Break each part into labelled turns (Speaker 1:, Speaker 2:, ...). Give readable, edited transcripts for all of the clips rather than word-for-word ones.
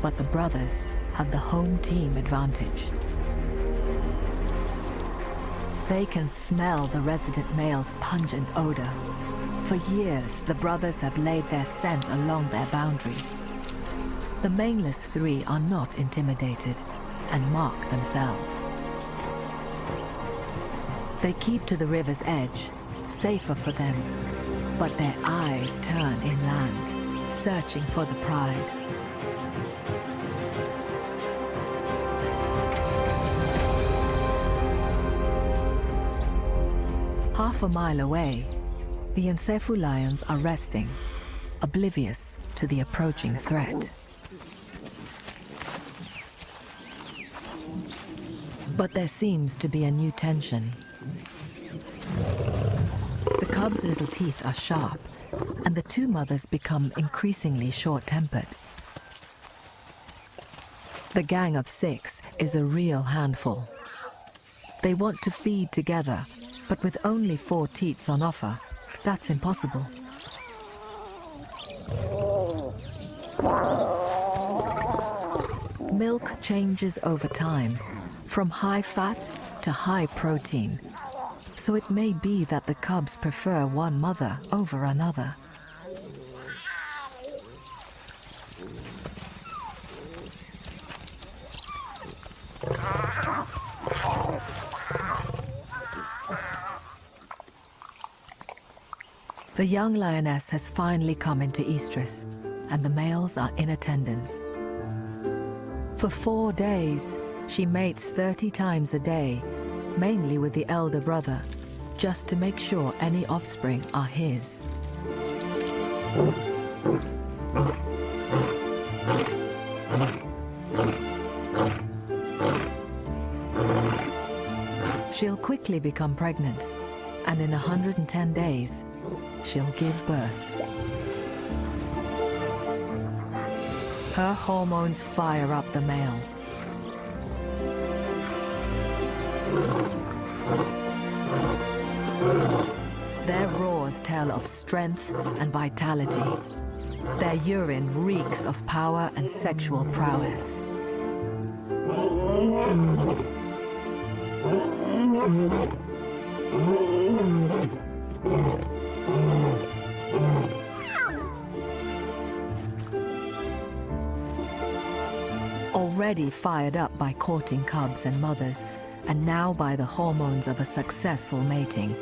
Speaker 1: but the brothers have the home team advantage. They can smell the resident male's pungent odor. For years, the brothers have laid their scent along their boundary. The maneless three are not intimidated and mark themselves. They keep to the river's edge, safer for them, but their eyes turn inland, searching for the pride. Half a mile away, the Nsefu lions are resting, oblivious to the approaching threat. But there seems to be a new tension. The cubs' little teeth are sharp, and the two mothers become increasingly short-tempered. The gang of 6 is a real handful. They want to feed together, but with only 4 teats on offer, that's impossible. Milk changes over time, from high fat to high protein. So it may be that the cubs prefer one mother over another. The young lioness has finally come into estrus, and the males are in attendance. For 4 days, she mates 30 times a day, mainly with the elder brother, just to make sure any offspring are his. She'll quickly become pregnant, and in 110 days, she'll give birth. Her hormones fire up the males. Their roars tell of strength and vitality. Their urine reeks of power and sexual prowess. Already fired up by courting cubs and mothers, and now by the hormones of a successful mating,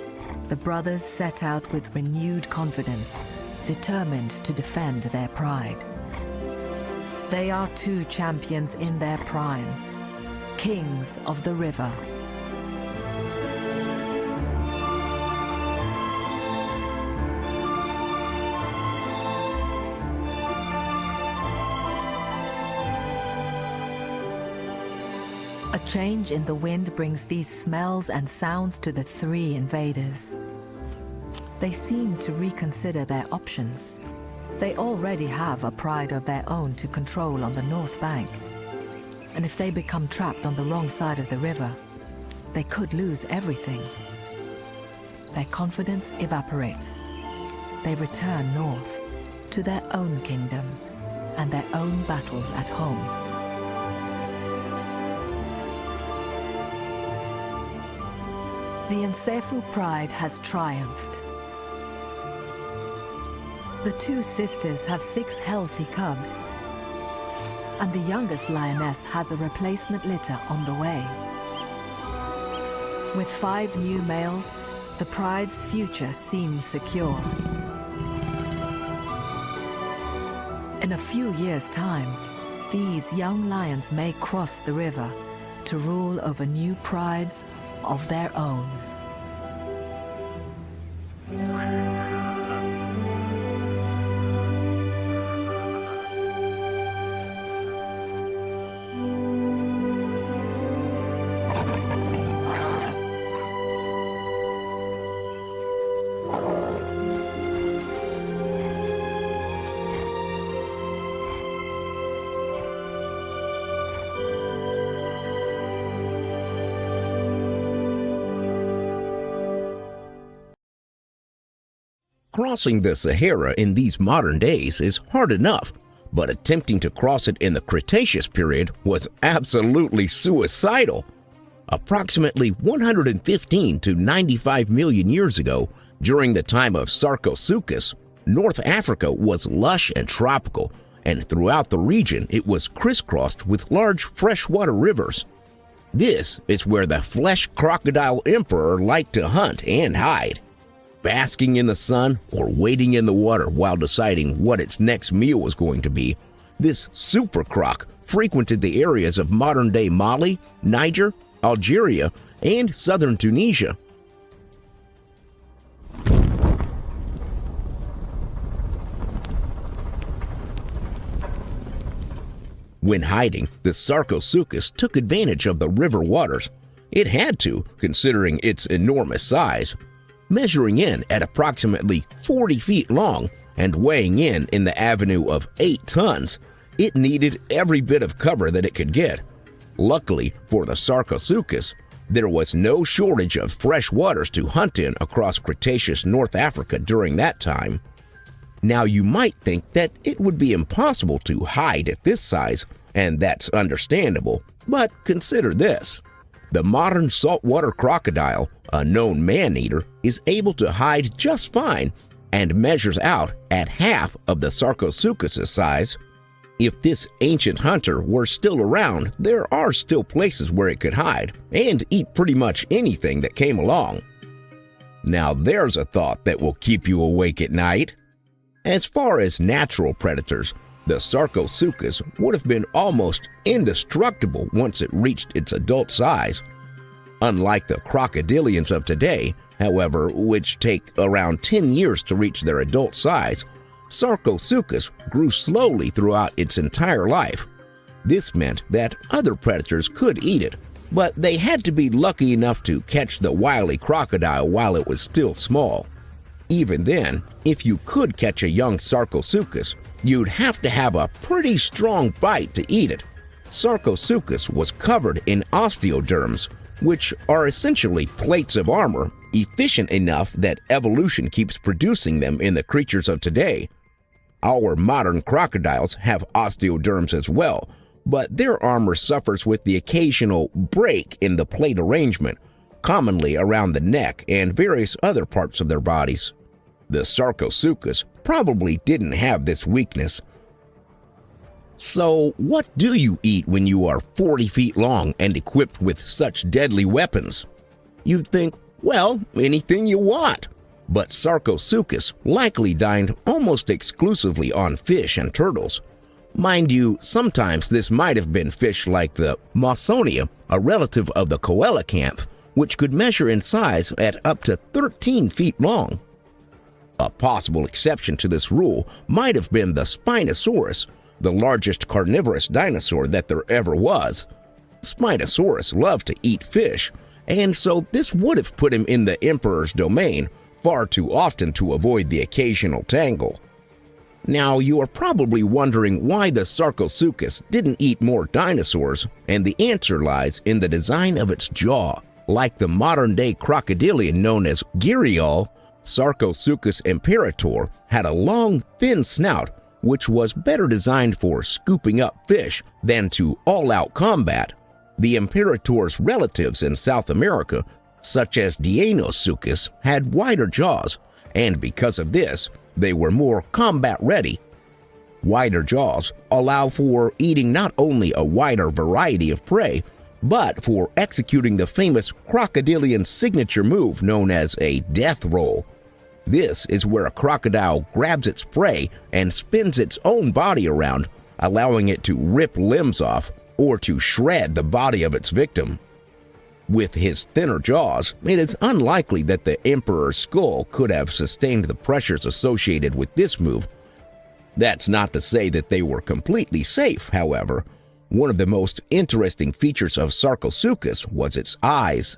Speaker 1: the brothers set out with renewed confidence, determined to defend their pride. They are 2 champions in their prime, kings of the river. A change in the wind brings these smells and sounds to the 3 invaders. They seem to reconsider their options. They already have a pride of their own to control on the north bank. And if they become trapped on the wrong side of the river, they could lose everything. Their confidence evaporates. They return north, to their own kingdom, and their own battles at home. The Nsefu pride has triumphed. The 2 sisters have 6 healthy cubs, and the youngest lioness has a replacement litter on the way. With 5 new males, the pride's future seems secure. In a few years' time, these young lions may cross the river to rule over new prides of their own.
Speaker 2: Crossing the Sahara in these modern days is hard enough, but attempting to cross it in the Cretaceous period was absolutely suicidal. Approximately 115 to 95 million years ago, during the time of Sarcosuchus, North Africa was lush and tropical, and throughout the region it was crisscrossed with large freshwater rivers. This is where the flesh crocodile emperor liked to hunt and hide. Basking in the sun or wading in the water while deciding what its next meal was going to be, this super croc frequented the areas of modern-day Mali, Niger, Algeria, and southern Tunisia. When hiding, the Sarcosuchus took advantage of the river waters. It had to, considering its enormous size. Measuring in at approximately 40 feet long and weighing in the avenue of 8 tons, it needed every bit of cover that it could get. Luckily for the Sarcosuchus, there was no shortage of fresh waters to hunt in across Cretaceous North Africa during that time. Now you might think that it would be impossible to hide at this size, and that's understandable, but consider this. The modern saltwater crocodile, a known man-eater, is able to hide just fine and measures out at half of the Sarcosuchus' size. If this ancient hunter were still around, there are still places where it could hide and eat pretty much anything that came along. Now there's a thought that will keep you awake at night. As far as natural predators, the Sarcosuchus would have been almost indestructible once it reached its adult size. Unlike the crocodilians of today, however, which take around 10 years to reach their adult size, Sarcosuchus grew slowly throughout its entire life. This meant that other predators could eat it, but they had to be lucky enough to catch the wily crocodile while it was still small. Even then, if you could catch a young Sarcosuchus, you'd have to have a pretty strong bite to eat it. Sarcosuchus was covered in osteoderms, which are essentially plates of armor, efficient enough that evolution keeps producing them in the creatures of today. Our modern crocodiles have osteoderms as well, but their armor suffers with the occasional break in the plate arrangement, commonly around the neck and various other parts of their bodies. The Sarcosuchus probably didn't have this weakness. So, what do you eat when you are 40 feet long and equipped with such deadly weapons? You'd think, well, anything you want. But Sarcosuchus likely dined almost exclusively on fish and turtles. Mind you, sometimes this might have been fish like the Mawsonia, a relative of the coelacanth, which could measure in size at up to 13 feet long. A possible exception to this rule might have been the Spinosaurus, the largest carnivorous dinosaur that there ever was. Spinosaurus loved to eat fish, and so this would have put him in the emperor's domain far too often to avoid the occasional tangle. Now, you are probably wondering why the Sarcosuchus didn't eat more dinosaurs, and the answer lies in the design of its jaw. Like the modern-day crocodilian known as gharial, Sarcosuchus imperator had a long, thin snout which was better designed for scooping up fish than to all-out combat. The imperator's relatives in South America, such as Deinosuchus, had wider jaws, and because of this, they were more combat-ready. Wider jaws allow for eating not only a wider variety of prey, but for executing the famous crocodilian signature move known as a death roll. This is where a crocodile grabs its prey and spins its own body around, allowing it to rip limbs off or to shred the body of its victim. With his thinner jaws, it is unlikely that the emperor's skull could have sustained the pressures associated with this move. That's not to say that they were completely safe, however. One of the most interesting features of Sarcosuchus was its eyes.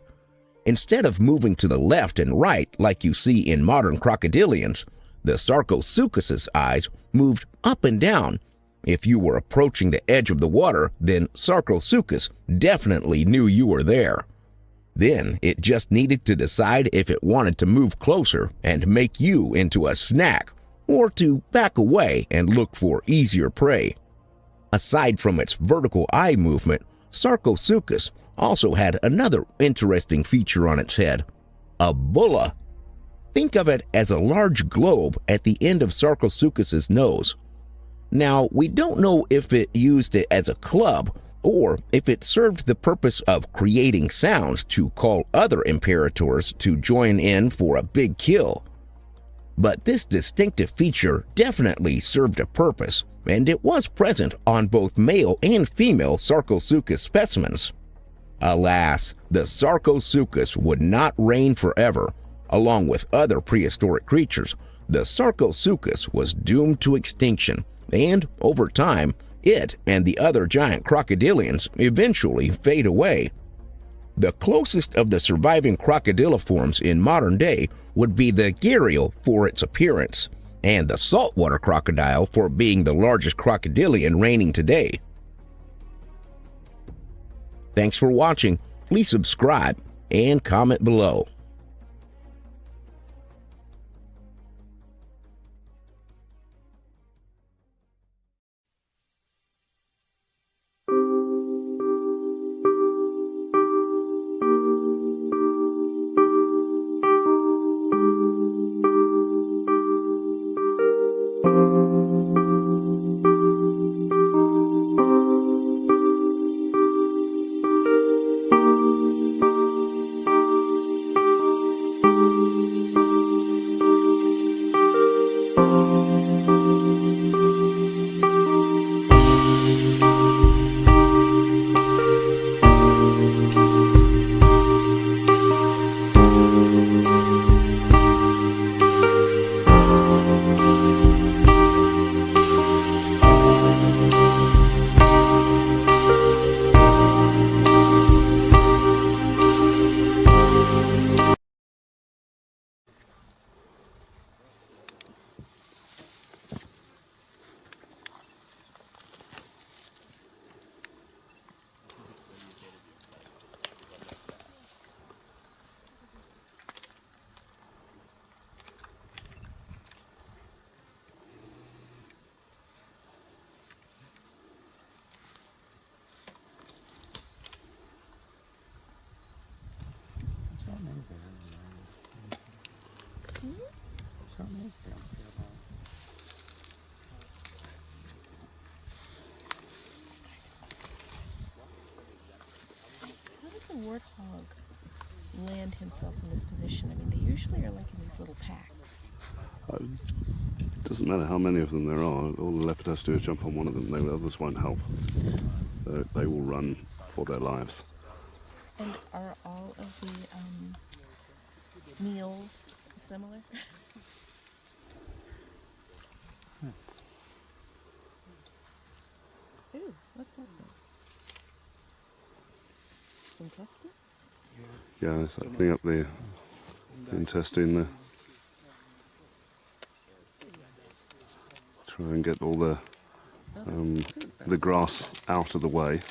Speaker 2: Instead of moving to the left and right like you see in modern crocodilians, the Sarcosuchus's eyes moved up and down. If you were approaching the edge of the water, then Sarcosuchus definitely knew you were there. Then it just needed to decide if it wanted to move closer and make you into a snack, or to back away and look for easier prey. Aside from its vertical eye movement, Sarcosuchus also had another interesting feature on its head, a bulla. Think of it as a large globe at the end of Sarcosuchus's nose. Now, we don't know if it used it as a club or if it served the purpose of creating sounds to call other imperators to join in for a big kill. But this distinctive feature definitely served a purpose, and it was present on both male and female Sarcosuchus specimens. Alas, the Sarcosuchus would not reign forever. Along with other prehistoric creatures, the Sarcosuchus was doomed to extinction, and over time, it and the other giant crocodilians eventually fade away. The closest of the surviving crocodiliforms in modern day would be the gharial for its appearance, and the saltwater crocodile for being the largest crocodilian reigning today. Thanks for watching. Please subscribe and comment below.
Speaker 3: How does a warthog land himself in this position? I mean, they usually are like in these little packs.
Speaker 4: It doesn't matter how many of them there are. All the leopard has to do is jump on one of them. The others won't help. They will run for their lives.
Speaker 3: And are all of the meals similar? Ooh, what's that thing? Intestine?
Speaker 4: Yeah, it's opening up the intestine there. Try and get all the grass out of the way.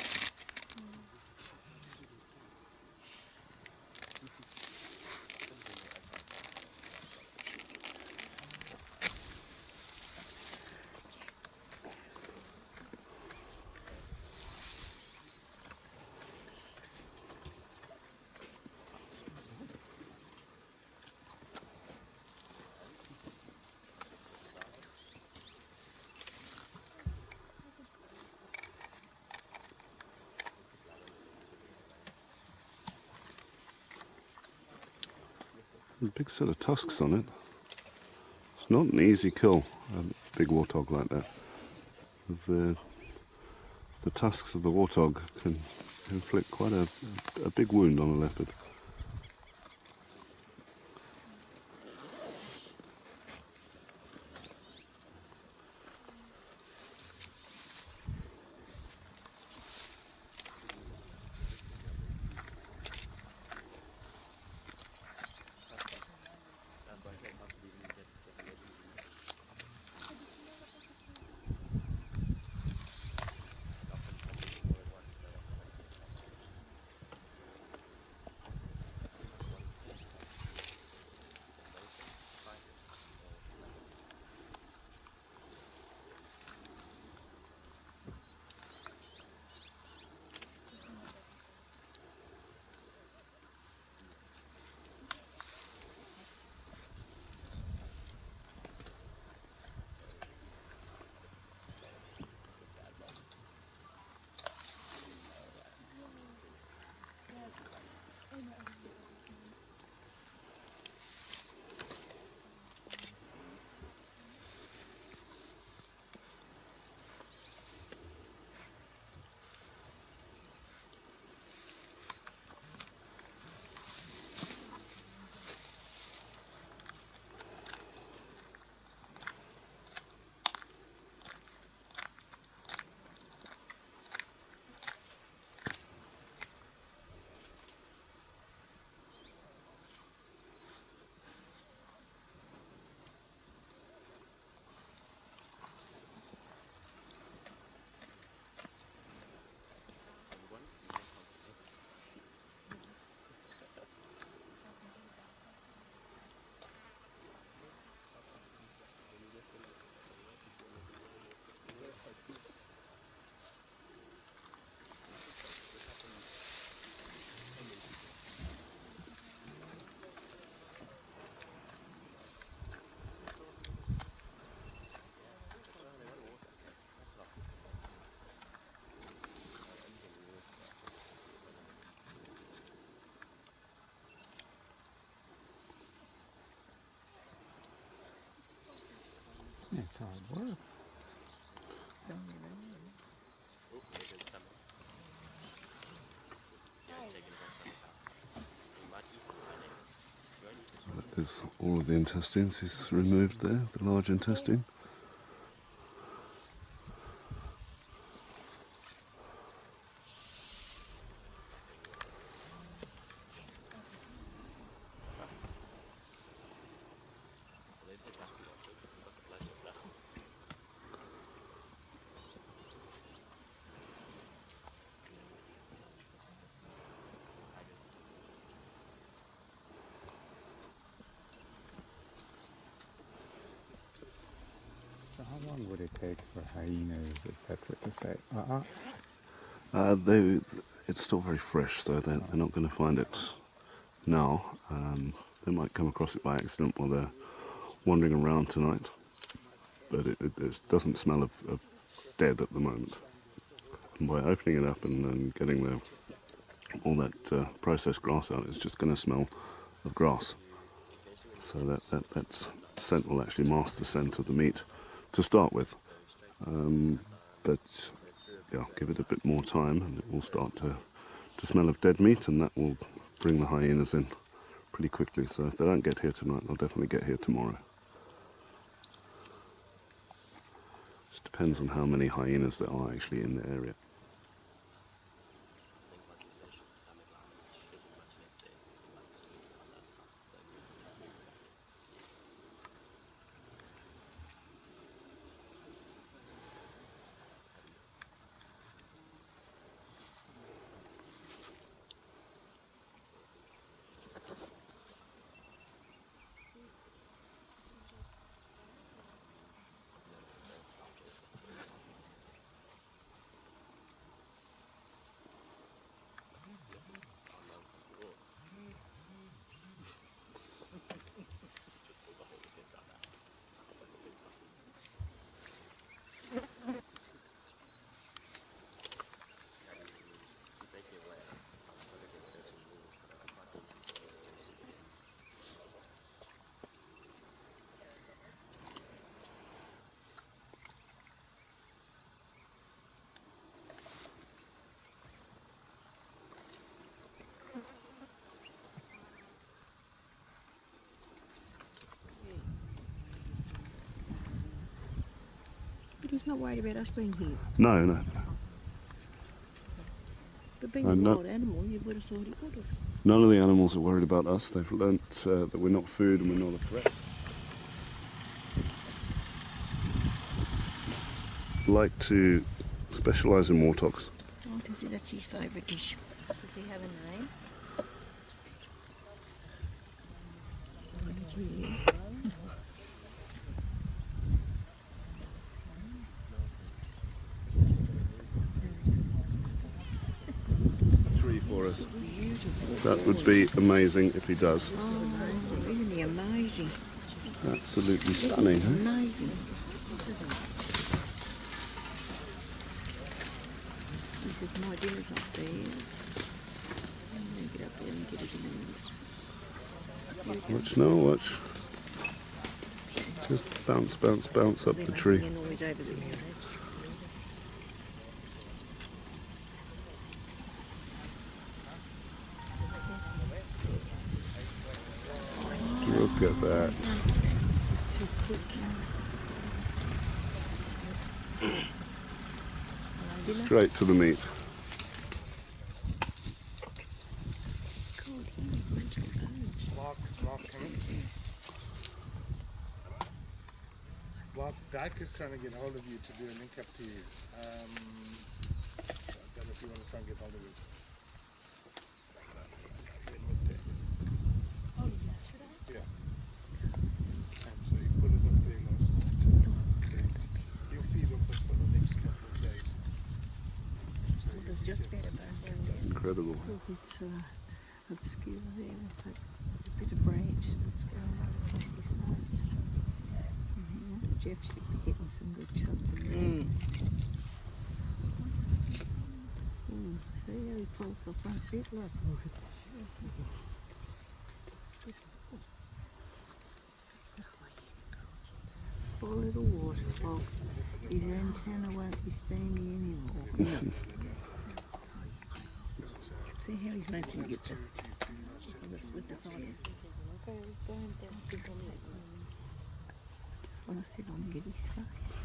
Speaker 4: A big set of tusks on it. It's not an easy kill, a big warthog like that. The tusks of the warthog can inflict quite a big wound on a leopard. there's all of the intestines he's removed there, the large intestine.
Speaker 5: So how long would it take for hyenas, etc., to say,
Speaker 4: It's still very fresh, so they're not going to find it now. They might come across it by accident while they're wandering around tonight, but it doesn't smell of dead at the moment. And by opening it up and getting all that processed grass out, it's just going to smell of grass. So that scent will actually mask the scent of the meat to start with. But yeah, give it a bit more time and it will start to smell of dead meat, and that will bring the hyenas in pretty quickly. So if they don't get here tonight, they'll definitely get here tomorrow. Just depends on how many hyenas there are actually in the area.
Speaker 3: But he's not worried about us being here.
Speaker 4: No.
Speaker 3: But being a wild animal, you would have thought he would have.
Speaker 4: None of the animals are worried about us. They've learnt that we're not food and we're not a threat. Like to specialise in warthogs.
Speaker 3: Oh, that's his favourite dish. Does he have a name?
Speaker 4: Tree for us. That would be amazing if he does.
Speaker 3: Oh, really amazing.
Speaker 4: Absolutely stunning, huh?
Speaker 3: Amazing. He says, my dinner's up there. I'm going to get up there and get it in a minute.
Speaker 4: Watch now, watch. Just bounce up the tree.
Speaker 3: They're always over there.
Speaker 4: Look at that. Straight to the meat.
Speaker 6: Well, Dyke is trying to get hold of you to do a link up to you. I don't know if you want to try and get hold of him.
Speaker 3: Oh, yesterday?
Speaker 6: Yeah. And so you put it up there last night. So you'll feed off it for the next couple of days. So
Speaker 3: Well, there's just better bone down there.
Speaker 4: Incredible.
Speaker 3: It's obscure there, but there's a bit of branch that's going right across his nose. Jeff should be getting some good shots in there. See how he pulls the front bit, look. Poor little waterfall. His antenna won't be standing anymore. See how he's making it with the side. Just want to sit on Giddy's face.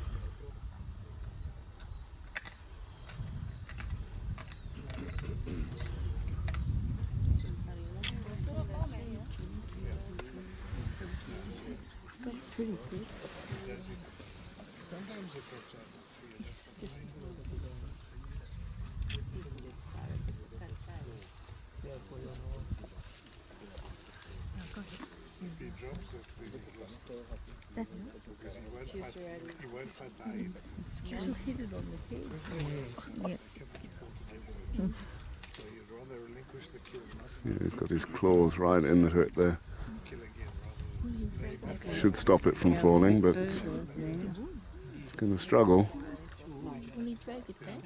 Speaker 3: It's pretty thick.
Speaker 6: Sometimes it drops out of the tree.
Speaker 3: It's just
Speaker 6: If he drops it, then he's lost it. Because he won't fight the hyena.
Speaker 3: just hit it on the head. Yep.
Speaker 6: So you'd rather relinquish the kill, not
Speaker 4: Yeah, he's got his claws right into it there.
Speaker 6: kill again, rather than
Speaker 4: Should stop it from falling, but it's going to struggle.
Speaker 3: Will he drag it back?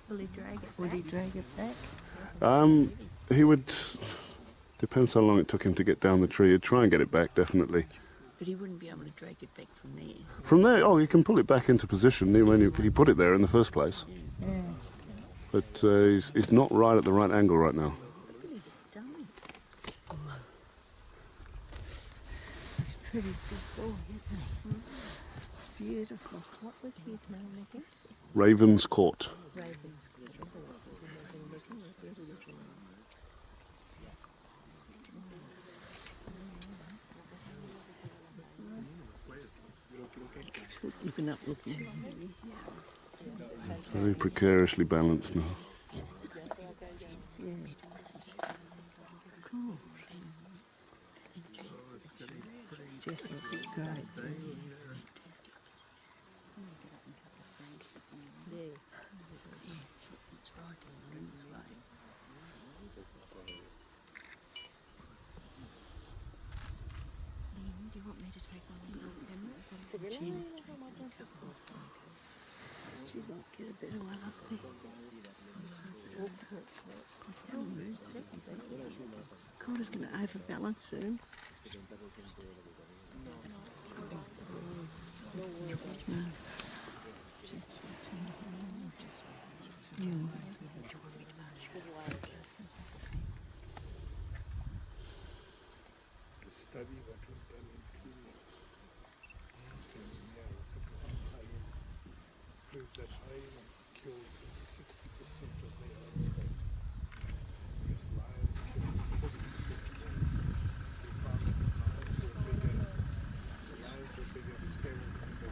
Speaker 3: Will he drag it back? Would he drag it back?
Speaker 4: He would. Depends how long it took him to get down the tree. He'd try and get it back, definitely.
Speaker 3: But he wouldn't be able to drag it back from there.
Speaker 4: From there, oh, you can pull it back into position when he put it there in the first place. But he's not right at the right angle right now.
Speaker 3: Look at his stomach. He's pretty big boy, isn't he? It's beautiful. What was his name again?
Speaker 4: Raven's Court.
Speaker 3: Raven's. Looking up, looking.
Speaker 4: Very precariously balanced now.
Speaker 3: Yeah. Cool. Jeff is great. It's right in this way. Lynn, do you want me to take one of the little cameras? Jen's taking a couple. She might get a better one up there. Carter's going to overbalance soon.
Speaker 6: the study that was done in Kenya, Tanzania, hyena, proved that hyena killed 60% of their own prey, whereas lions killed 40% of them. They found that the lions were bigger in scale than the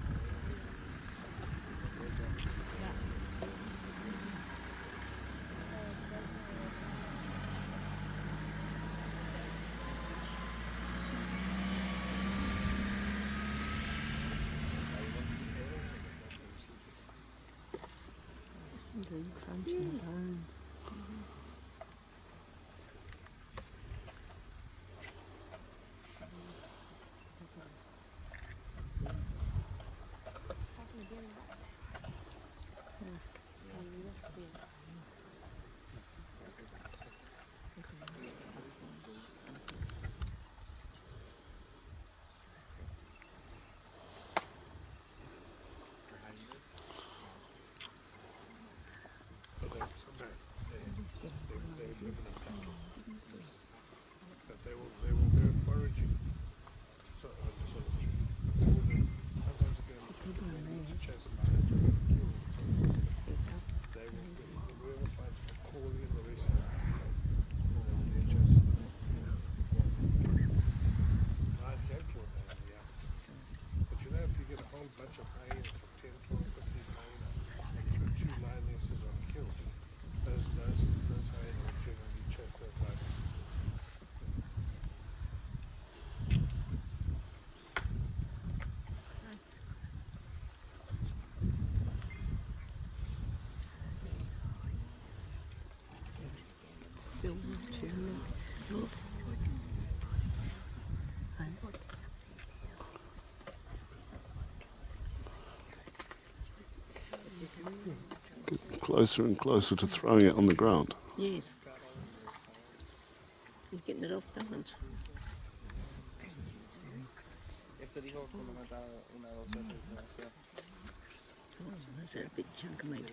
Speaker 3: Listen to them crunching the bones. But they will go foraging. So, they will go, sometimes go to chase lions or kill. They will find calling and the rest of they chase them. Lion can kill them, yeah. But you know, if you get a whole bunch of hyenas, 10, 12, 15 hyenas, and you've got 2 lionesses on kill, those hyenas will generally chase those lionesses. Still not too look.
Speaker 4: Get closer and closer to throwing it on the ground.
Speaker 3: Yes. He's getting it off balance. Oh, that's a big chunk of meat.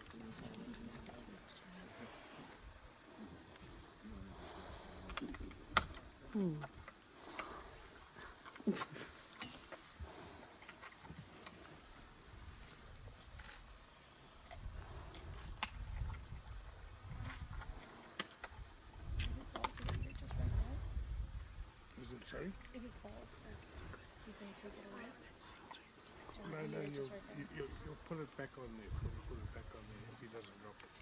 Speaker 6: Is it, sorry?
Speaker 7: If he falls, he's going to take it away.
Speaker 6: No, no, you'll put it back on there. Put it back on there if he doesn't drop it.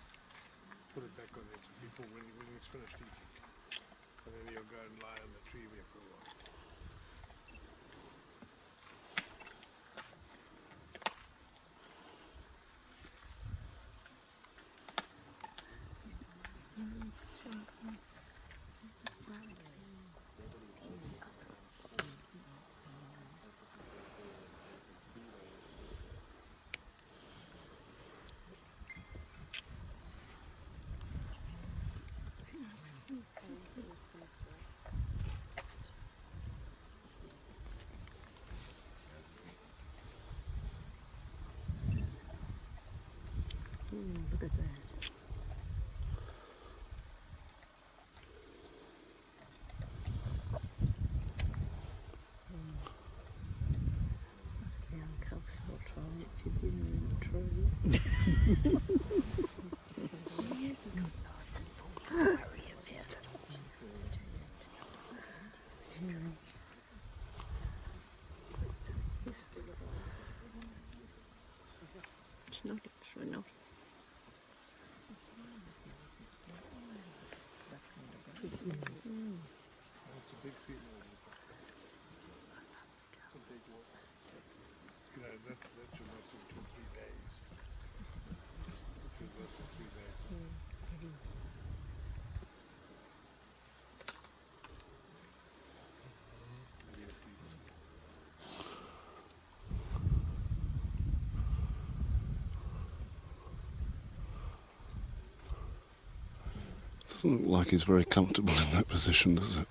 Speaker 6: Put it back on there before when he's finished eating. And then he'll go and lie on the tree there for a while.
Speaker 8: Look at that. Must be uncomfortable trying it to dinner in the tree. He hasn't got knives and forks to worry about. Really. It's not, it's not.
Speaker 6: It's a big female. It's a big one. You know, that should last him 2-3 days. It should last him 3 days.
Speaker 4: Doesn't look like he's very comfortable in that position, does it?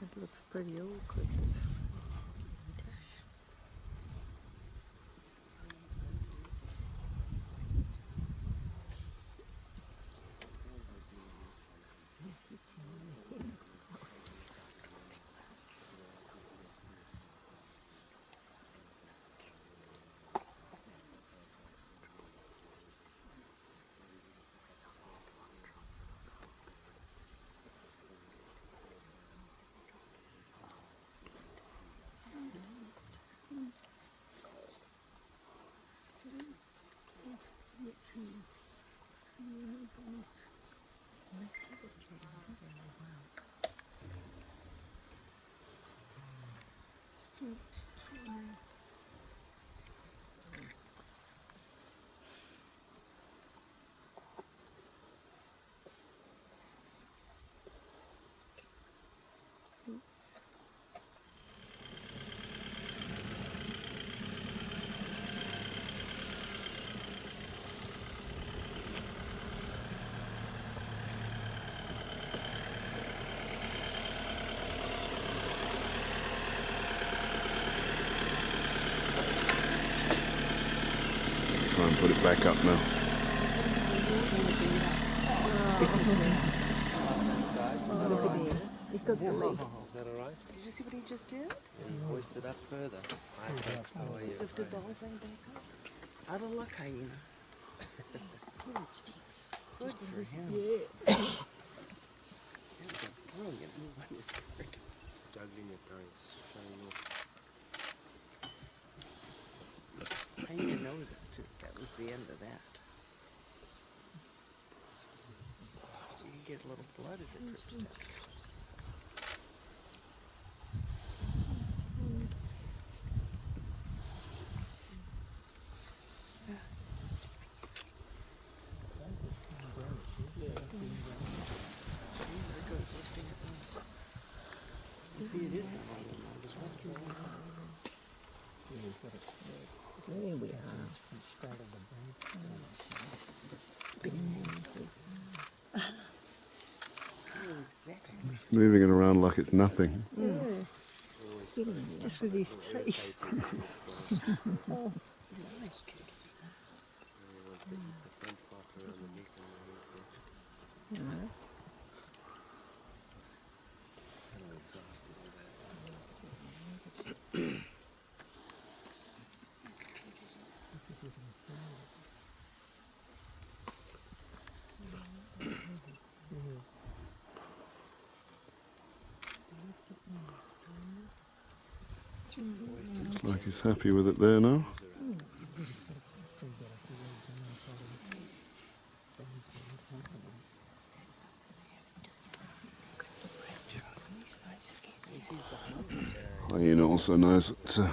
Speaker 8: It looks pretty awkward.
Speaker 4: Try and put it back up now.
Speaker 8: Look at him. He's got the leg.
Speaker 9: Is that alright?
Speaker 8: Did you see what he just did?
Speaker 9: And hoist it up further. Hi, folks. How are you?
Speaker 8: Lifted the whole thing back up. Out of luck, hyena. Oh, it stinks.
Speaker 9: Good for him.
Speaker 8: Yeah.
Speaker 9: That was a brilliant move on his part. Juggling at times, showing off.
Speaker 8: Hyena knows it too. That was the end of that. So you get a little blood as it drips down. See, it is there we are. Big noses.
Speaker 4: Just moving it around like it's nothing.
Speaker 8: Just with his teeth. Oh,
Speaker 9: He wants the front part around the neck and the head there.
Speaker 4: Looks like he's happy with it there now. Hyena also knows that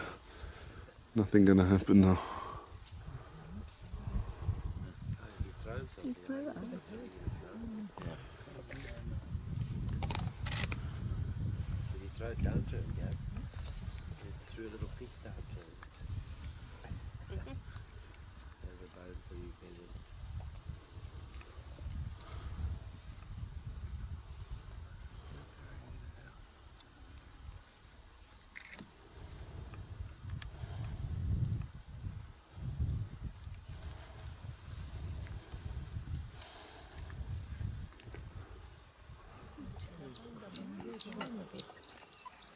Speaker 4: nothing going to happen now.
Speaker 8: He's clever.
Speaker 9: Did he throw it down to him, Gab? He threw a little piece down to him. There's a bone for you, Kenny.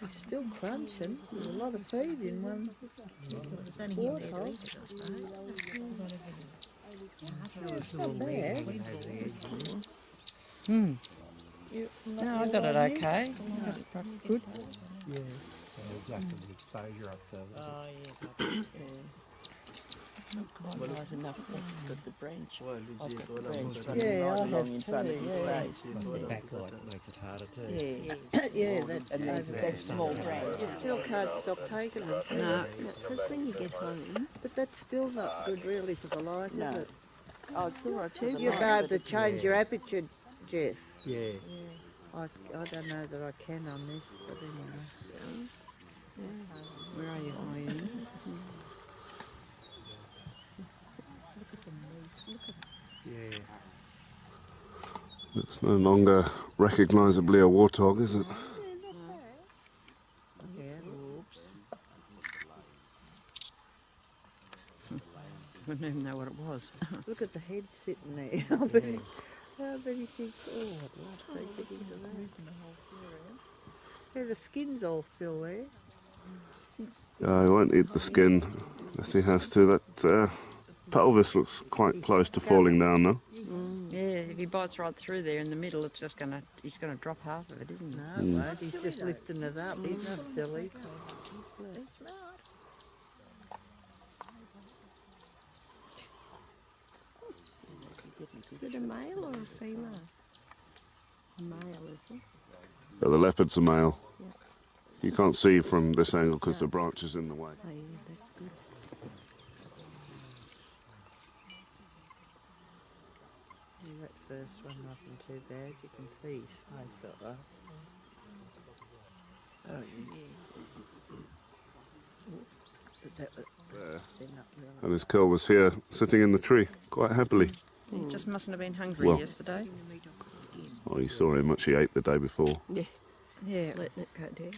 Speaker 8: It's still crunching. There's a lot of feed in one warthog. It's not bad.
Speaker 10: No, I got it okay. Good.
Speaker 9: Yeah, adjusting the exposure up further.
Speaker 10: Quite light enough. That's got the branch. I've got the
Speaker 9: Yeah,
Speaker 10: branch
Speaker 8: I
Speaker 10: running right
Speaker 8: have
Speaker 10: along in front of his
Speaker 8: too, yeah.
Speaker 10: face.
Speaker 9: The backlight makes it harder too.
Speaker 10: Yeah.
Speaker 8: Yeah, that,
Speaker 10: And there's that small branch.
Speaker 8: you still can't stop taking them.
Speaker 10: No.
Speaker 7: Because when you get home,
Speaker 8: But that's still not good really for the light,
Speaker 10: No.
Speaker 8: is it?
Speaker 10: Oh, it's all right too.
Speaker 8: You'll be able to change your aperture, Jeff.
Speaker 9: Yeah.
Speaker 8: I don't know that I can on this, but anyway.
Speaker 10: Where are you, hyena?
Speaker 9: Yeah.
Speaker 4: It's no longer recognisably a warthog, is it?
Speaker 8: Yeah.
Speaker 10: Oops. I didn't even know what it was.
Speaker 8: Look at the head sitting there. I bet he thinks, oh, I'd love to get into that. Yeah, the skin's all still there.
Speaker 4: He won't eat the skin unless he has to. That pelvis looks quite close to falling down now.
Speaker 10: Yeah, if he bites right through there in the middle, it's just he's gonna drop half of it, isn't he?
Speaker 8: No, won't. He's just lifting it up. He's not silly.
Speaker 7: is it a male or a female? Male, is it?
Speaker 4: The leopard's a male. You can't see from this angle because the branch is in the way.
Speaker 7: Oh, yeah, that's good.
Speaker 8: Yeah, that first one wasn't too bad. You can see his face all right.
Speaker 10: Oh, yeah.
Speaker 8: But that was,
Speaker 4: There.
Speaker 8: they're not really.
Speaker 4: And his kill was here, sitting in the tree, quite happily.
Speaker 10: He just mustn't have been hungry
Speaker 4: Well.
Speaker 10: yesterday.
Speaker 4: Oh, you saw how much he ate the day before.
Speaker 10: Yeah.
Speaker 7: Just letting it go down.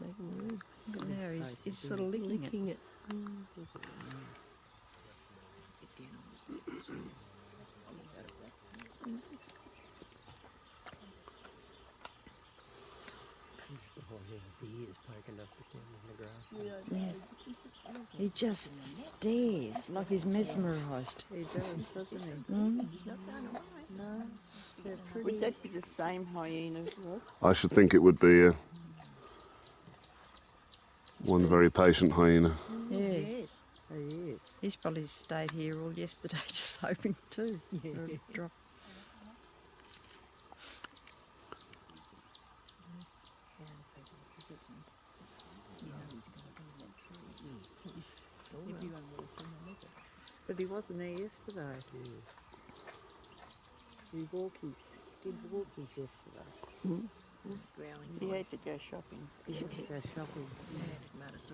Speaker 7: Making room.
Speaker 10: But now he's sort of licking it.
Speaker 7: Licking it.
Speaker 9: Oh, yeah, the ears poking up down in the grass.
Speaker 10: He just stares like he's mesmerised.
Speaker 8: He does, doesn't he?
Speaker 10: Mm.
Speaker 8: No, they're pretty.
Speaker 10: Would that be the same hyena?
Speaker 4: I should think it would be one very patient hyena.
Speaker 10: Yeah.
Speaker 8: Yes, he is.
Speaker 10: He's probably stayed here all yesterday just hoping to. Yeah. Drop.
Speaker 8: But he wasn't there yesterday. He did walkies yesterday.
Speaker 10: He had to go shopping.
Speaker 8: He had to go shopping.
Speaker 7: It's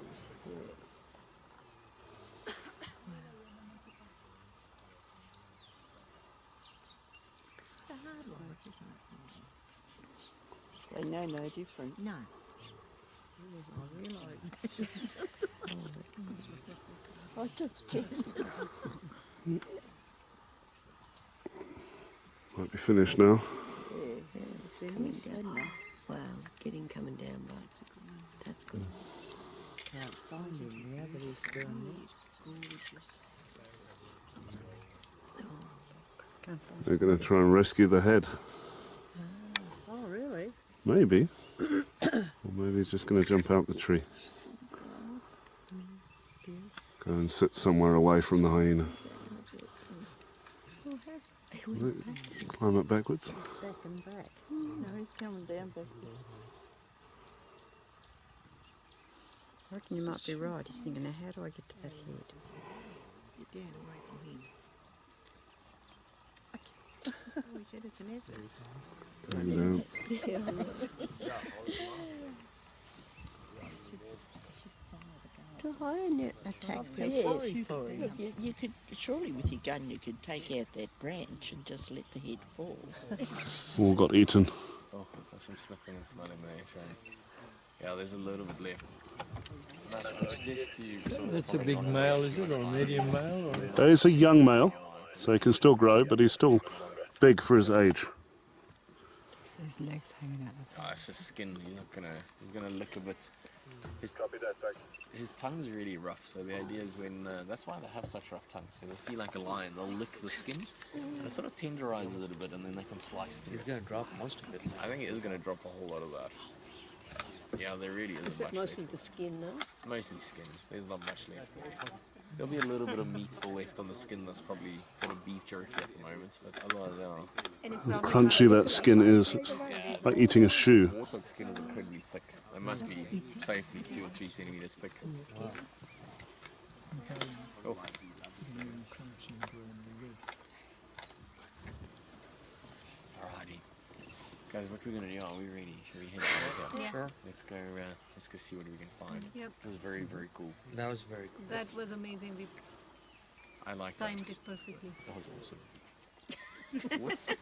Speaker 7: a hard one, isn't it?
Speaker 10: They know no different.
Speaker 7: No.
Speaker 8: I realise.
Speaker 10: I just checked.
Speaker 4: Might be finished now.
Speaker 7: Coming down. Wow, coming down, but that's good.
Speaker 8: Can't find him now, but he's doing
Speaker 4: They're going to try and rescue the head.
Speaker 8: Oh, really?
Speaker 4: Maybe. Or Maybe he's just going to jump out the tree. Go and sit somewhere away from the hyena. Climb up backwards.
Speaker 8: Back and back.
Speaker 7: No, he's coming down back there.
Speaker 10: I reckon you might be right. He's thinking, now how do I get to that head?
Speaker 8: Get down away from him. Oh, he said it's an effort.
Speaker 4: And,
Speaker 8: To hyena attack
Speaker 7: feel sorry for
Speaker 8: Look,
Speaker 7: him.
Speaker 8: you could, surely with your gun you could take out that branch and just let the head fall.
Speaker 4: all got eaten.
Speaker 9: Oh, gosh, I'm sniffing and smelling there, Shane. Yeah, there's a little bit left.
Speaker 6: That's a big male, is it, or a medium male? Or
Speaker 4: He's a young male, so he can still grow, but he's still big for his age.
Speaker 10: His legs hanging out the
Speaker 9: Oh, it's just skin. He's gonna lick a bit. His tongue's really rough, so the idea is that's why they have such rough tongues. So you'll see like a lion, they'll lick the skin, and it sort of tenderizes it a bit, and then they can slice through.
Speaker 11: He's going to drop most of it.
Speaker 9: I think it is going to drop a whole lot of that. Yeah, there really isn't
Speaker 8: Is that
Speaker 9: much
Speaker 8: mostly
Speaker 9: left.
Speaker 8: the skin though?
Speaker 9: It's mostly skin. There's not much left. There'll be a little bit of meat still left on the skin that's probably got a beef jerky at the moment, but otherwise,
Speaker 4: Crunchy that skin is, like eating a shoe.
Speaker 9: warthog skin is incredibly thick. They must be safely 2 or 3 centimeters thick. Oh. Alrighty. Guys, what we're gonna do, are we ready? Shall we head out?
Speaker 11: Yeah. Sure.
Speaker 9: Let's go see what we can find.
Speaker 11: Yep.
Speaker 9: It was very, very cool.
Speaker 11: That was very cool. That was amazing. We
Speaker 9: I like that.
Speaker 11: timed it perfectly.
Speaker 9: That was awesome.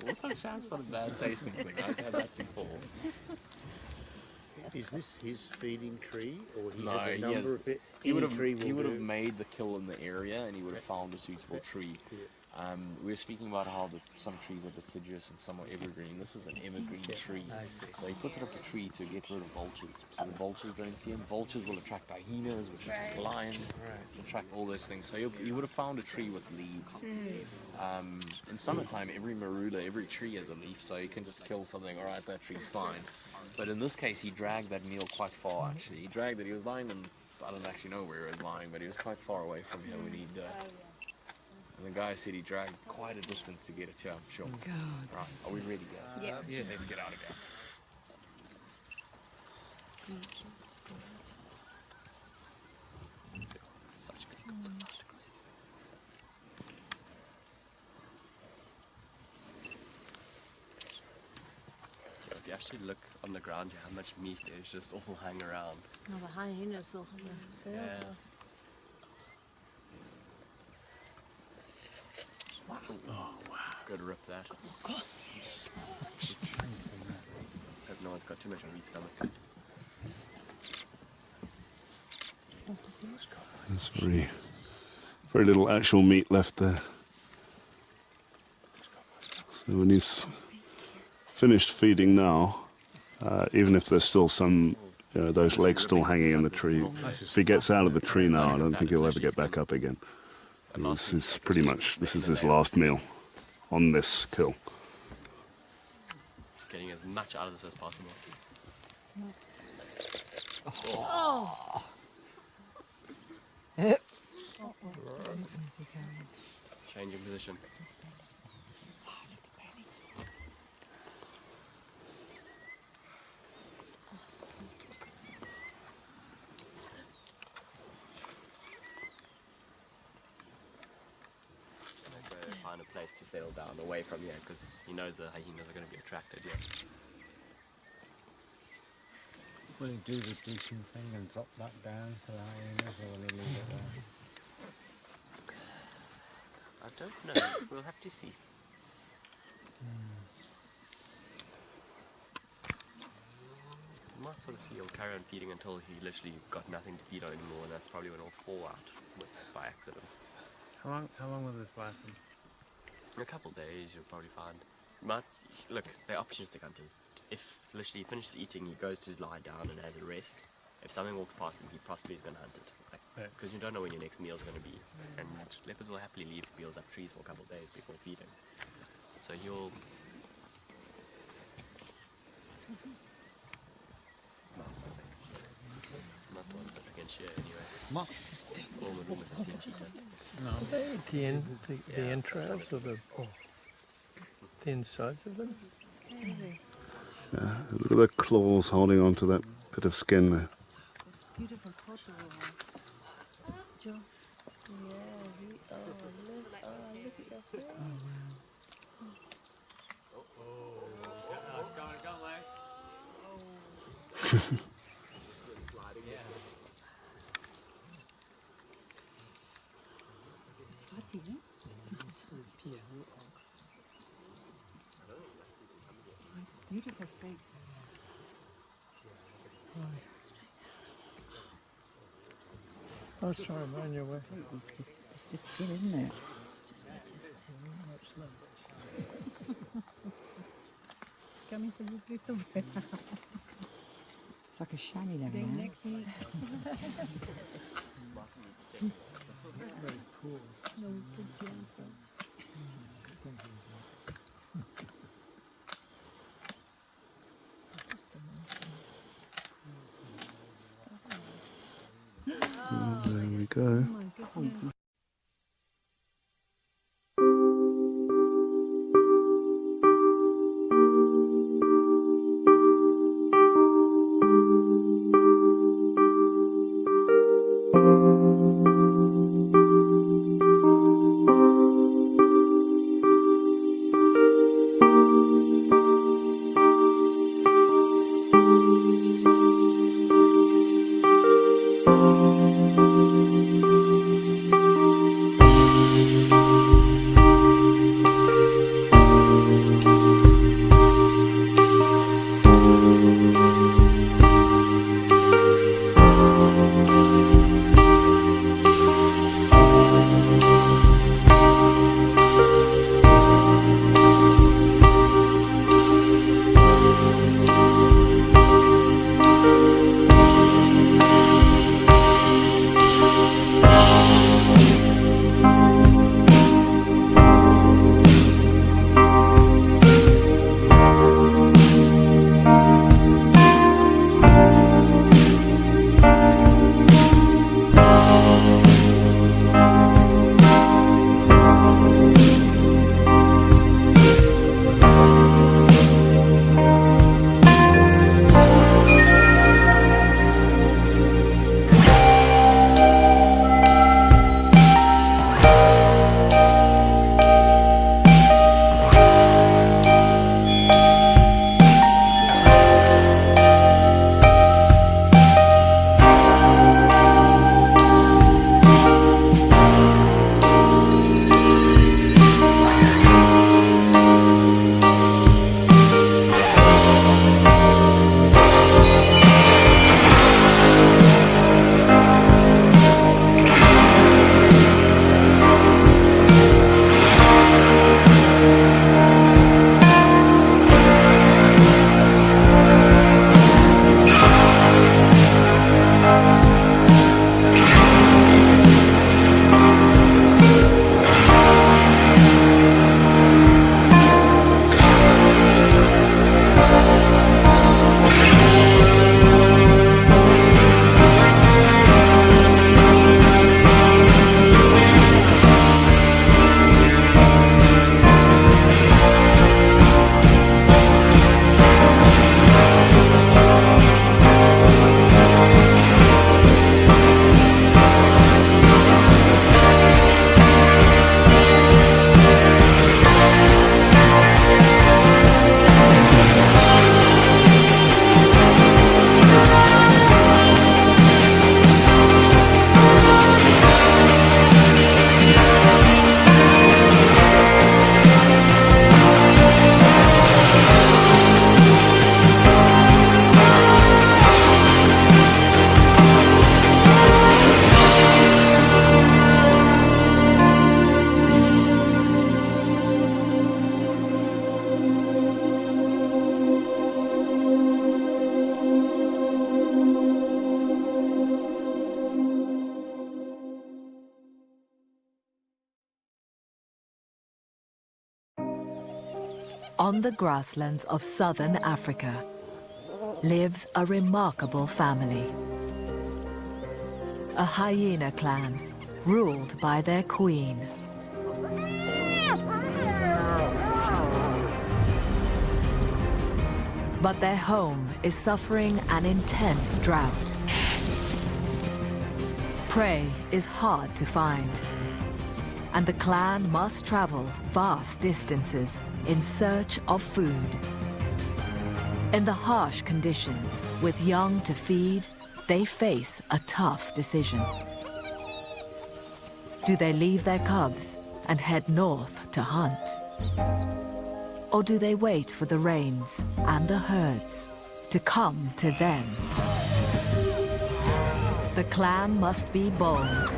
Speaker 9: Warthog shark's not a bad tasting thing. I've had that before.
Speaker 3: Is this his feeding tree, or he
Speaker 9: No,
Speaker 3: has a
Speaker 9: he
Speaker 3: number
Speaker 9: has-
Speaker 3: of it?
Speaker 9: He would
Speaker 3: Any tree will
Speaker 9: have
Speaker 3: do?
Speaker 9: made the kill in the area, and he would have found a suitable tree. We were speaking about how some trees are deciduous and some are evergreen. This is an evergreen tree, so he puts it up the tree to get rid of vultures. So the vultures don't see him. Vultures will attract hyenas, which attract lions, attract all those things. So he would have found a tree with leaves. In summertime, every marula, every tree has a leaf, so you can just kill something. All right, that tree's fine. But in this case, he dragged that meal quite far. Actually, he dragged it. He was lying in, I don't actually know where he was lying, but he was quite far away from here when he. And the guy said he dragged quite a distance to get it to him. Sure.
Speaker 10: God.
Speaker 9: Right. Are we ready, guys?
Speaker 11: Yeah.
Speaker 9: Let's get out of here. Such good contact across his face.
Speaker 12: If you actually look on the ground, how much meat there's just all hanging around.
Speaker 8: No, the hyenas will
Speaker 12: Yeah.
Speaker 9: Oh, wow.
Speaker 12: Good rip that. Hope no one's got too much on each stomach.
Speaker 4: There's very little actual meat left there. So when he's finished feeding now, even if there's still some, those legs still hanging in the tree, if he gets out of the tree now, I don't think he'll ever get back up again. This is pretty much, this is his last meal on this kill.
Speaker 12: Getting as much out of this as possible.
Speaker 8: Oh!
Speaker 12: Changing position. Find a place to settle down away from here because he knows the hyenas are going to be attracted here.
Speaker 5: Will he do the decent thing and drop that down to the hyenas, or will he leave it there?
Speaker 12: I don't know. We'll have to see. You might sort of see he'll carry on feeding until he literally got nothing to feed on anymore, and that's probably when he'll fall out by accident.
Speaker 5: How long will this last him?
Speaker 12: In a couple of days, you'll probably find. Look, they're opportunistic hunters. If literally he finishes eating, he goes to lie down and has a rest. If something walks past him, he possibly is going to hunt it. Because you don't know when your next meal is going to be. And leopards will happily leave meals up trees for a couple of days before feeding. So he'll... Mouse, I think. not one, but I can share anyway.
Speaker 5: What?
Speaker 12: All the rumors I've seen cheetah.
Speaker 5: No.
Speaker 6: The entrails or the insides of them?
Speaker 4: Look at the claws holding on to that bit of skin there.
Speaker 8: Beautiful photo. Joe. Yeah, look at your face. Beautiful face.
Speaker 6: Oh, sorry, I'm on your way.
Speaker 8: It's just skin, isn't it? It's just coming for you, Christopher. It's like a shiny there. Then next week.
Speaker 6: Very cool.
Speaker 8: No, good job.
Speaker 4: There we go.
Speaker 1: On the grasslands of southern Africa lives a remarkable family. a hyena clan ruled by their queen. But their home is suffering an intense drought. Prey is hard to find, and the clan must travel vast distances in search of food. In the harsh conditions, with young to feed, they face a tough decision. Do they leave their cubs and head north to hunt? Or do they wait for the rains and the herds to come to them? The clan must be bold,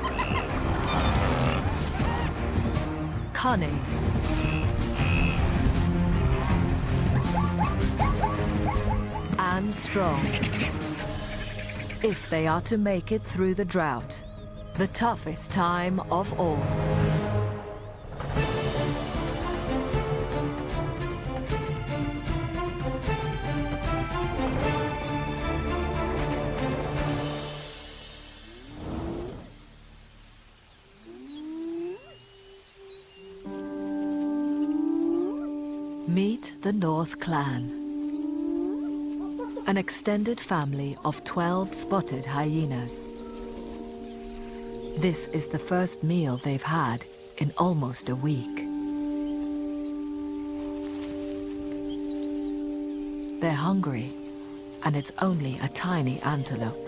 Speaker 1: cunning, and strong. If they are to make it through the drought, the toughest time of all. Meet the North Clan, an extended family of 12 spotted hyenas. This is the first meal they've had in almost a week. They're hungry, and it's only a tiny antelope.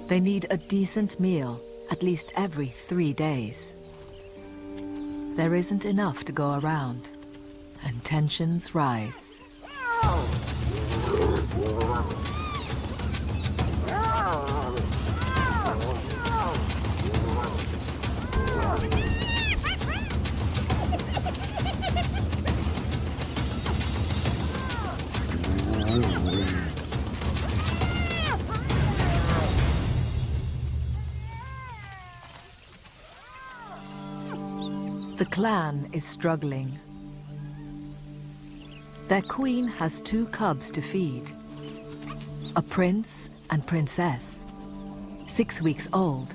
Speaker 1: They need a decent meal at least every 3 days. There isn't enough to go around, and tensions rise. The clan is struggling. Their queen has 2 cubs to feed, a prince and princess, 6 weeks old,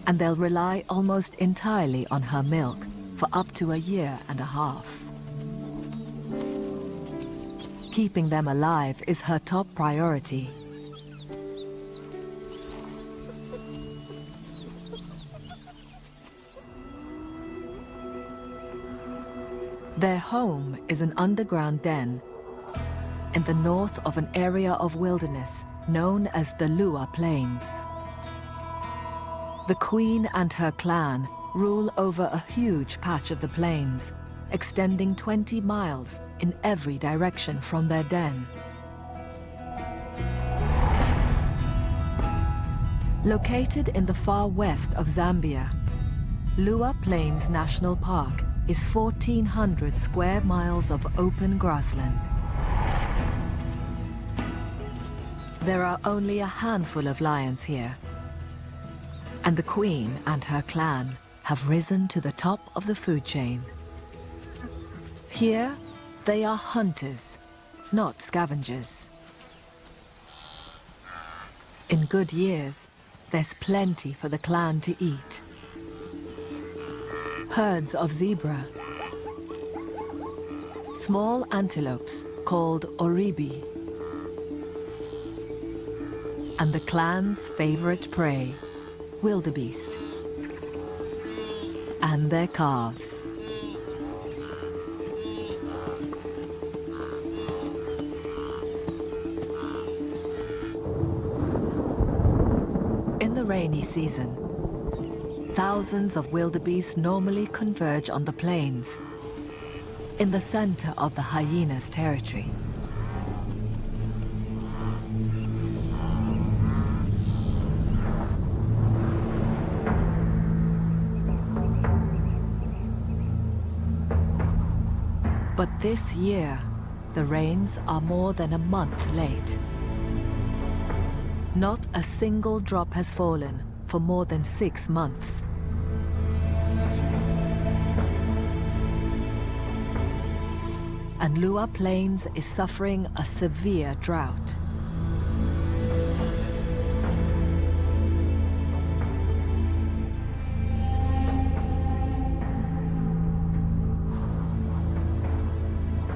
Speaker 1: and they'll rely almost entirely on her milk for up to a year and a half. Keeping them alive is her top priority. Their home is an underground den in the north of an area of wilderness known as the Lua Plains. The queen and her clan rule over a huge patch of the plains, extending 20 miles in every direction from their den. Located in the far west of Zambia, Lua Plains National Park is 1,400 square miles of open grassland. There are only a handful of lions here, and the queen and her clan have risen to the top of the food chain. Here, they are hunters, not scavengers. In good years, there's plenty for the clan to eat. Herds of zebra, small antelopes called oribi, and the clan's favorite prey, wildebeest, and their calves. In the rainy season, thousands of wildebeest normally converge on the plains, in the center of the hyenas' territory. But this year, the rains are more than a month late. Not a single drop has fallen for more than 6 months. And Lua Plains is suffering a severe drought.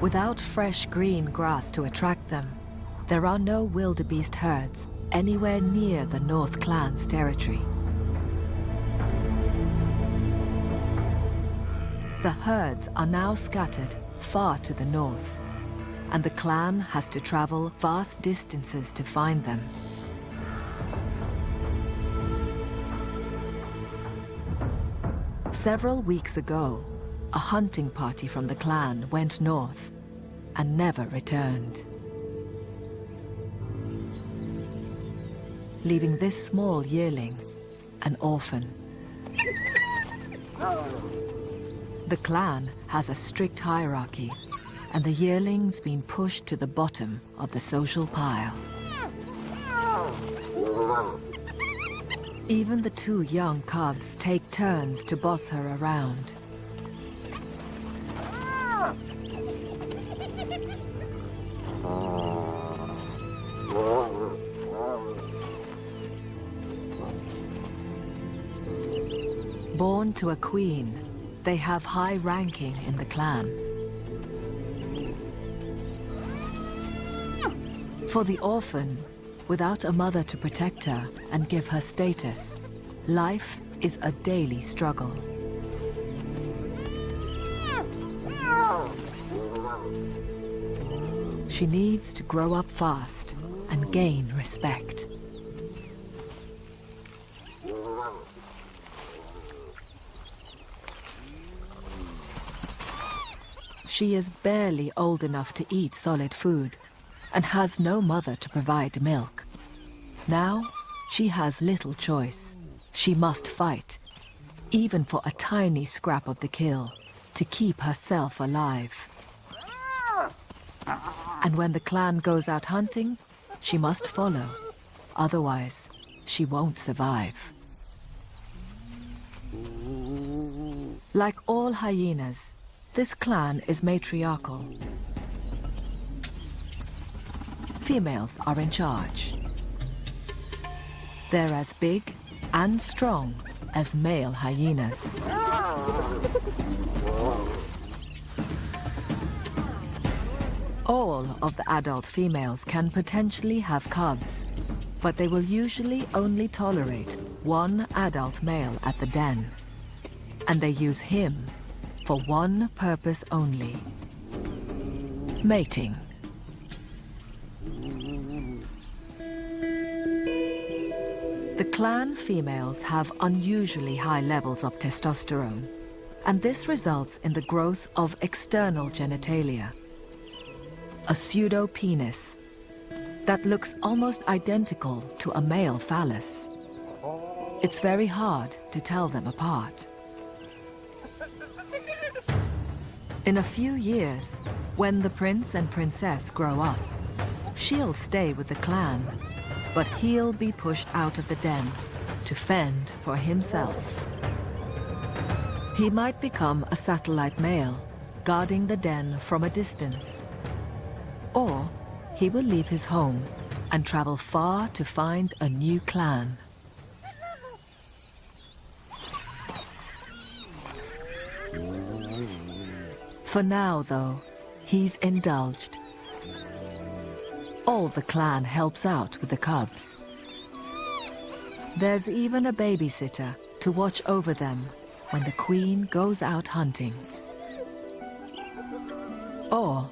Speaker 1: Without fresh green grass to attract them, there are no wildebeest herds anywhere near the North Clan's territory. The herds are now scattered far to the north, and the clan has to travel vast distances to find them. Several weeks ago, a hunting party from the clan went north and never returned, leaving this small yearling an orphan. The clan has a strict hierarchy, and the yearling's been pushed to the bottom of the social pile. Even the two young cubs take turns to boss her around. Born to a queen, they have high ranking in the clan. For the orphan, without a mother to protect her and give her status, life is a daily struggle. She needs to grow up fast and gain respect. She is barely old enough to eat solid food and has no mother to provide milk. Now, she has little choice. She must fight, even for a tiny scrap of the kill, to keep herself alive. And when the clan goes out hunting, she must follow. Otherwise, she won't survive. Like all hyenas, this clan is matriarchal. Females are in charge. They're as big and strong as male hyenas. All of the adult females can potentially have cubs, but they will usually only tolerate one adult male at the den. And they use him for one purpose only: mating. The clan females have unusually high levels of testosterone, and this results in the growth of external genitalia, a pseudo-penis that looks almost identical to a male phallus. It's very hard to tell them apart. In a few years, when the prince and princess grow up, she'll stay with the clan, but he'll be pushed out of the den to fend for himself. He might become a satellite male, guarding the den from a distance. Or he will leave his home and travel far to find a new clan. For now, though, he's indulged. All the clan helps out with the cubs. There's even a babysitter to watch over them when the queen goes out hunting. Or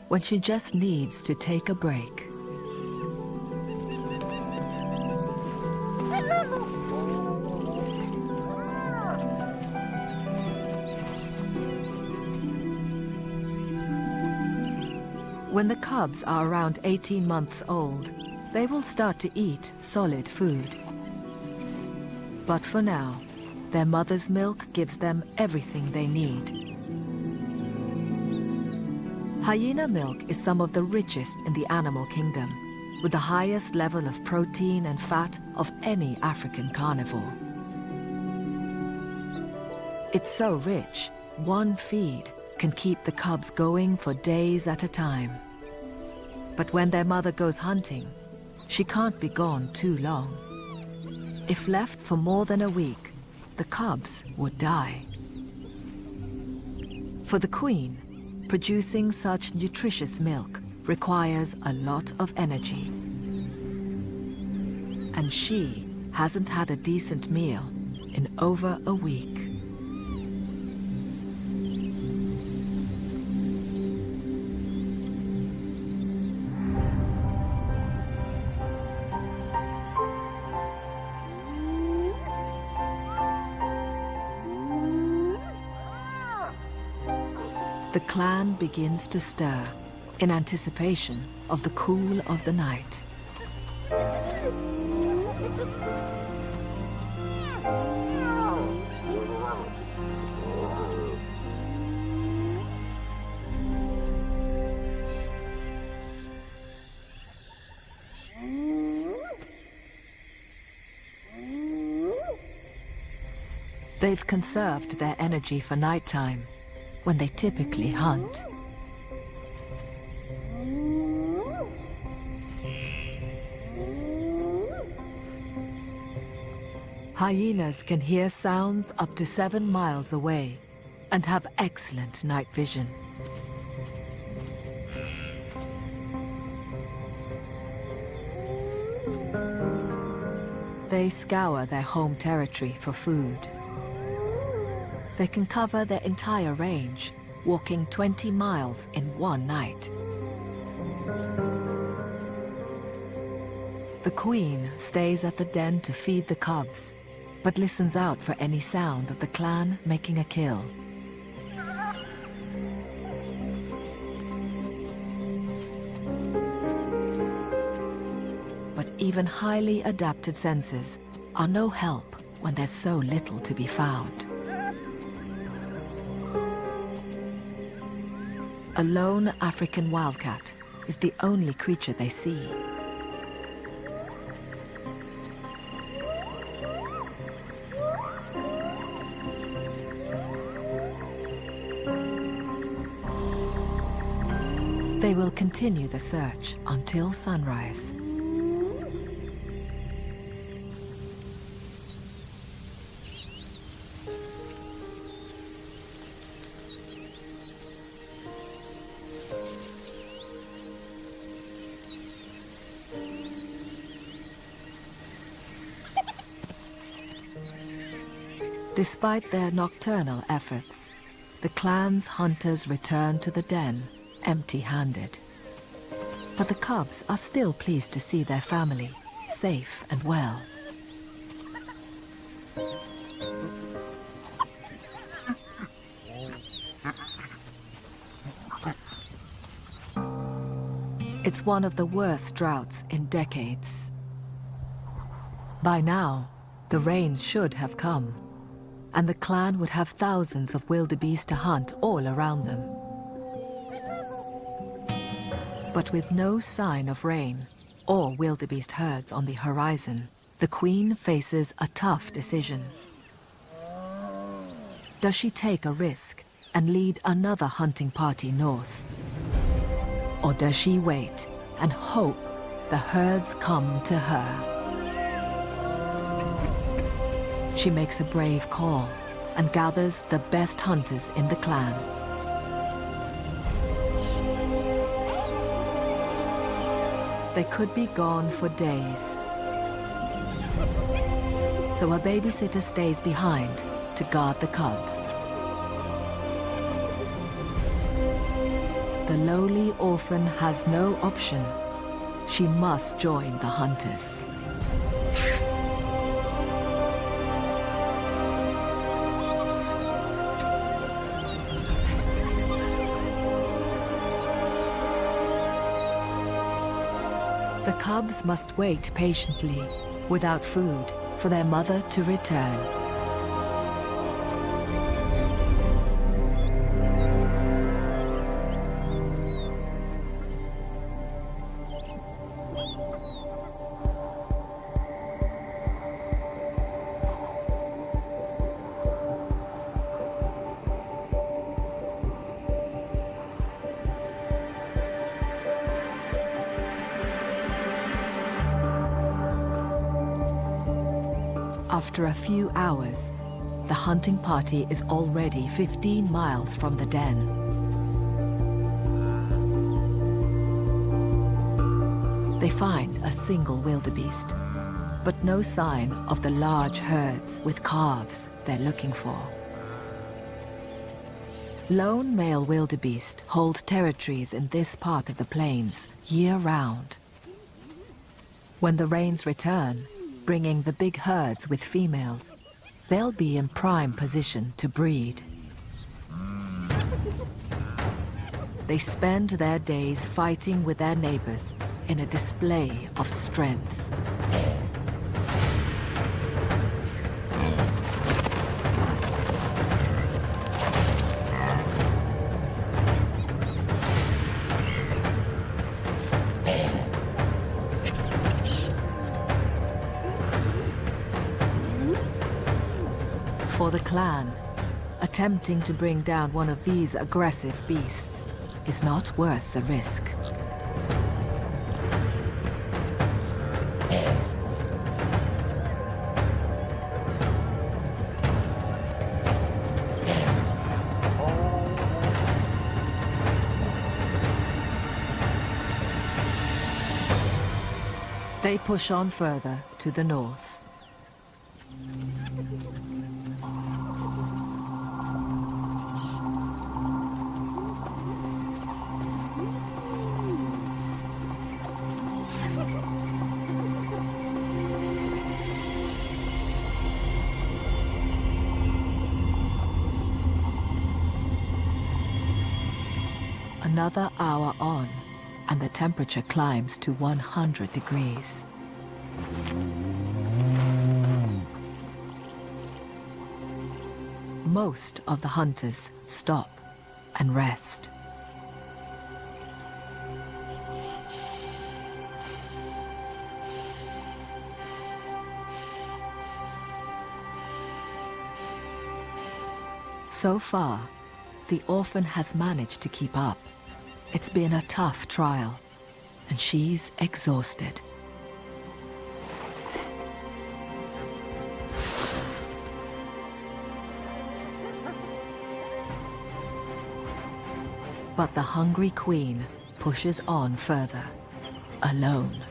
Speaker 1: when she just needs to take a break. When the cubs are around 18 months old, they will start to eat solid food. But for now, their mother's milk gives them everything they need. Hyena milk is some of the richest in the animal kingdom, with the highest level of protein and fat of any African carnivore. It's so rich, one feed can keep the cubs going for days at a time. But when their mother goes hunting, she can't be gone too long. If left for more than a week, the cubs would die. For the queen, Producing such nutritious milk requires a lot of energy. And she hasn't had a decent meal in over a week. The clan begins to stir in anticipation of the cool of the night. They've conserved their energy for nighttime, when they typically hunt. Hyenas can hear sounds up to 7 miles away and have excellent night vision. They scour their home territory for food. They can cover their entire range, walking 20 miles in one night. The queen stays at the den to feed the cubs, but listens out for any sound of the clan making a kill. But even highly adapted senses are no help when there's so little to be found. A lone African wildcat is the only creature they see. They will continue the search until sunrise. Despite their nocturnal efforts, the clan's hunters return to the den empty-handed. But the cubs are still pleased to see their family safe and well. It's one of the worst droughts in decades. By now, the rains should have come, and the clan would have thousands of wildebeest to hunt all around them. But with no sign of rain or wildebeest herds on the horizon, the queen faces a tough decision. Does she take a risk and lead another hunting party north? Or does she wait and hope the herds come to her? She makes a brave call and gathers the best hunters in the clan. They could be gone for days, so a babysitter stays behind to guard the cubs. The lowly orphan has no option. She must join the hunters. The cubs must wait patiently, without food, for their mother to return. After a few hours, the hunting party is already 15 miles from the den. They find a single wildebeest, but no sign of the large herds with calves they're looking for. Lone male wildebeest hold territories in this part of the plains year-round. When the rains return, bringing the big herds with females, they'll be in prime position to breed. They spend their days fighting with their neighbors in a display of strength. For the clan, attempting to bring down one of these aggressive beasts is not worth the risk. They push on further to the north. Another hour on, and the temperature climbs to 100 degrees. Most of the hunters stop and rest. So far, the orphan has managed to keep up. It's been a tough trial, and she's exhausted. But the hungry queen pushes on further, alone.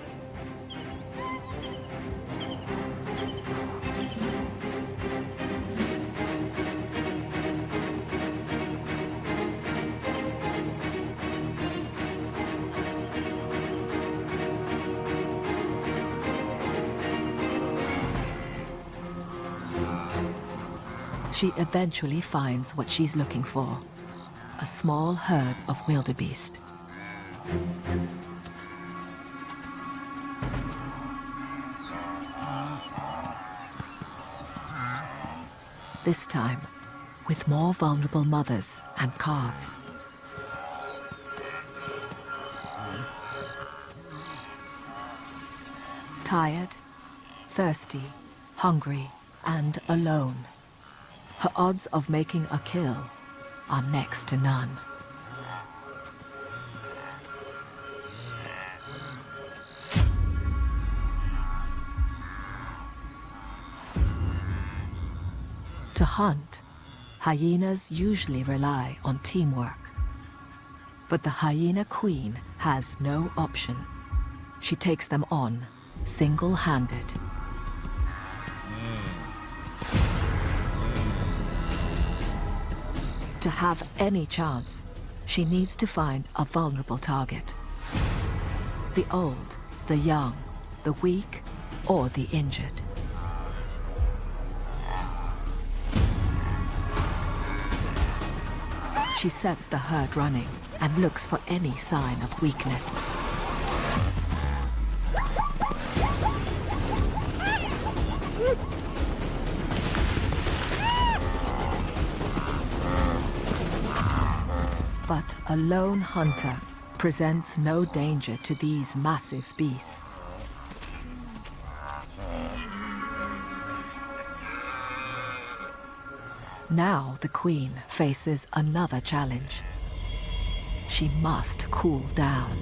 Speaker 1: She eventually finds what she's looking for, a small herd of wildebeest. This time, with more vulnerable mothers and calves. Tired, thirsty, hungry, and alone. Her odds of making a kill are next to none. To hunt, hyenas usually rely on teamwork. But the hyena queen has no option. She takes them on, single-handed. To have any chance, she needs to find a vulnerable target. The old, the young, the weak, or the injured. She sets the herd running and looks for any sign of weakness. But a lone hunter presents no danger to these massive beasts. Now the queen faces another challenge. She must cool down.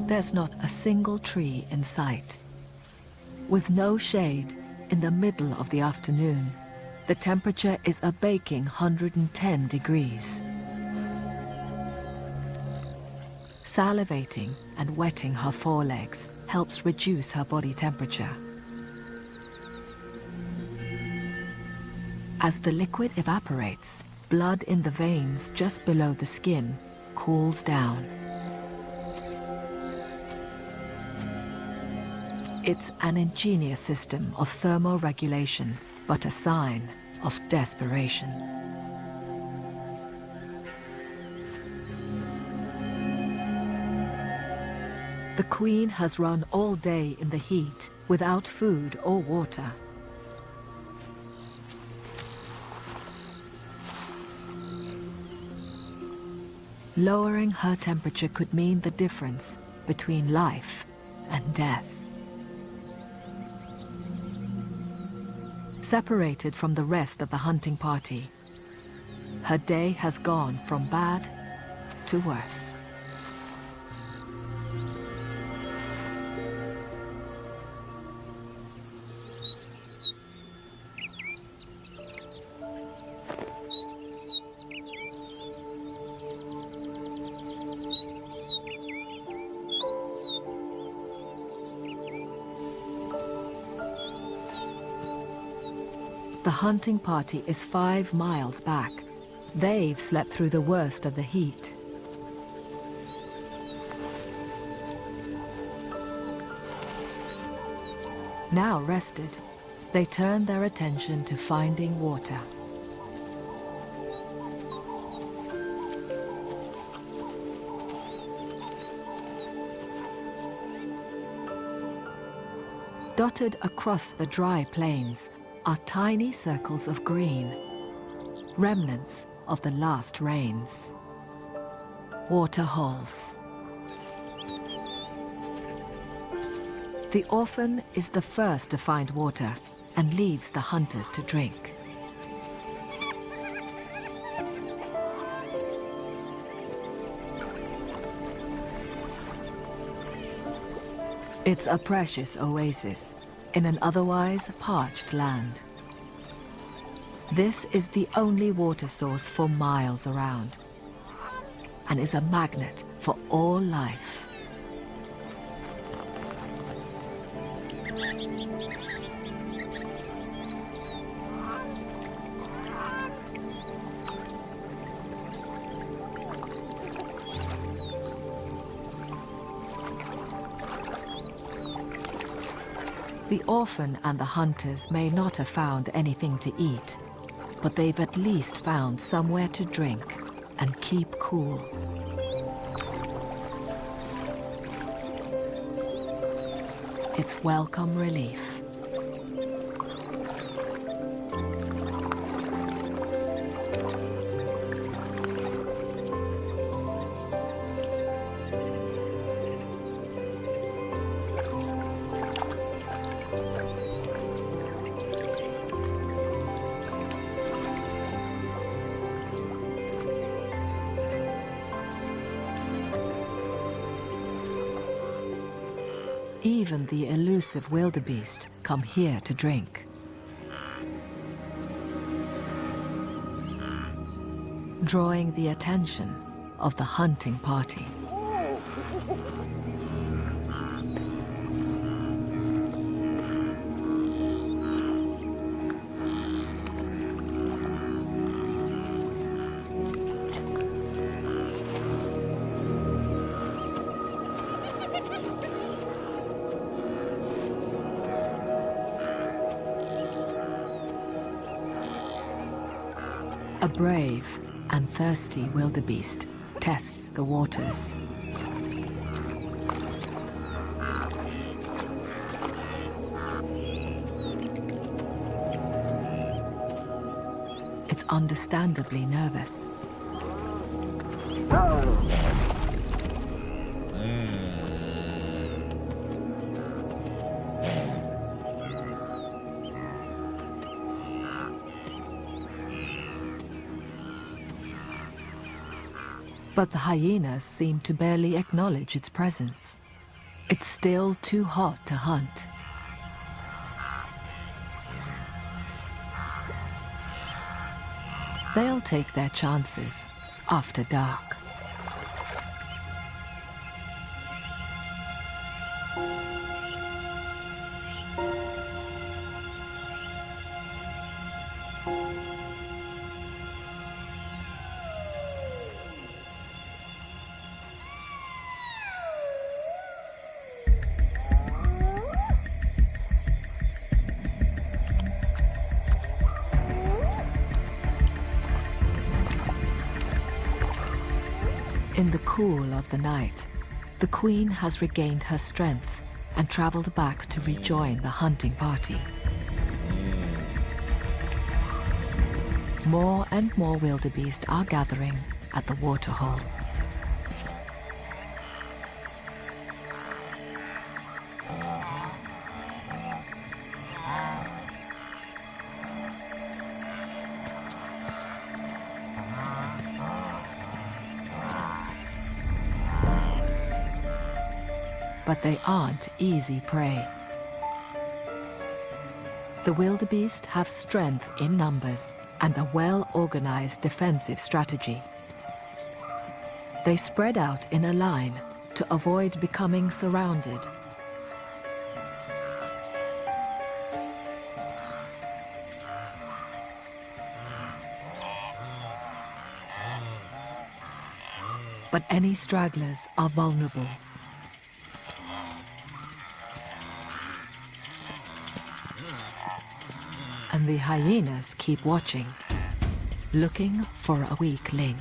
Speaker 1: There's not a single tree in sight. With no shade, in the middle of the afternoon, the temperature is a baking 110 degrees. Salivating and wetting her forelegs helps reduce her body temperature. As the liquid evaporates, blood in the veins just below the skin cools down. It's an ingenious system of thermoregulation, but a sign of desperation. The queen has run all day in the heat without food or water. Lowering her temperature could mean the difference between life and death. Separated from the rest of the hunting party, her day has gone from bad to worse. The hunting party is 5 miles back. They've slept through the worst of the heat. Now rested, they turn their attention to finding water. Dotted across the dry plains are tiny circles of green, remnants of the last rains. Water holes. The orphan is the first to find water and leads the hunters to drink. It's a precious oasis in an otherwise parched land. This is the only water source for miles around and is a magnet for all life. The orphan and the hunters may not have found anything to eat, but they've at least found somewhere to drink and keep cool. It's welcome relief. Even the elusive wildebeest come here to drink. Drawing the attention of the hunting party. A brave and thirsty wildebeest tests the waters. It's understandably nervous. But the hyenas seem to barely acknowledge its presence. It's still too hot to hunt. They'll take their chances after dark. In the cool of the night, the queen has regained her strength and traveled back to rejoin the hunting party. More and more wildebeest are gathering at the waterhole. But they aren't easy prey. The wildebeest have strength in numbers and a well-organized defensive strategy. They spread out in a line to avoid becoming surrounded. But any stragglers are vulnerable. And the hyenas keep watching, looking for a weak link.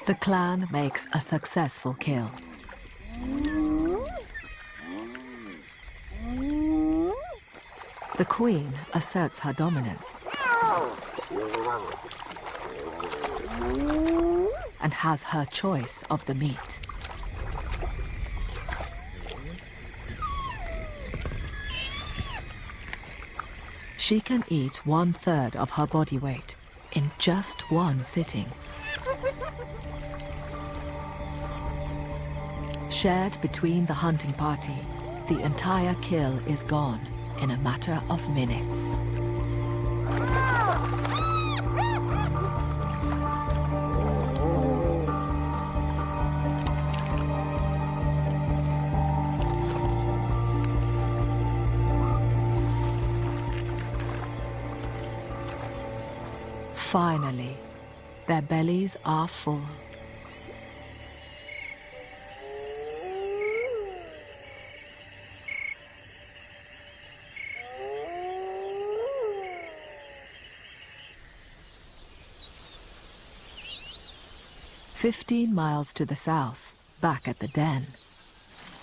Speaker 1: The clan makes a successful kill. The queen asserts her dominance and has her choice of the meat. She can eat 1/3 of her body weight in just one sitting. Shared between the hunting party, the entire kill is gone in a matter of minutes. Finally, their bellies are full. "15 miles to the south, back at the den,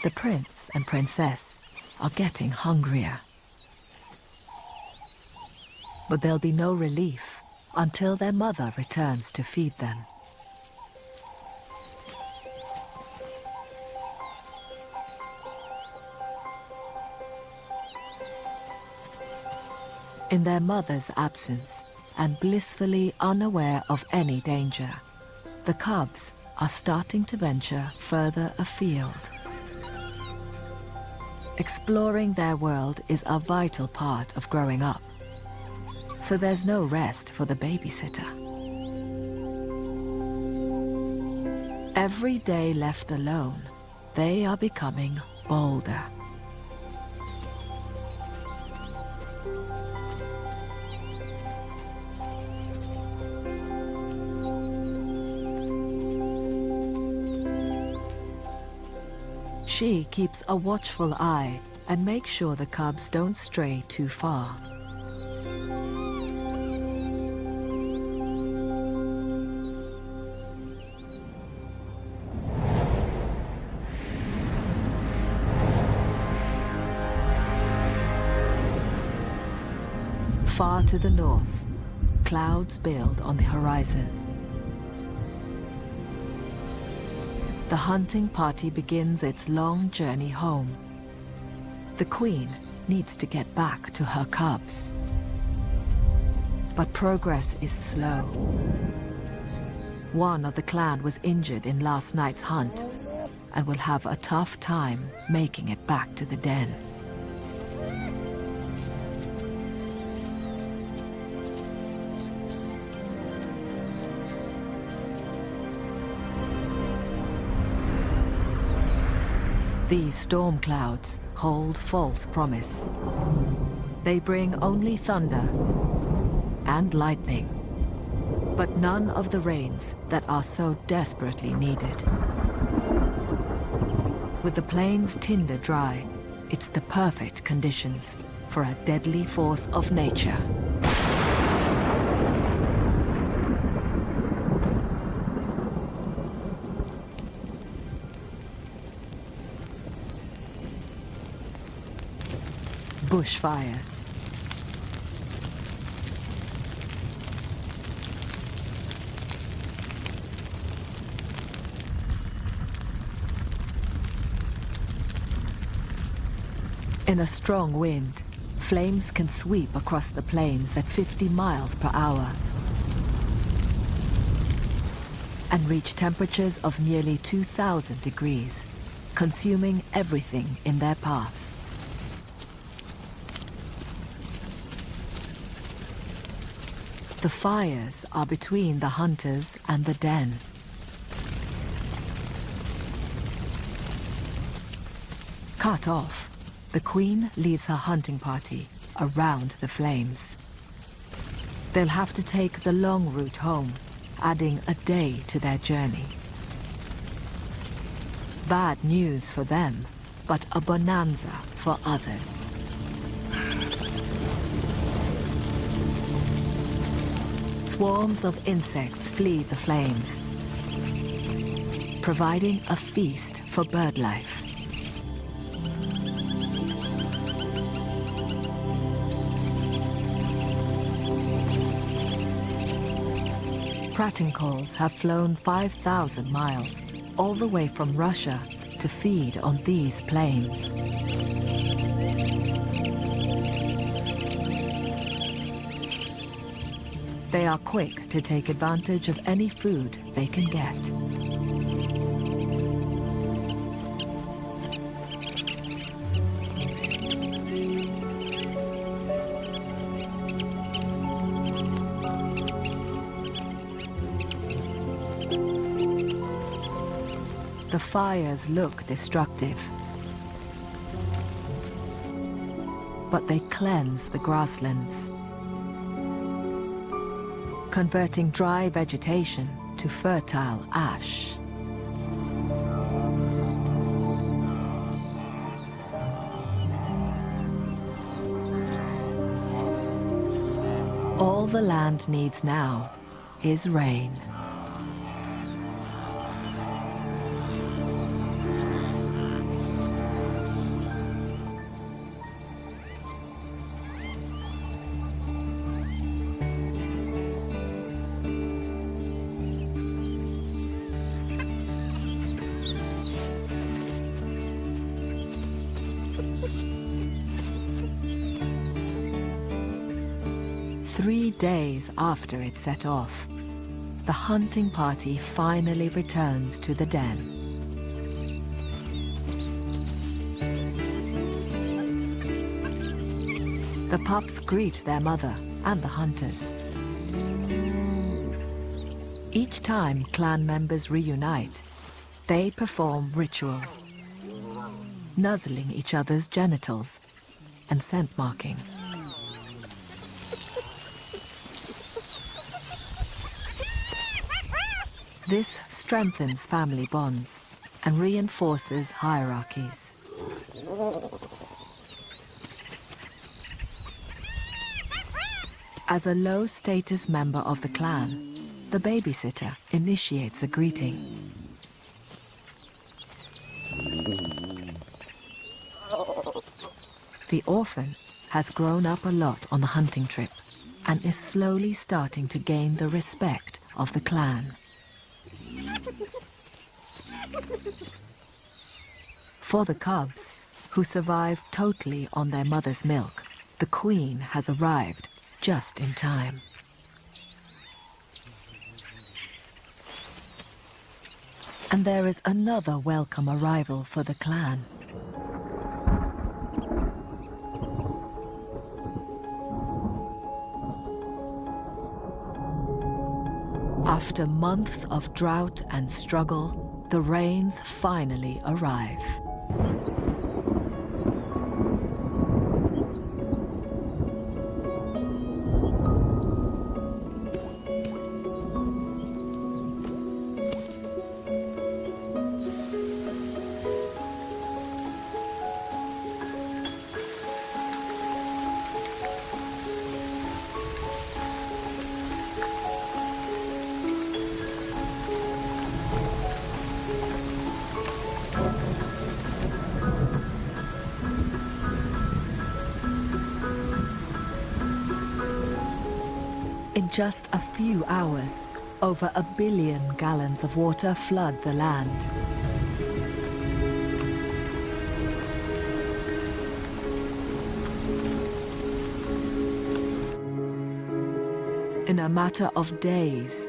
Speaker 1: the prince and princess are getting hungrier. But there'll be no relief until their mother returns to feed them. In their mother's absence, and blissfully unaware of any danger, the cubs are starting to venture further afield. Exploring their world is a vital part of growing up, so there's no rest for the babysitter. Every day left alone, they are becoming bolder. She keeps a watchful eye and makes sure the cubs don't stray too far. Far to the north, clouds build on the horizon. the hunting party begins its long journey home. The queen needs to get back to her cubs. But progress is slow. One of the clan was injured in last night's hunt and will have a tough time making it back to the den. These storm clouds hold false promise. They bring only thunder and lightning, but none of the rains that are so desperately needed. With the plains tinder dry, it's the perfect conditions for a deadly force of nature. Bushfires. In a strong wind, flames can sweep across the plains at 50 miles per hour and reach temperatures of nearly 2,000 degrees, consuming everything in their path. The fires are between the hunters and the den. Cut off, the queen leads her hunting party around the flames. They'll have to take the long route home, adding a day to their journey. Bad news for them, but a bonanza for others. Swarms of insects flee the flames, providing a feast for bird life. Pratincoles have flown 5,000 miles, all the way from Russia, to feed on these plains. They are quick to take advantage of any food they can get. The fires look destructive, but they cleanse the grasslands, converting dry vegetation to fertile ash. All the land needs now is rain. Three days after it set off, the hunting party finally returns to the den. The pups greet their mother and the hunters. Each time clan members reunite, they perform rituals, nuzzling each other's genitals and scent marking. This strengthens family bonds and reinforces hierarchies. As a low-status member of the clan, the babysitter initiates a greeting. The orphan has grown up a lot on the hunting trip and is slowly starting to gain the respect of the clan. For the cubs, who survive totally on their mother's milk, the queen has arrived just in time. And there is another welcome arrival for the clan. After months of drought and struggle, the rains finally arrive. In just a few hours, over 1 billion gallons of water flood the land. In a matter of days,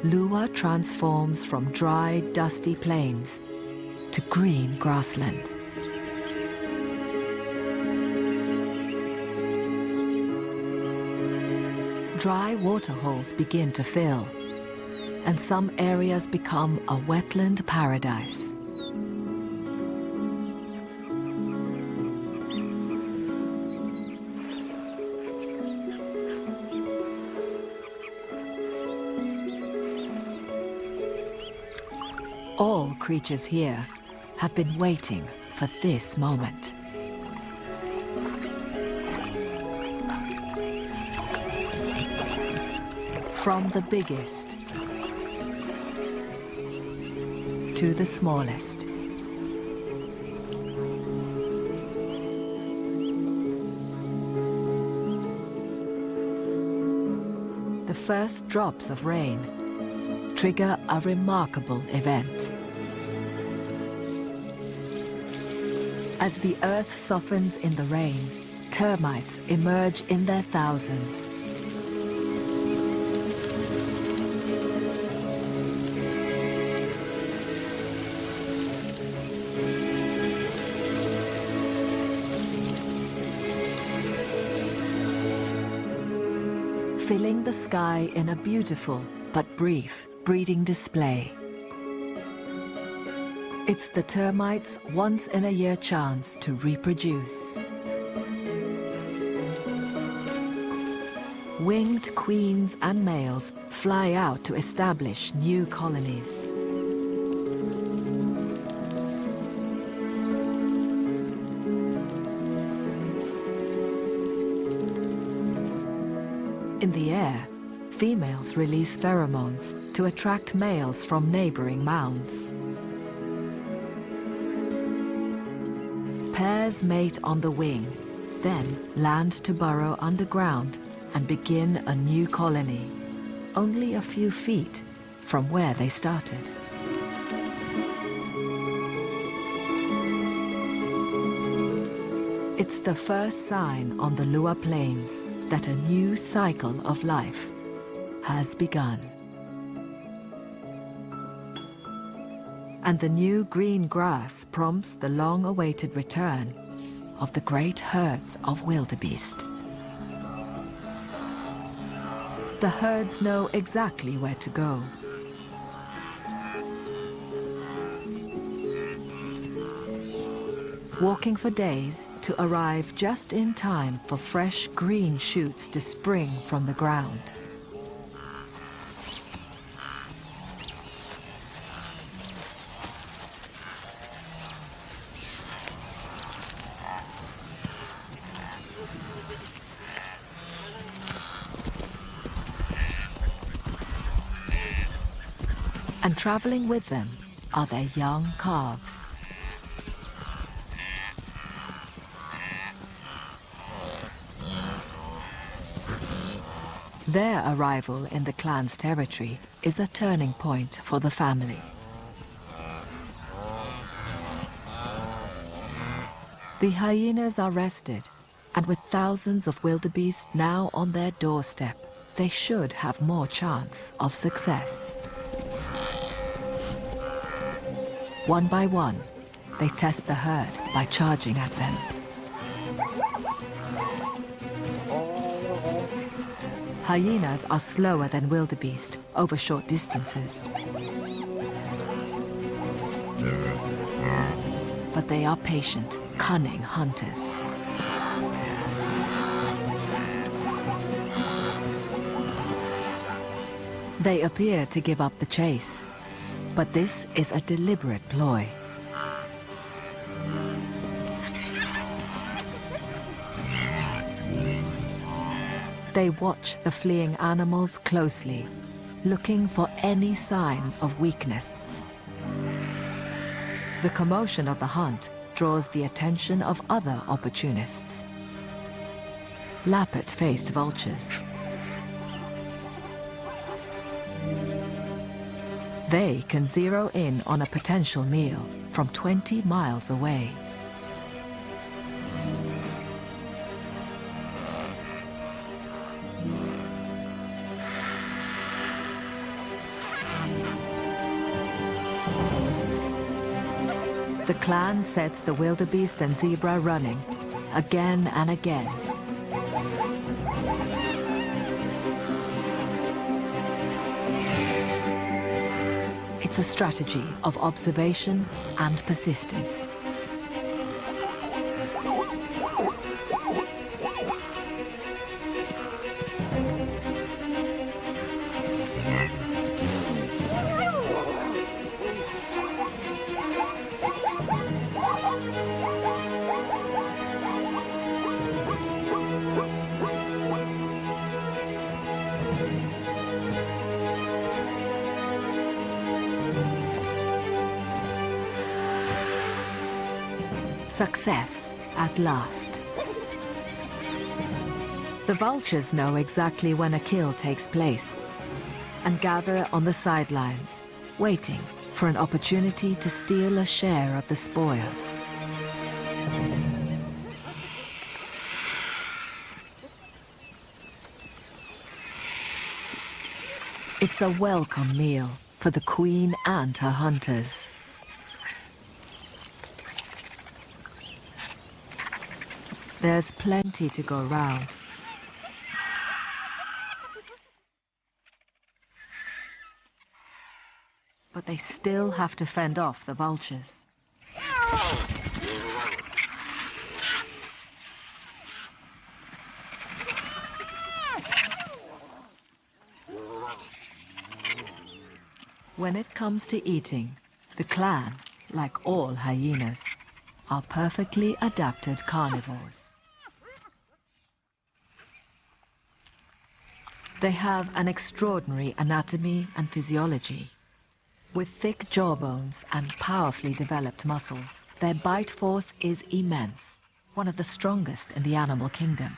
Speaker 1: Lua transforms from dry, dusty plains to green grassland. Dry waterholes begin to fill, and some areas become a wetland paradise. All creatures here have been waiting for this moment. From the biggest to the smallest. The first drops of rain trigger a remarkable event. As the earth softens in the rain, termites emerge in their thousands. Filling the sky in a beautiful but brief breeding display. It's the termites' once-in-a-year chance to reproduce. Winged queens and males fly out to establish new colonies. In the air, females release pheromones to attract males from neighboring mounds. Pairs mate on the wing, then land to burrow underground and begin a new colony, only a few feet from where they started. It's the first sign on the Lua Plains that a new cycle of life has begun. And the new green grass prompts the long-awaited return of the great herds of wildebeest. The herds know exactly where to go. Walking for days to arrive just in time for fresh green shoots to spring from the ground. And traveling with them are their young calves. Their arrival in the clan's territory is a turning point for the family. The hyenas are rested, and with thousands of wildebeest now on their doorstep, they should have more chance of success. One by one, they test the herd by charging at them. Hyenas are slower than wildebeest over short distances. But they are patient, cunning hunters. They appear to give up the chase, but this is a deliberate ploy. They watch the fleeing animals closely, looking for any sign of weakness. The commotion of the hunt draws the attention of other opportunists. Lappet-faced vultures. They can zero in on a potential meal from 20 miles away. The clan sets the wildebeest and zebra running, again and again. It's a strategy of observation and persistence. Success at last. The vultures know exactly when a kill takes place and gather on the sidelines, waiting for an opportunity to steal a share of the spoils. It's a welcome meal for the queen and her hunters. There's plenty to go round. But they still have to fend off the vultures. When it comes to eating, the clan, like all hyenas, are perfectly adapted carnivores. They have an extraordinary anatomy and physiology. With thick jawbones and powerfully developed muscles, their bite force is immense, one of the strongest in the animal kingdom.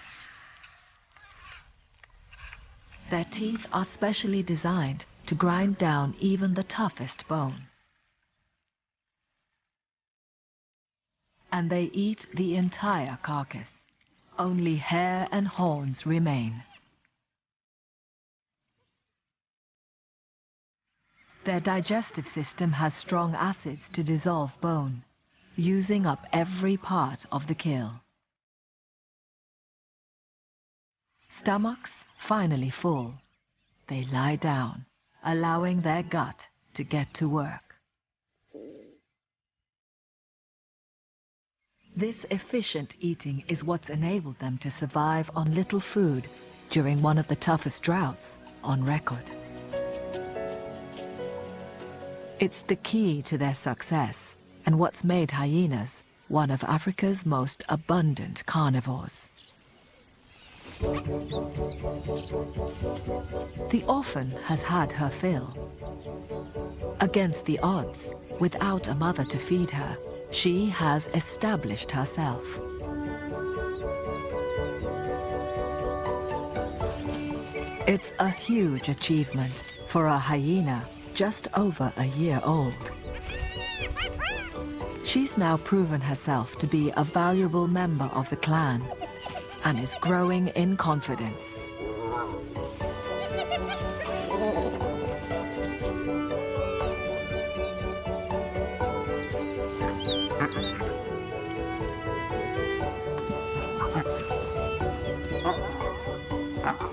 Speaker 1: Their teeth are specially designed to grind down even the toughest bone. And they eat the entire carcass. Only hair and horns remain. Their digestive system has strong acids to dissolve bone, using up every part of the kill. Stomachs finally full, they lie down, allowing their gut to get to work. This efficient eating is what's enabled them to survive on little food during one of the toughest droughts on record. It's the key to their success and what's made hyenas one of Africa's most abundant carnivores. The orphan has had her fill. Against the odds, without a mother to feed her, she has established herself. It's a huge achievement for a hyena just over a year old. She's now proven herself to be a valuable member of the clan and is growing in confidence.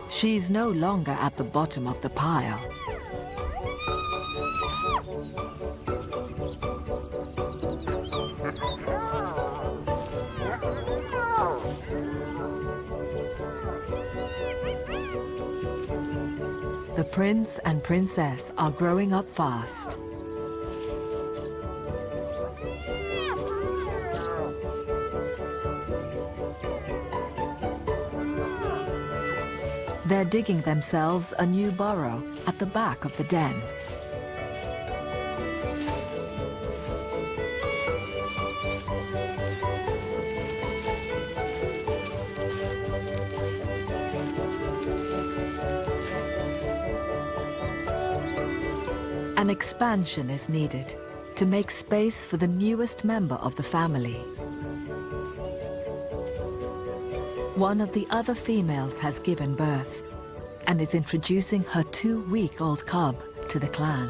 Speaker 1: She's no longer at the bottom of the pile. The prince and princess are growing up fast. They're digging themselves a new burrow at the back of the den. An expansion is needed to make space for the newest member of the family. One of the other females has given birth and is introducing her 2-week-old cub to the clan.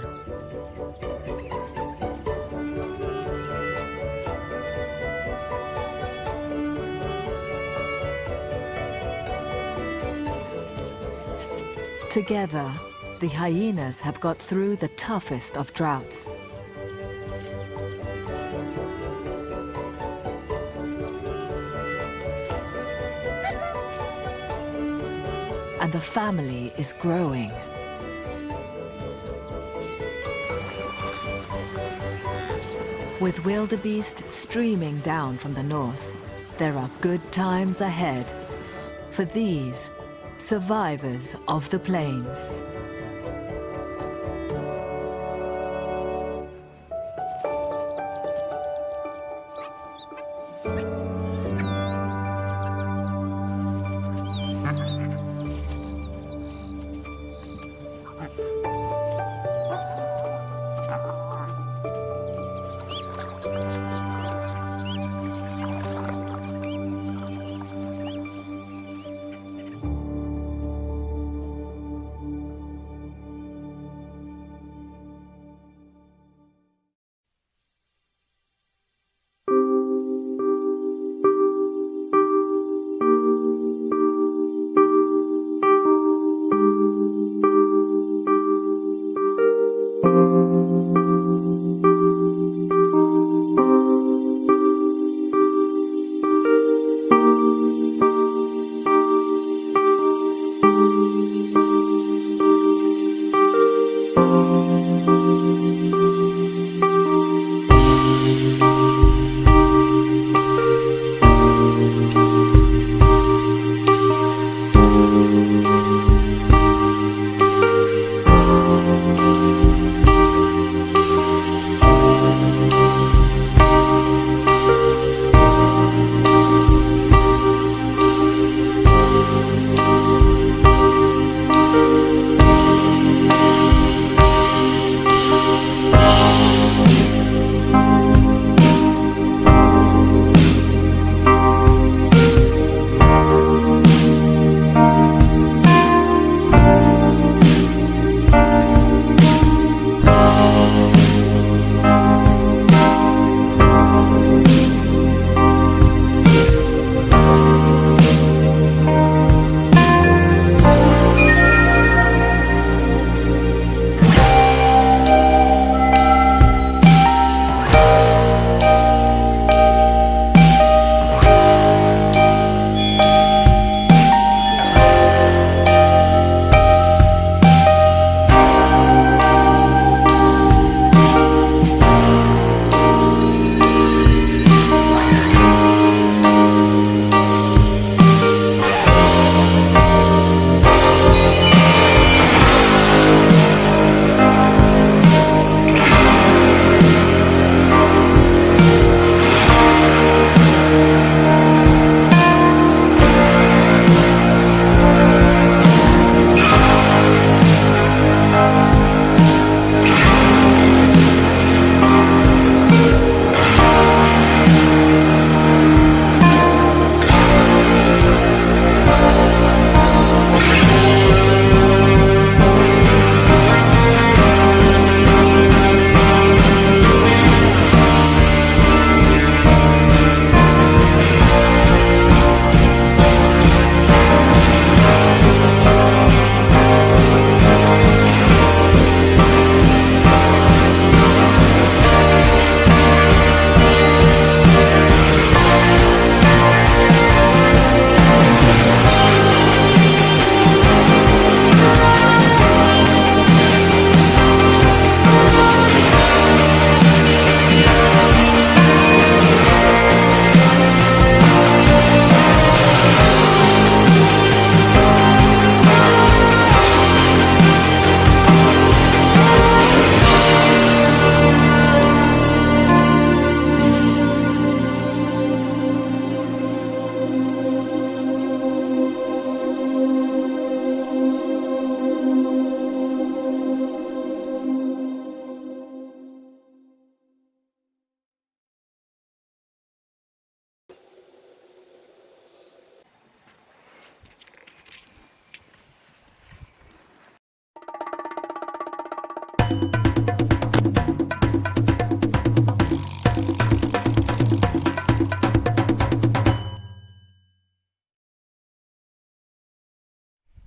Speaker 1: Together, the hyenas have got through the toughest of droughts. And the family is growing. With wildebeest streaming down from the north, there are good times ahead for these survivors of the plains.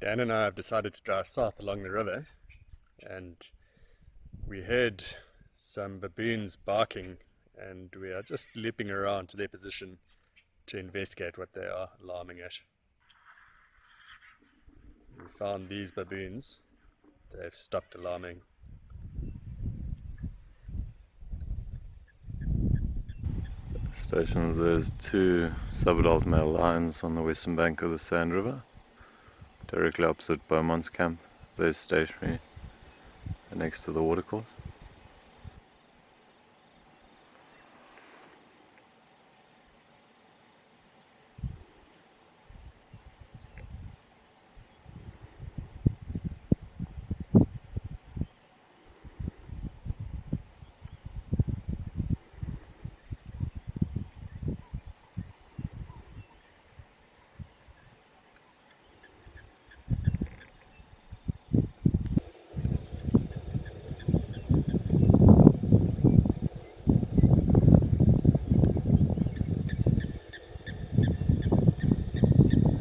Speaker 13: Dan and I have decided to drive south along the river, and we heard some baboons barking, and we are just looping around to their position to investigate what they are alarming at. We found these baboons. They've stopped alarming.
Speaker 14: Stations, there's two subadult male lions on the western bank of the Sand River, directly opposite Beaumont's camp. They're stationary next to the watercourse.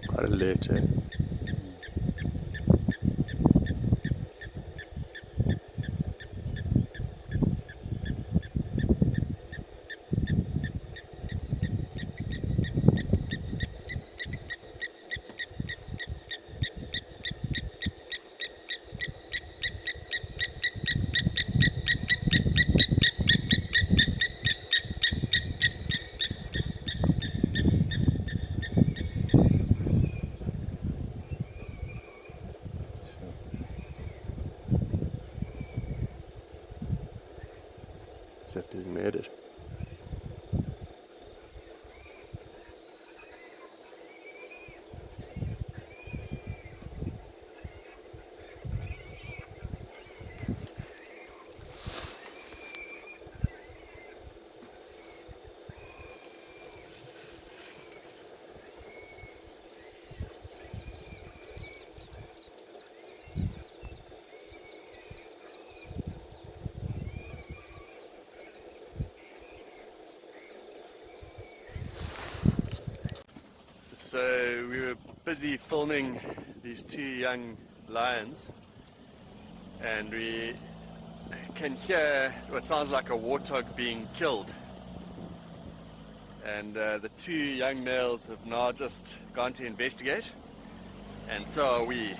Speaker 13: Quite alert, eh? Is that being murdered? So we were busy filming these two young lions, and we can hear what sounds like a warthog being killed. And the two young males have now just gone to investigate, and so are we.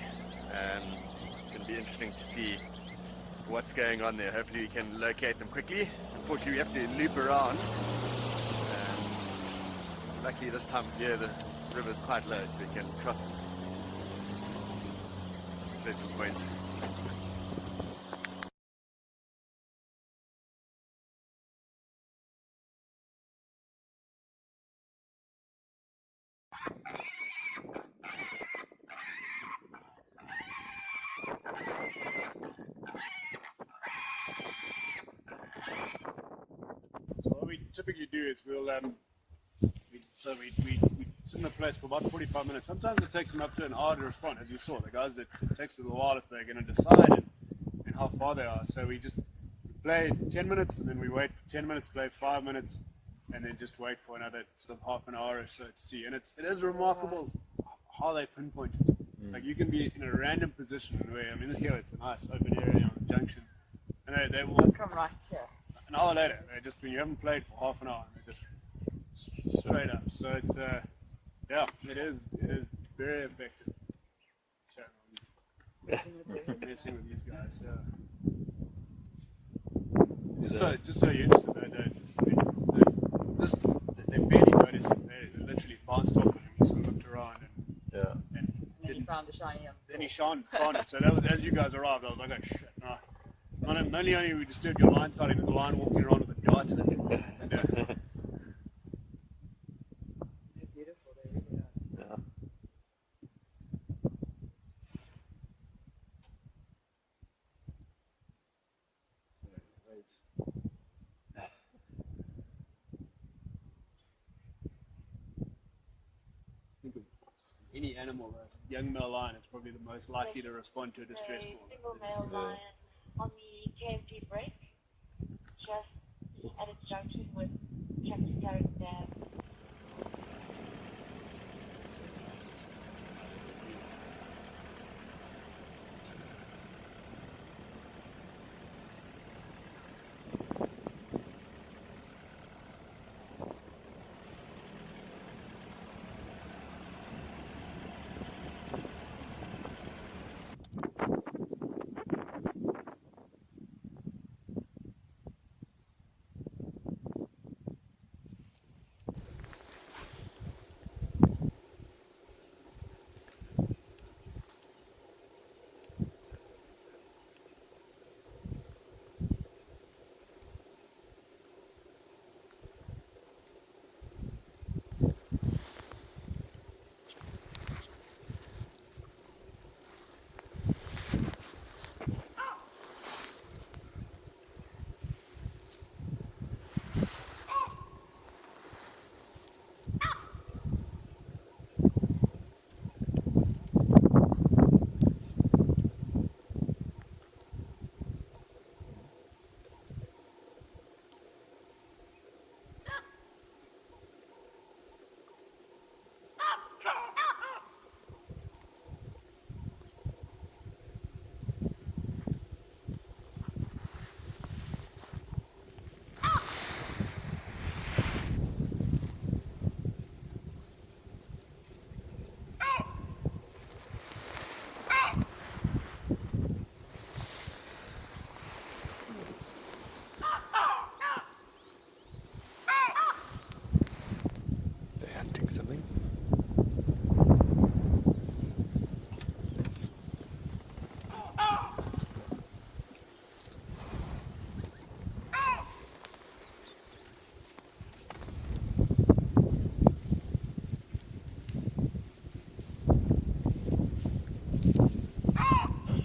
Speaker 13: It's going to be interesting to see what's going on there. Hopefully we can locate them quickly. Unfortunately we have to loop around. Luckily this time of year the river is quite low, so we can cross certain points.
Speaker 3: So what we typically do is we sit in the place for about 45 minutes. Sometimes it takes them up to an hour to respond, as you saw. The guys that it takes a little while if they're going to decide and how far they are. So we play 10 minutes and then we wait for 10 minutes, play 5 minutes, and then just wait for another sort of half an hour or so to see. And it is remarkable how they pinpoint it. Like you can be in a random position where, I mean, here it's a nice open area on the junction, and they will
Speaker 10: Come right here.
Speaker 3: an hour later. They just, when you haven't played for half an hour, and they just straight up. So it's yeah, it is very effective. Messing with these guys. Just so you're interested, they barely noticed it. They literally bounced off and we sort of looked around and
Speaker 10: Then he found the shiny young.
Speaker 3: then he found it. So that was, as you guys arrived, I was like, oh shit, no. Not only we disturbed your line sighting, there's a line walking around with a dart in it.
Speaker 10: They're beautiful, they really are.
Speaker 14: Yeah.
Speaker 3: Think of any animal, a young male lion is probably the most likely to respond to a distress call.
Speaker 15: Single male lion on the the KMP break, just at its junction with Captain Dam.
Speaker 4: They're hunting something.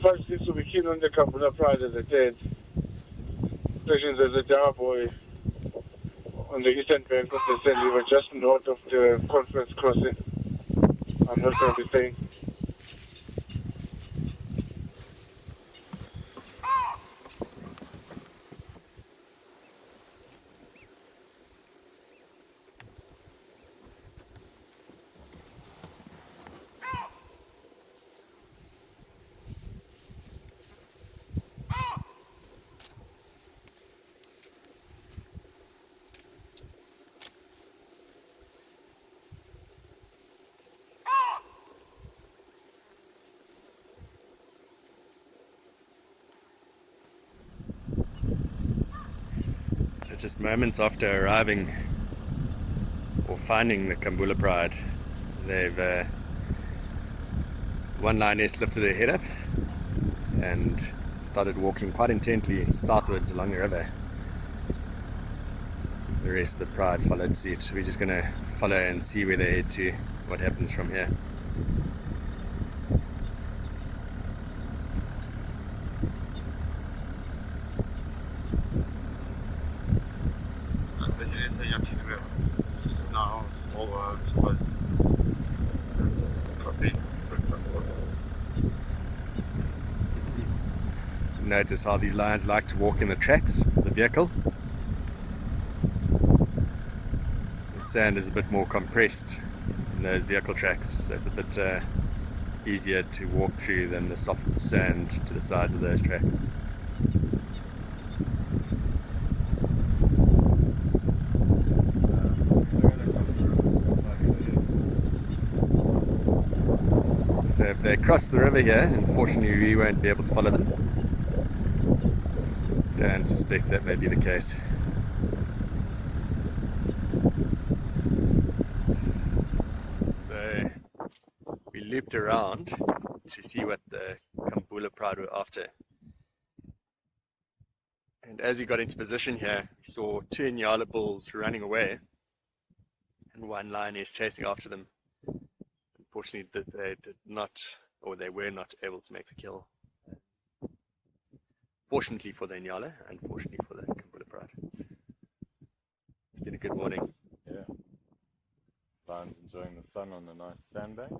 Speaker 6: Plush seems to be keen on the Kabula Pride as I said. Especially there's a Java boy on the eastern bank of the Seine River, just north of the conference crossing. I'm not going to be saying.
Speaker 13: So just moments after arriving or finding the Kambula Pride, they've one lioness lifted her head up and started walking quite intently southwards along the river. The rest of the pride followed suit. We're just going to follow and see where they head to, what happens from here. Notice how these lions like to walk in the tracks of the vehicle. The sand is a bit more compressed in those vehicle tracks, so it's a bit easier to walk through than the soft sand to the sides of those tracks. So if they cross the river here, unfortunately we won't be able to follow them. Dan suspects that may be the case. So we looped around to see what the Kambula Pride were after. And as we got into position here, we saw two Nyala bulls running away and one lioness chasing after them. Unfortunately, they did not, or they were not able to make the kill. Fortunately for the Nyala, unfortunately for the Kambula Pride. It's been a good morning.
Speaker 14: Yeah. Lions enjoying the sun on a nice sandbank.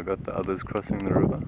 Speaker 14: I got the others crossing the river.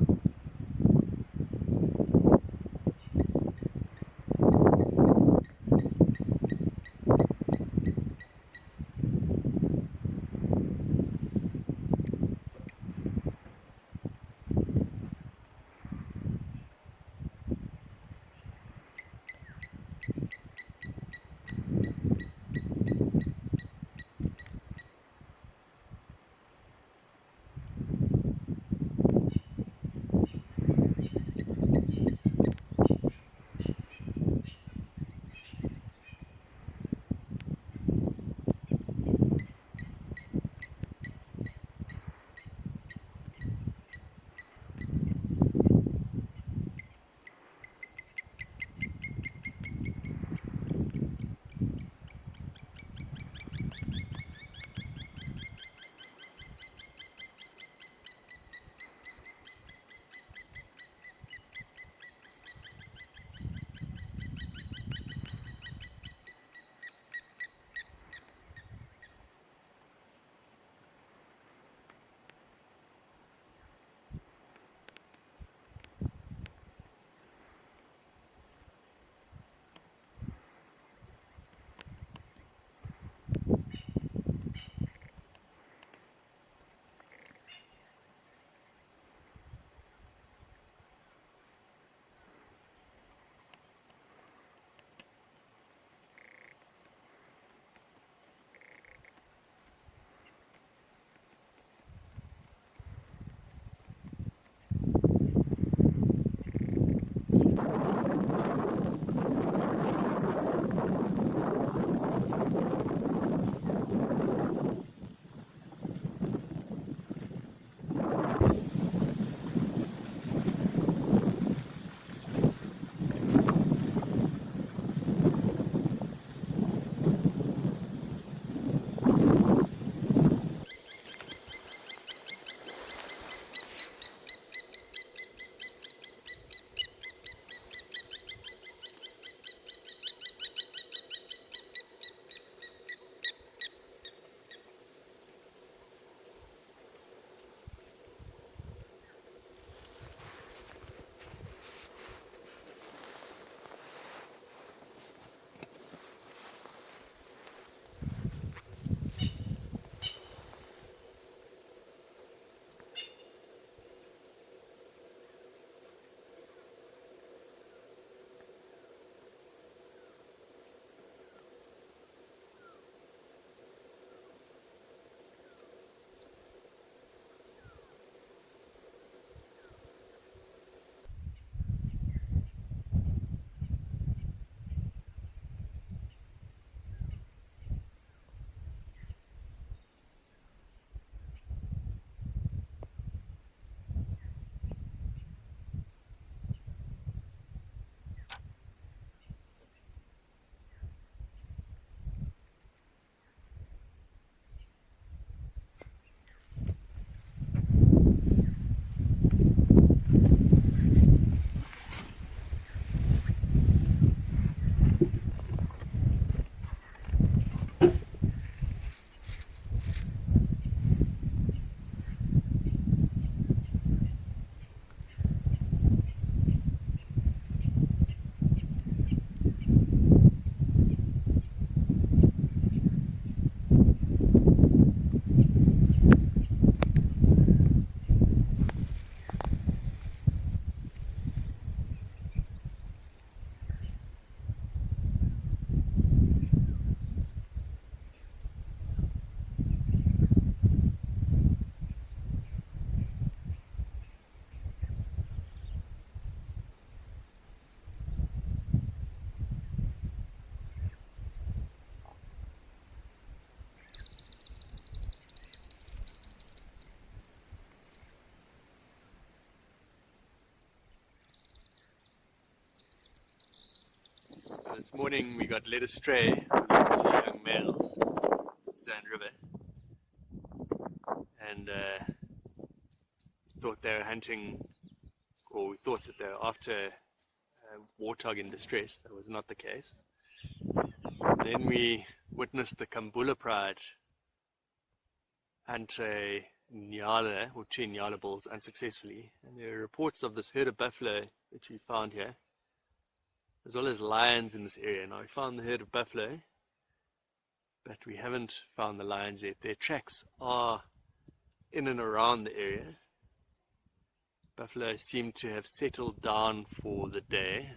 Speaker 13: This morning we got led astray with these two young males, Sand River, and thought they were hunting, or we thought that they were after a warthog in distress. That was not the case. Then we witnessed the Kambula Pride hunt a Nyala, or 2 Nyala bulls, unsuccessfully. And there are reports of this herd of buffalo that we found here, as well as lions in this area. Now, we found the herd of buffalo, but we haven't found the lions yet. Their tracks are in and around the area. Buffalo seem to have settled down for the day.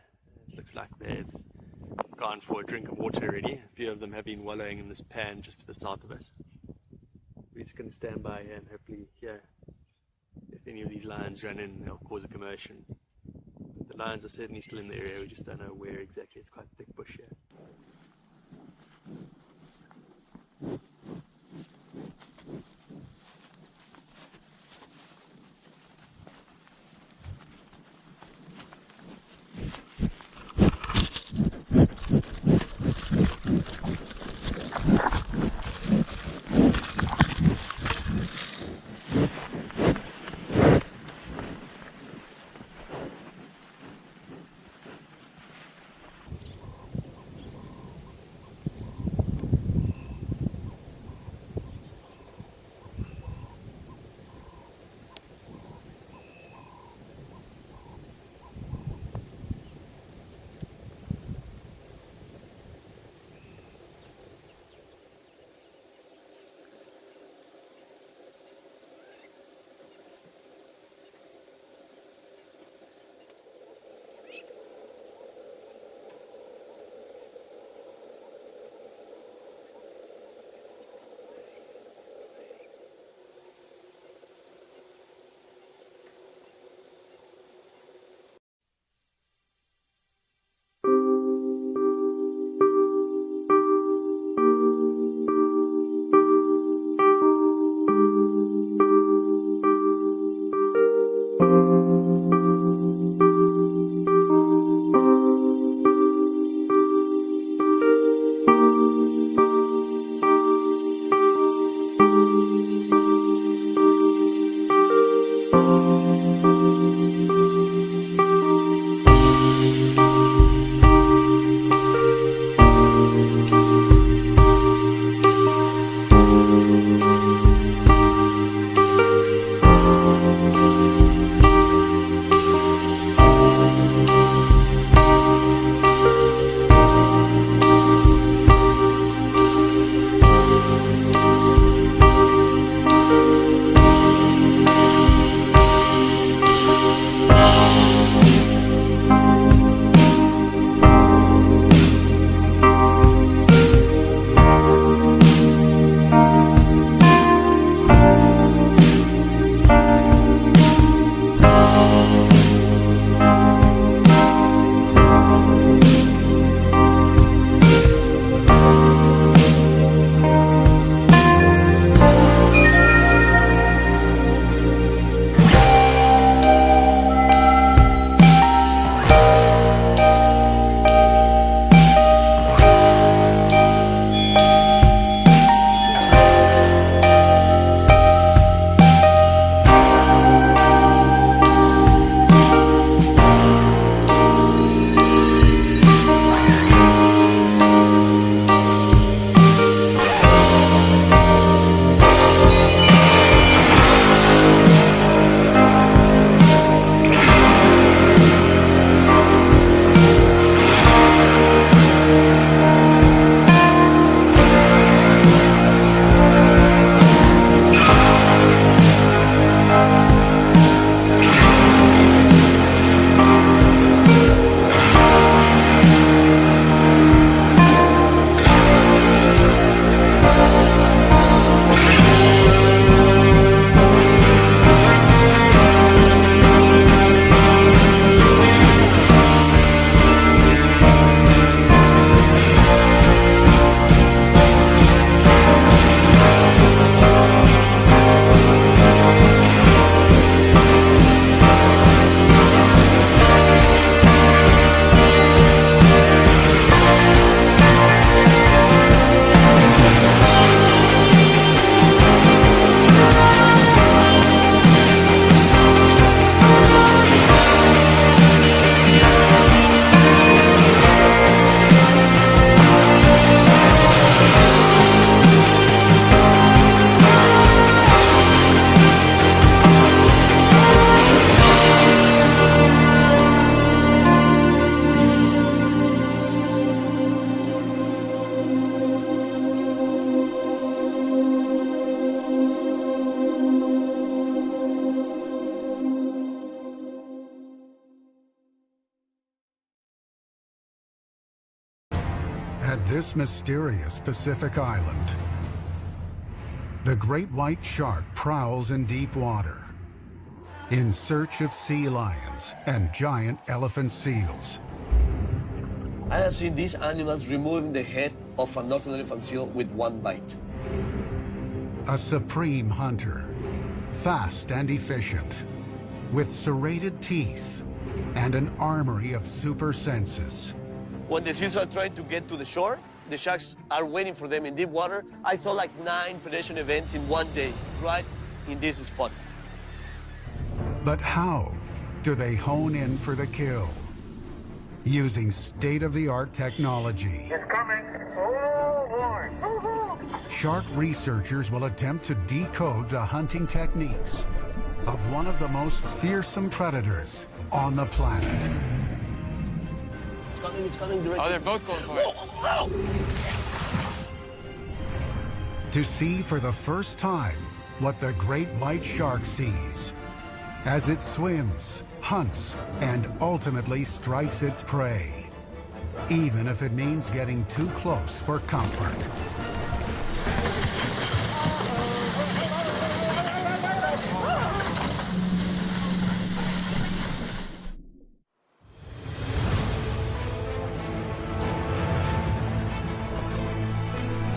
Speaker 13: It looks like they've gone for a drink of water already. A few of them have been wallowing in this pan just to the south of us. We're just going to stand by here and hopefully hear if any of these lions run in, they'll cause a commotion. But the lions are certainly still in the area, we just don't know where exactly. It's quite thick bush here.
Speaker 16: this mysterious Pacific island. The great white shark prowls in deep water in search of sea lions and giant elephant seals.
Speaker 17: I have seen these animals removing the head of a northern elephant seal with one bite.
Speaker 16: A supreme hunter, fast and efficient, with serrated teeth and an armory of super senses.
Speaker 17: When the seals are trying to get to the shore, the sharks are waiting for them in deep water. I saw like 9 predation events in one day, right in this spot.
Speaker 16: But how do they hone in for the kill? Using state-of-the-art technology.
Speaker 18: It's coming. Oh, boy.
Speaker 16: Shark researchers will attempt to decode the hunting techniques of one of the most fearsome predators on the planet.
Speaker 17: It's coming directly.
Speaker 18: Oh, they're both going for it.
Speaker 16: To see for the first time what the great white shark sees as it swims, hunts, and ultimately strikes its prey, even if it means getting too close for comfort.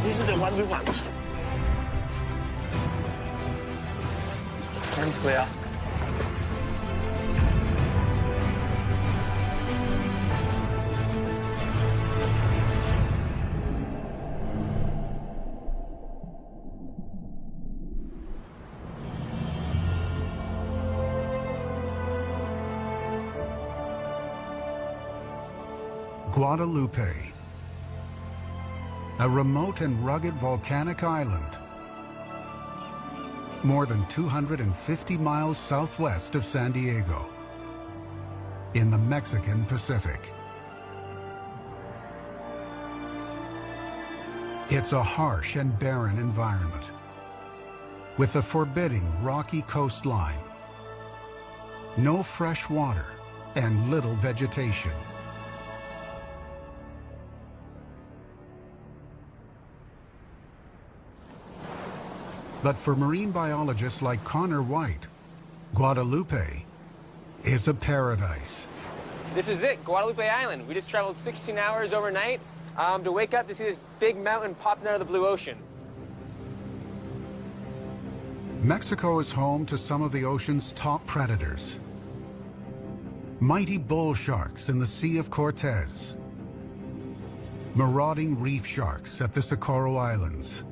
Speaker 17: This is the one we want. Thanks, Claire.
Speaker 16: Guadalupe, a remote and rugged volcanic island, more than 250 miles southwest of San Diego, in the Mexican Pacific. It's a harsh and barren environment, with a forbidding rocky coastline, no fresh water, and little vegetation. But for marine biologists like Connor White, Guadalupe is a paradise.
Speaker 19: This is it, Guadalupe Island. We just traveled 16 hours overnight to wake up to see this big mountain popping out of the blue ocean.
Speaker 16: Mexico is home to some of the ocean's top predators. Mighty bull sharks in the Sea of Cortez, marauding reef sharks at the Socorro Islands,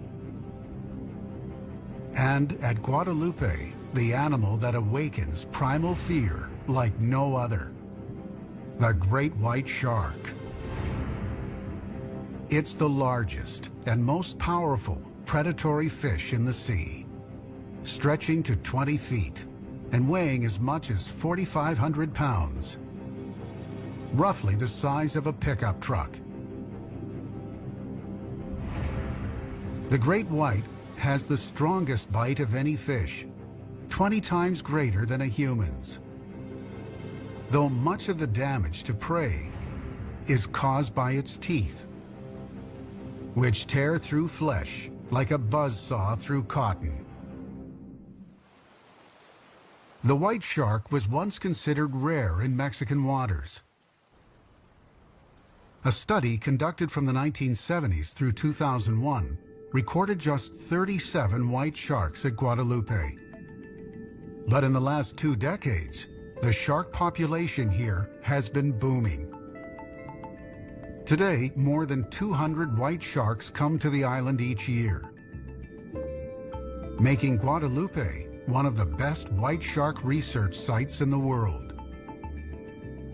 Speaker 16: and at Guadalupe, the animal that awakens primal fear like no other, the great white shark. It's the largest and most powerful predatory fish in the sea, stretching to 20 feet and weighing as much as 4,500 pounds, roughly the size of a pickup truck. The great white has the strongest bite of any fish, 20 times greater than a human's. Though much of the damage to prey is caused by its teeth, which tear through flesh like a buzzsaw through cotton. The white shark was once considered rare in Mexican waters. A study conducted from the 1970s through 2001 recorded just 37 white sharks at Guadalupe. But in the last 2 decades, the shark population here has been booming. Today, more than 200 white sharks come to the island each year, making Guadalupe one of the best white shark research sites in the world.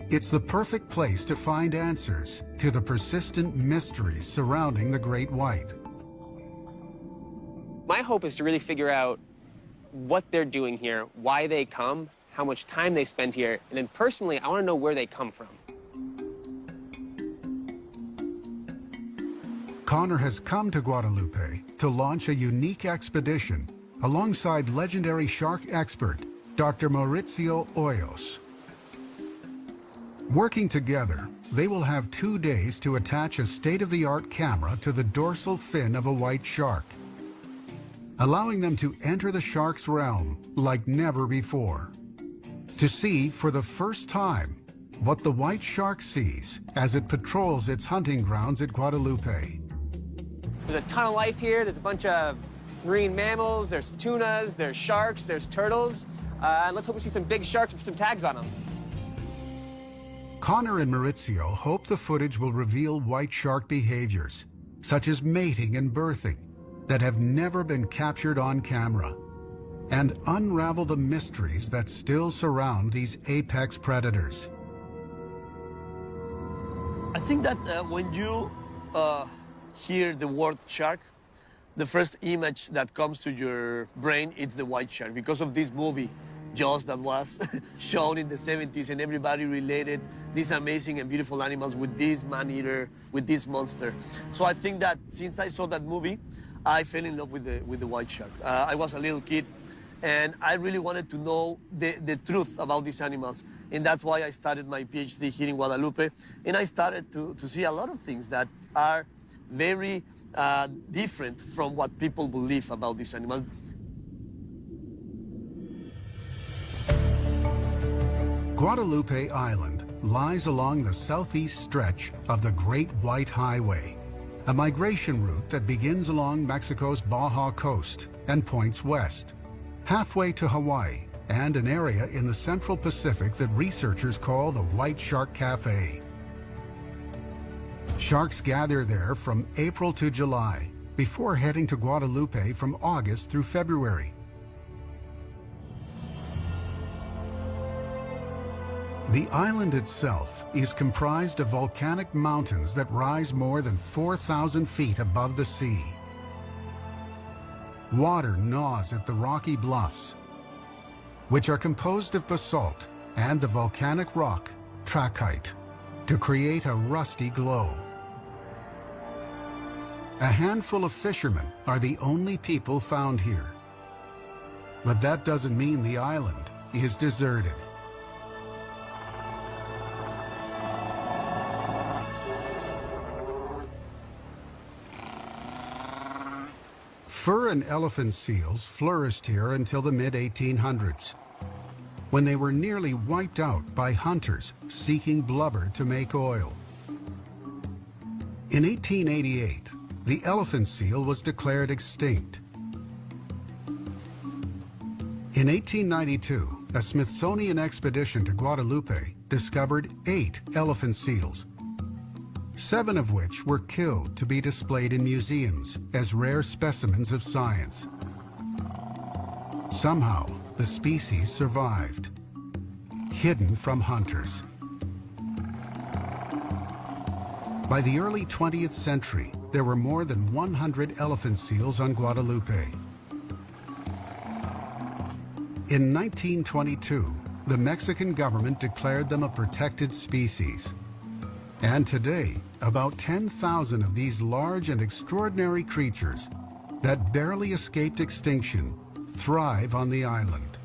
Speaker 16: It's the perfect place to find answers to the persistent mysteries surrounding the great white.
Speaker 19: My hope is to really figure out what they're doing here, why they come, how much time they spend here, and then personally, I want to know where they come from.
Speaker 16: Connor has come to Guadalupe to launch a unique expedition alongside legendary shark expert Dr. Mauricio Hoyos. Working together, they will have 2 days to attach a state-of-the-art camera to the dorsal fin of a white shark, allowing them to enter the shark's realm like never before, to see for the first time what the white shark sees as it patrols its hunting grounds at Guadalupe.
Speaker 19: There's a ton of life here. There's a bunch of marine mammals, there's tunas, there's sharks, there's turtles. And let's hope we see some big sharks with some tags on them.
Speaker 16: Connor and Maurizio hope the footage will reveal white shark behaviors, such as mating and birthing, that have never been captured on camera, and unravel the mysteries that still surround these apex predators.
Speaker 17: I think that when you hear the word shark, the first image that comes to your brain is the white shark, because of this movie, Jaws, that was shown in the 70s, and everybody related these amazing and beautiful animals with this man-eater, with this monster. So I think that since I saw that movie, I fell in love with the white shark. I was a little kid, and I really wanted to know the truth about these animals. And that's why I started my PhD here in Guadalupe. And I started to see a lot of things that are very different from what people believe about these animals.
Speaker 16: Guadalupe Island lies along the southeast stretch of the Great White Highway, a migration route that begins along Mexico's Baja coast and points west, halfway to Hawaii, and an area in the Central Pacific that researchers call the White Shark Cafe. Sharks gather there from April to July, before heading to Guadalupe from August through February. The island itself is comprised of volcanic mountains that rise more than 4,000 feet above the sea. Water gnaws at the rocky bluffs, which are composed of basalt and the volcanic rock, trachyte, to create a rusty glow. A handful of fishermen are the only people found here. But that doesn't mean the island is deserted. Fur and elephant seals flourished here until the mid-1800s, when they were nearly wiped out by hunters seeking blubber to make oil. In 1888, the elephant seal was declared extinct. In 1892, a Smithsonian expedition to Guadalupe discovered 8 elephant seals, 7 of which were killed to be displayed in museums as rare specimens of science. Somehow, the species survived, hidden from hunters. By the early 20th century, there were more than 100 elephant seals on Guadalupe. In 1922, the Mexican government declared them a protected species. And today, about 10,000 of these large and extraordinary creatures that barely escaped extinction thrive on the island.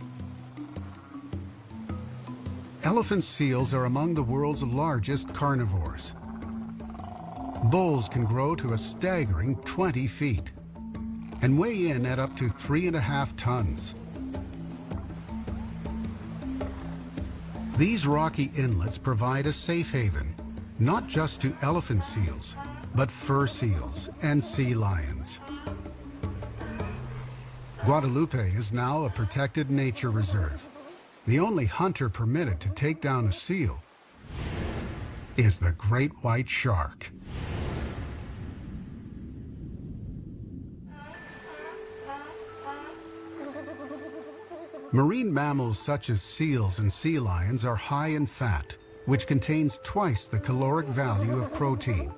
Speaker 16: Elephant seals are among the world's largest carnivores. Bulls can grow to a staggering 20 feet and weigh in at up to 3.5 tons. These rocky inlets provide a safe haven, not just to elephant seals, but fur seals and sea lions. Guadalupe is now a protected nature reserve. The only hunter permitted to take down a seal is the great white shark. Marine mammals such as seals and sea lions are high in fat, which contains twice the caloric value of protein.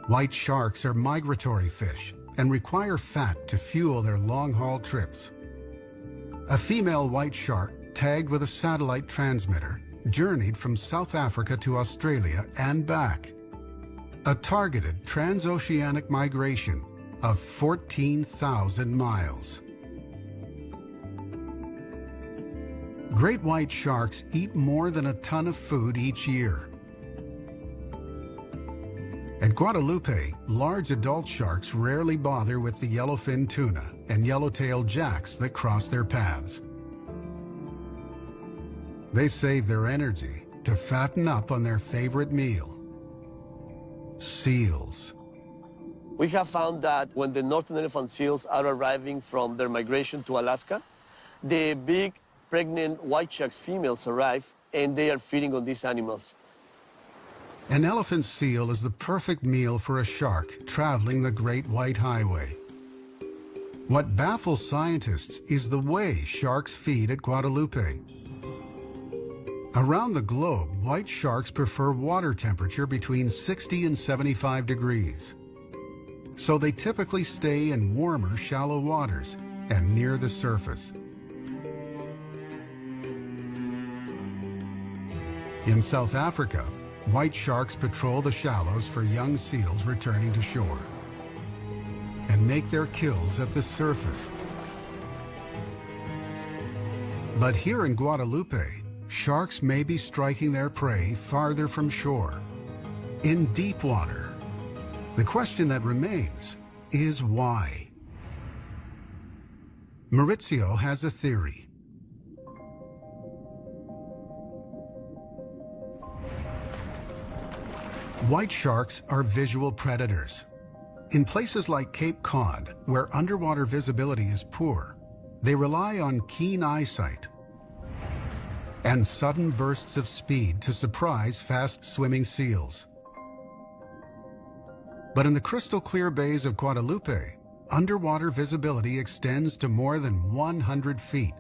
Speaker 16: White sharks are migratory fish and require fat to fuel their long-haul trips. A female white shark, tagged with a satellite transmitter, journeyed from South Africa to Australia and back. A targeted transoceanic migration of 14,000 miles. Great white sharks eat more than a ton of food each year. At Guadalupe, large adult sharks rarely bother with the yellowfin tuna and yellowtail jacks that cross their paths. They save their energy to fatten up on their favorite meal, seals.
Speaker 17: We have found that when the northern elephant seals are arriving from their migration to Alaska, the big pregnant white sharks females arrive and they are feeding on these animals.
Speaker 16: An elephant seal is the perfect meal for a shark traveling the Great White Highway. What baffles scientists is the way sharks feed at Guadalupe. Around the globe, white sharks prefer water temperature between 60 and 75 degrees. So they typically stay in warmer, shallow waters and near the surface. In South Africa, white sharks patrol the shallows for young seals returning to shore and make their kills at the surface. But here in Guadalupe, sharks may be striking their prey farther from shore, in deep water. The question that remains is why? Maurizio has a theory. White sharks are visual predators. In places like Cape Cod, where underwater visibility is poor, they rely on keen eyesight and sudden bursts of speed to surprise fast-swimming seals. But in the crystal-clear bays of Guadalupe, underwater visibility extends to more than 100 feet.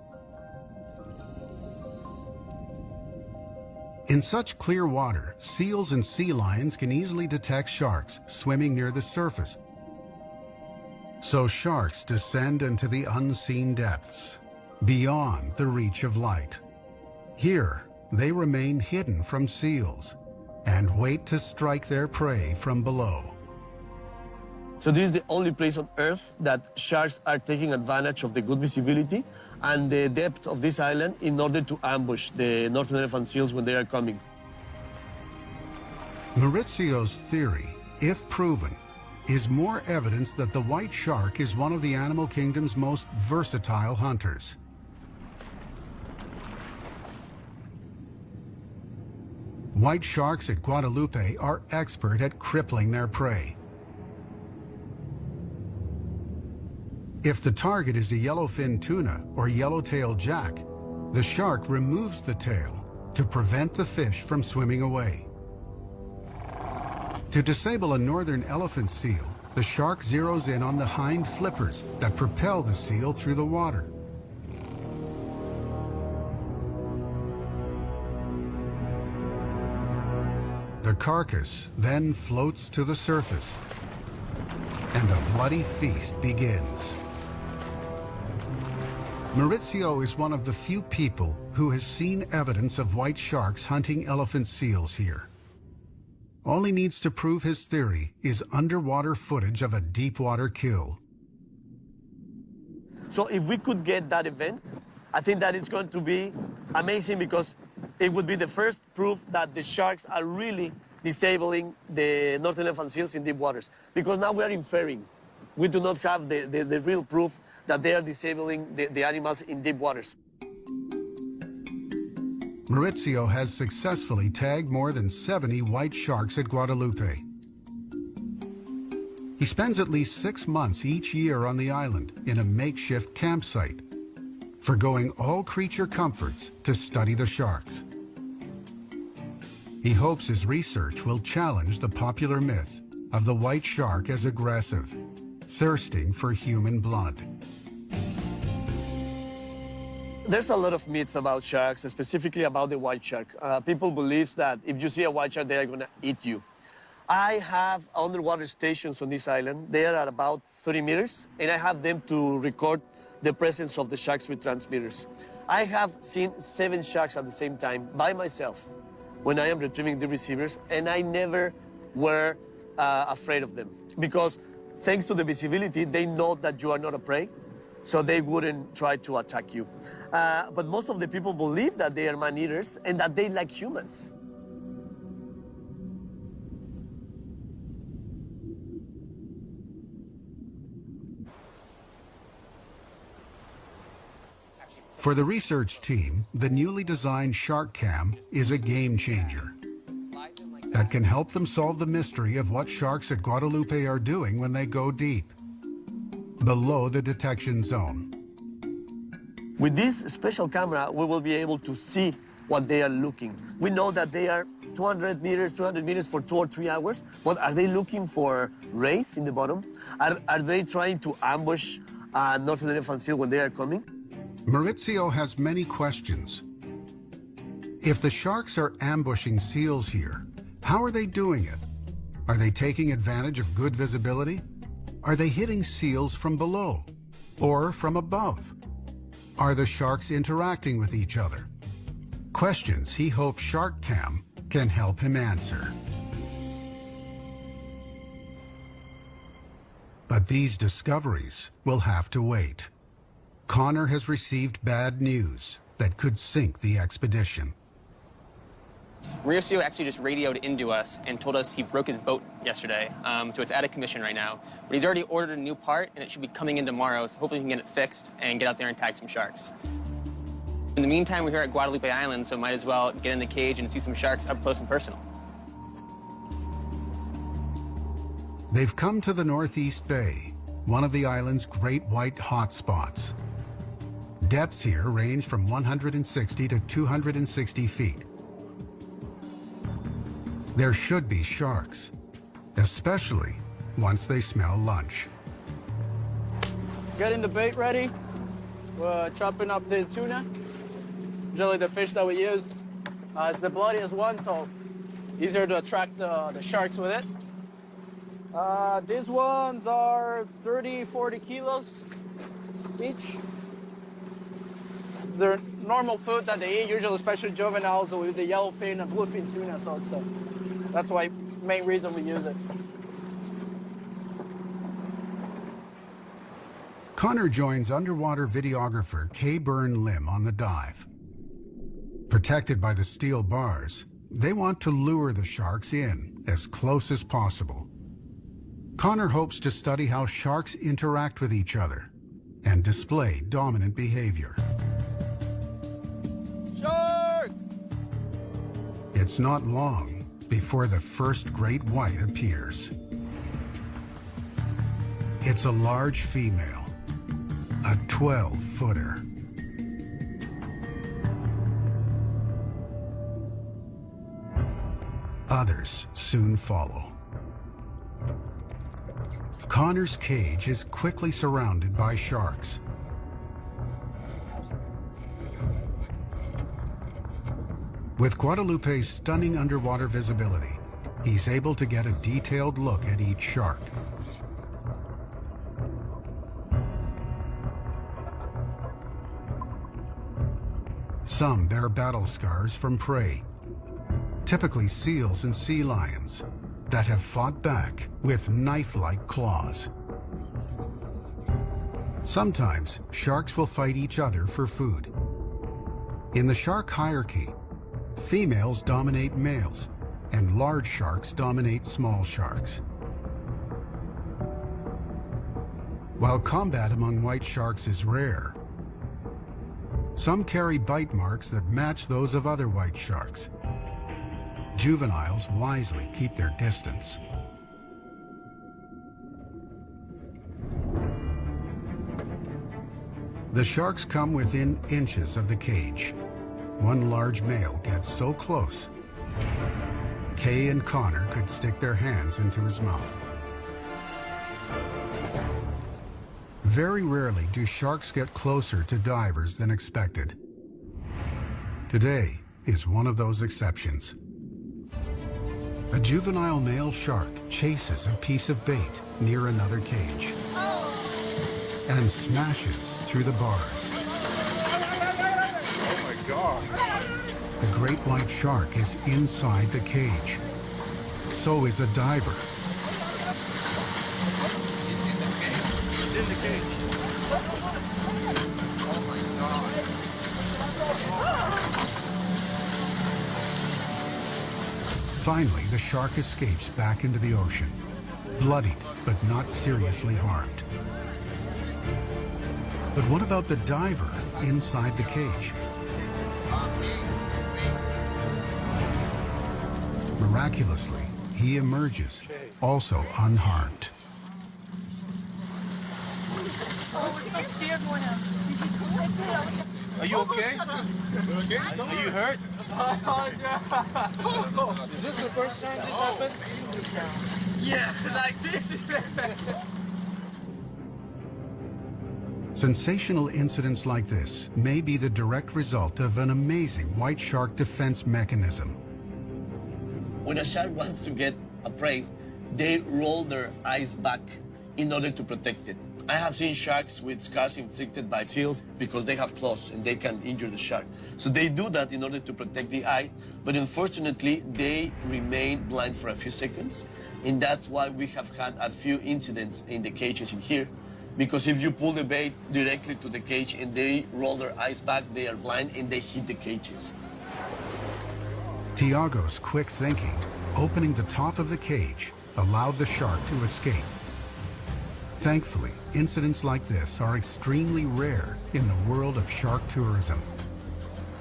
Speaker 16: In such clear water, seals and sea lions can easily detect sharks swimming near the surface. So sharks descend into the unseen depths, beyond the reach of light. Here, they remain hidden from seals and wait to strike their prey from below.
Speaker 17: So this is the only place on Earth that sharks are taking advantage of the good visibility and the depth of this island in order to ambush the northern elephant seals when they are coming.
Speaker 16: Maurizio's theory, if proven, is more evidence that the white shark is one of the animal kingdom's most versatile hunters. White sharks at Guadalupe are expert at crippling their prey. If the target is a yellowfin tuna or yellowtail jack, the shark removes the tail to prevent the fish from swimming away. To disable a northern elephant seal, the shark zeroes in on the hind flippers that propel the seal through the water. The carcass then floats to the surface, and a bloody feast begins. Maurizio is one of the few people who has seen evidence of white sharks hunting elephant seals here. All he needs to prove his theory is underwater footage of a deep-water kill.
Speaker 17: So if we could get that event, I think that it's going to be amazing because it would be the first proof that the sharks are really disabling the northern elephant seals in deep waters. Because now we are inferring. We do not have the real proof that they are disabling the animals in deep waters.
Speaker 16: Maurizio has successfully tagged more than 70 white sharks at Guadalupe. He spends at least 6 months each year on the island in a makeshift campsite, forgoing all creature comforts to study the sharks. He hopes his research will challenge the popular myth of the white shark as aggressive, thirsting for human blood.
Speaker 17: There's a lot of myths about sharks, specifically about the white shark. People believe that if you see a white shark, they are going to eat you. I have underwater stations on this island. They are at about 30 meters, and I have them to record the presence of the sharks with transmitters. I have seen 7 sharks at the same time by myself when I am retrieving the receivers, and I never were afraid of them because thanks to the visibility, they know that you are not a prey, so they wouldn't try to attack you. But most of the people believe that they are man-eaters and that they like humans.
Speaker 16: For the research team, the newly designed Shark Cam is a game changer that can help them solve the mystery of what sharks at Guadalupe are doing when they go deep, below the detection zone.
Speaker 17: With this special camera, we will be able to see what they are looking. We know that they are 200 meters, 300 meters for 2 or 3 hours, but are they looking for rays in the bottom? Are they trying to ambush northern elephant seal when they are coming?
Speaker 16: Maurizio has many questions. If the sharks are ambushing seals here, how are they doing it? Are they taking advantage of good visibility? Are they hitting seals from below or from above? Are the sharks interacting with each other? Questions he hopes Shark Cam can help him answer. But these discoveries will have to wait. Connor has received bad news that could sink the expedition.
Speaker 19: Mauricio actually just radioed into us and told us he broke his boat yesterday, so it's out of commission right now. But he's already ordered a new part, and it should be coming in tomorrow, so hopefully we can get it fixed and get out there and tag some sharks. In the meantime, we're here at Guadalupe Island, so might as well get in the cage and see some sharks up close and personal.
Speaker 16: They've come to the Northeast Bay, one of the island's great white hotspots. Depths here range from 160 to 260 feet. There should be sharks, especially once they smell lunch.
Speaker 20: Getting the bait ready. We're chopping up this tuna. Usually the fish that we use is the bloodiest one, so easier to attract the sharks with it. These ones are 30, 40 kilos each. They're normal food that they eat, usually especially juveniles with the yellowfin and bluefin tuna, so that's why main reason we use it.
Speaker 16: Connor joins underwater videographer Kay Byrne Lim on the dive. Protected by the steel bars, they want to lure the sharks in as close as possible. Connor hopes to study how sharks interact with each other and display dominant behavior.
Speaker 20: Shark!
Speaker 16: It's not long before the first great white appears. It's a large female, a 12-footer. Others soon follow. Connor's cage is quickly surrounded by sharks. With Guadalupe's stunning underwater visibility, he's able to get a detailed look at each shark. Some bear battle scars from prey, typically seals and sea lions, that have fought back with knife-like claws. Sometimes, sharks will fight each other for food. In the shark hierarchy, females dominate males, and large sharks dominate small sharks. While combat among white sharks is rare, some carry bite marks that match those of other white sharks. Juveniles wisely keep their distance. The sharks come within inches of the cage. One large male gets so close, Kay and Connor could stick their hands into his mouth. Very rarely do sharks get closer to divers than expected. Today is one of those exceptions. A juvenile male shark chases a piece of bait near another cage and smashes through the bars.
Speaker 3: Oh my God.
Speaker 16: The great white shark is inside the cage. So is a diver.
Speaker 3: It's in the cage.
Speaker 16: Finally, the shark escapes back into the ocean, bloodied but not seriously harmed. But what about the diver inside the cage? Miraculously, he emerges, also unharmed.
Speaker 20: Are you okay?
Speaker 18: Okay?
Speaker 20: Are you hurt? Is this the first time this happened?
Speaker 17: Yeah, like this.
Speaker 16: Sensational incidents like this may be the direct result of an amazing white shark defense mechanism.
Speaker 17: When a shark wants to get a prey, they roll their eyes back in order to protect it. I have seen sharks with scars inflicted by seals because they have claws and they can injure the shark. So they do that in order to protect the eye, but unfortunately they remain blind for a few seconds, and that's why we have had a few incidents in the cages in here, because if you pull the bait directly to the cage and they roll their eyes back, they are blind and they hit the cages.
Speaker 16: Tiago's quick thinking, opening the top of the cage, allowed the shark to escape. Thankfully, incidents like this are extremely rare in the world of shark tourism,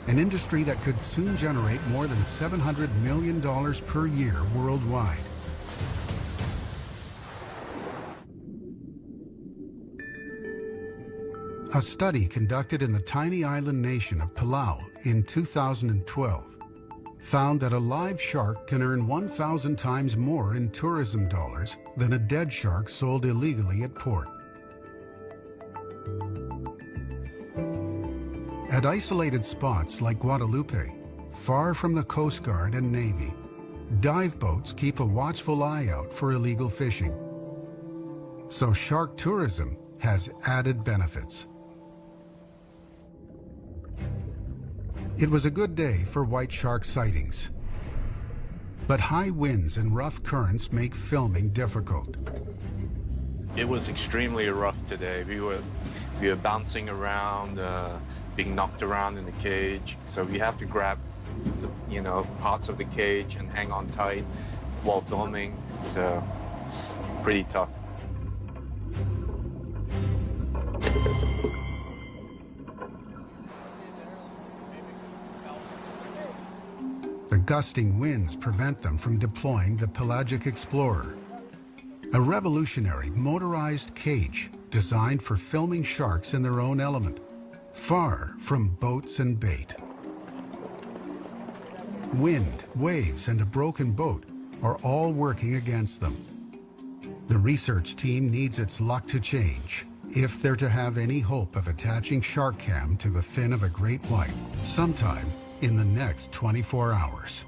Speaker 16: an industry that could soon generate more than $700 million per year worldwide. A study conducted in the tiny island nation of Palau in 2012 found that a live shark can earn 1,000 times more in tourism dollars than a dead shark sold illegally at port. At isolated spots like Guadalupe, far from the Coast Guard and Navy, dive boats keep a watchful eye out for illegal fishing. So shark tourism has added benefits. It was a good day for white shark sightings. But high winds and rough currents make filming difficult.
Speaker 21: It was extremely rough today. We were bouncing around, being knocked around in the cage. So we have to grab parts of the cage and hang on tight while filming. So it's pretty tough.
Speaker 16: The gusting winds prevent them from deploying the Pelagic Explorer, a revolutionary motorized cage designed for filming sharks in their own element, far from boats and bait. Wind, waves, and a broken boat are all working against them. The research team needs its luck to change if they're to have any hope of attaching shark cam to the fin of a great white sometime in the next 24 hours.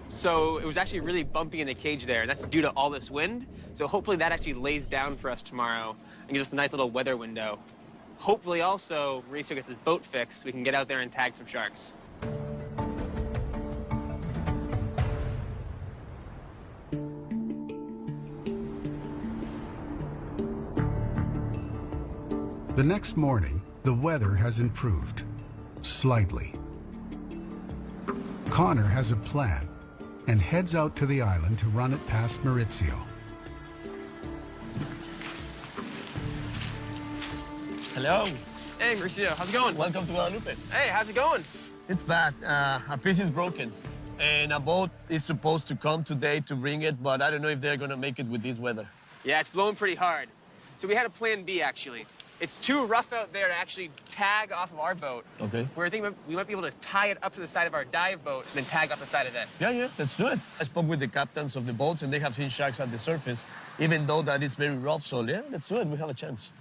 Speaker 19: So it was actually really bumpy in the cage there, and that's due to all this wind. So hopefully that actually lays down for us tomorrow and gives us a nice little weather window. Hopefully also, Mauricio gets his boat fixed, we can get out there and tag some sharks.
Speaker 16: The next morning, the weather has improved, slightly. Connor has a plan and heads out to the island to run it past Maurizio.
Speaker 17: Hello.
Speaker 19: Hey, Mauricio, how's it going?
Speaker 17: Welcome to Guadalupe.
Speaker 19: Hey, how's it going?
Speaker 17: It's bad. A piece is broken. And a boat is supposed to come today to bring it, but I don't know if they're going to make it with this weather.
Speaker 19: Yeah, it's blowing pretty hard. So we had a plan B, actually. It's too rough out there to actually tag off of our boat.
Speaker 17: Okay.
Speaker 19: We're thinking we might be able to tie it up to the side of our dive boat and then tag off the side of it.
Speaker 17: Yeah, let's do it. I spoke with the captains of the boats, and they have seen sharks at the surface, even though that it's very rough. So yeah, let's do it. We have a chance.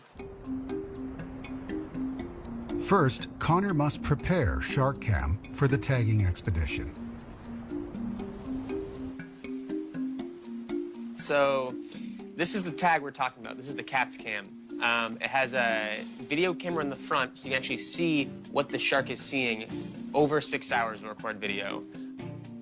Speaker 16: First, Connor must prepare shark cam for the tagging expedition.
Speaker 19: So this is the tag we're talking about. This is the cat's cam. It has a video camera in the front, so you can actually see what the shark is seeing over 6 hours of recorded video.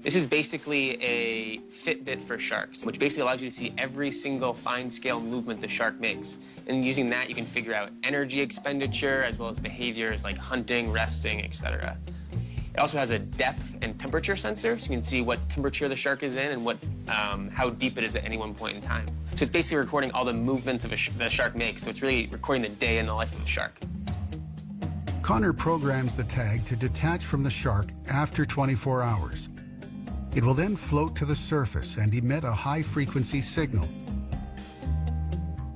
Speaker 19: This is basically a Fitbit for sharks, which basically allows you to see every single fine-scale movement the shark makes. And using that, you can figure out energy expenditure as well as behaviors like hunting, resting, etc. It also has a depth and temperature sensor, so you can see what temperature the shark is in and how deep it is at any one point in time. So it's basically recording all the movements of the shark makes, so it's really recording the day in the life of a shark.
Speaker 16: Connor programs the tag to detach from the shark after 24 hours. It will then float to the surface and emit a high-frequency signal.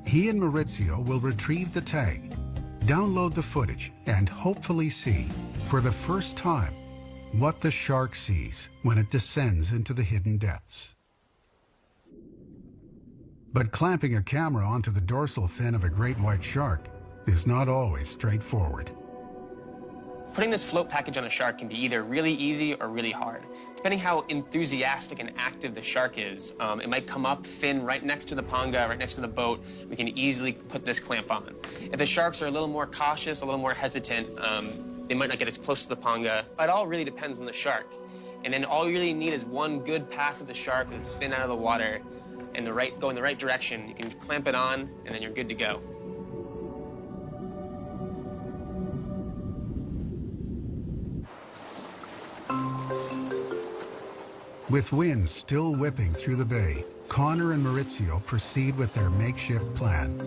Speaker 16: He and Maurizio will retrieve the tag, download the footage, and hopefully see, for the first time, what the shark sees when it descends into the hidden depths. But clamping a camera onto the dorsal fin of a great white shark is not always straightforward.
Speaker 19: Putting this float package on a shark can be either really easy or really hard. Depending how enthusiastic and active the shark is, it might come up, fin right next to the panga, right next to the boat. We can easily put this clamp on. If the sharks are a little more cautious, a little more hesitant, they might not get as close to the panga. It all really depends on the shark. And then all you really need is one good pass of the shark with its fin out of the water and go in the right direction. You can clamp it on, and then you're good to go.
Speaker 16: With winds still whipping through the bay, Connor and Maurizio proceed with their makeshift plan.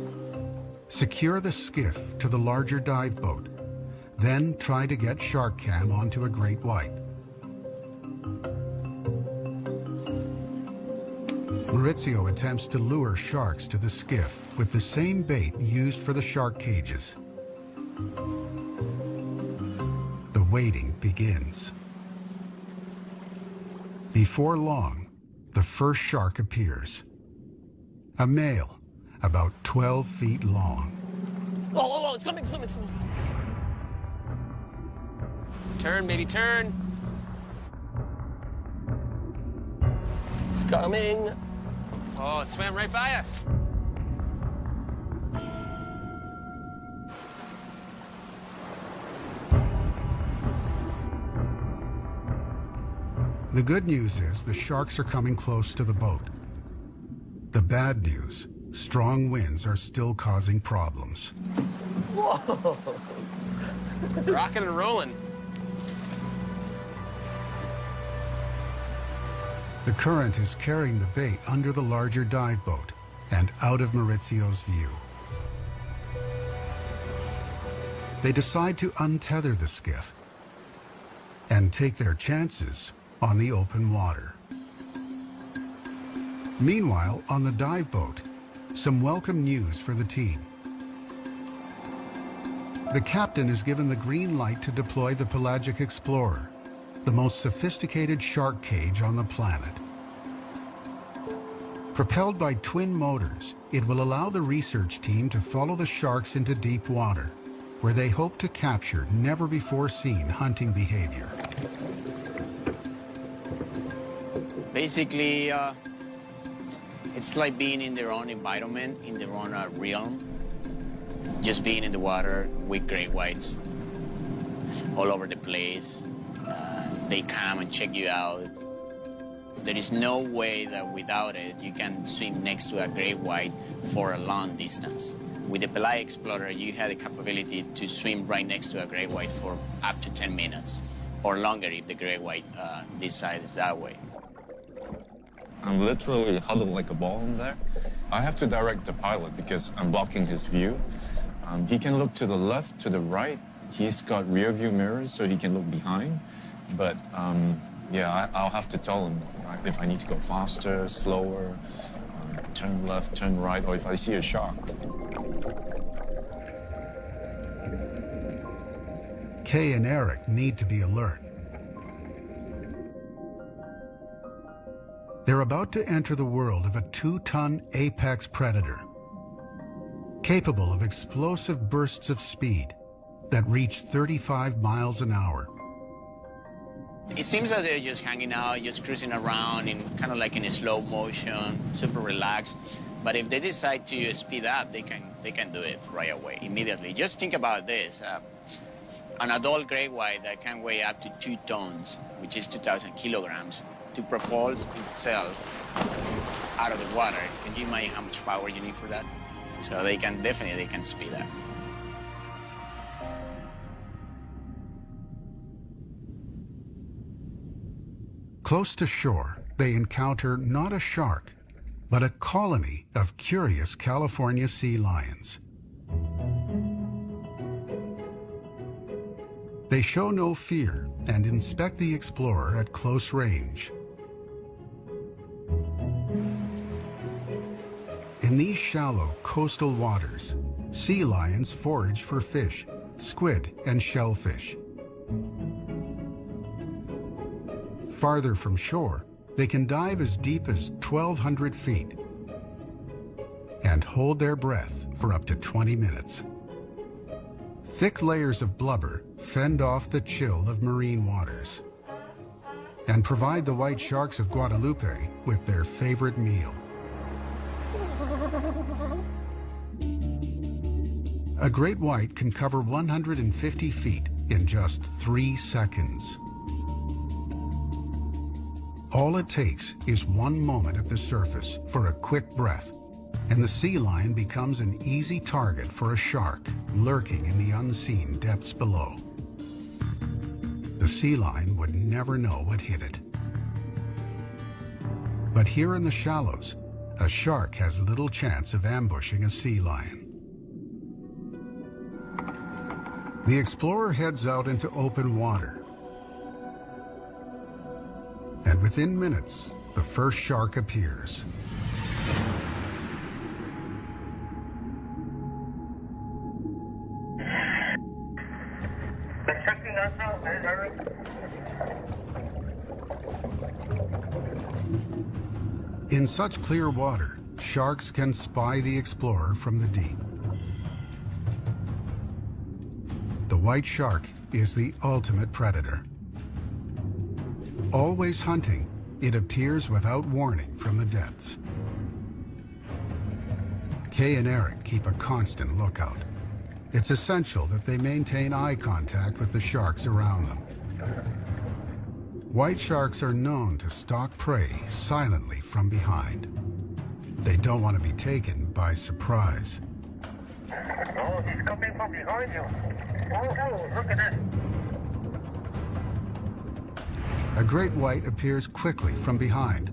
Speaker 16: Secure the skiff to the larger dive boat, then try to get shark cam onto a great white. Maurizio attempts to lure sharks to the skiff with the same bait used for the shark cages. The waiting begins. Before long, the first shark appears. A male, about 12 feet long.
Speaker 19: Oh, it's coming, it's coming, it's coming. Turn, baby, turn. It's coming. Oh, it swam right by us.
Speaker 16: The good news is the sharks are coming close to the boat. The bad news, strong winds are still causing problems.
Speaker 19: Whoa! Rocking and rolling.
Speaker 16: The current is carrying the bait under the larger dive boat and out of Maurizio's view. They decide to untether the skiff and take their chances on the open water. Meanwhile, on the dive boat, some welcome news for the team. The captain is given the green light to deploy the Pelagic Explorer, the most sophisticated shark cage on the planet. Propelled by twin motors, it will allow the research team to follow the sharks into deep water, where they hope to capture never-before-seen hunting behavior.
Speaker 2: Basically, it's like being in their own environment, in their own realm. Just being in the water with great whites all over the place. They come and check you out. There is no way that without it you can swim next to a great white for a long distance. With the Pelagic Explorer, you have the capability to swim right next to a great white for up to 10 minutes, or longer if the great white decides that way.
Speaker 22: I'm literally huddled like a ball in there. I have to direct the pilot because I'm blocking his view. He can look to the left, to the right. He's got rear view mirrors so he can look behind. But yeah, I'll have to tell him if I need to go faster, slower, turn left, turn right, or if I see a shark.
Speaker 16: Kay and Eric need to be alert. They're about to enter the world of a 2-ton apex predator, capable of explosive bursts of speed that reach 35 miles an hour.
Speaker 2: It seems that they're just hanging out, just cruising around in kind of like in a slow motion, super relaxed. But if they decide to speed up, they can do it right away, immediately. Just think about this. An adult great white that can weigh up to 2 tons, which is 2,000 kilograms, to propulse itself out of the water. Can you imagine how much power you need for that? So they can speed up.
Speaker 16: Close to shore, they encounter not a shark, but a colony of curious California sea lions. They show no fear and inspect the explorer at close range. In these shallow coastal waters, sea lions forage for fish, squid, and shellfish. Farther from shore, they can dive as deep as 1,200 feet and hold their breath for up to 20 minutes. Thick layers of blubber fend off the chill of marine waters and provide the white sharks of Guadalupe with their favorite meal. A great white can cover 150 feet in just 3 seconds. All it takes is one moment at the surface for a quick breath, and the sea lion becomes an easy target for a shark lurking in the unseen depths below. The sea lion would never know what hit it. But here in the shallows, a shark has little chance of ambushing a sea lion. The explorer heads out into open water. And within minutes, the first shark appears. In such clear water, sharks can spy the explorer from the deep. The white shark is the ultimate predator. Always hunting, it appears without warning from the depths. Kay and Eric keep a constant lookout. It's essential that they maintain eye contact with the sharks around them. White sharks are known to stalk prey silently from behind. They don't want to be taken by surprise.
Speaker 18: Oh, he's coming from behind you. Oh, look at that.
Speaker 16: A great white appears quickly from behind,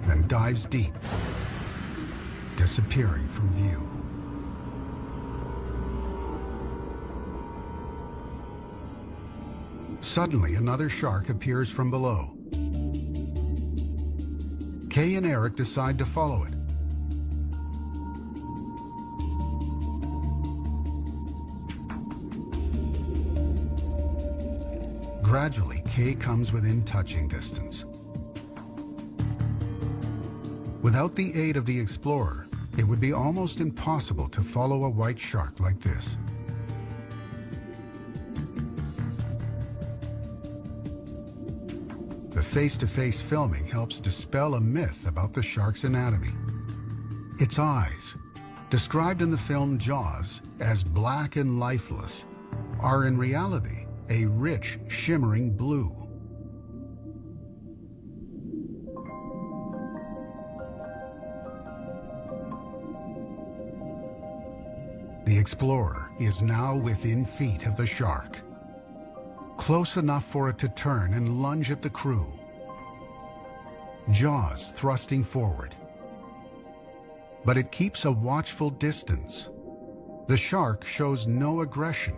Speaker 16: then dives deep, disappearing from view. Suddenly, another shark appears from below. Kay and Eric decide to follow it. Gradually, Kay comes within touching distance. Without the aid of the explorer, it would be almost impossible to follow a white shark like this. The face-to-face filming helps dispel a myth about the shark's anatomy. Its eyes, described in the film Jaws as black and lifeless, are in reality a rich, shimmering blue. The explorer is now within feet of the shark, close enough for it to turn and lunge at the crew. Jaws thrusting forward. But it keeps a watchful distance. The shark shows no aggression.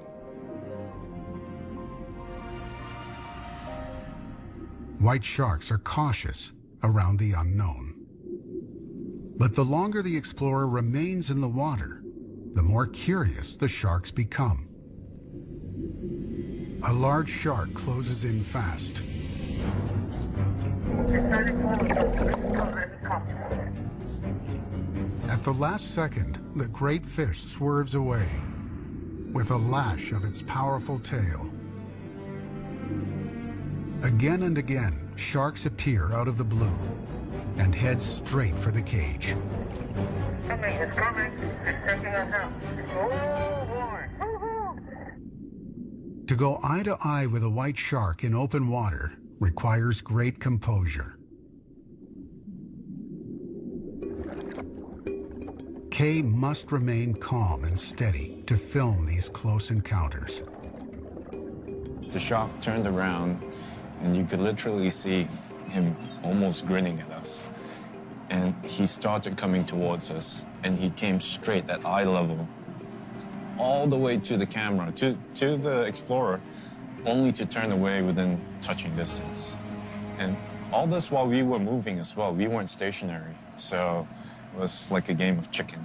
Speaker 16: White sharks are cautious around the unknown. But the longer the explorer remains in the water, the more curious the sharks become. A large shark closes in fast. At the last second, the great fish swerves away with a lash of its powerful tail. Again and again, sharks appear out of the blue and head straight for the cage.
Speaker 18: Coming, it's coming. It's taking us out. Oh, boy.
Speaker 16: To go eye to eye with a white shark in open water requires great composure. Kay must remain calm and steady to film these close encounters.
Speaker 22: The shark turned around, and you could literally see him almost grinning at us. And he started coming towards us, and he came straight at eye level, all the way to the camera, to the Explorer, only to turn away within touching distance. And all this while we were moving as well. We weren't stationary, so it was like a game of chicken.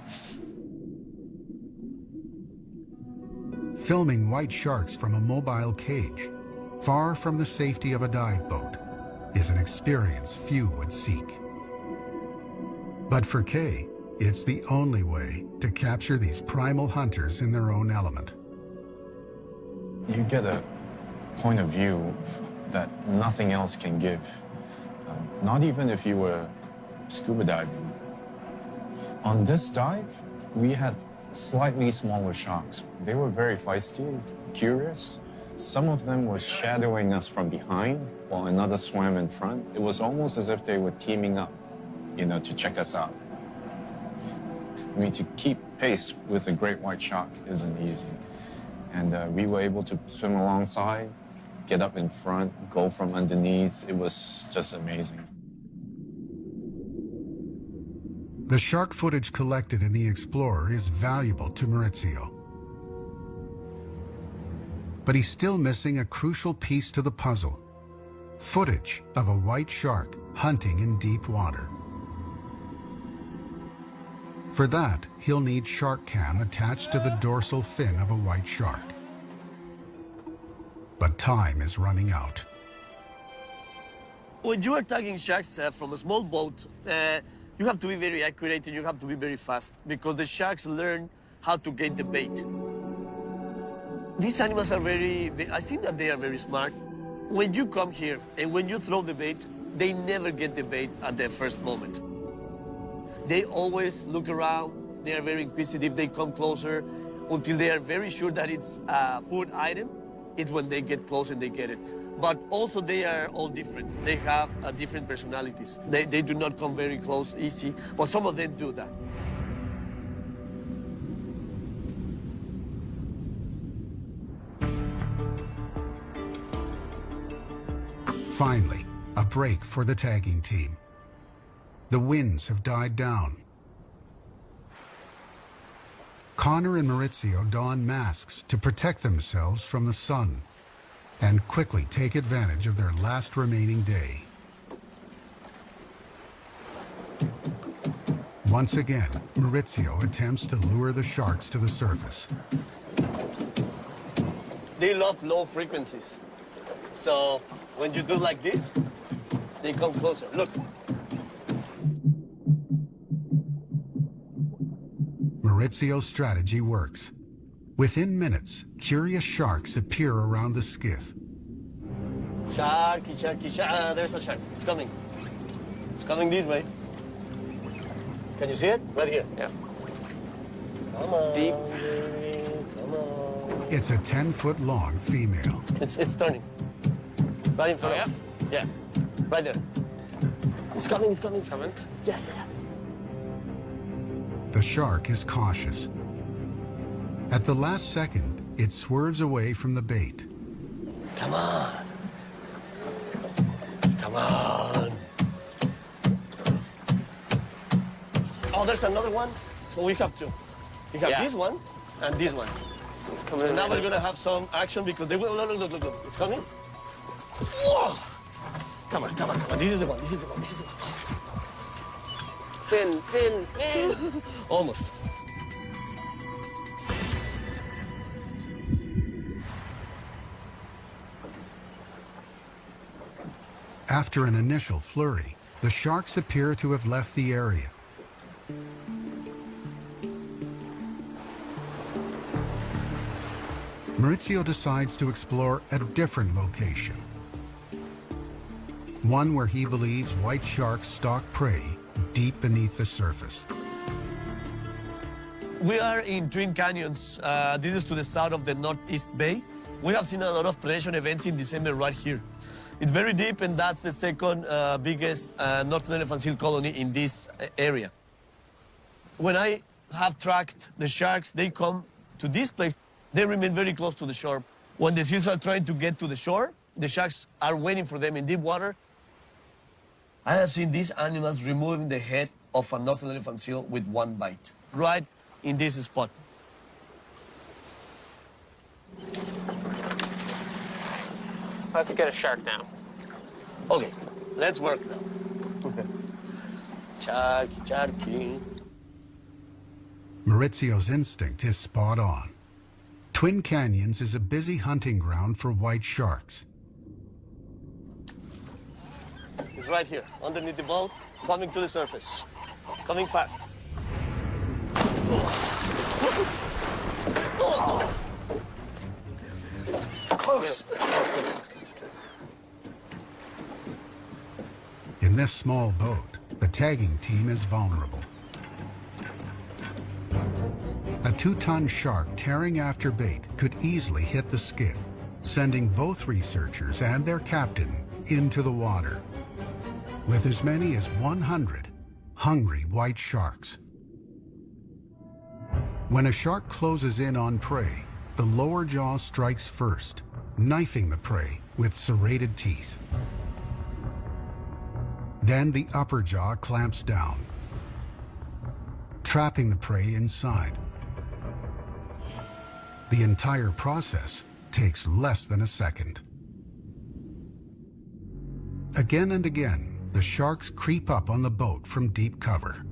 Speaker 16: Filming white sharks from a mobile cage, far from the safety of a dive boat, is an experience few would seek. But for Kay, it's the only way to capture these primal hunters in their own element.
Speaker 22: You get a point of view that nothing else can give. Not even if you were scuba diving. On this dive, we had slightly smaller sharks. They were very feisty, curious. Some of them were shadowing us from behind while another swam in front. It was almost as if they were teaming up, to check us out. I mean, to keep pace with a great white shark isn't easy. And we were able to swim alongside, get up in front, go from underneath. It was just amazing.
Speaker 16: The shark footage collected in the Explorer is valuable to Maurizio. But he's still missing a crucial piece to the puzzle: footage of a white shark hunting in deep water. For that, he'll need shark cam attached to the dorsal fin of a white shark. But time is running out.
Speaker 17: When you are tagging sharks from a small boat, you have to be very accurate and you have to be very fast because the sharks learn how to get the bait. These animals are I think that they are very smart. When you come here and when you throw the bait, they never get the bait at the first moment. They always look around, they are very inquisitive, they come closer until they are very sure that it's a food item. It's when they get close and they get it. But also they are all different. They have different personalities. They do not come very close easy, but some of them do that.
Speaker 16: Finally, a break for the tagging team. The winds have died down. Connor and Maurizio don masks to protect themselves from the sun and quickly take advantage of their last remaining day. Once again, Maurizio attempts to lure the sharks to the surface.
Speaker 17: They love low frequencies. So when you do like this, they come closer. Look.
Speaker 16: Maurizio's strategy works. Within minutes, curious sharks appear around the skiff.
Speaker 17: Sharky, sharky, shark. There's a shark. It's coming. It's coming this way. Can you see it? Right here. Yeah. Come on. Deep. Come on.
Speaker 16: It's a 10-foot-long female.
Speaker 17: It's turning. Right in front of us. Yeah. Right there. It's coming, it's coming, it's coming. Yeah.
Speaker 16: The shark is cautious. At the last second, it swerves away from the bait.
Speaker 17: Come on. Come on. Oh, there's another one. So we have two. We have this one and this one. It's coming. So now we're gonna have some action because they will. Look. It's coming. Whoa! Come on. This is the one. This is the one. Pin. Almost.
Speaker 16: After an initial flurry, the sharks appear to have left the area. Maurizio decides to explore a different location. One where he believes white sharks stalk prey deep beneath the surface.
Speaker 17: We are in Twin Canyons. This is to the south of the Northeast Bay. We have seen a lot of predation events in December right here. It's very deep, and that's the second biggest northern elephant seal colony in this area. When I have tracked the sharks, they come to this place. They remain very close to the shore. When the seals are trying to get to the shore, the sharks are waiting for them in deep water. I have seen these animals removing the head of a northern elephant seal with one bite, right in this spot.
Speaker 19: Let's get a shark now.
Speaker 17: Okay, let's work now. Sharky.
Speaker 16: Maurizio's instinct is spot on. Twin Canyons is a busy hunting ground for white sharks.
Speaker 17: It's right here, underneath the boat, coming to the surface. Coming fast. It's close.
Speaker 16: In this small boat, the tagging team is vulnerable. A 2-ton shark tearing after bait could easily hit the skiff, sending both researchers and their captain into the water, with as many as 100 hungry white sharks. When a shark closes in on prey, the lower jaw strikes first, knifing the prey with serrated teeth. Then the upper jaw clamps down, trapping the prey inside. The entire process takes less than a second. Again and again, the sharks creep up on the boat from deep cover.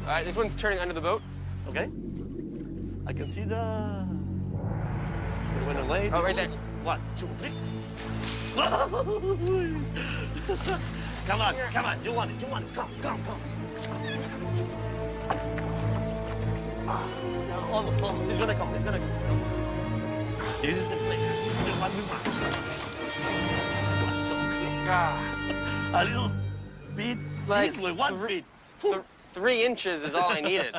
Speaker 19: All right, this one's turning under the boat.
Speaker 17: Okay. I can see the... It went away.
Speaker 19: Oh, right there.
Speaker 17: 1, 2, 3. Come on. You want it. Come. Almost. He's gonna come. This is the player. This is the one we want. It was so close. A little bit.
Speaker 19: Like
Speaker 17: this way, 1 feet.
Speaker 19: 3 inches is all I needed.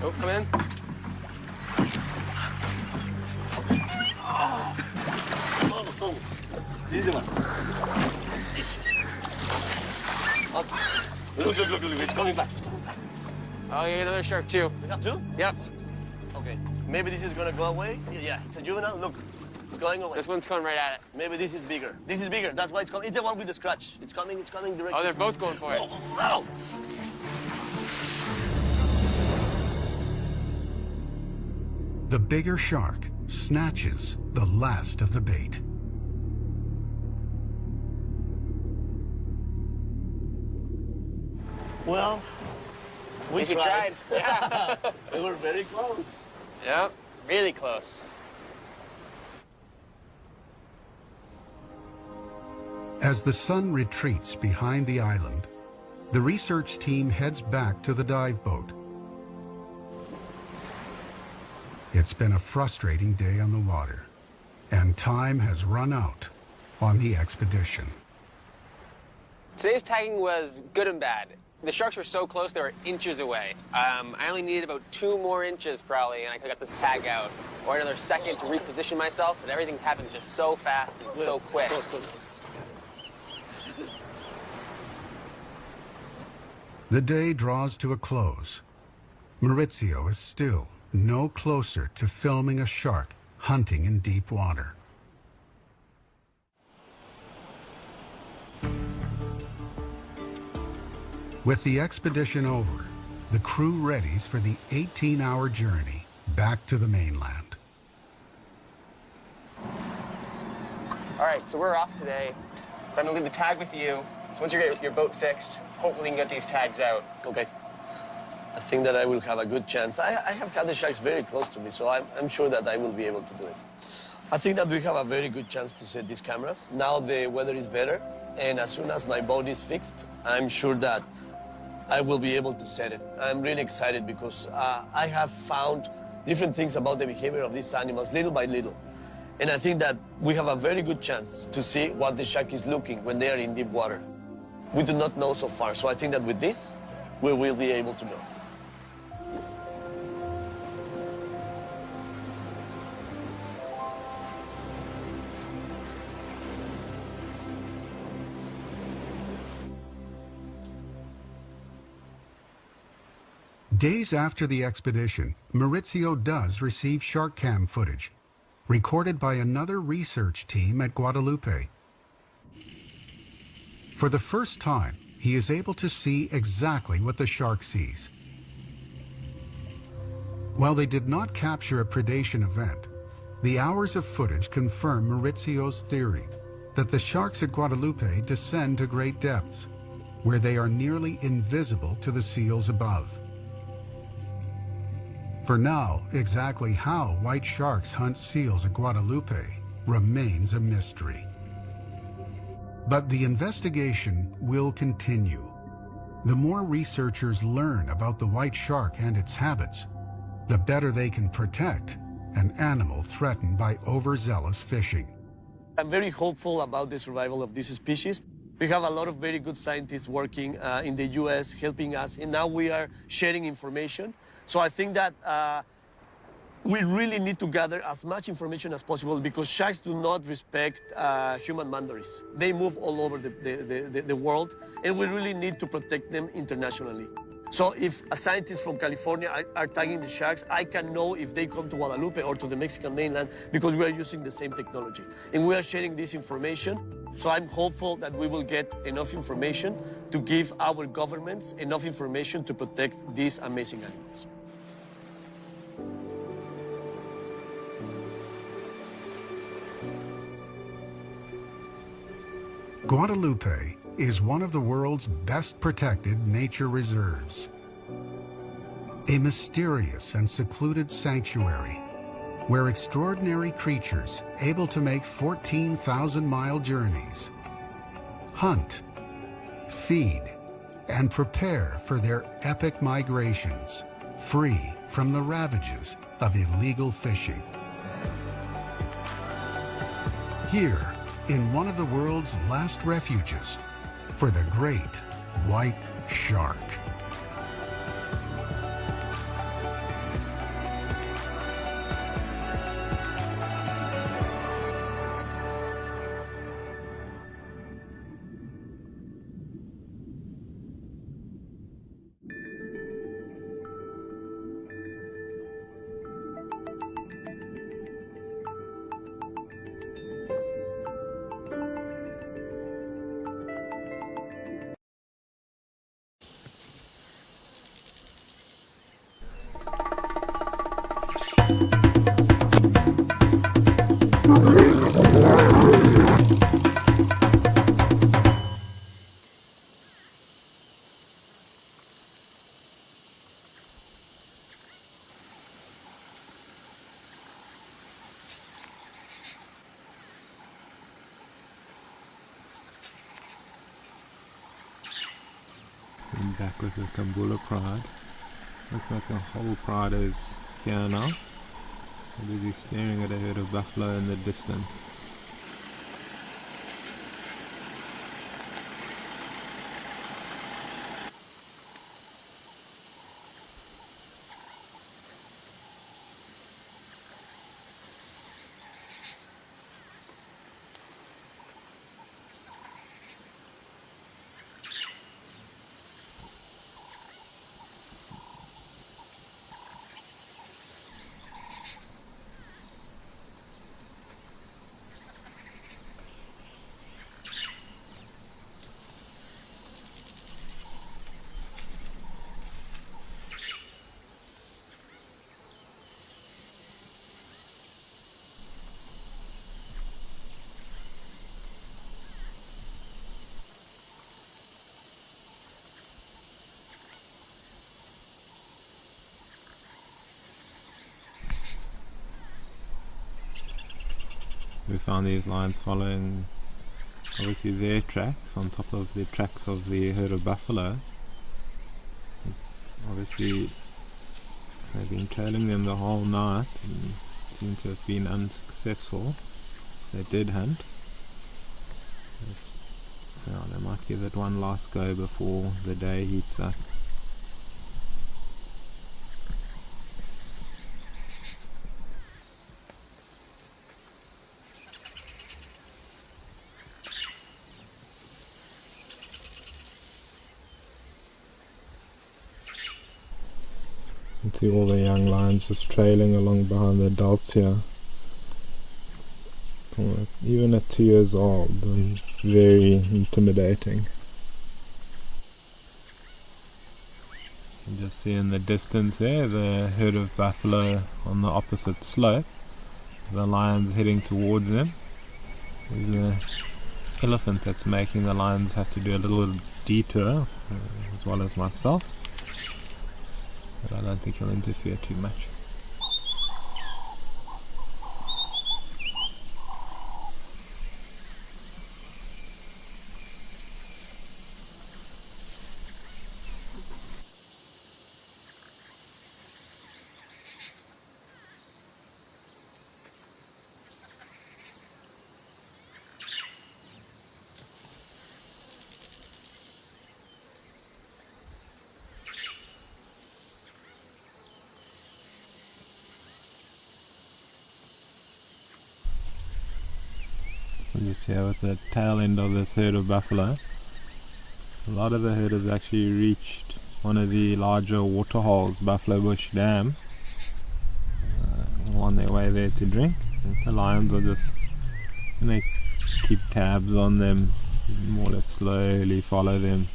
Speaker 19: Oh, come in.
Speaker 17: Oh. This is one. This is. Look. It's coming back.
Speaker 19: Oh, you get another shark too.
Speaker 17: We have 2?
Speaker 19: Yep.
Speaker 17: Okay. Maybe this is gonna go away. Yeah, it's a juvenile. Look, it's going away.
Speaker 19: This one's coming right at it.
Speaker 17: Maybe this is bigger. That's why it's coming. It's the one with the scratch. It's coming directly.
Speaker 19: Oh, they're both going for it.
Speaker 17: Oh.
Speaker 16: The bigger shark snatches the last of the bait.
Speaker 17: Well, we
Speaker 19: tried. Yeah.
Speaker 17: We were very close.
Speaker 19: Yep, really close.
Speaker 16: As the sun retreats behind the island, the research team heads back to the dive boat. It's been a frustrating day on the water, and time has run out on the expedition.
Speaker 19: Today's tagging was good and bad. The sharks were so close, they were inches away. I only needed about 2 more inches probably, and I could have got this tag out, or another second to reposition myself, but everything's happened just so fast and so quick.
Speaker 17: Close.
Speaker 16: The day draws to a close. Maurizio is still no closer to filming a shark hunting in deep water. With the expedition over, the crew readies for the 18-hour journey back to the mainland.
Speaker 19: All right, so we're off today. I'm gonna leave the tag with you. So once you get your boat fixed, hopefully you can get these tags out.
Speaker 17: Okay. I think that I will have a good chance. I have had the sharks very close to me, so I'm sure that I will be able to do it. I think that we have a very good chance to set this camera. Now the weather is better, and as soon as my boat is fixed, I'm sure that I will be able to set it. I'm really excited because I have found different things about the behavior of these animals little by little. And I think that we have a very good chance to see what the shark is looking when they are in deep water. We do not know so far, so I think that with this, we will be able to know.
Speaker 16: Days after the expedition, Maurizio does receive shark cam footage, recorded by another research team at Guadalupe. For the first time, he is able to see exactly what the shark sees. While they did not capture a predation event, the hours of footage confirm Maurizio's theory that the sharks at Guadalupe descend to great depths, where they are nearly invisible to the seals above. For now, exactly how white sharks hunt seals at Guadalupe remains a mystery. But the investigation will continue. The more researchers learn about the white shark and its habits, the better they can protect an animal threatened by overzealous fishing.
Speaker 17: I'm very hopeful about the survival of this species. We have a lot of very good scientists working in the US helping us, and now we are sharing information. So I think that we really need to gather as much information as possible because sharks do not respect human boundaries. They move all over the world, and we really need to protect them internationally. So if a scientist from California are tagging the sharks, I can know if they come to Guadalupe or to the Mexican mainland because we are using the same technology. And we are sharing this information. So I'm hopeful that we will get enough information to give our governments enough information to protect these amazing animals.
Speaker 16: Guadalupe is one of the world's best protected nature reserves. A mysterious and secluded sanctuary where extraordinary creatures able to make 14,000-mile journeys hunt, feed, and prepare for their epic migrations, free from the ravages of illegal fishing. Here, in one of the world's last refuges for the great white shark.
Speaker 7: I'm back with the Kambula Pride. Looks like the whole pride is here now. I'm busy staring at a herd of buffalo in the distance. We found these lions following obviously their tracks on top of the tracks of the herd of buffalo. Obviously they've been trailing them the whole night and seem to have been unsuccessful. They did hunt. Yeah, they might give it one last go before the day heats up. You see all the young lions just trailing along behind the adults here. Even at 2 years old, and very intimidating. You can just see in the distance there the herd of buffalo on the opposite slope. The lions heading towards them. There's an elephant that's making the lions have to do a little detour, as well as myself. But I don't think he'll interfere too much. Just here with the tail end of this herd of buffalo. A lot of the herd has actually reached one of the larger water holes, Buffalo Bush Dam, on their way there to drink. And the lions are just going to keep tabs on them, more or less slowly follow them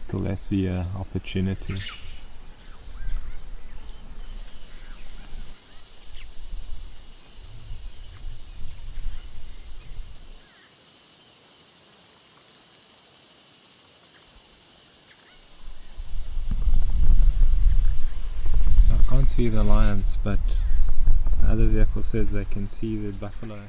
Speaker 7: till they see an opportunity. Can't see the lions, but the other vehicle says they can see the buffalo.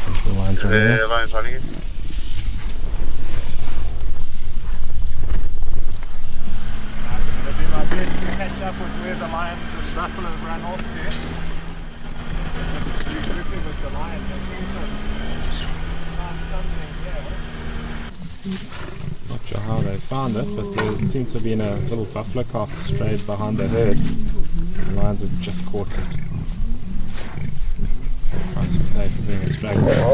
Speaker 7: There's the lions running there.
Speaker 4: Lions running in.
Speaker 6: My best to catch up with where the lions and buffalo ran off to. Just regrouping with the lions. They seem to have found something here.
Speaker 7: Not sure how they found it, but there seems to have been a little buffalo calf strayed behind the herd. The lions have just caught it. Price you pay for being a stray cat.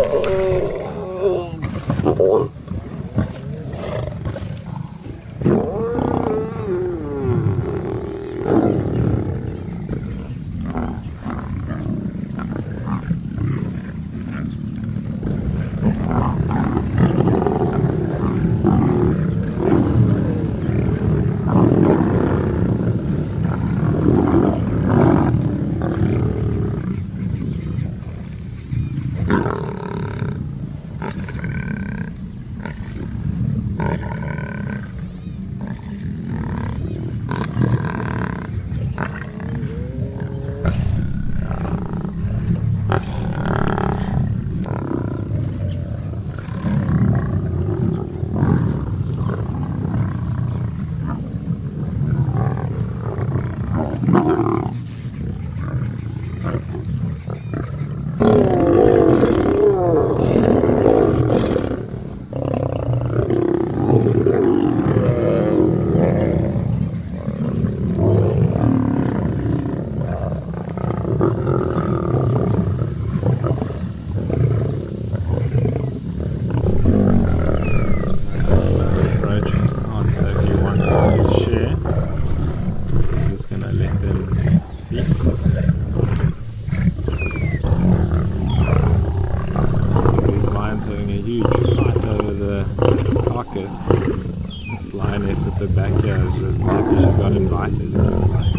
Speaker 7: This lioness at the back here is just happy she got invited, it looks like.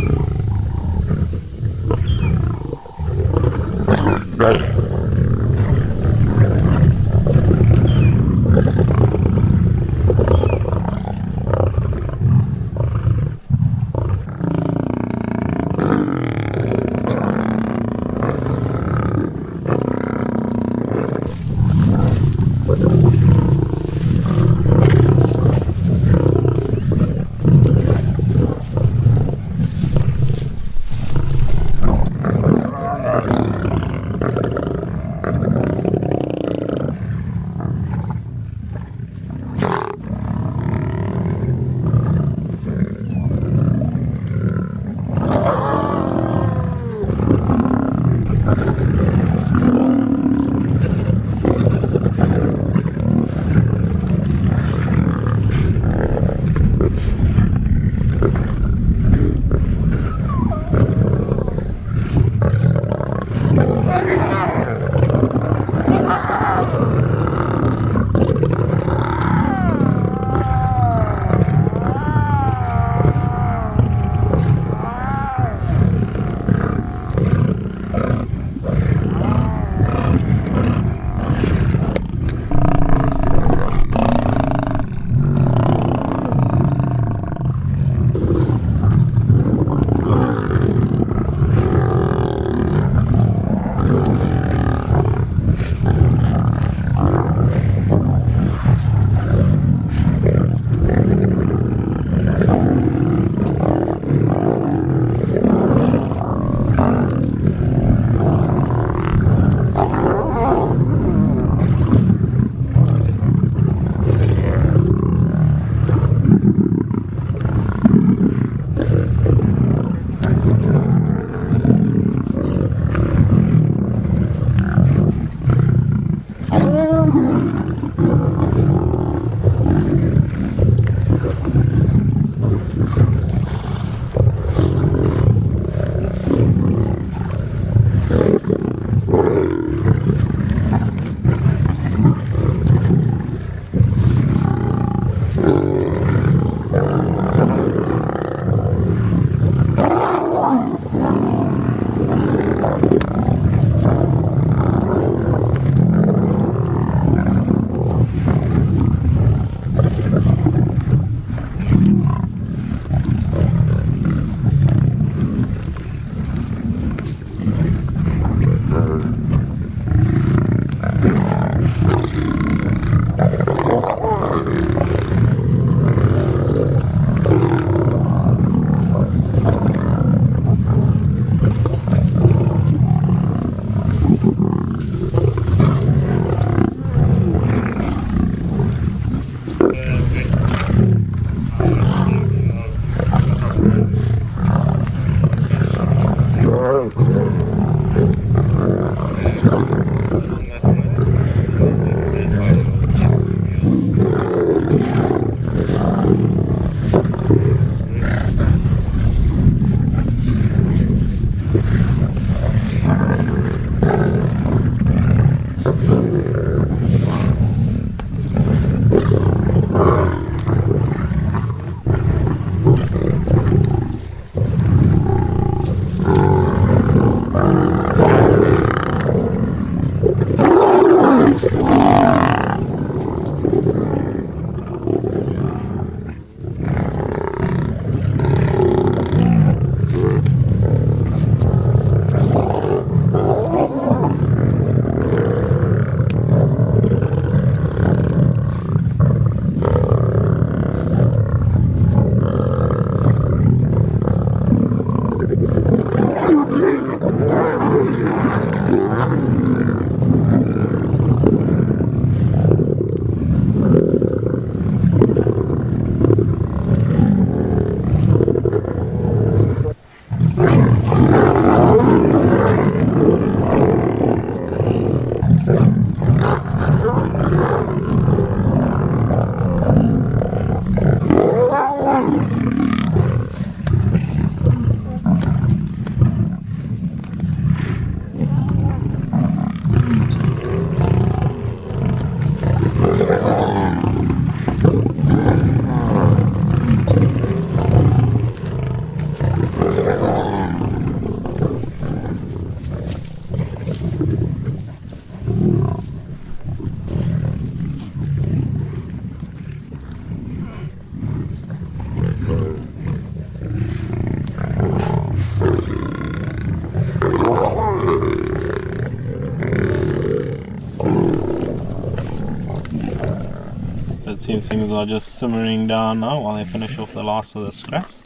Speaker 7: seems things are just simmering down now while they finish off the last of the scraps.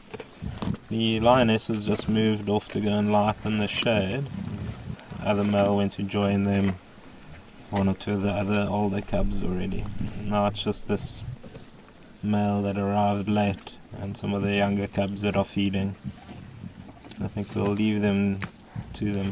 Speaker 7: The lioness has just moved off to go and lie up in the shade. The other male went to join them, one or two of the other older cubs already. Now it's just this male that arrived late and some of the younger cubs that are feeding. I think we'll leave them to them.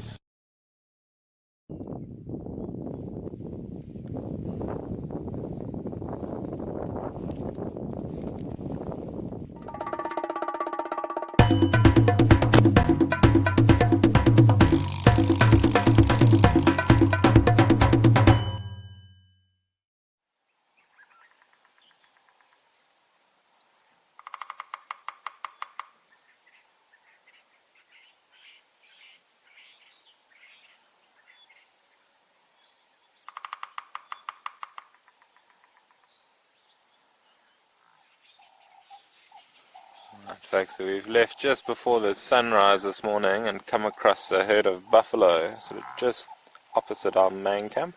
Speaker 7: Right, folks, so we've left just before the sunrise this morning and come across a herd of buffalo, sort of just opposite our main camp.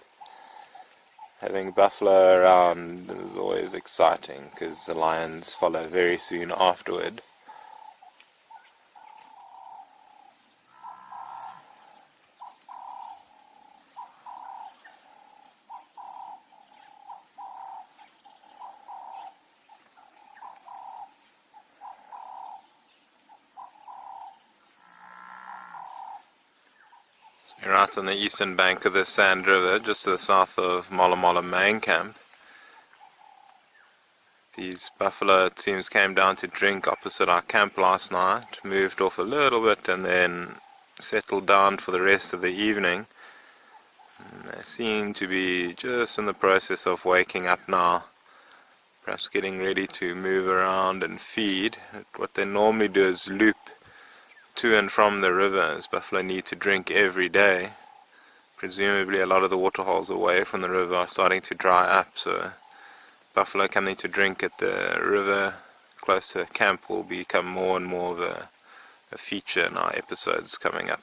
Speaker 7: Having buffalo around is always exciting because the lions follow very soon afterward. So we're out on the eastern bank of the Sand River, just to the south of Mola Mola main camp. These buffalo, it seems, came down to drink opposite our camp last night, moved off a little bit and then settled down for the rest of the evening. And they seem to be just in the process of waking up now, perhaps getting ready to move around and feed. What they normally do is loop to and from the river, as buffalo need to drink every day. Presumably a lot of the waterholes away from the river are starting to dry up, so buffalo coming to drink at the river close to camp will become more and more of a feature in our episodes coming up.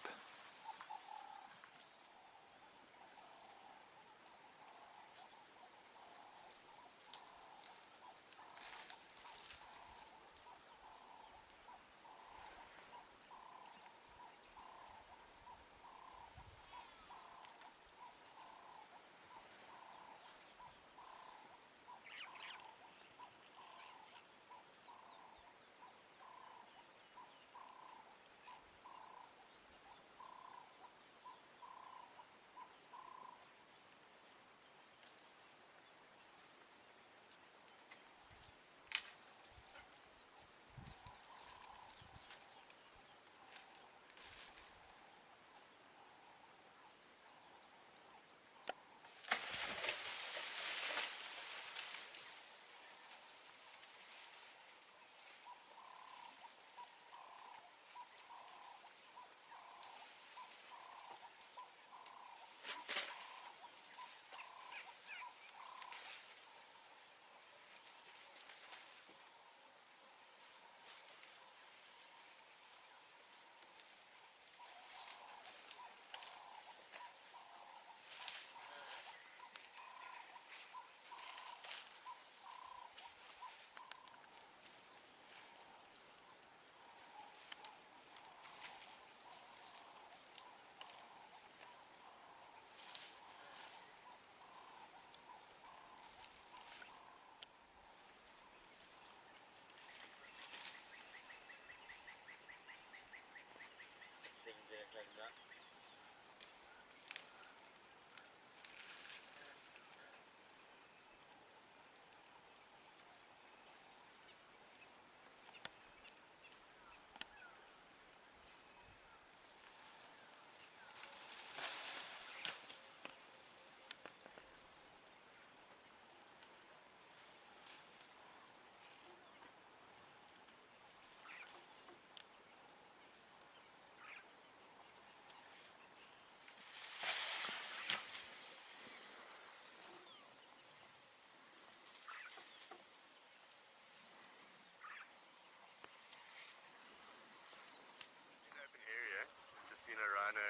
Speaker 13: Seen a rhino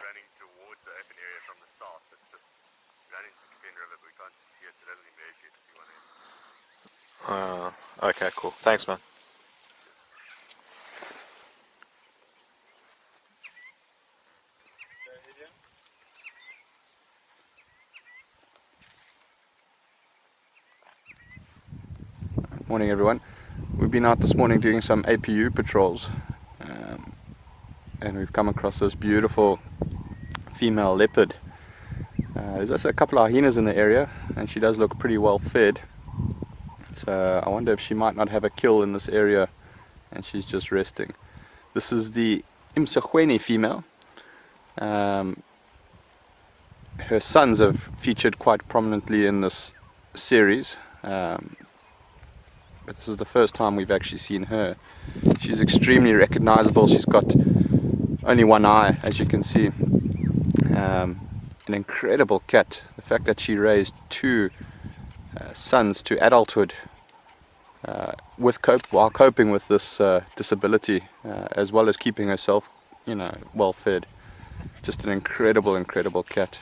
Speaker 13: running towards the open area from the south. It's just running to the Kapin River, but we can't see it. It hasn't emerged yet if you want to.
Speaker 7: Okay, cool. Thanks, man.
Speaker 9: Morning everyone. We've been out this morning doing some APU patrols and we've come across this beautiful female leopard. There's also a couple of hyenas in the area and she does look pretty well fed. So I wonder if she might not have a kill in this area and she's just resting. This is the Imsachweni female. Her sons have featured quite prominently in this series. But this is the first time we've actually seen her. She's extremely recognizable. She's got only one eye, as you can see. An incredible cat. The fact that she raised two sons to adulthood while coping with this disability, as well as keeping herself, well fed. Just an incredible cat.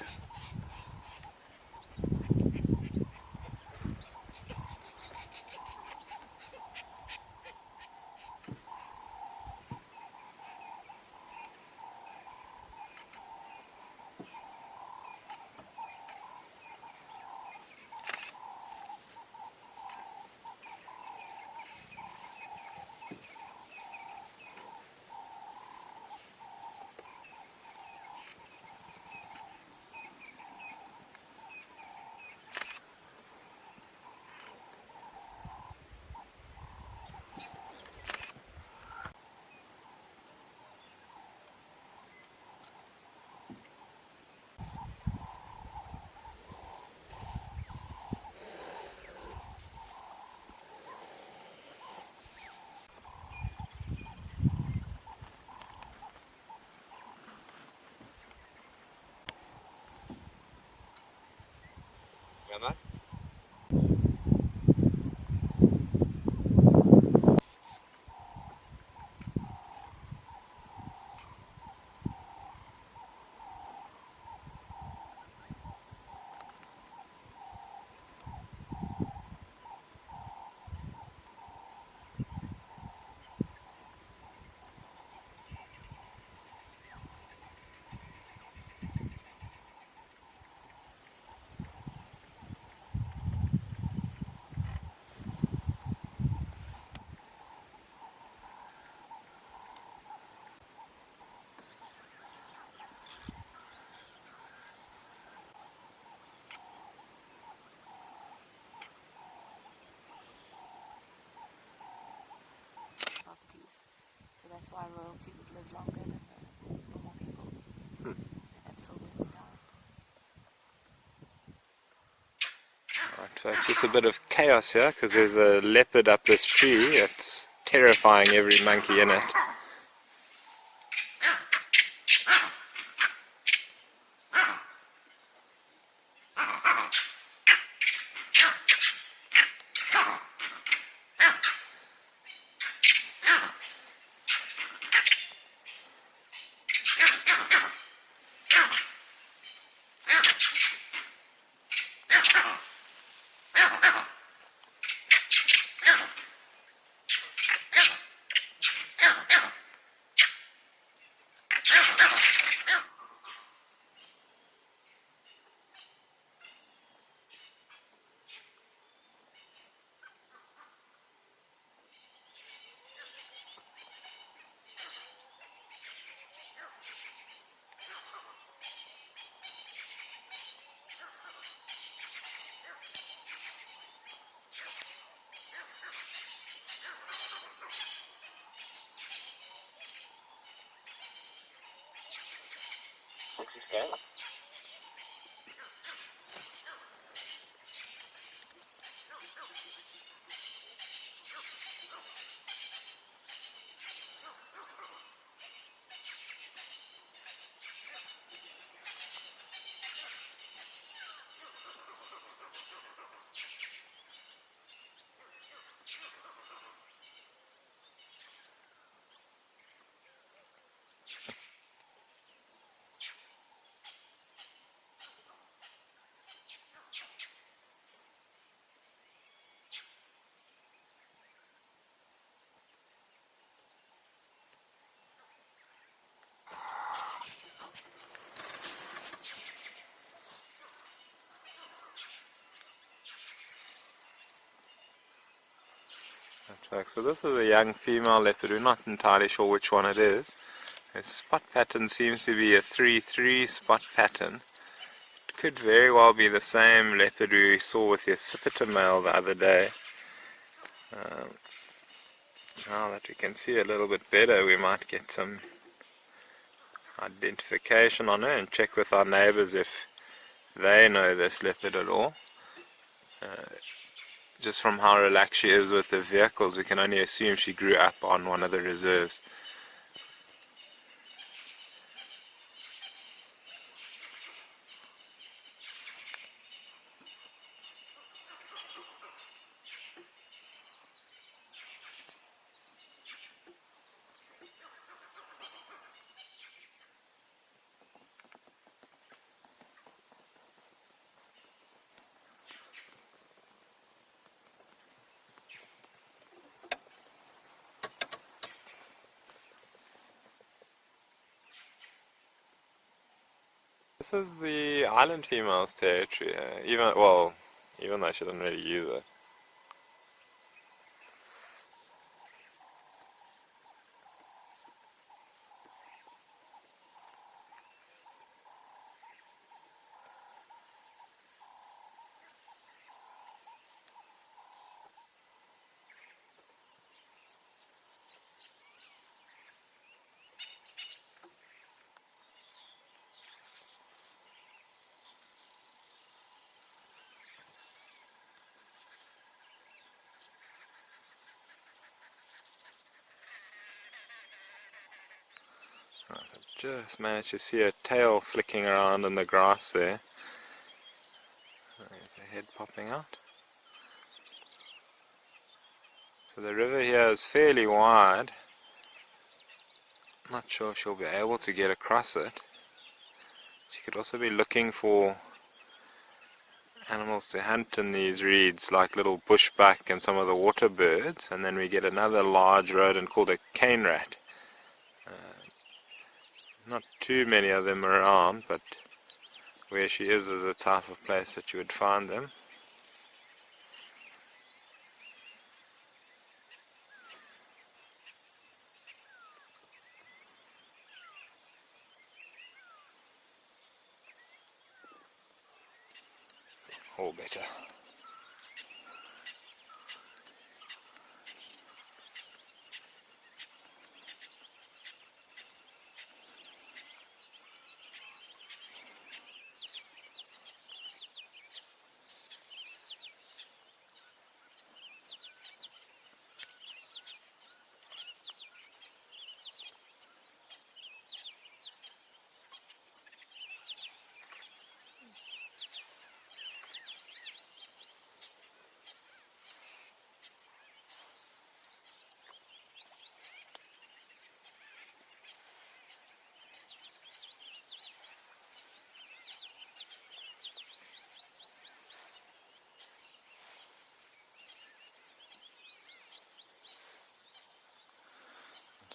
Speaker 7: Yeah, man.
Speaker 11: Properties. So that's why royalty would live longer than the normal people. They have silver in the ground.
Speaker 7: Right, folks, just a bit of chaos here because there's a leopard up this tree. It's terrifying every monkey in it. So this is a young female leopard. We're not entirely sure which one it is. The spot pattern seems to be a 3-3 spot pattern. It could very well be the same leopard we saw with the accipiter male the other day. Now that we can see a little bit better, we might get some identification on her and check with our neighbors if they know this leopard at all. Just from how relaxed she is with the vehicles, we can only assume she grew up on one of the reserves. This is the island female's territory, even though she doesn't really use it. Right, I just managed to see her tail flicking around in the grass there. There's her head popping out. So the river here is fairly wide. Not sure if she'll be able to get across it. She could also be looking for animals to hunt in these reeds, like little bushbuck and some of the water birds, and then we get another large rodent called a cane rat. Not too many of them around, but where she is a type of place that you would find them. All better.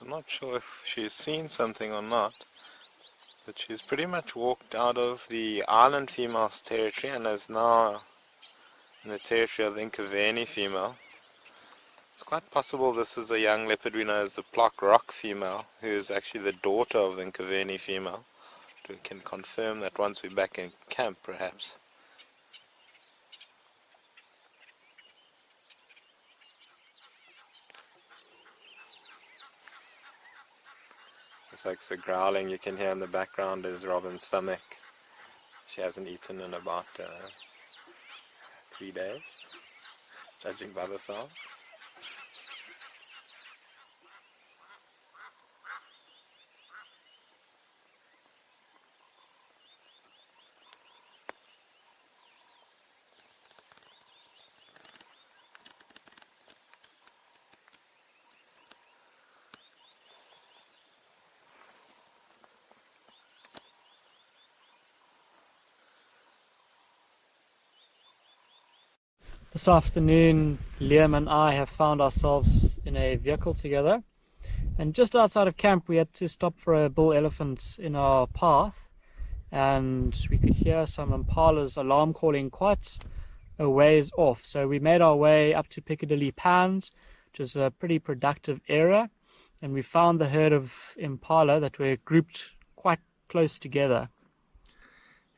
Speaker 7: I'm not sure if she's seen something or not, but she's pretty much walked out of the island female's territory and is now in the territory of the Nkaveni female. It's quite possible this is a young leopard we know as the Plush rock female, who is actually the daughter of the Nkaveni female. We can confirm that once we're back in camp, perhaps. So folks, the growling you can hear in the background is Robin's stomach. She hasn't eaten in about 3 days, judging by the sounds.
Speaker 5: This afternoon, Liam and I have found ourselves in a vehicle together, and just outside of camp we had to stop for a bull elephant in our path, and we could hear some impalas alarm calling quite a ways off. So we made our way up to Piccadilly Pans which is a pretty productive area, and we found the herd of impala that were grouped quite close together.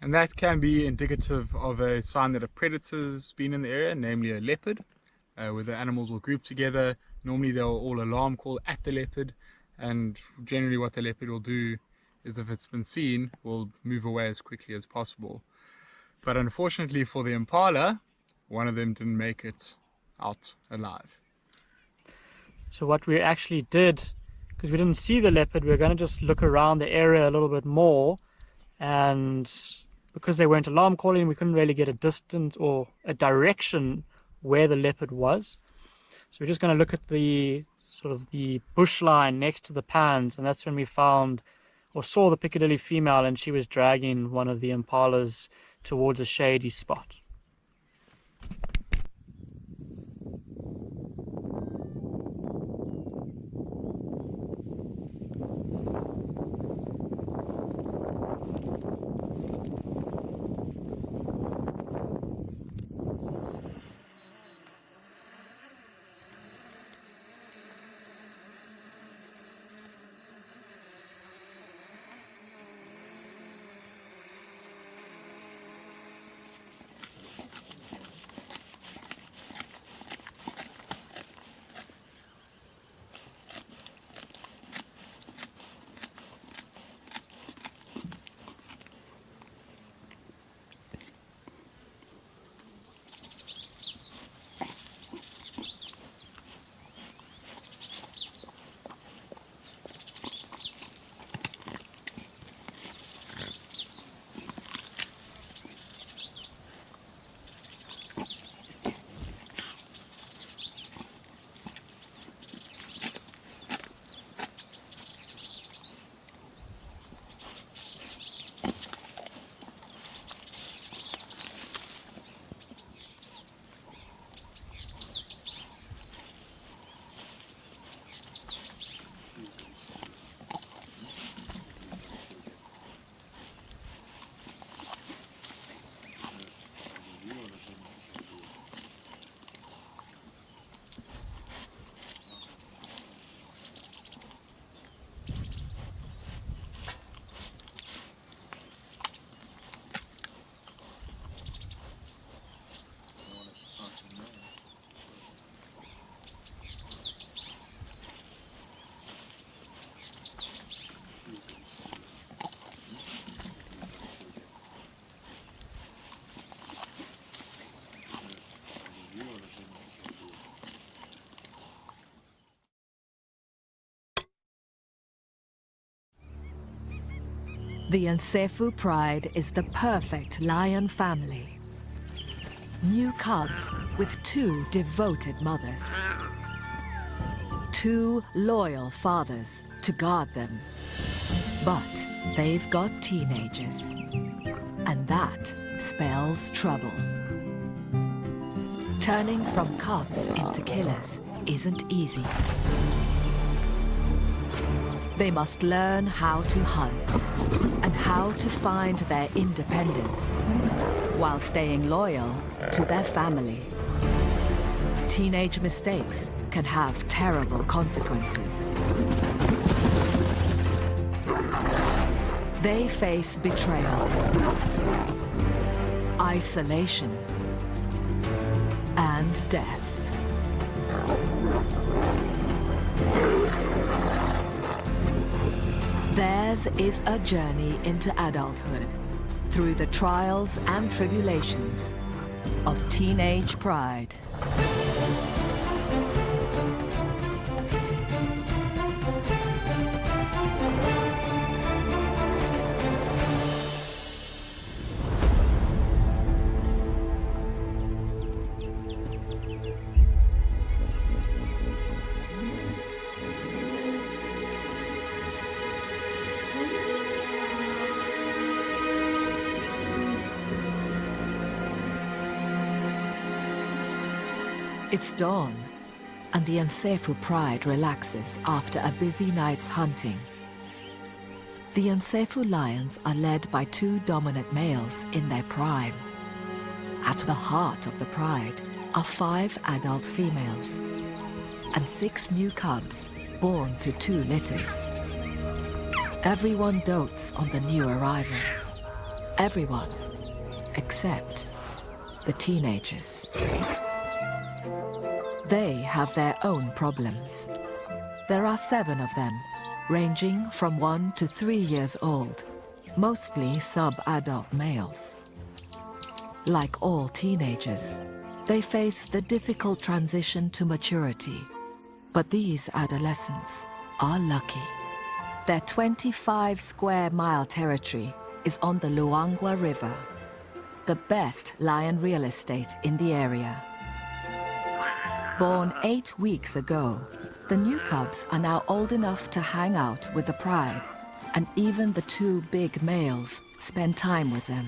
Speaker 7: And that can be indicative of a sign that a predator's been in the area, namely a leopard, where the animals will group together. Normally they'll all alarm call at the leopard, and generally what the leopard will do is, if it's been seen, will move away as quickly as possible. But unfortunately for the impala, one of them didn't make it out alive.
Speaker 5: So what we actually did, because we didn't see the leopard, we were going to just look around the area a little bit more, and because they weren't alarm calling, we couldn't really get a distance or a direction where the leopard was. So we're just going to look at the sort of the bush line next to the pans, and that's when we found or saw the Piccadilly female, and she was dragging one of the impalas towards a shady spot.
Speaker 1: The Nsefu pride is the perfect lion family. New cubs with 2 devoted mothers. 2 loyal fathers to guard them. But they've got teenagers, and that spells trouble. Turning from cubs into killers isn't easy. They must learn how to hunt and how to find their independence while staying loyal to their family. Teenage mistakes can have terrible consequences. They face betrayal, isolation, and death. Theirs is a journey into adulthood through the trials and tribulations of teenage pride. It's dawn, and the Nsefu pride relaxes after a busy night's hunting. The Nsefu lions are led by 2 dominant males in their prime. At the heart of the pride are 5 adult females, and 6 new cubs born to 2 litters. Everyone dotes on the new arrivals. Everyone except the teenagers. They have their own problems. There are 7 of them, ranging from 1 to 3 years old, mostly sub-adult males. Like all teenagers, they face the difficult transition to maturity. But these adolescents are lucky. Their 25 square mile territory is on the Luangwa River, the best lion real estate in the area. Born 8 weeks ago, the new cubs are now old enough to hang out with the pride, and even the 2 big males spend time with them.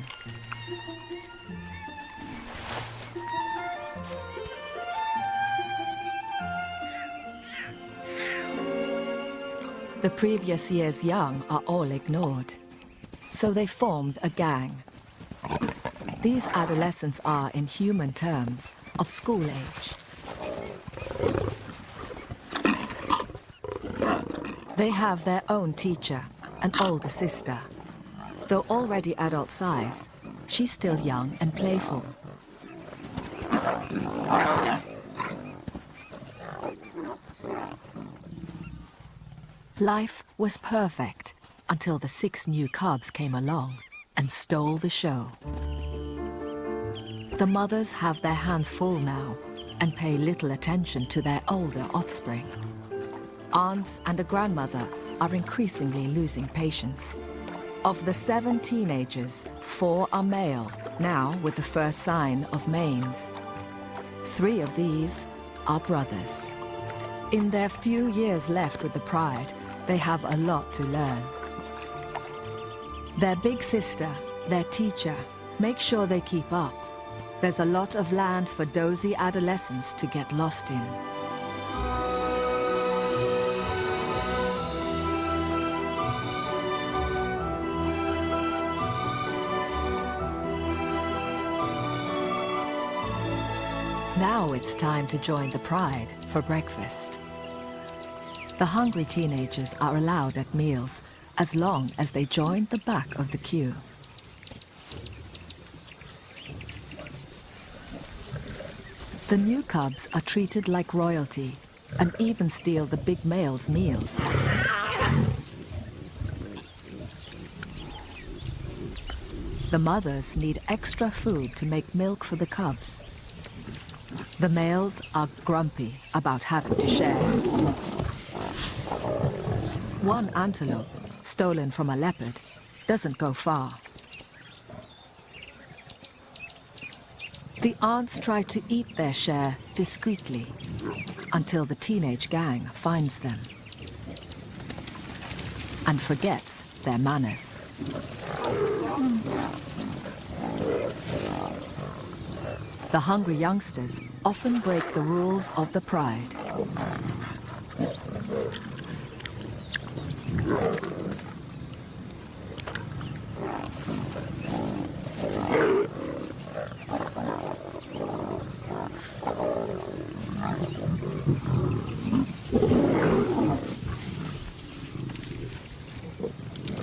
Speaker 1: The previous year's young are all ignored, so they formed a gang. These adolescents are, in human terms, of school age. They have their own teacher, an older sister. Though already adult size, she's still young and playful. Life was perfect until the 6 new cubs came along and stole the show. The mothers have their hands full now and pay little attention to their older offspring. Aunts and a grandmother are increasingly losing patience. Of the 7 teenagers, 4 are male, now with the first sign of manes. 3 of these are brothers. In their few years left with the pride, they have a lot to learn. Their big sister, their teacher, makes sure they keep up. There's a lot of land for dozy adolescents to get lost in. Now it's time to join the pride for breakfast. The hungry teenagers are allowed at meals as long as they join the back of the queue. The new cubs are treated like royalty and even steal the big males' meals. The mothers need extra food to make milk for the cubs. The males are grumpy about having to share. One antelope, stolen from a leopard, doesn't go far. The aunts try to eat their share discreetly until the teenage gang finds them and forgets their manners. The hungry youngsters often break the rules of the pride.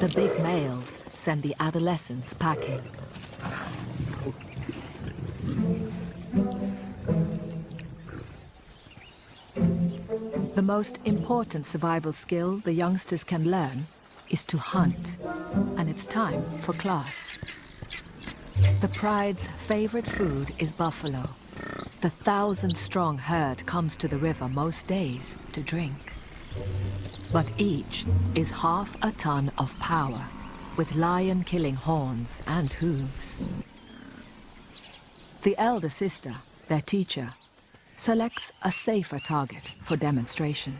Speaker 1: The big males send the adolescents packing. The most important survival skill the youngsters can learn is to hunt, and it's time for class. The pride's favorite food is buffalo. The 1,000-strong herd comes to the river most days to drink. But each is half a ton of power, with lion-killing horns and hooves. The elder sister, their teacher, selects a safer target for demonstration.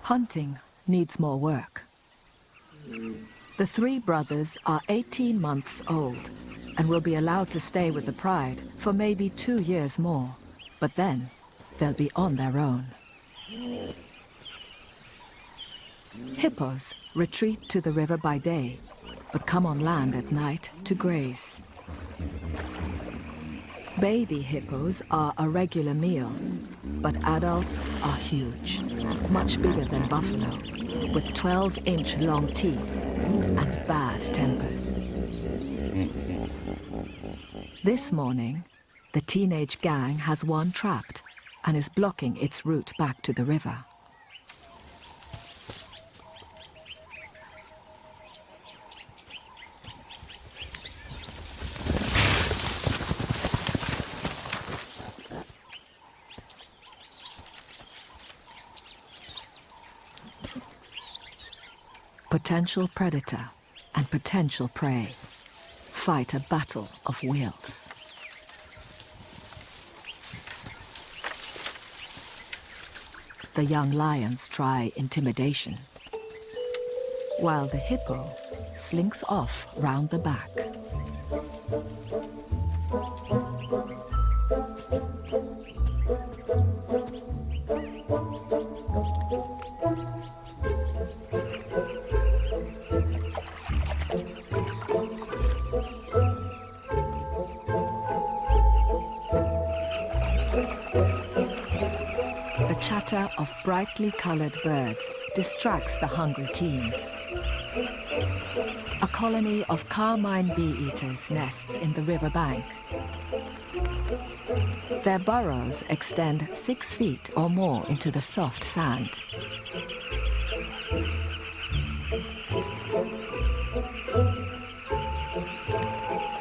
Speaker 1: Hunting needs more work. The 3 brothers are 18 months old and will be allowed to stay with the pride for maybe 2 years more. But then, they'll be on their own. Hippos retreat to the river by day, but come on land at night to graze. Baby hippos are a regular meal, but adults are huge, much bigger than buffalo, with 12-inch long teeth and bad tempers. This morning, the teenage gang has one trapped and is blocking its route back to the river. Potential predator and potential prey fight a battle of wills. The young lions try intimidation, while the hippo slinks off round the back. The chatter of brightly colored birds distracts the hungry teens. A colony of carmine bee-eaters nests in the riverbank. Their burrows extend 6 feet or more into the soft sand.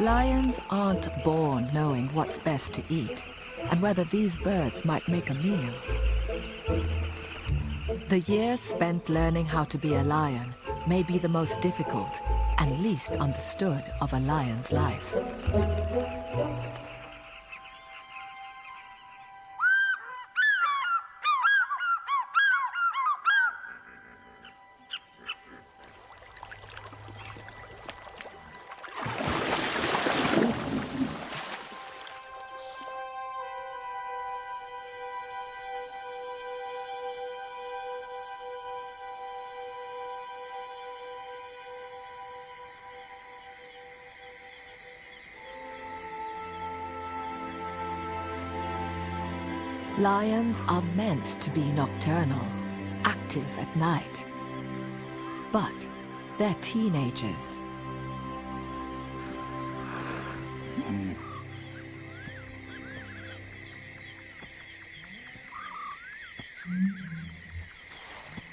Speaker 1: Lions aren't born knowing what's best to eat and whether these birds might make a meal. The years spent learning how to be a lion may be the most difficult and least understood of a lion's life. Lions are meant to be nocturnal, active at night. But they're teenagers.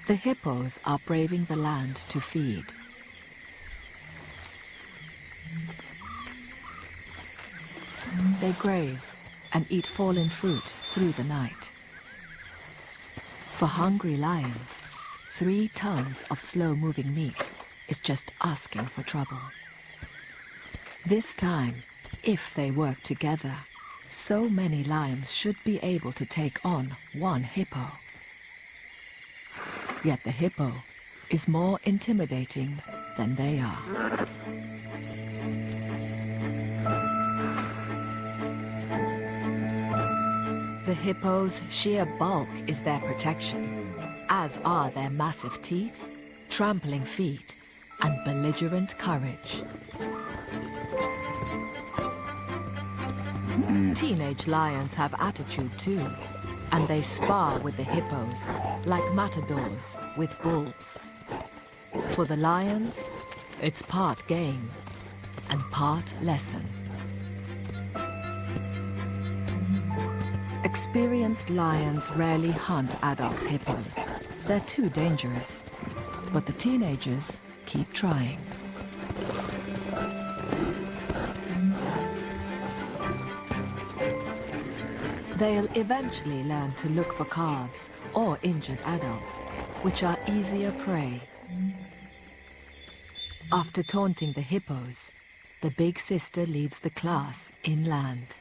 Speaker 1: The hippos are braving the land to feed. They graze and eat fallen fruit through the night. For hungry lions, 3 tons of slow-moving meat is just asking for trouble. This time, if they work together, so many lions should be able to take on 1 hippo. Yet the hippo is more intimidating than they are. The hippo's sheer bulk is their protection, as are their massive teeth, trampling feet, and belligerent courage. Teenage lions have attitude too, and they spar with the hippos like matadors with bulls. For the lions, it's part game and part lesson. Experienced lions rarely hunt adult hippos. They're too dangerous, but the teenagers keep trying. They'll eventually learn to look for calves or injured adults, which are easier prey. After taunting the hippos, the big sister leads the class inland.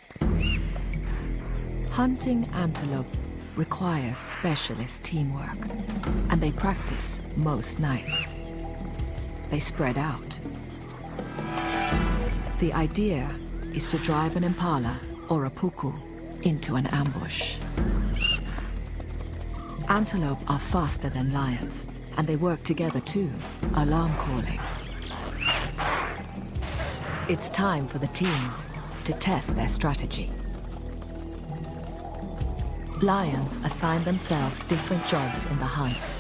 Speaker 1: Hunting antelope requires specialist teamwork, and they practice most nights. They spread out. The idea is to drive an impala or a puku into an ambush. Antelope are faster than lions, and they work together too, alarm calling. It's time for the teens to test their strategy. Lions assign themselves different jobs in the hunt.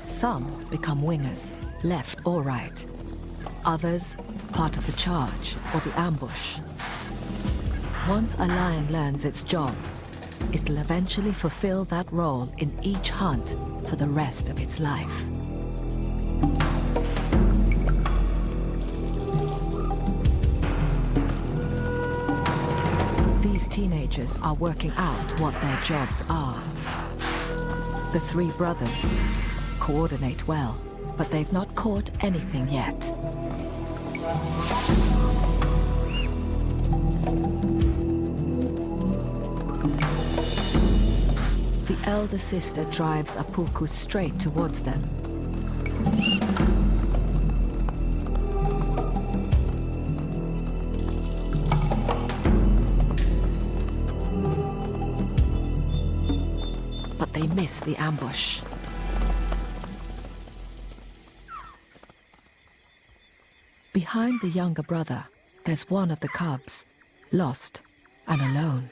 Speaker 1: Some become wingers, left or right. Others, part of the charge or the ambush. Once a lion learns its job, it'll eventually fulfill that role in each hunt for the rest of its life. These teenagers are working out what their jobs are. The three brothers coordinate well, but they've not caught anything yet. The elder sister drives a puku straight towards them. But they miss the ambush. Behind the younger brother, there's one of the cubs, lost and alone.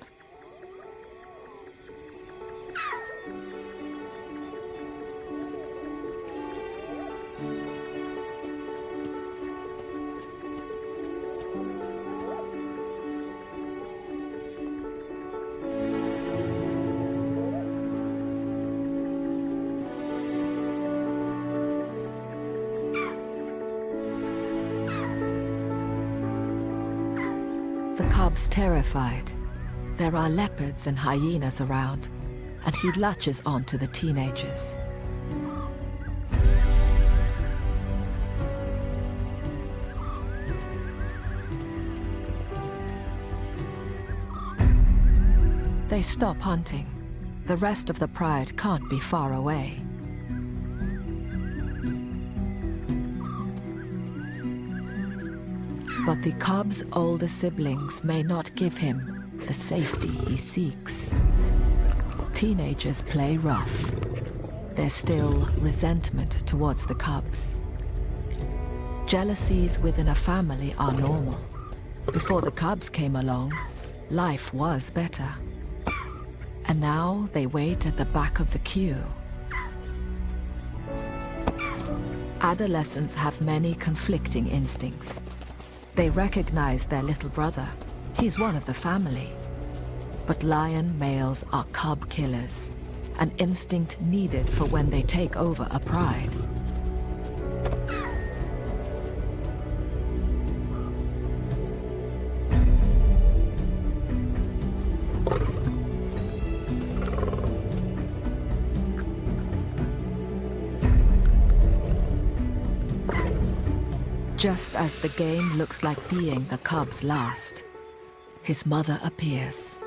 Speaker 1: The cub's terrified. There are leopards and hyenas around, and he latches on to the teenagers. They stop hunting. The rest of the pride can't be far away. But the cub's older siblings may not give him the safety he seeks. Teenagers play rough. There's still resentment towards the cubs. Jealousies within a family are normal. Before the cubs came along, life was better. And now they wait at the back of the queue. Adolescents have many conflicting instincts. They recognize their little brother. He's one of the family. But lion males are cub killers, an instinct needed for when they take over a pride. Just as the game looks like being the cub's last, his mother appears.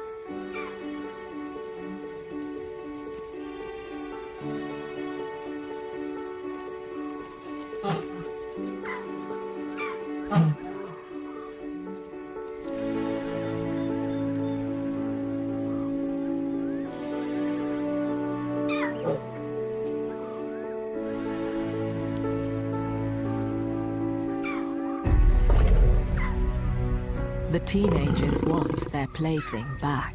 Speaker 1: The teenagers want their plaything back.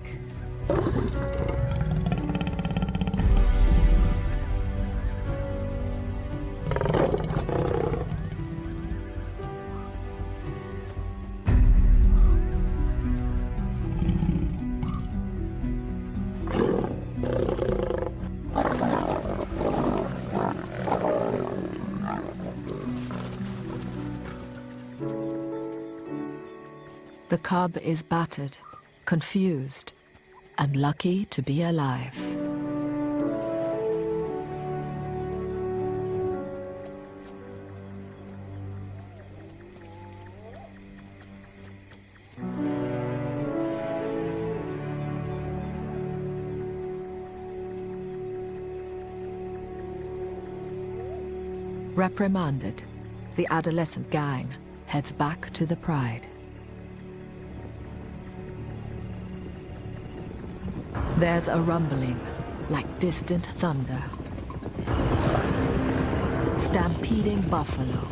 Speaker 1: The cub is battered, confused, and lucky to be alive. Reprimanded, the adolescent gang heads back to the pride. There's a rumbling, like distant thunder. stampeding buffalo.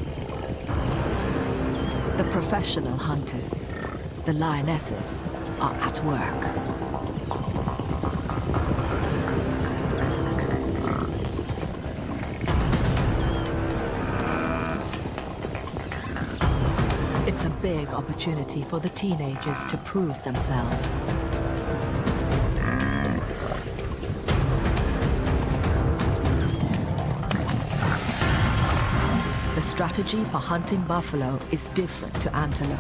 Speaker 1: The professional hunters, the lionesses, are at work. It's a big opportunity for the teenagers to prove themselves. The strategy for hunting buffalo is different to antelope.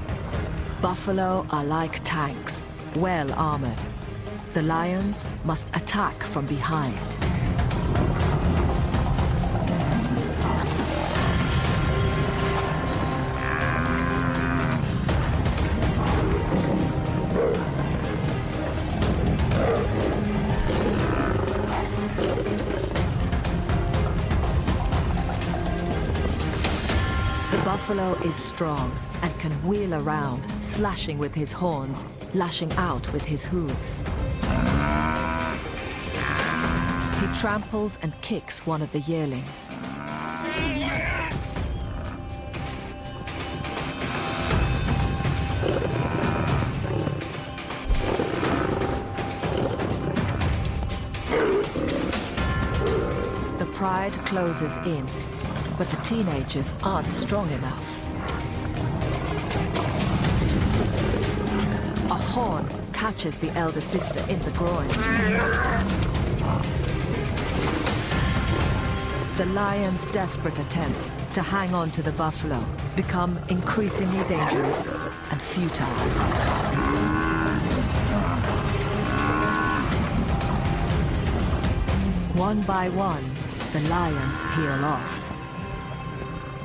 Speaker 1: Buffalo are like tanks, well armored. The lions must attack from behind. Buffalo is strong and can wheel around, slashing with his horns, lashing out with his hooves. He tramples and kicks one of the yearlings. The pride closes in, but the teenagers aren't strong enough. A horn catches the elder sister in the groin. The lion's desperate attempts to hang on to the buffalo become increasingly dangerous and futile. One by one, the lions peel off.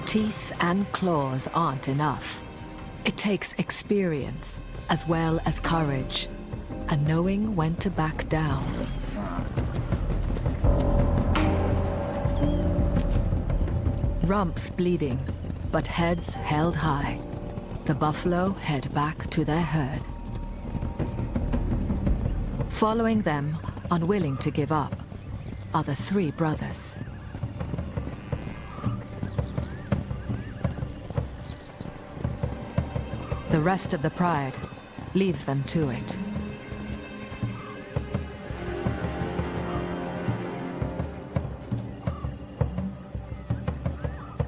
Speaker 1: Teeth and claws aren't enough. It takes experience as well as courage, and knowing when to back down. Rumps bleeding, but heads held high. The buffalo head back to their herd. Following them, unwilling to give up, are the three brothers. The rest of the pride leaves them to it.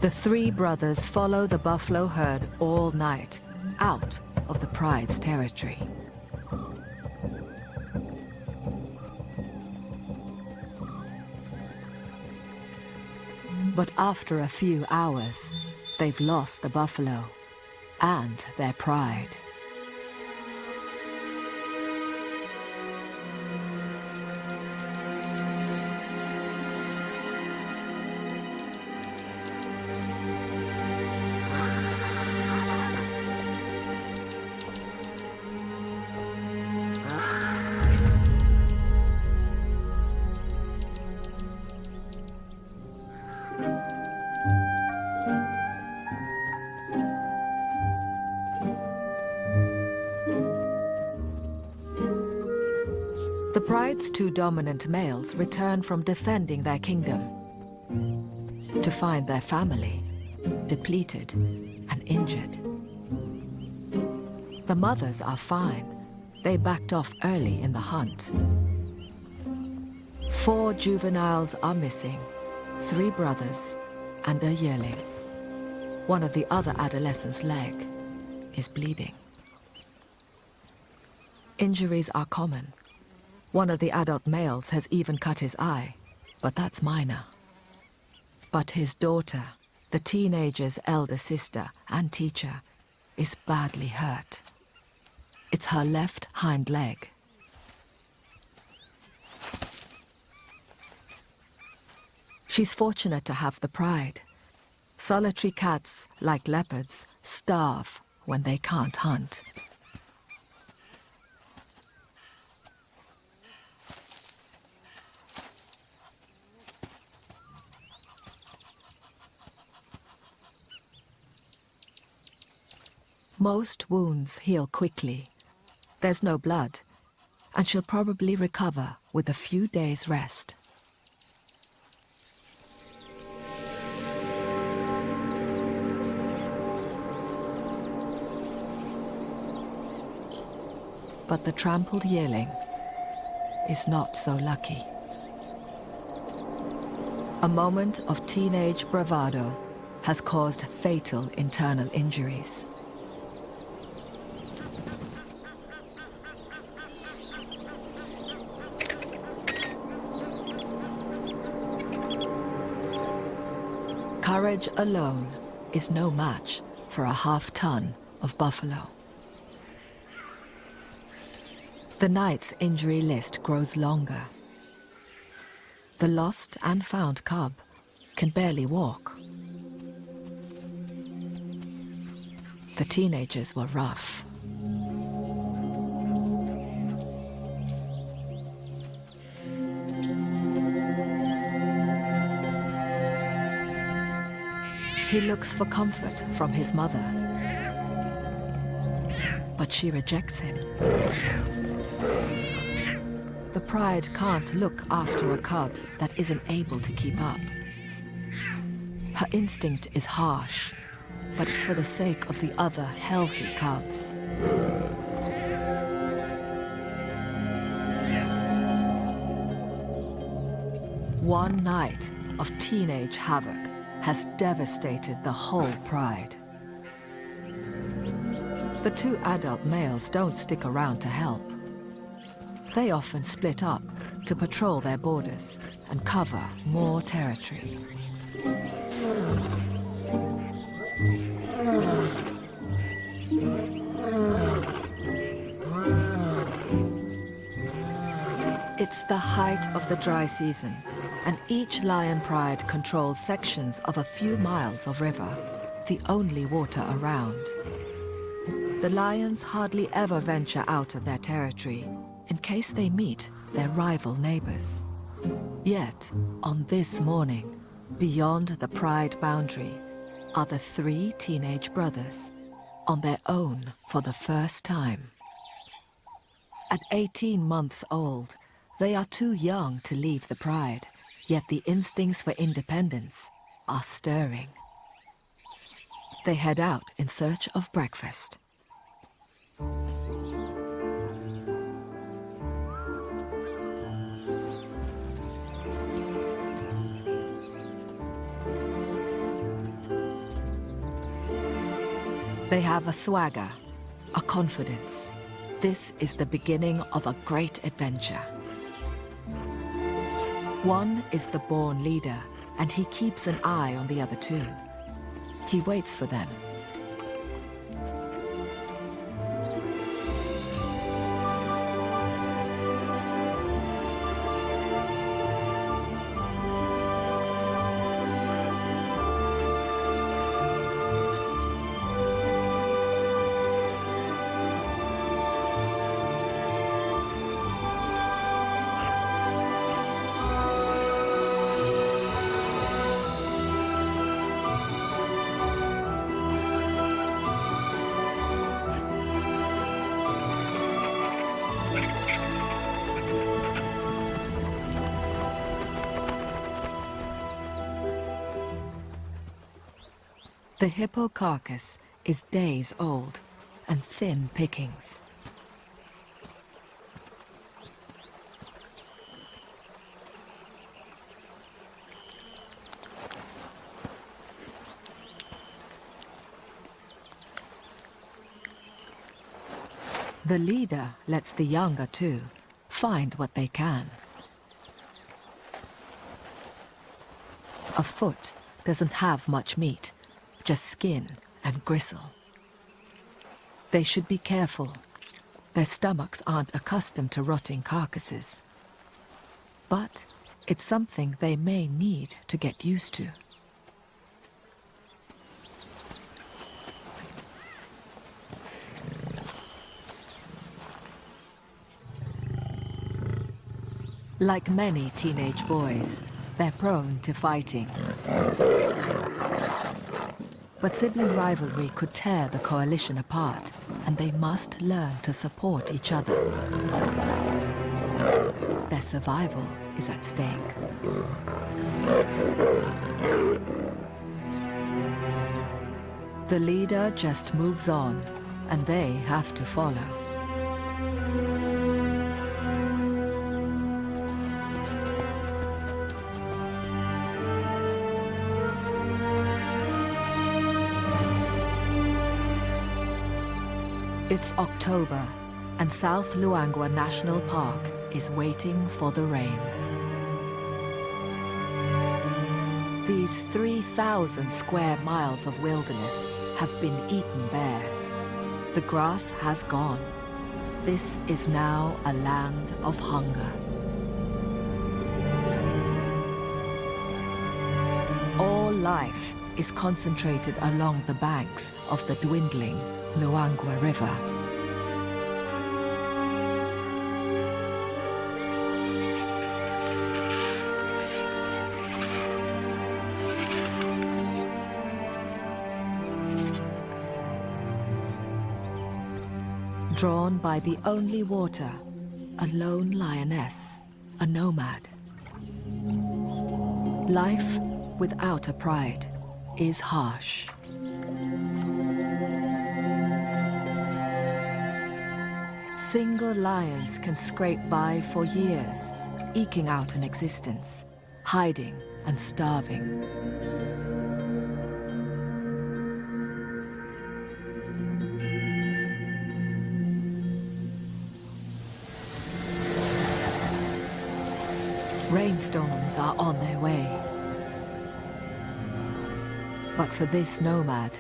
Speaker 1: The three brothers follow the buffalo herd all night, out of the pride's territory. But after a few hours, they've lost the buffalo and their pride. The pride's two dominant males return from defending their kingdom to find their family depleted and injured. The mothers are fine. They backed off early in the hunt. 4 juveniles are missing, 3 brothers and a yearling. One of the other adolescent's leg is bleeding. Injuries are common. One of the adult males has even cut his eye, but that's minor. But his daughter, the teenager's elder sister and teacher, is badly hurt. It's her left hind leg. She's fortunate to have the pride. Solitary cats, like leopards, starve when they can't hunt. Most wounds heal quickly. There's no blood, and she'll probably recover with a few days' rest. But the trampled yearling is not so lucky. A moment of teenage bravado has caused fatal internal injuries. Courage alone is no match for a half-ton of buffalo. The night's injury list grows longer. The lost and found cub can barely walk. The teenagers were rough. He looks for comfort from his mother, but she rejects him. The pride can't look after a cub that isn't able to keep up. Her instinct is harsh, but it's for the sake of the other healthy cubs. One night of teenage havoc has devastated the whole pride. The two adult males don't stick around to help. They often split up to patrol their borders and cover more territory. It's the height of the dry season, and each lion pride controls sections of a few miles of river, the only water around. The lions hardly ever venture out of their territory in case they meet their rival neighbors. Yet, on this morning, beyond the pride boundary, are the three teenage brothers, on their own for the first time. At 18 months old, they are too young to leave the pride, yet the instincts for independence are stirring. They head out in search of breakfast. They have a swagger, a confidence. This is the beginning of a great adventure. One is the born leader, and he keeps an eye on the other two. He waits for them. The hippo carcass is days old and thin pickings. The leader lets the younger two find what they can. A foot doesn't have much meat, just skin and gristle. They should be careful. Their stomachs aren't accustomed to rotting carcasses. But it's something they may need to get used to. Like many teenage boys, they're prone to fighting. But sibling rivalry could tear the coalition apart, and they must learn to support each other. Their survival is at stake. The leader just moves on, and they have to follow. It's October, and South Luangwa National Park is waiting for the rains. These 3,000 square miles of wilderness have been eaten bare. The grass has gone. This is now a land of hunger. All life is concentrated along the banks of the dwindling Luangwa River. Drawn by the only water, a lone lioness, a nomad. Life without a pride is harsh. Single lions can scrape by for years, eking out an existence, hiding and starving. Rainstorms are on their way. But for this nomad,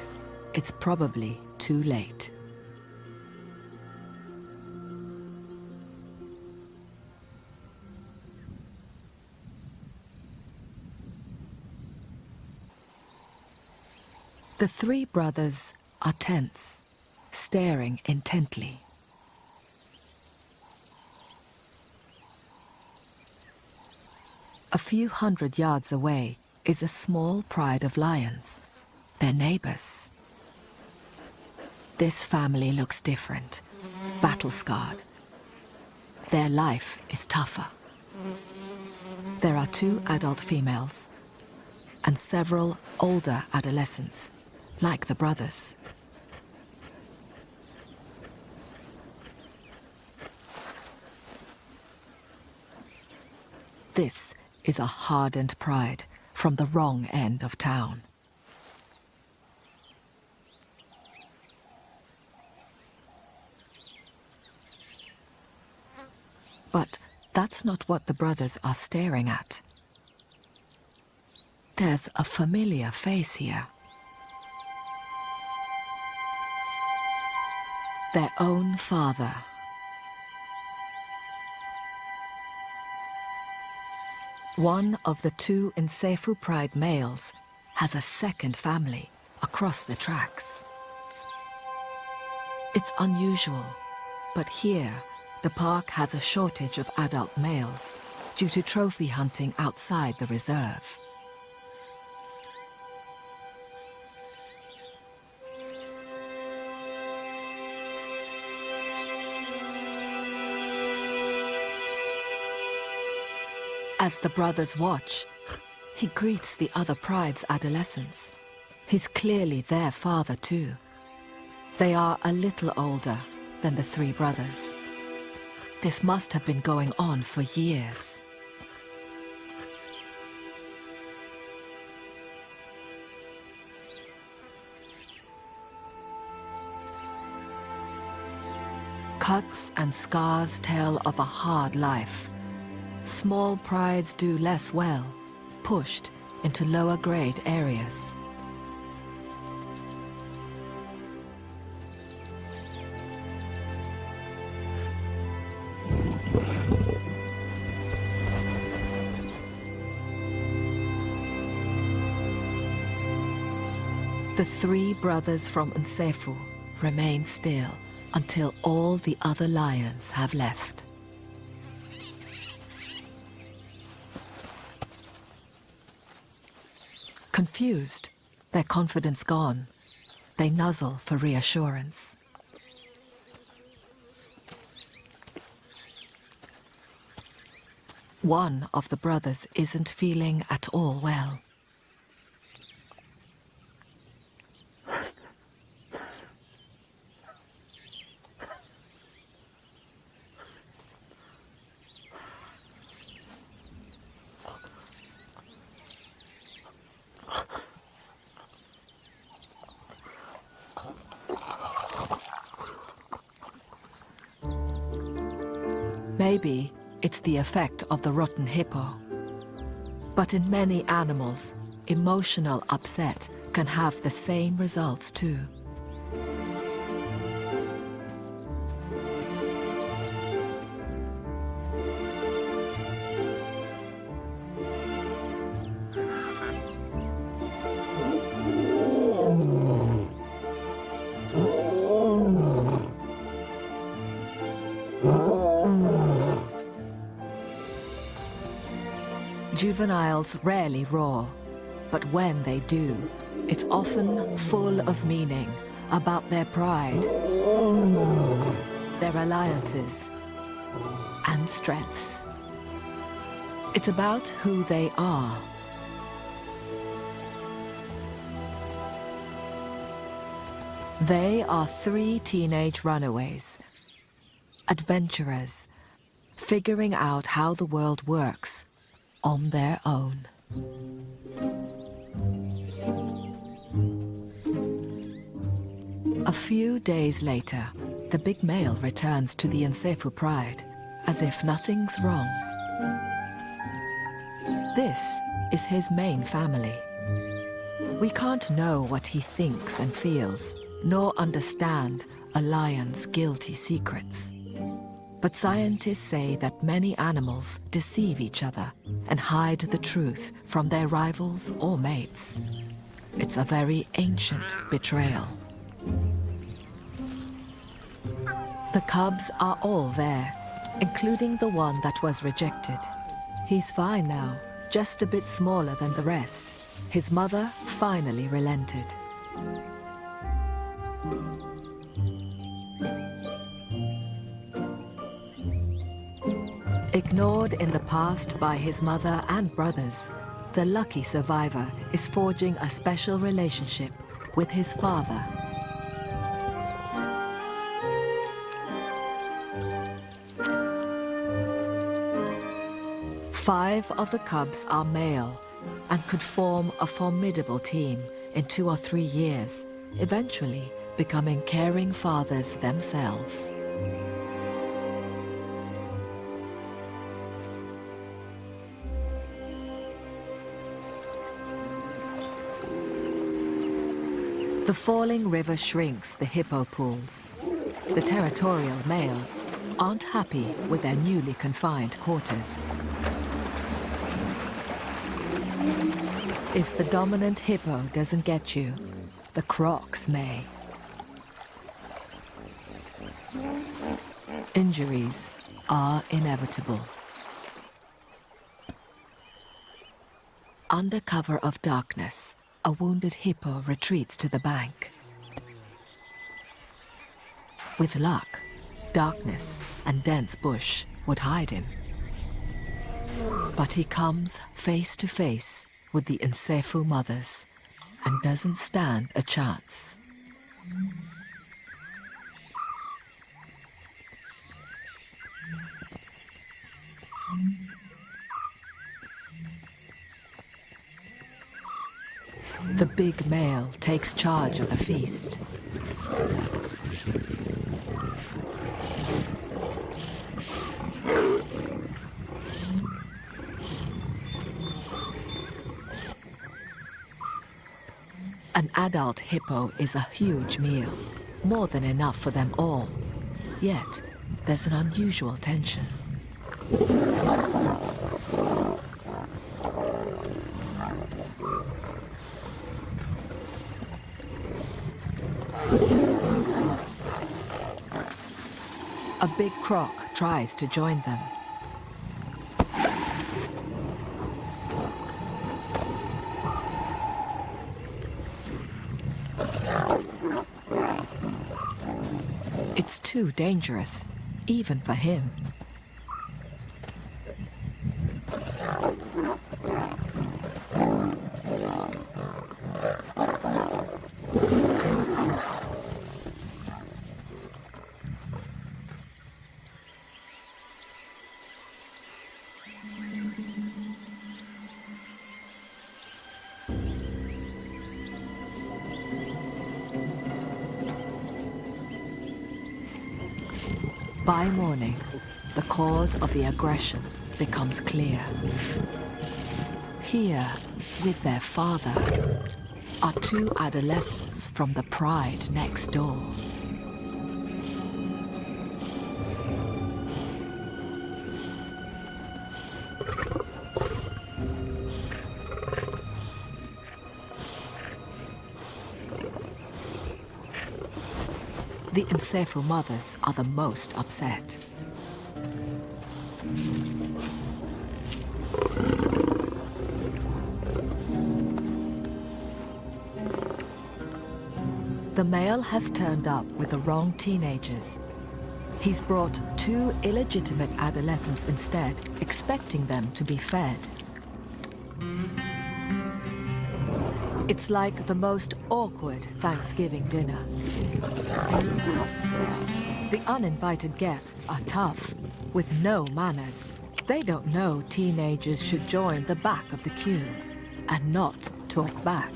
Speaker 1: it's probably too late. The three brothers are tense, staring intently. A few hundred yards away is a small pride of lions, their neighbors. This family looks different, battle-scarred. Their life is tougher. There are 2 adult females and several older adolescents, like the brothers. This is a hardened pride from the wrong end of town. But that's not what the brothers are staring at. There's a familiar face here. Their own father. One of the 2 Nsefu Pride males has a second family across the tracks. It's unusual, but here the park has a shortage of adult males due to trophy hunting outside the reserve. As the brothers watch, he greets the other pride's adolescents. He's clearly their father too. They are a little older than the 3 brothers. This must have been going on for years. Cuts and scars tell of a hard life. Small prides do less well, pushed into lower grade areas. The 3 brothers from Nsefu remain still until all the other lions have left. Confused, their confidence gone, they nuzzle for reassurance. One of the brothers isn't feeling at all well. Maybe it's the effect of the rotten hippo. But in many animals, emotional upset can have the same results too. Juveniles rarely roar, but when they do, it's often full of meaning about their pride, their alliances, and strengths. It's about who they are. They are 3 teenage runaways, adventurers, figuring out how the world works on their own. A few days later, the big male returns to the Nsefu Pride, as if nothing's wrong. This is his main family. We can't know what he thinks and feels, nor understand a lion's guilty secrets. But scientists say that many animals deceive each other and hide the truth from their rivals or mates. It's a very ancient betrayal. The cubs are all there, including the one that was rejected. He's fine now, just a bit smaller than the rest. His mother finally relented. Ignored in the past by his mother and brothers, the lucky survivor is forging a special relationship with his father. Five of the cubs are male and could form a formidable team in 2 or 3 years, eventually becoming caring fathers themselves. The falling river shrinks the hippo pools. The territorial males aren't happy with their newly confined quarters. If the dominant hippo doesn't get you, the crocs may. Injuries are inevitable. Under cover of darkness, a wounded hippo retreats to the bank. With luck, darkness and dense bush would hide him. But he comes face to face with the Nsefu mothers and doesn't stand a chance. The big male takes charge of the feast. An adult hippo is a huge meal, more than enough for them all. Yet, there's an unusual tension. A big croc tries to join them. It's too dangerous, even for him. By morning, the cause of the aggression becomes clear. Here, with their father, are two adolescents from the pride next door. The Nsefu mothers are the most upset. The male has turned up with the wrong teenagers. He's brought two illegitimate adolescents instead, expecting them to be fed. It's like the most awkward Thanksgiving dinner. The uninvited guests are tough, with no manners. They don't know teenagers should join the back of the queue and not talk back.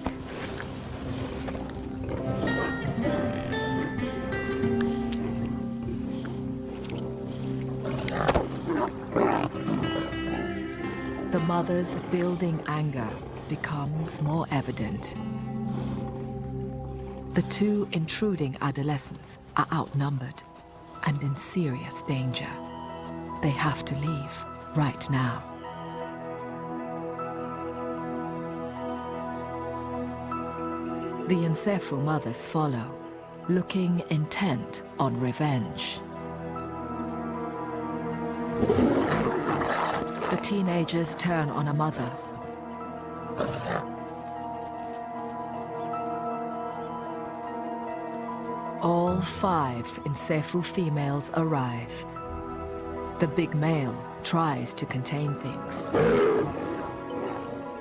Speaker 1: The mother's building anger becomes more evident. The two intruding adolescents are outnumbered and in serious danger. They have to leave right now. The Nsefu mothers follow, looking intent on revenge. The teenagers turn on a mother. All 5 Nsefu females arrive. The big male tries to contain things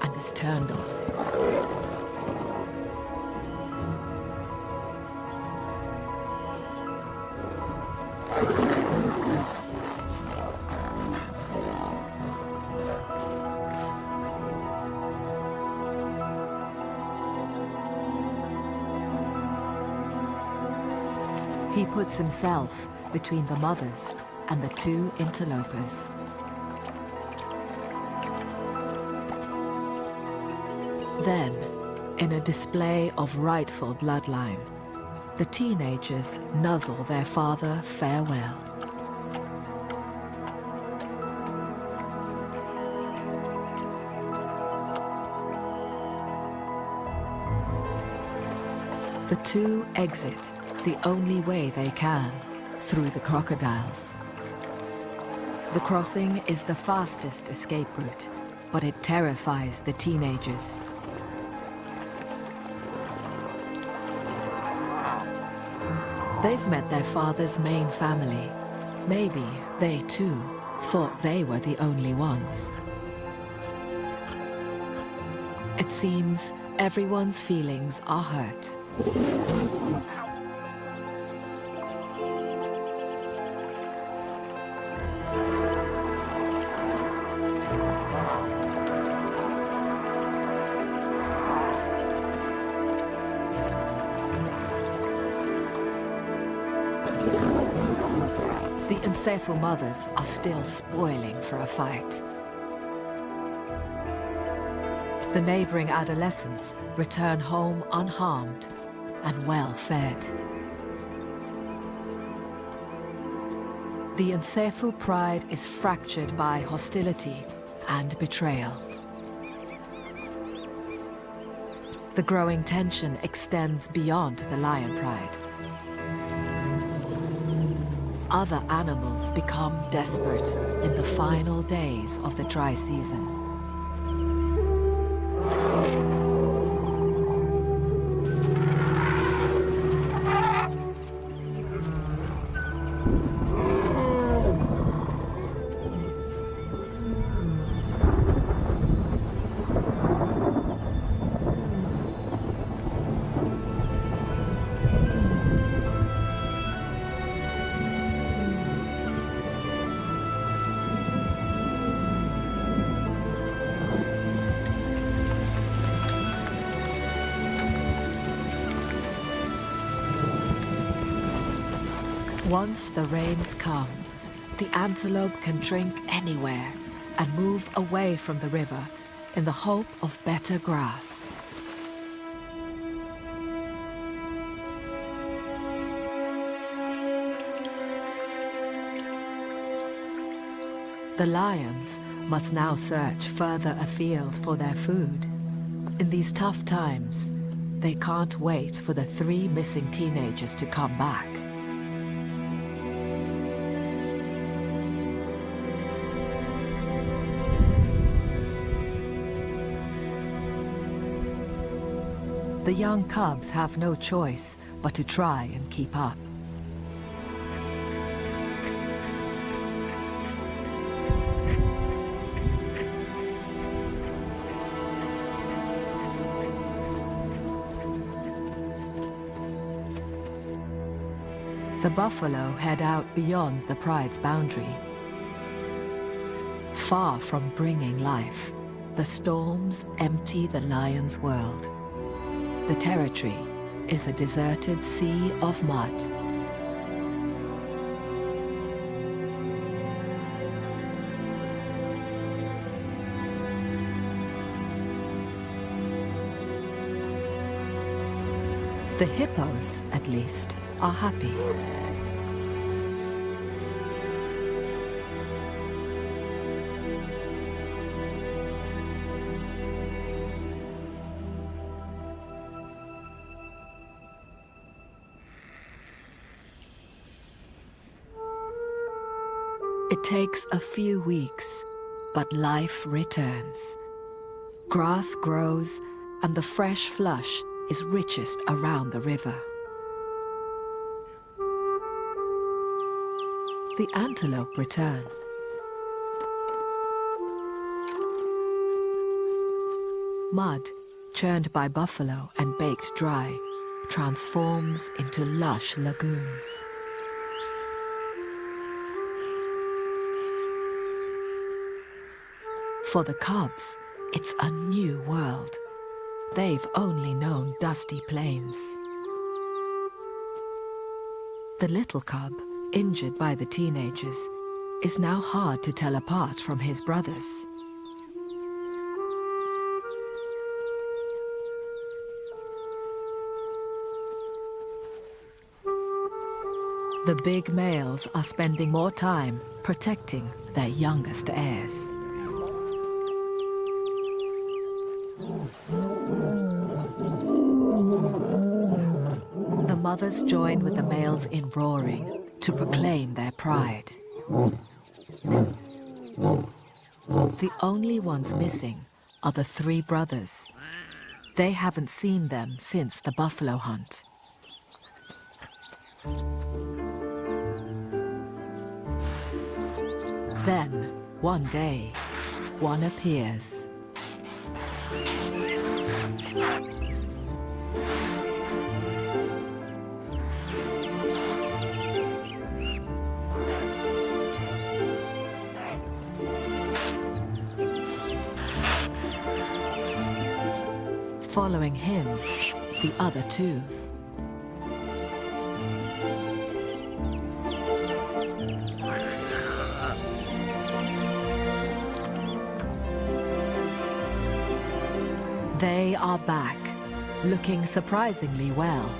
Speaker 1: and is turned on. He puts himself between the mothers and the two interlopers. Then, in a display of rightful bloodline, the teenagers nuzzle their father farewell. The two exit the only way they can, through the crocodiles. The crossing is the fastest escape route, but it terrifies the teenagers. They've met their father's main family. Maybe they too thought they were the only ones. It seems everyone's feelings are hurt. The Nsefu mothers are still spoiling for a fight. The neighboring adolescents return home unharmed and well-fed. The Nsefu pride is fractured by hostility and betrayal. The growing tension extends beyond the lion pride. Other animals become desperate in the final days of the dry season. Once the rains come, The antelope can drink anywhere and move away from the river in the hope of better grass. The lions must now search further afield for their food. In these tough times, they can't wait for the 3 missing teenagers to come back. The young cubs have no choice but to try and keep up. The buffalo head out beyond the pride's boundary. Far from bringing life, the storms empty the lion's world. The territory is a deserted sea of mud. The hippos, at least, are happy. It takes a few weeks, but life returns. Grass grows, and the fresh flush is richest around the river. The antelope return. Mud, churned by buffalo and baked dry, transforms into lush lagoons. For the cubs, it's a new world. They've only known dusty plains. The little cub, injured by the teenagers, is now hard to tell apart from his brothers. The big males are spending more time protecting their youngest heirs. The mothers join with the males in roaring to proclaim their pride. The only ones missing are the 3 brothers. They haven't seen them since the buffalo hunt. Then, one day, one appears. Following him, the other 2. They are back, looking surprisingly well.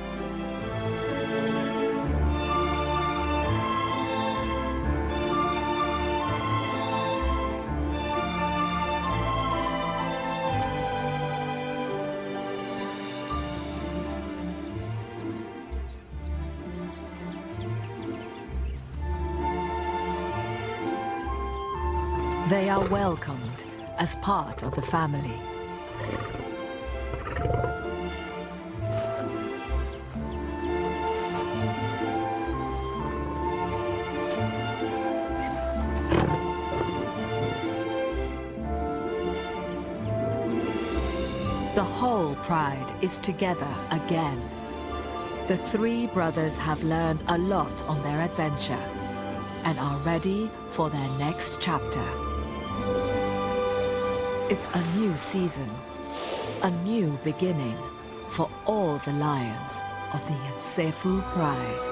Speaker 1: They are welcomed as part of the family. The whole pride is together again. The 3 brothers have learned a lot on their adventure and are ready for their next chapter. It's a new season, a new beginning for all the lions of the Nsefu Pride.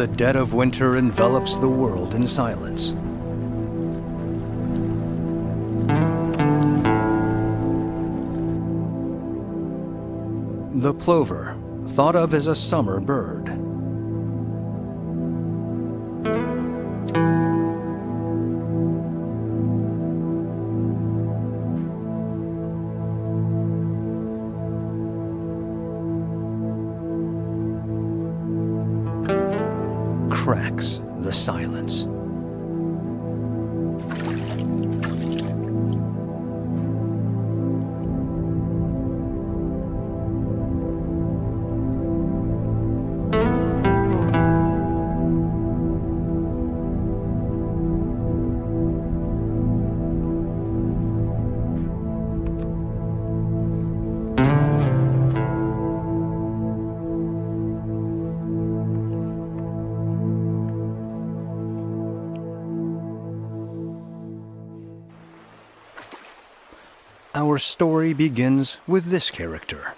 Speaker 8: The dead of winter envelops the world in silence. The plover, thought of as a summer bird. Cracks the silence. Our story begins with this character.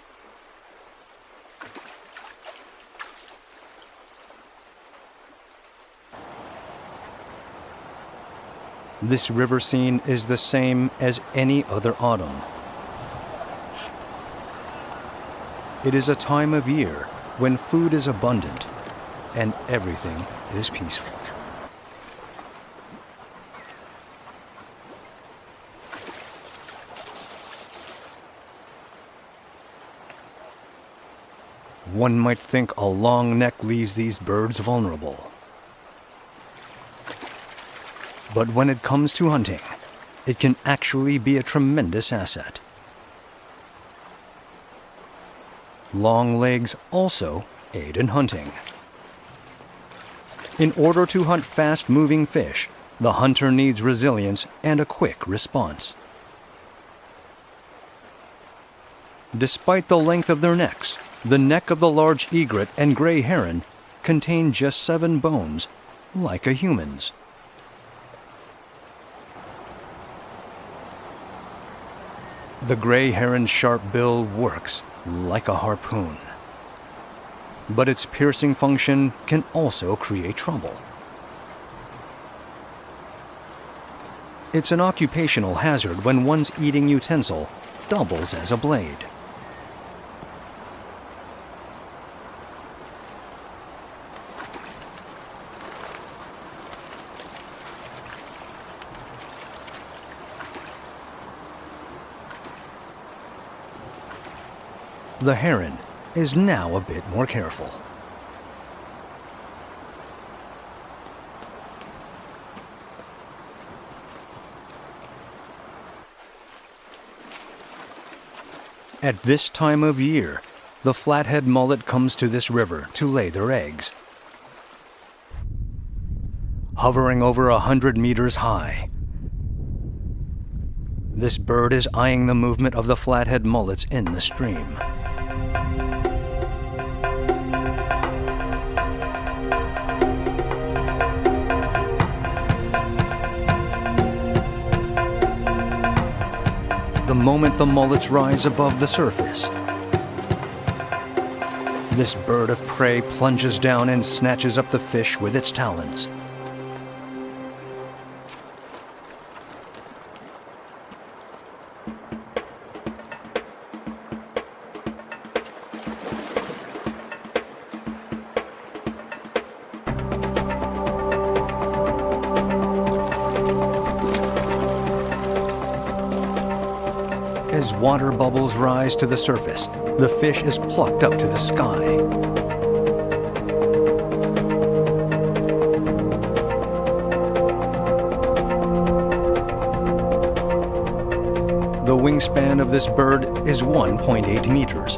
Speaker 8: This river scene is the same as any other autumn. It is a time of year when food is abundant and everything is peaceful. One might think a long neck leaves these birds vulnerable. But when it comes to hunting, it can actually be a tremendous asset. Long legs also aid in hunting. In order to hunt fast-moving fish, the hunter needs resilience and a quick response. Despite the length of their necks, the neck of the large egret and gray heron contain just 7 bones, like a human's. The gray heron's sharp bill works like a harpoon, but its piercing function can also create trouble. It's an occupational hazard when one's eating utensil doubles as a blade. The heron is now a bit more careful. At this time of year, the flathead mullet comes to this river to lay their eggs. Hovering over 100 meters high, this bird is eyeing the movement of the flathead mullets in the stream. The moment the mullets rise above the surface, this bird of prey plunges down and snatches up the fish with its talons. As water bubbles rise to the surface, the fish is plucked up to the sky. The wingspan of this bird is 1.8 meters.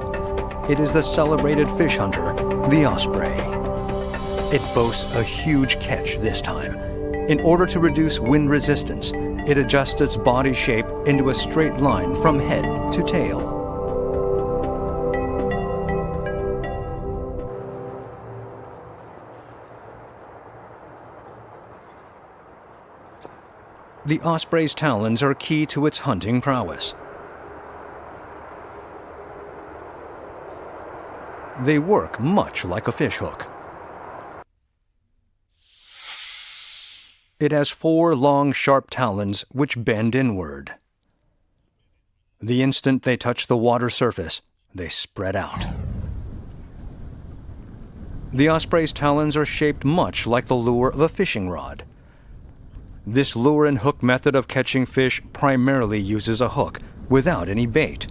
Speaker 8: It is the celebrated fish hunter, the osprey. It boasts a huge catch this time. In order to reduce wind resistance, it adjusts its body shape into a straight line from head to tail. The osprey's talons are key to its hunting prowess. They work much like a fishhook. It has 4 long, sharp talons which bend inward. The instant they touch the water surface, they spread out. The osprey's talons are shaped much like the lure of a fishing rod. This lure and hook method of catching fish primarily uses a hook without any bait.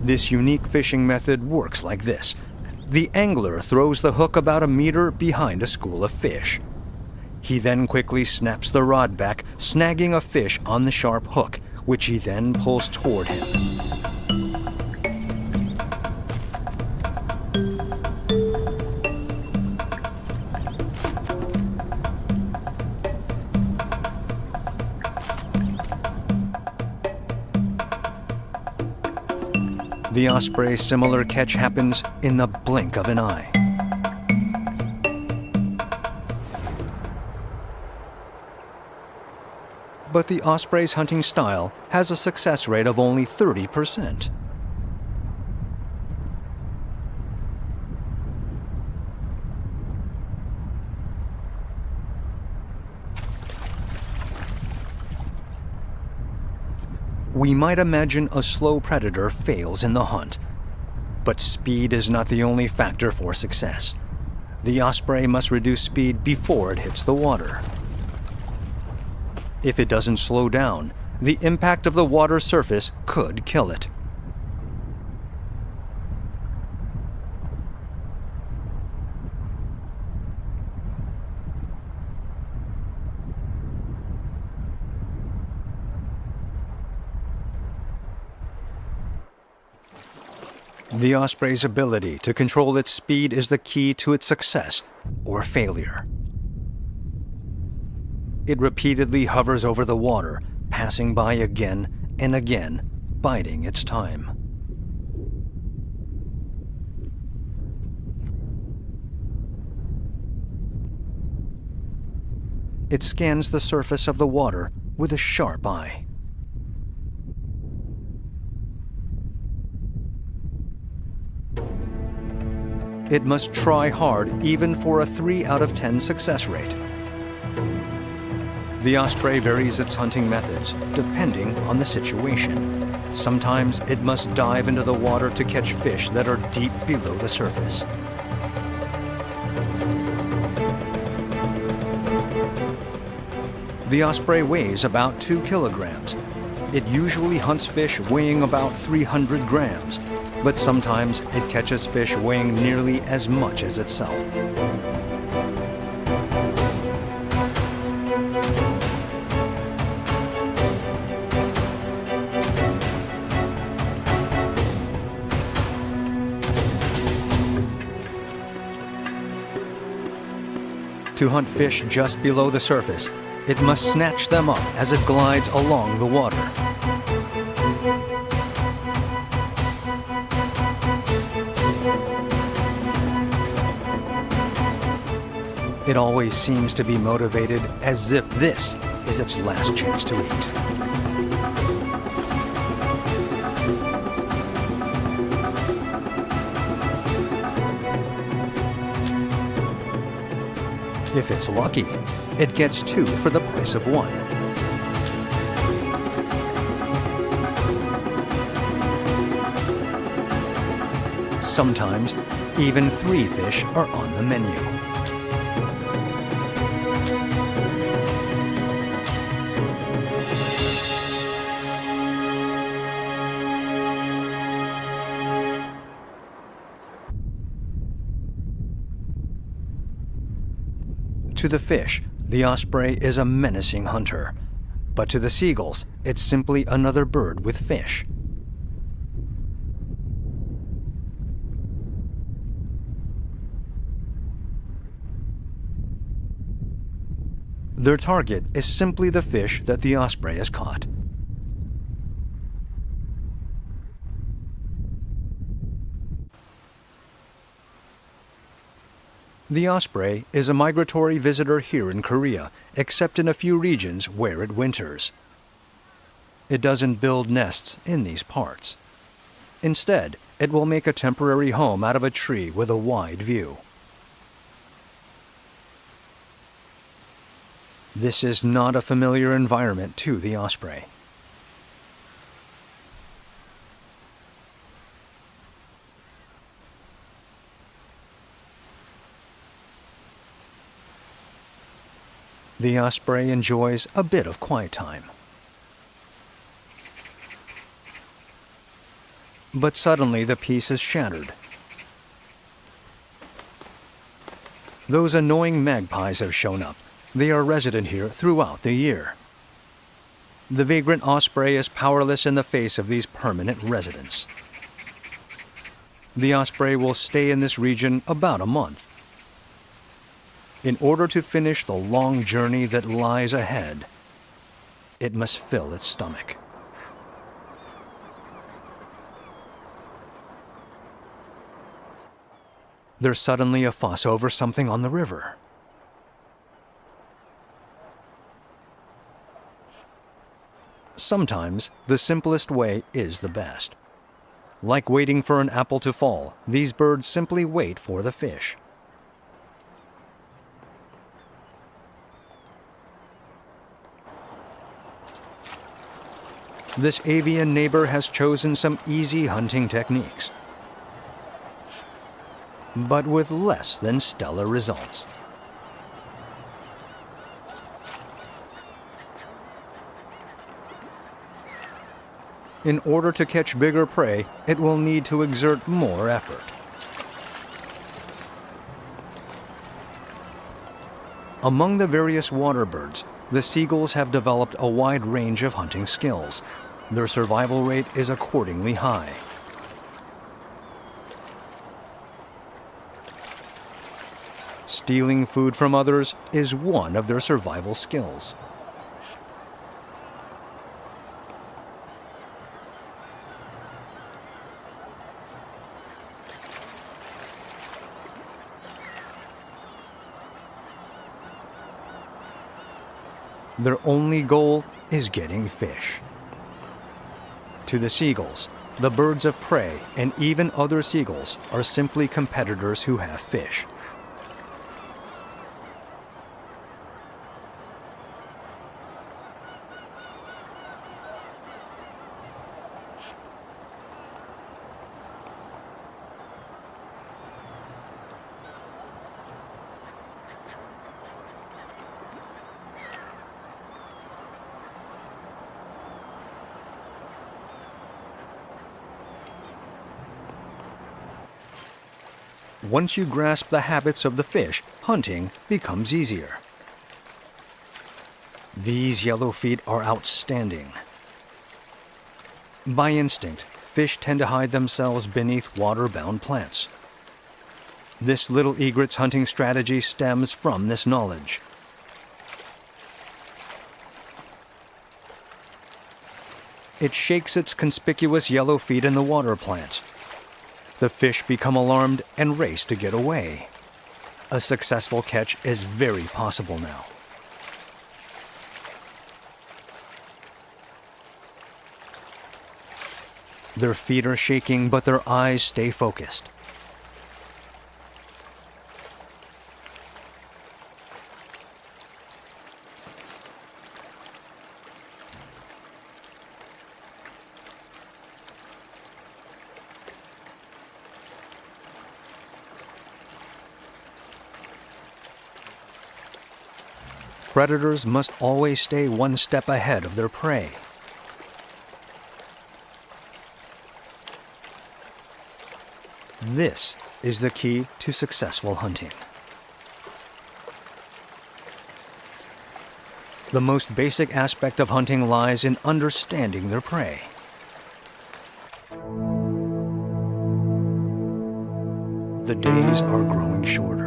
Speaker 8: This unique fishing method works like this. The angler throws the hook about a meter behind a school of fish. He then quickly snaps the rod back, snagging a fish on the sharp hook, which he then pulls toward him. The osprey's similar catch happens in the blink of an eye. But the osprey's hunting style has a success rate of only 30%. We might imagine a slow predator fails in the hunt, but speed is not the only factor for success. The osprey must reduce speed before it hits the water. If it doesn't slow down, the impact of the water surface could kill it. The osprey's ability to control its speed is the key to its success or failure. It repeatedly hovers over the water, passing by again and again, biding its time. It scans the surface of the water with a sharp eye. It must try hard even for a 3 out of 10 success rate. The osprey varies its hunting methods depending on the situation. Sometimes it must dive into the water to catch fish that are deep below the surface. The osprey weighs about 2 kilograms. It usually hunts fish weighing about 300 grams, but sometimes it catches fish weighing nearly as much as itself. To hunt fish just below the surface, it must snatch them up as it glides along the water. It always seems to be motivated as if this is its last chance to eat. If it's lucky, it gets 2 for the price of 1. Sometimes, even 3 fish are on the menu. To the fish, the osprey is a menacing hunter, but to the seagulls, it's simply another bird with fish. Their target is simply the fish that the osprey has caught. The osprey is a migratory visitor here in Korea, except in a few regions where it winters. It doesn't build nests in these parts. Instead, it will make a temporary home out of a tree with a wide view. This is not a familiar environment to the osprey. The osprey enjoys a bit of quiet time. But suddenly the peace is shattered. Those annoying magpies have shown up. They are resident here throughout the year. The vagrant osprey is powerless in the face of these permanent residents. The osprey will stay in this region about a month. In order to finish the long journey that lies ahead, it must fill its stomach. There's suddenly a fuss over something on the river. Sometimes the simplest way is the best. Like waiting for an apple to fall, these birds simply wait for the fish. This avian neighbor has chosen some easy hunting techniques, but with less than stellar results. In order to catch bigger prey, it will need to exert more effort. Among the various water birds, the seagulls have developed a wide range of hunting skills. Their survival rate is accordingly high. Stealing food from others is one of their survival skills. Their only goal is getting fish. To the seagulls, the birds of prey and even other seagulls are simply competitors who have fish. Once you grasp the habits of the fish, hunting becomes easier. These yellowfeet are outstanding. By instinct, fish tend to hide themselves beneath water-bound plants. This little egret's hunting strategy stems from this knowledge. It shakes its conspicuous yellow feet in the water plants. The fish become alarmed and race to get away. A successful catch is very possible now. Their feet are shaking, but their eyes stay focused. Predators must always stay one step ahead of their prey. This is the key to successful hunting. The most basic aspect of hunting lies in understanding their prey. The days are growing shorter.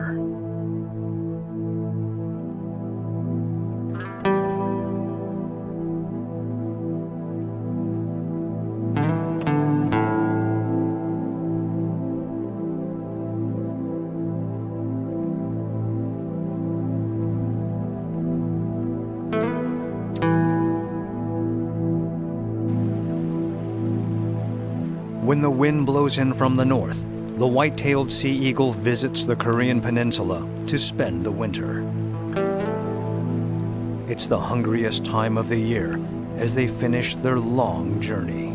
Speaker 8: When the wind blows in from the north, the white-tailed sea eagle visits the Korean peninsula to spend the winter. It's the hungriest time of the year as they finish their long journey.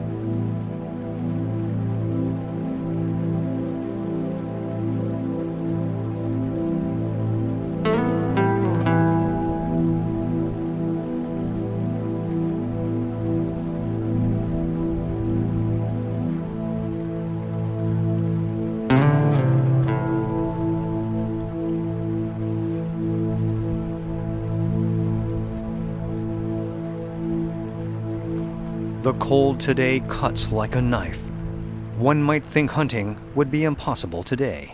Speaker 8: The cold today cuts like a knife. One might think hunting would be impossible today.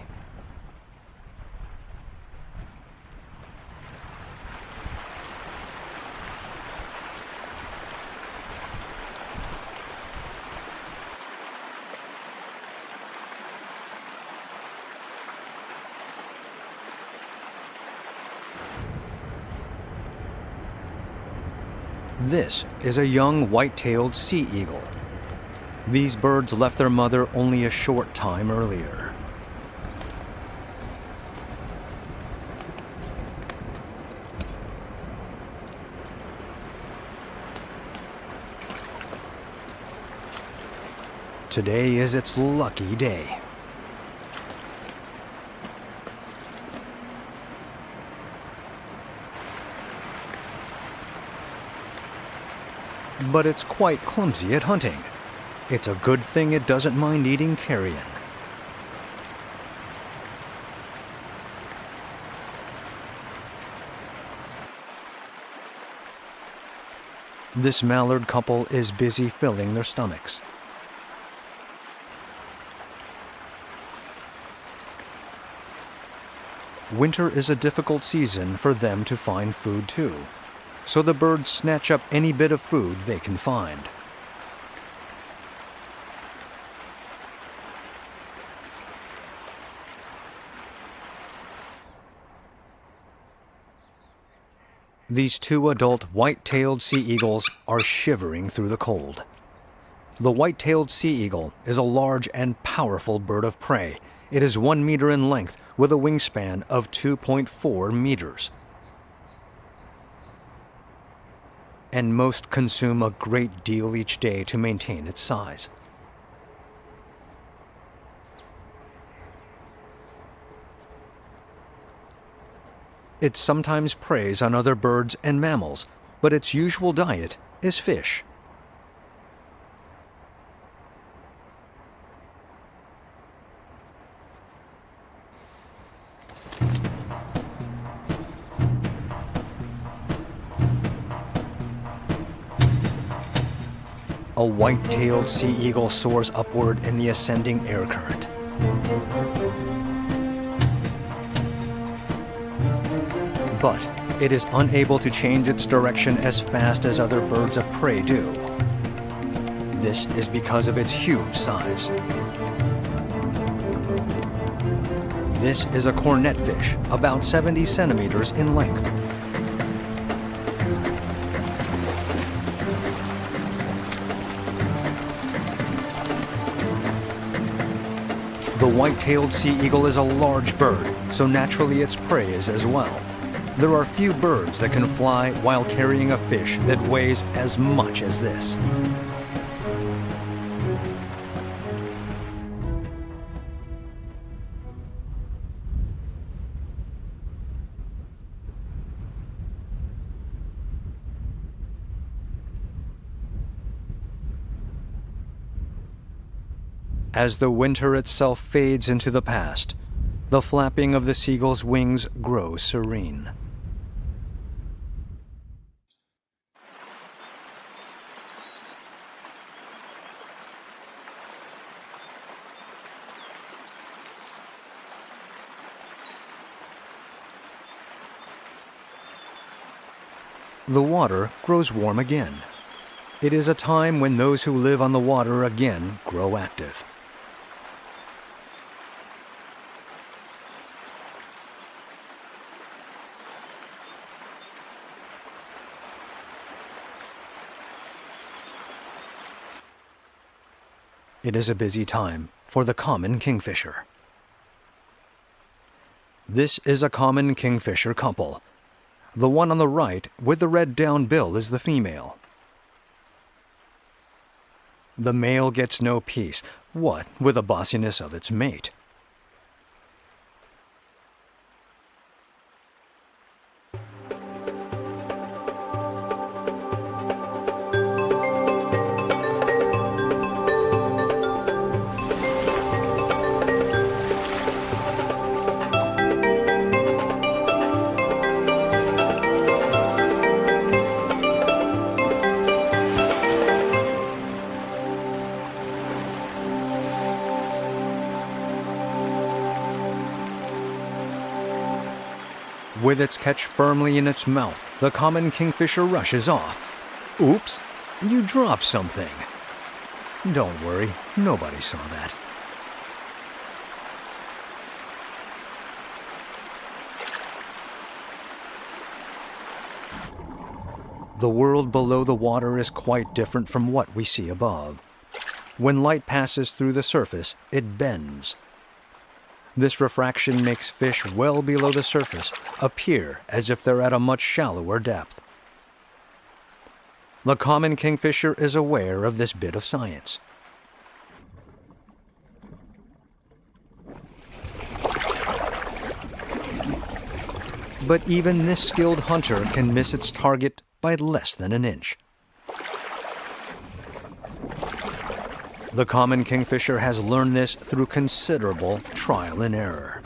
Speaker 8: This is a young white-tailed sea eagle. These birds left their mother only a short time earlier. Today is its lucky day. But it's quite clumsy at hunting. It's a good thing it doesn't mind eating carrion. This mallard couple is busy filling their stomachs. Winter is a difficult season for them to find food too, so the birds snatch up any bit of food they can find. These two adult white-tailed sea eagles are shivering through the cold. The white-tailed sea eagle is a large and powerful bird of prey. It is 1 meter in length with a wingspan of 2.4 meters. And most consume a great deal each day to maintain its size. It sometimes preys on other birds and mammals, but its usual diet is fish. A white-tailed sea eagle soars upward in the ascending air current. But it is unable to change its direction as fast as other birds of prey do. This is because of its huge size. This is a cornetfish, about 70 centimeters in length. The white-tailed sea eagle is a large bird, so naturally its prey is as well. There are few birds that can fly while carrying a fish that weighs as much as this. As the winter itself fades into the past, the flapping of the seagull's wings grows serene. The water grows warm again. It is a time when those who live on the water again grow active. It is a busy time for the common kingfisher. This is a common kingfisher couple. The one on the right with the red down bill is the female. The male gets no peace, what with the bossiness of its mate. With its catch firmly in its mouth, the common kingfisher rushes off. Oops, you dropped something. Don't worry, nobody saw that. The world below the water is quite different from what we see above. When light passes through the surface, it bends. This refraction makes fish well below the surface appear as if they're at a much shallower depth. The common kingfisher is aware of this bit of science. But even this skilled hunter can miss its target by less than an inch. The common kingfisher has learned this through considerable trial and error.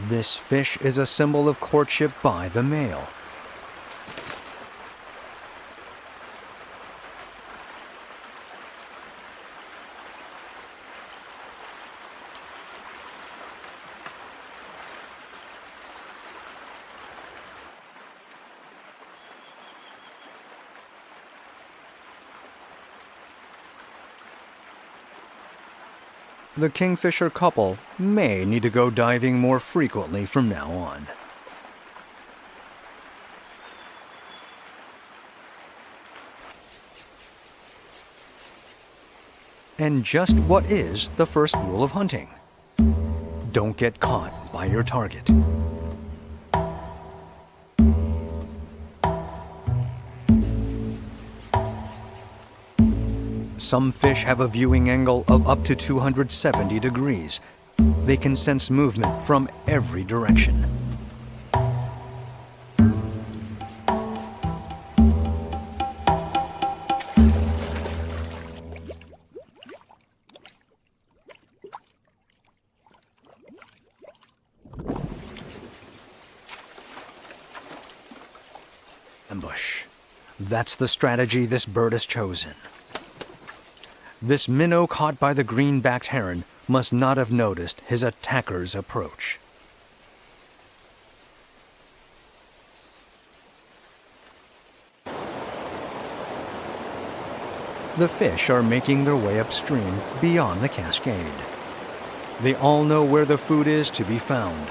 Speaker 8: This fish is a symbol of courtship by the male. The kingfisher couple may need to go diving more frequently from now on. And just what is the first rule of hunting? Don't get caught by your target. Some fish have a viewing angle of up to 270 degrees. They can sense movement from every direction. Ambush. That's the strategy this bird has chosen. This minnow caught by the green-backed heron must not have noticed his attacker's approach. The fish are making their way upstream beyond the cascade. They all know where the food is to be found.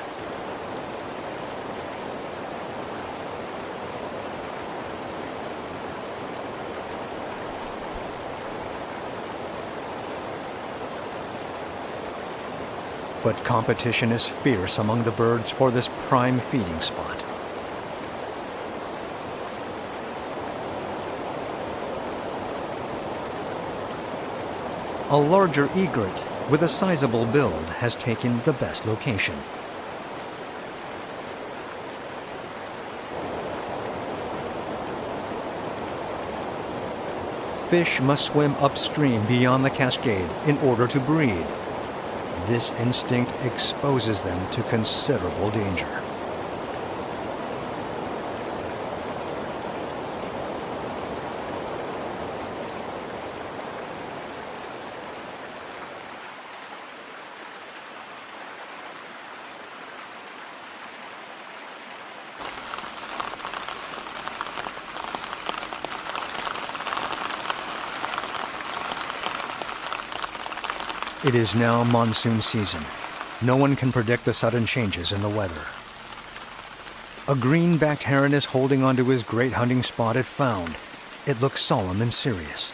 Speaker 8: But competition is fierce among the birds for this prime feeding spot. A larger egret with a sizable build has taken the best location. Fish must swim upstream beyond the cascade in order to breed. This instinct exposes them to considerable danger. It is now monsoon season. No one can predict the sudden changes in the weather. A green-backed heron is holding onto his great hunting spot it found. It looks solemn and serious.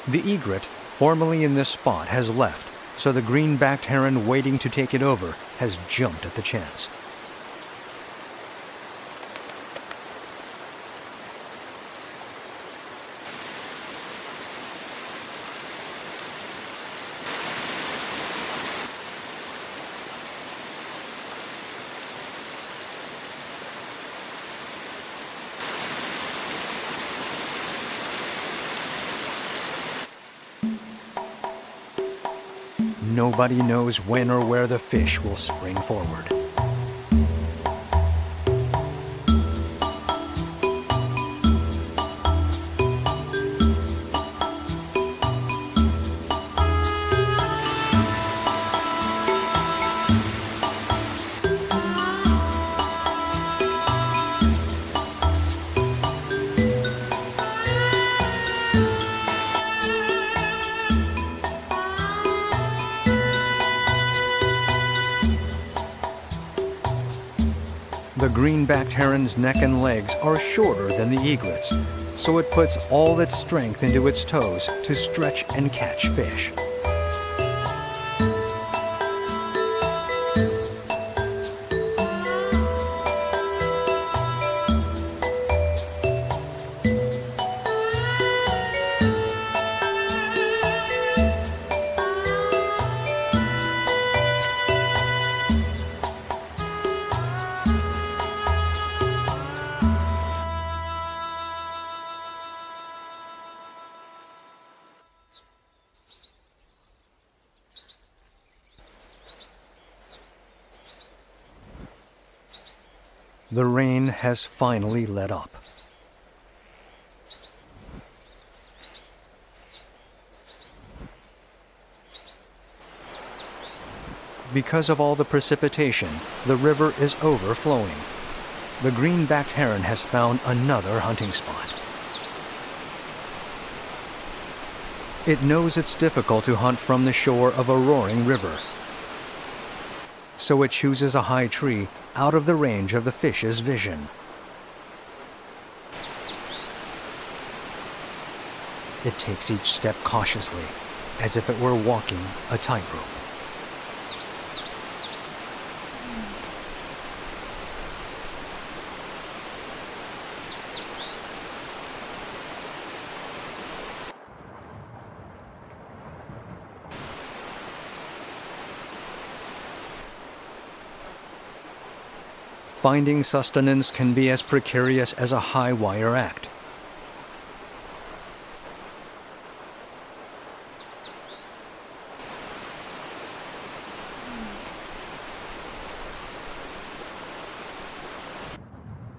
Speaker 8: The egret, formerly in this spot, has left, so the green-backed heron waiting to take it over has jumped at the chance. Nobody knows when or where the fish will spring forward. The green-backed heron's neck and legs are shorter than the egret's, so it puts all its strength into its toes to stretch and catch fish. The rain has finally let up. Because of all the precipitation, the river is overflowing. The green-backed heron has found another hunting spot. It knows it's difficult to hunt from the shore of a roaring river, so it chooses a high tree out of the range of the fish's vision. It takes each step cautiously, as if it were walking a tightrope. Finding sustenance can be as precarious as a high-wire act.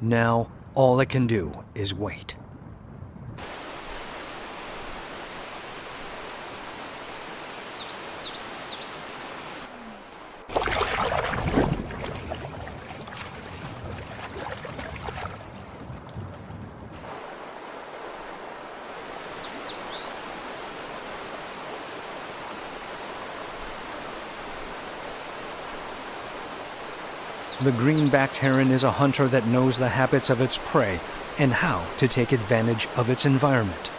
Speaker 8: Now, all it can do is wait. The green-backed heron is a hunter that knows the habits of its prey and how to take advantage of its environment.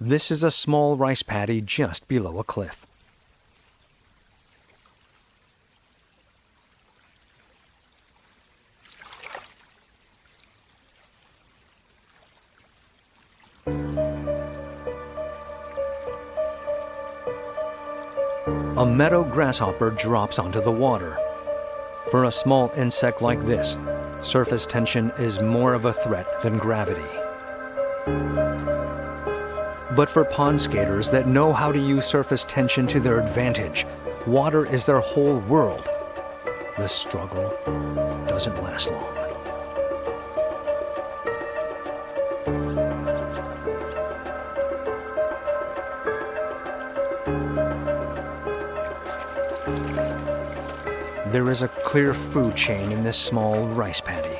Speaker 8: This is a small rice paddy just below a cliff. A meadow grasshopper drops onto the water. For a small insect like this, surface tension is more of a threat than gravity. But for pond skaters that know how to use surface tension to their advantage, water is their whole world. The struggle doesn't last long. There is a clear food chain in this small rice paddy.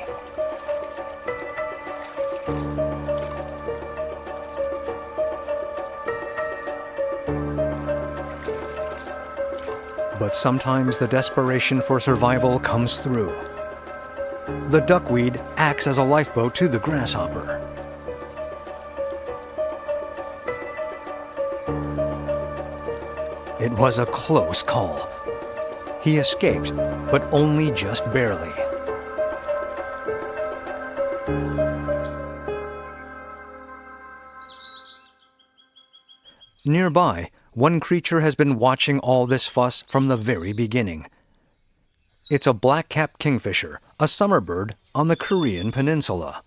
Speaker 8: But sometimes the desperation for survival comes through. The duckweed acts as a lifeboat to the grasshopper. It was a close call. He escaped, but only just barely. Nearby, one creature has been watching all this fuss from the very beginning. It's a black-capped kingfisher, a summer bird on the Korean peninsula.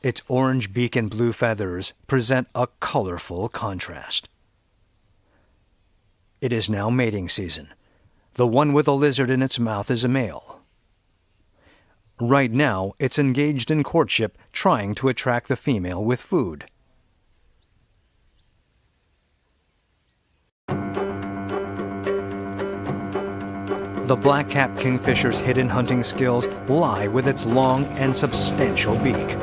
Speaker 8: Its orange beak and blue feathers present a colorful contrast. It is now mating season. The one with a lizard in its mouth is a male. Right now, it's engaged in courtship, trying to attract the female with food. The black-capped kingfisher's hidden hunting skills lie with its long and substantial beak.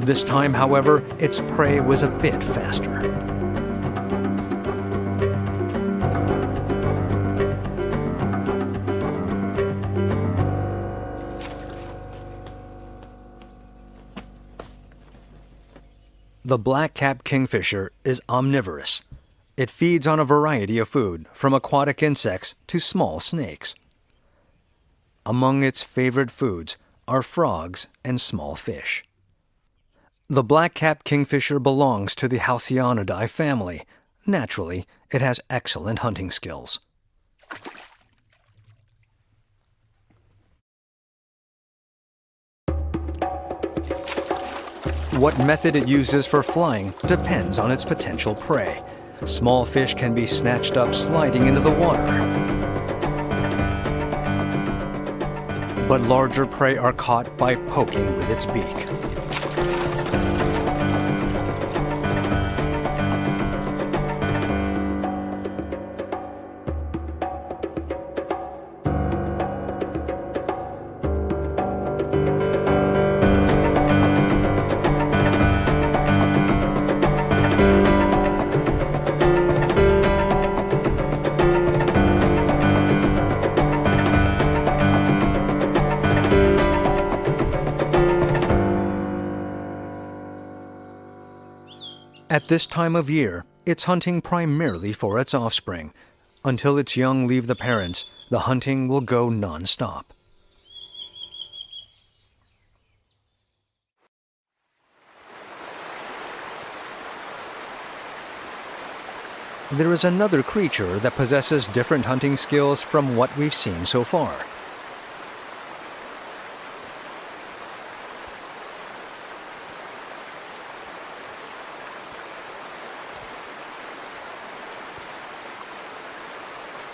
Speaker 8: This time, however, its prey was a bit faster. The black-capped kingfisher is omnivorous. It feeds on a variety of food, from aquatic insects to small snakes. Among its favorite foods are frogs and small fish. The black-capped kingfisher belongs to the Halcyonidae family. Naturally, it has excellent hunting skills. What method it uses for flying depends on its potential prey. Small fish can be snatched up sliding into the water. But larger prey are caught by poking with its beak. At this time of year, it's hunting primarily for its offspring. Until its young leave the parents, the hunting will go non-stop. There is another creature that possesses different hunting skills from what we've seen so far.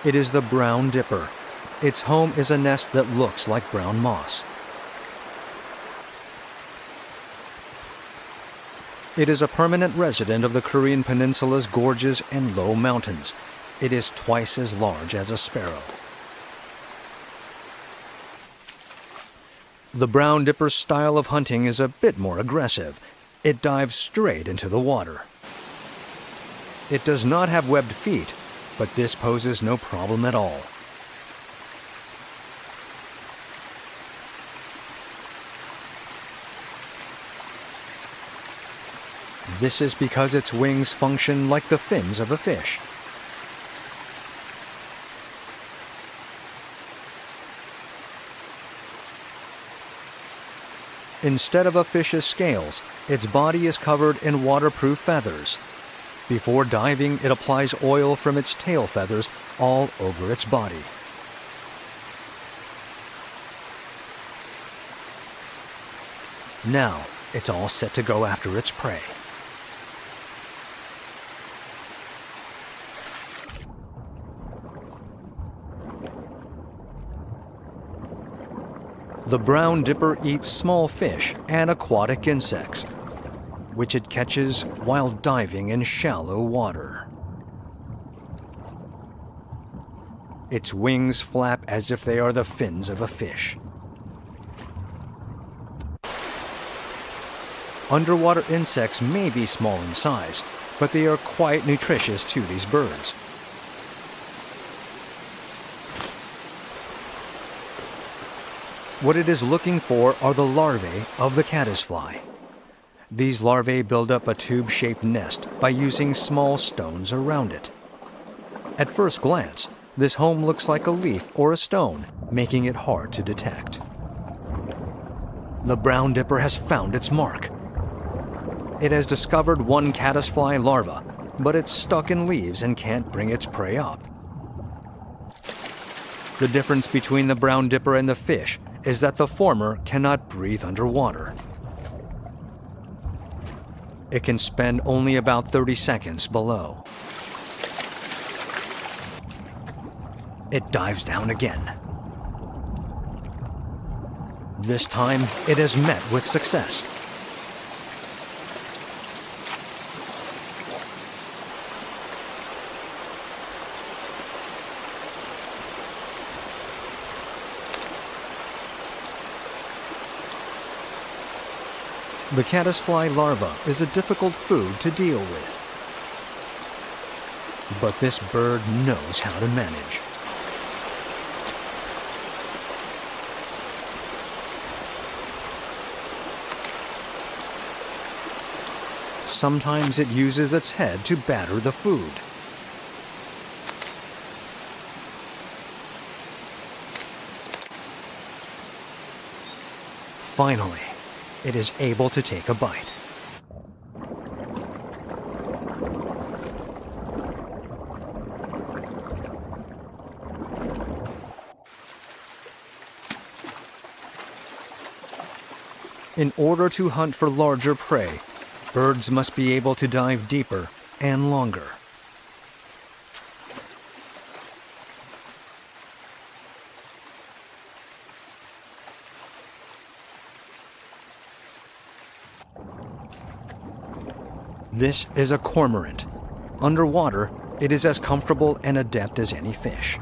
Speaker 8: It is the brown dipper. Its home is a nest that looks like brown moss. It is a permanent resident of the Korean peninsula's gorges and low mountains. It is twice as large as a sparrow. The brown dipper's style of hunting is a bit more aggressive. It dives straight into the water. It does not have webbed feet, but this poses no problem at all. This is because its wings function like the fins of a fish. Instead of a fish's scales, its body is covered in waterproof feathers. Before diving, it applies oil from its tail feathers all over its body. Now, it's all set to go after its prey. The brown dipper eats small fish and aquatic insects, which it catches while diving in shallow water. Its wings flap as if they are the fins of a fish. Underwater insects may be small in size, but they are quite nutritious to these birds. What it is looking for are the larvae of the caddisfly. These larvae build up a tube-shaped nest by using small stones around it. At first glance, this home looks like a leaf or a stone, making it hard to detect. The brown dipper has found its mark. It has discovered one caddisfly larva, but it's stuck in leaves and can't bring its prey up. The difference between the brown dipper and the fish is that the former cannot breathe underwater. It can spend only about 30 seconds below. It dives down again. This time, it is met with success. The caddisfly larva is a difficult food to deal with. But this bird knows how to manage. Sometimes it uses its head to batter the food. Finally, it is able to take a bite. In order to hunt for larger prey, birds must be able to dive deeper and longer. This is a cormorant. Underwater, it is as comfortable and adept as any fish.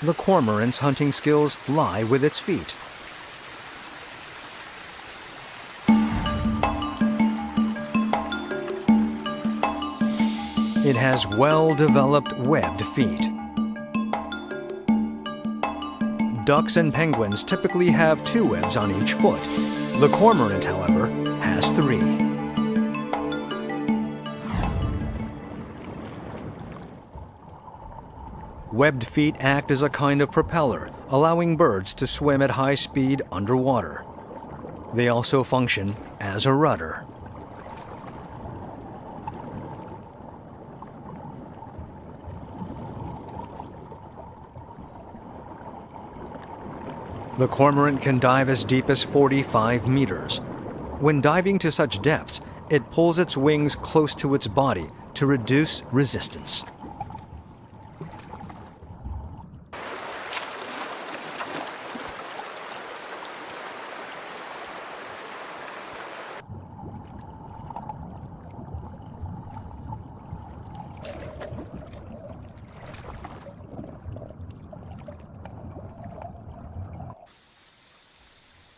Speaker 8: The cormorant's hunting skills lie with its feet. It has well-developed webbed feet. Ducks and penguins typically have 2 webs on each foot. The cormorant, however, has 3. Webbed feet act as a kind of propeller, allowing birds to swim at high speed underwater. They also function as a rudder. The cormorant can dive as deep as 45 meters. When diving to such depths, it pulls its wings close to its body to reduce resistance.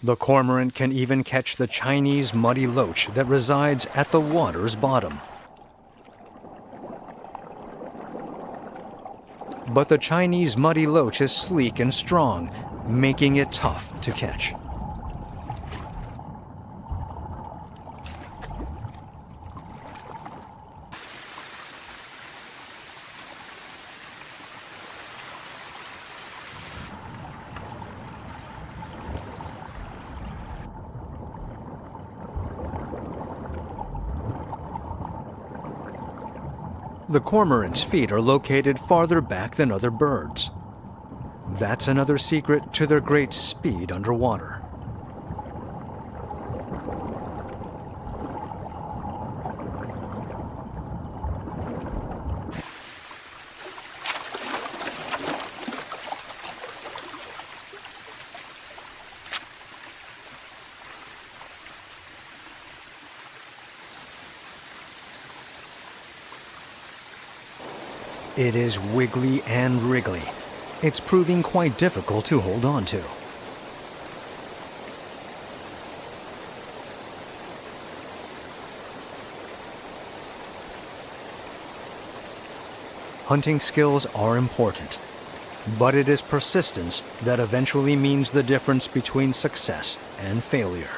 Speaker 8: The cormorant can even catch the Chinese muddy loach that resides at the water's bottom. But the Chinese muddy loach is sleek and strong, making it tough to catch. The cormorant's feet are located farther back than other birds. That's another secret to their great speed underwater. It is wiggly and wriggly. It's proving quite difficult to hold on to. Hunting skills are important, but it is persistence that eventually means the difference between success and failure.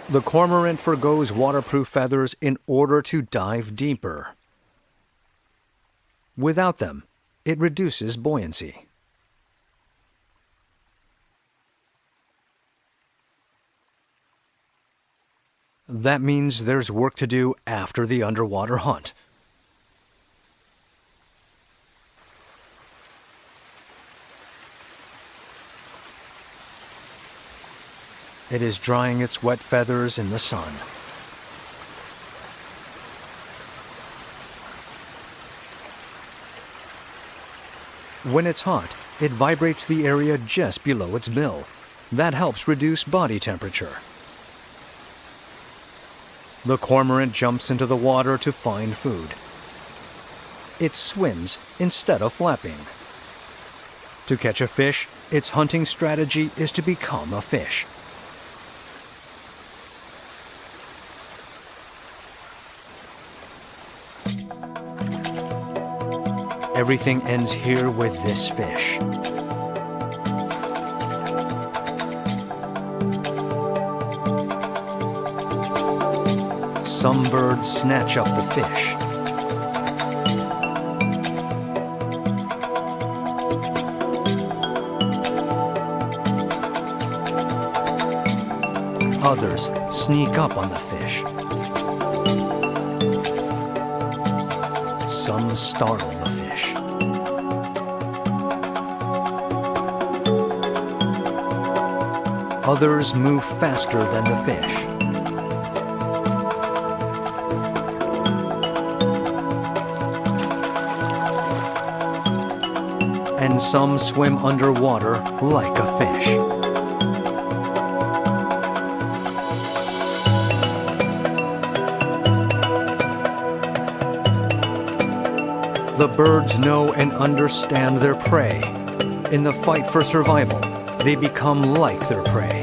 Speaker 8: The cormorant forgoes waterproof feathers in order to dive deeper. Without them, it reduces buoyancy. That means there's work to do after the underwater hunt. It is drying its wet feathers in the sun. When it's hot, it vibrates the area just below its bill. That helps reduce body temperature. The cormorant jumps into the water to find food. It swims instead of flapping. To catch a fish, its hunting strategy is to become a fish. Everything ends here with this fish. Some birds snatch up the fish. Others sneak up on the fish. Some startle the fish. Others move faster than the fish. And some swim underwater like a fish. The birds know and understand their prey. In the fight for survival, they become like their prey.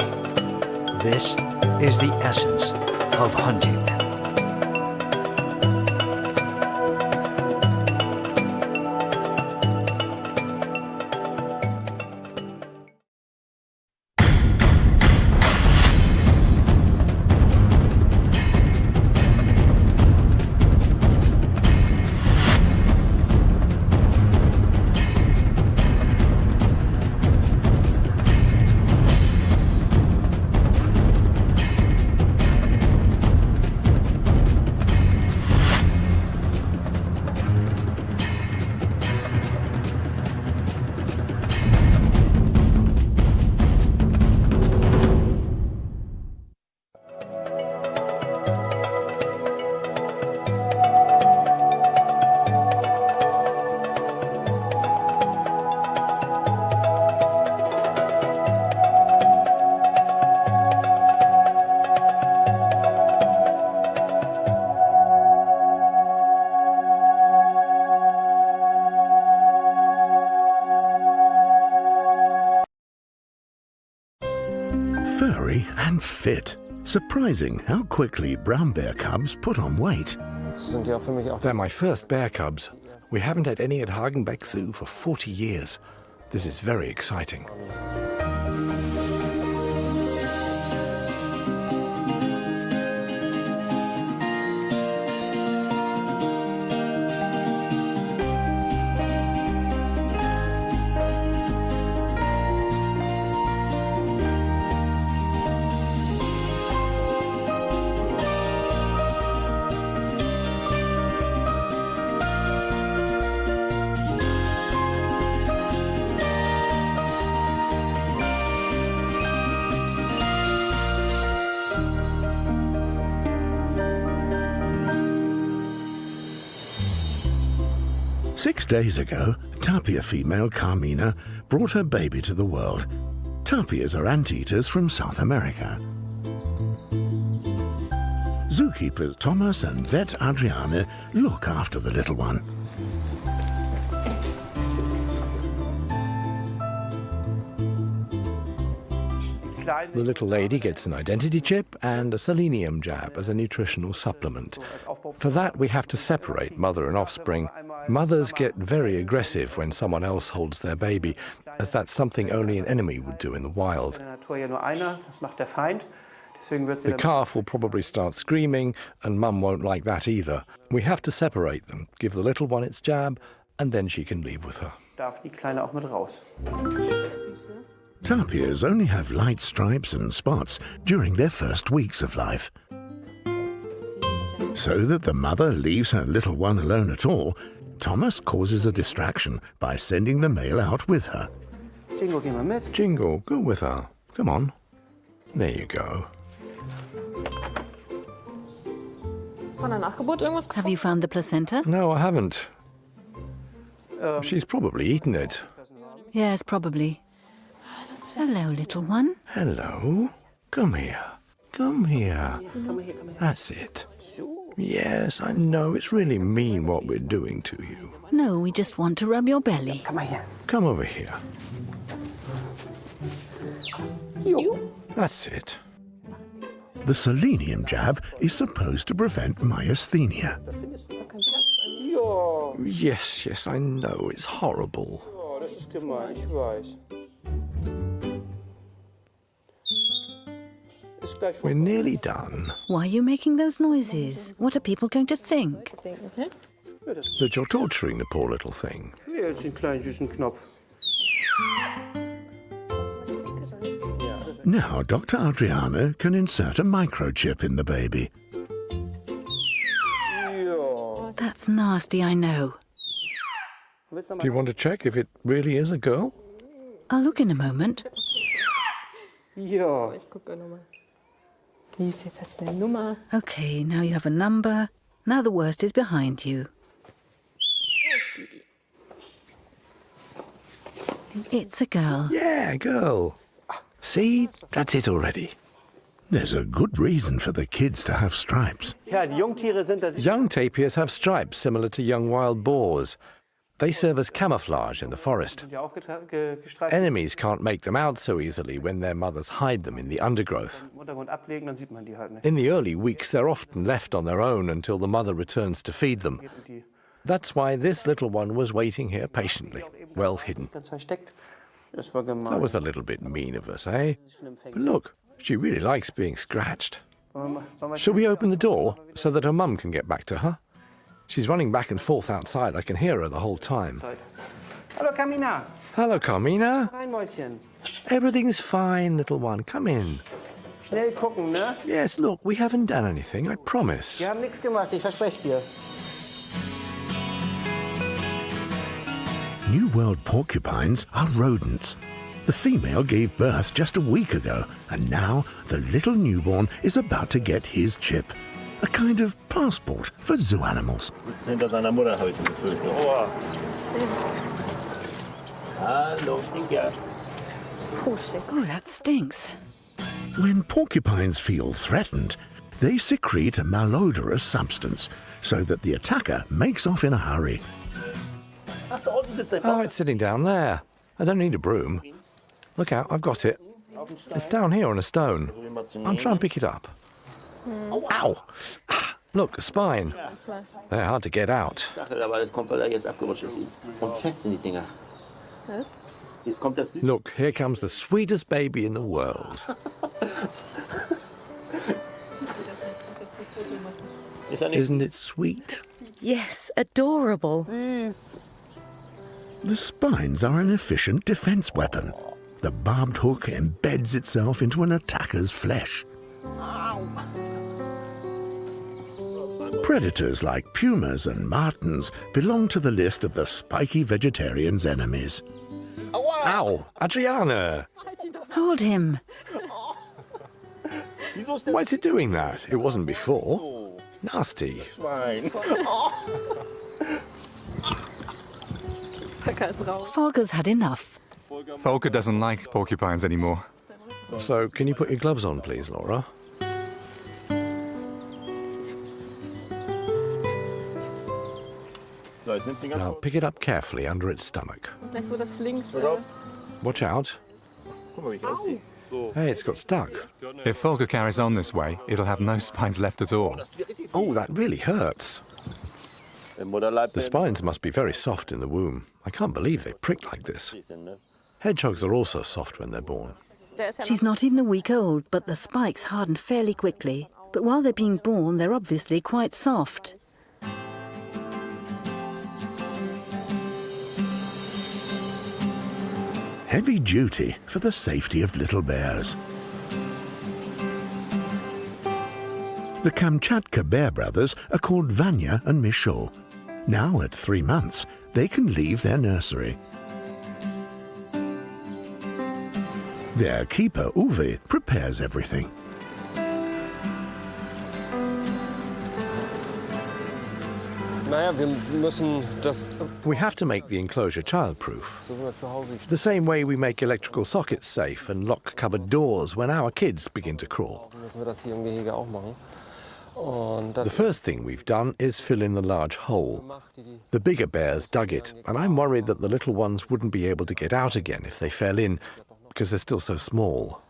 Speaker 8: This is the essence of hunting.
Speaker 10: Furry and fit. Surprising how quickly brown bear cubs put on weight.
Speaker 12: They're my first bear cubs. We haven't had any at Hagenbeck Zoo for 40 years. This is very exciting.
Speaker 10: 6 days ago, tapir female Carmina brought her baby to the world. Tapirs are anteaters from South America. Zookeepers Thomas and vet Adriane look after the little one.
Speaker 12: The little lady gets an identity chip and a selenium jab as a nutritional supplement. For that, we have to separate mother and offspring. Mothers get very aggressive when someone else holds their baby, as that's something only an enemy would do in the wild. The calf will probably start screaming, and mum won't like that either. We have to separate them, give the little one its jab, and then she can leave with her.
Speaker 10: Tapirs only have light stripes and spots during their first weeks of life. So that the mother leaves her little one alone at all, Thomas causes a distraction by sending the male out with her.
Speaker 12: Jingle, geh mal mit. Jingle, go with her. Come on. There you go.
Speaker 14: Have you found the placenta?
Speaker 12: No, I haven't. She's probably eaten it.
Speaker 14: Yes, probably. Hello, little one.
Speaker 12: Hello. Come here. Come here. That's it. Yes, I know. It's really mean what we're doing to you.
Speaker 14: No, we just want to rub your belly.
Speaker 12: Come over here. That's it.
Speaker 10: The selenium jab is supposed to prevent myasthenia.
Speaker 12: Yes, yes, I know. It's horrible. We're nearly done.
Speaker 14: Why are you making those noises? What are people going to think?
Speaker 12: That you're torturing the poor little thing.
Speaker 10: Now Dr. Adriane can insert a microchip in the baby.
Speaker 14: That's nasty, I know.
Speaker 12: Do you want to check if it really is a girl?
Speaker 14: I'll look in a moment. Okay, now you have a number. Now the worst is behind you. It's a girl.
Speaker 12: Yeah, girl. See? That's it already.
Speaker 10: There's a good reason for the kids to have stripes.
Speaker 12: Young tapirs have stripes similar to young wild boars. They serve as camouflage in the forest. Enemies can't make them out so easily when their mothers hide them in the undergrowth. In the early weeks, they're often left on their own until the mother returns to feed them. That's why this little one was waiting here patiently, well hidden. That was a little bit mean of us, eh? But look, she really likes being scratched. Shall we open the door so that her mum can get back to her? She's running back and forth outside. I can hear her the whole time.
Speaker 6: Hallo, Carmina.
Speaker 12: Hello, Carmina.
Speaker 6: Rein, Mäuschen.
Speaker 12: Everything's fine, little one. Come in.
Speaker 6: Schnell gucken, ne?
Speaker 12: Yes, look, we haven't done anything, I promise.
Speaker 6: Wir haben nichts gemacht, ich verspreche dir.
Speaker 10: New World porcupines are rodents. The female gave birth just a week ago, and now the little newborn is about to get his chip. A kind of passport for zoo animals.
Speaker 18: Hinter seiner Mutter habe ich befürchtet. Oh. Hallo, Stinker.
Speaker 14: Oh, that stinks.
Speaker 10: When porcupines feel threatened, they secrete a malodorous substance so that the attacker makes off in a hurry.
Speaker 12: Oh, it's sitting down there. I don't need a broom. Look out, I've got it. It's down here on a stone. I'll try and pick it up. Ow! Ah, look, a spine. They're hard to get out. Look, here comes the sweetest baby in the world. Isn't it sweet?
Speaker 14: Yes, adorable.
Speaker 10: The spines are an efficient defense weapon. The barbed hook embeds itself into an attacker's flesh. Predators like pumas and martens belong to the list of the spiky vegetarian's enemies.
Speaker 12: Ow! Adriane!
Speaker 14: Hold him.
Speaker 12: Why is it doing that? It wasn't before. Nasty.
Speaker 14: Volker's had enough.
Speaker 3: Volker doesn't like porcupines anymore.
Speaker 12: So, can you put your gloves on, please, Laura? Now, pick it up carefully under its stomach. Watch out. Hey, it's got stuck.
Speaker 3: If Volker carries on this way, it'll have no spines left at all.
Speaker 12: Oh, that really hurts. The spines must be very soft in the womb. I can't believe they prick like this. Hedgehogs are also soft when they're born.
Speaker 14: She's not even a week old, but the spikes harden fairly quickly. But while they're being born, they're obviously quite soft.
Speaker 10: Heavy duty for the safety of little bears. The Kamchatka bear brothers are called Vanya and Misho. Now, at 3 months, they can leave their nursery. Their keeper, Uwe, prepares everything.
Speaker 12: We have to make the enclosure childproof. The same way we make electrical sockets safe and lock cupboard doors when our kids begin to crawl. The first thing we've done is fill in the large hole. The bigger bears dug it, and I'm worried that the little ones wouldn't be able to get out again if they fell in, because they're still so small.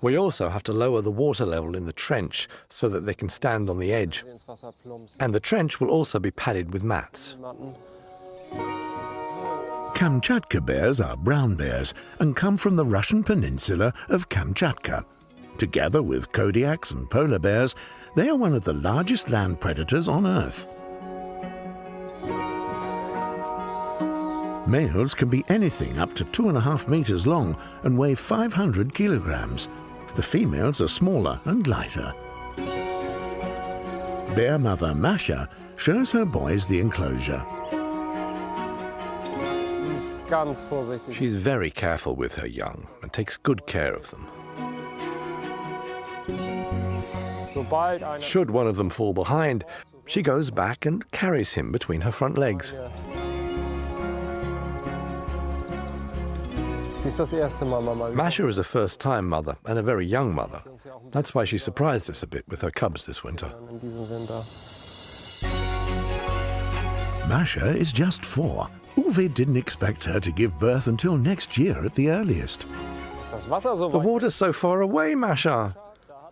Speaker 12: We also have to lower the water level in the trench so that they can stand on the edge. And the trench will also be padded with mats.
Speaker 10: Kamchatka bears are brown bears and come from the Russian peninsula of Kamchatka. Together with Kodiaks and polar bears, they are one of the largest land predators on Earth. Males can be anything up to 2.5 meters long and weigh 500 kilograms. The females are smaller and lighter. Bear mother Masha shows her boys the enclosure.
Speaker 12: She's very careful with her young and takes good care of them. Should one of them fall behind, she goes back and carries him between her front legs. Masha is a first-time mother and a very young mother. That's why she surprised us a bit with her cubs this winter.
Speaker 10: Masha is just 4. Uwe didn't expect her to give birth until next year at the earliest.
Speaker 12: The water's so far away, Masha.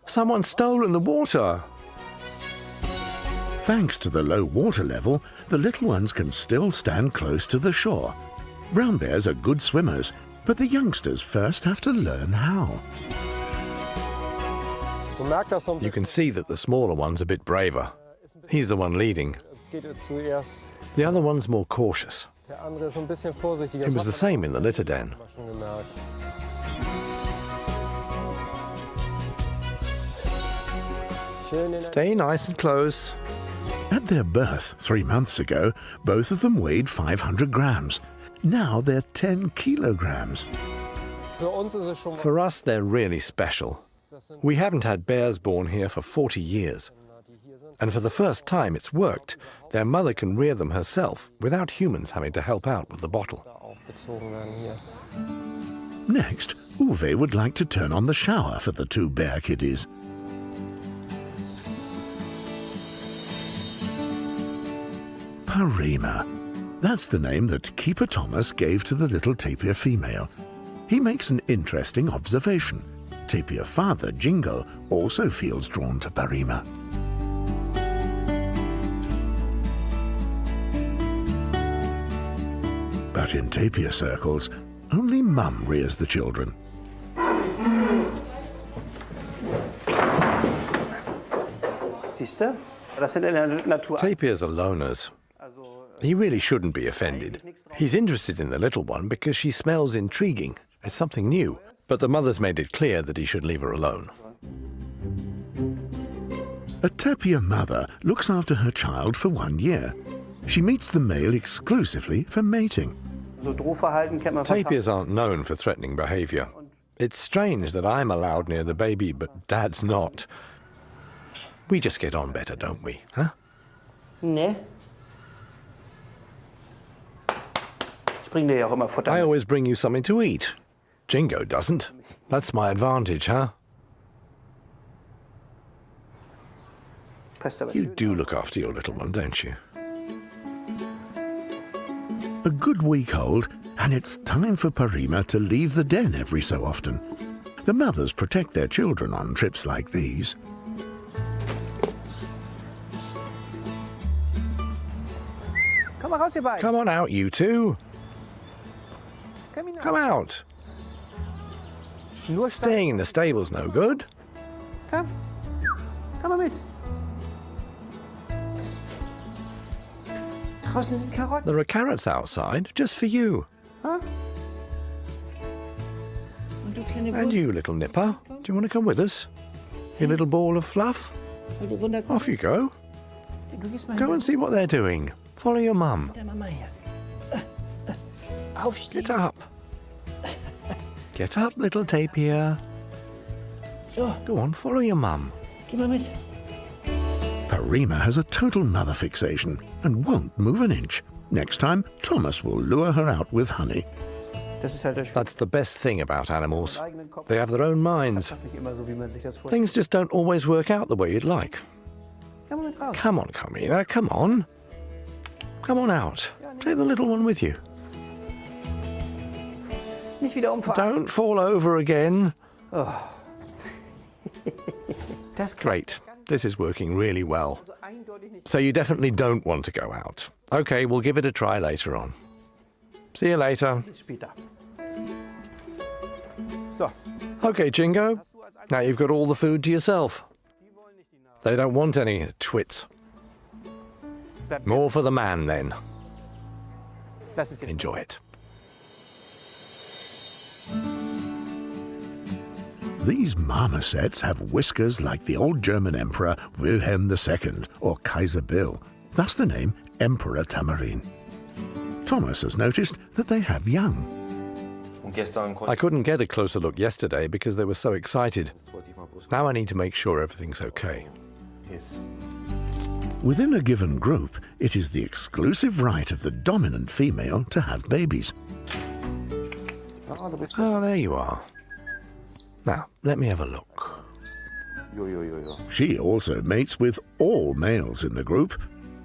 Speaker 12: Someone's stolen the water.
Speaker 10: Thanks to the low water level, the little ones can still stand close to the shore. Brown bears are good swimmers, but the youngsters first have to learn how.
Speaker 12: You can see that the smaller one's a bit braver. He's the one leading. The other one's more cautious. It was the same in the litter den. Stay nice and close.
Speaker 10: At their birth 3 months ago, both of them weighed 500 grams. Now they're 10 kilograms.
Speaker 12: For us, they're really special. We haven't had bears born here for 40 years. And for the first time it's worked. Their mother can rear them herself without humans having to help out with the bottle.
Speaker 10: Next, Uwe would like to turn on the shower for the 2 bear kiddies. Parima. That's the name that Keeper Thomas gave to the little tapir female. He makes an interesting observation. Tapir father, Jingo, also feels drawn to Parima. But in tapir circles, only Mum rears the children.
Speaker 12: Tapirs are loners. He really shouldn't be offended. He's interested in the little one because she smells intriguing. It's something new. But the mother's made it clear that he should leave her alone.
Speaker 10: A tapir mother looks after her child for 1 year. She meets the male exclusively for mating.
Speaker 12: Tapirs aren't known for threatening behavior. It's strange that I'm allowed near the baby, but Dad's not. We just get on better, don't we, huh?
Speaker 15: Nee.
Speaker 12: I always bring you something to eat. Jingo doesn't. That's my advantage, huh? You do look after your little one, don't you?
Speaker 10: A good week old, and it's time for Parima to leave the den every so often. The mothers protect their children on trips like these.
Speaker 12: Come on out, you two. Come out. Staying in the stable's no good.
Speaker 15: Komm mal mit. Draußen sind Karotten.
Speaker 12: There are carrots outside, just for you.
Speaker 15: Huh?
Speaker 12: And you, little nipper, do you want to come with us? You little ball of fluff? Off you go. Go and see what they're doing. Follow your mum. Get up. Get up, little tapir. Go on, follow your mum.
Speaker 10: Parima has a total mother fixation and won't move an inch. Next time, Thomas will lure her out with honey.
Speaker 12: That's the best thing about animals. They have their own minds. Things just don't always work out the way you'd like. Come on, Carmina, come on. Come on out. Take the little one with you. Don't fall over again. Great. This is working really well. So you definitely don't want to go out. Okay, we'll give it a try later on. See you later. Okay, Jingo. Now you've got all the food to yourself. They don't want any twits. More for the man, then. Enjoy it.
Speaker 10: These marmosets have whiskers like the old German Emperor Wilhelm II or Kaiser Bill. Thus the name Emperor Tamarin. Thomas has noticed that they have young.
Speaker 12: I couldn't get a closer look yesterday because they were so excited. Now I need to make sure everything's okay.
Speaker 10: Within a given group, it is the exclusive right of the dominant female to have babies.
Speaker 12: Oh, there you are. Now, let me have a look.
Speaker 10: She also mates with all males in the group.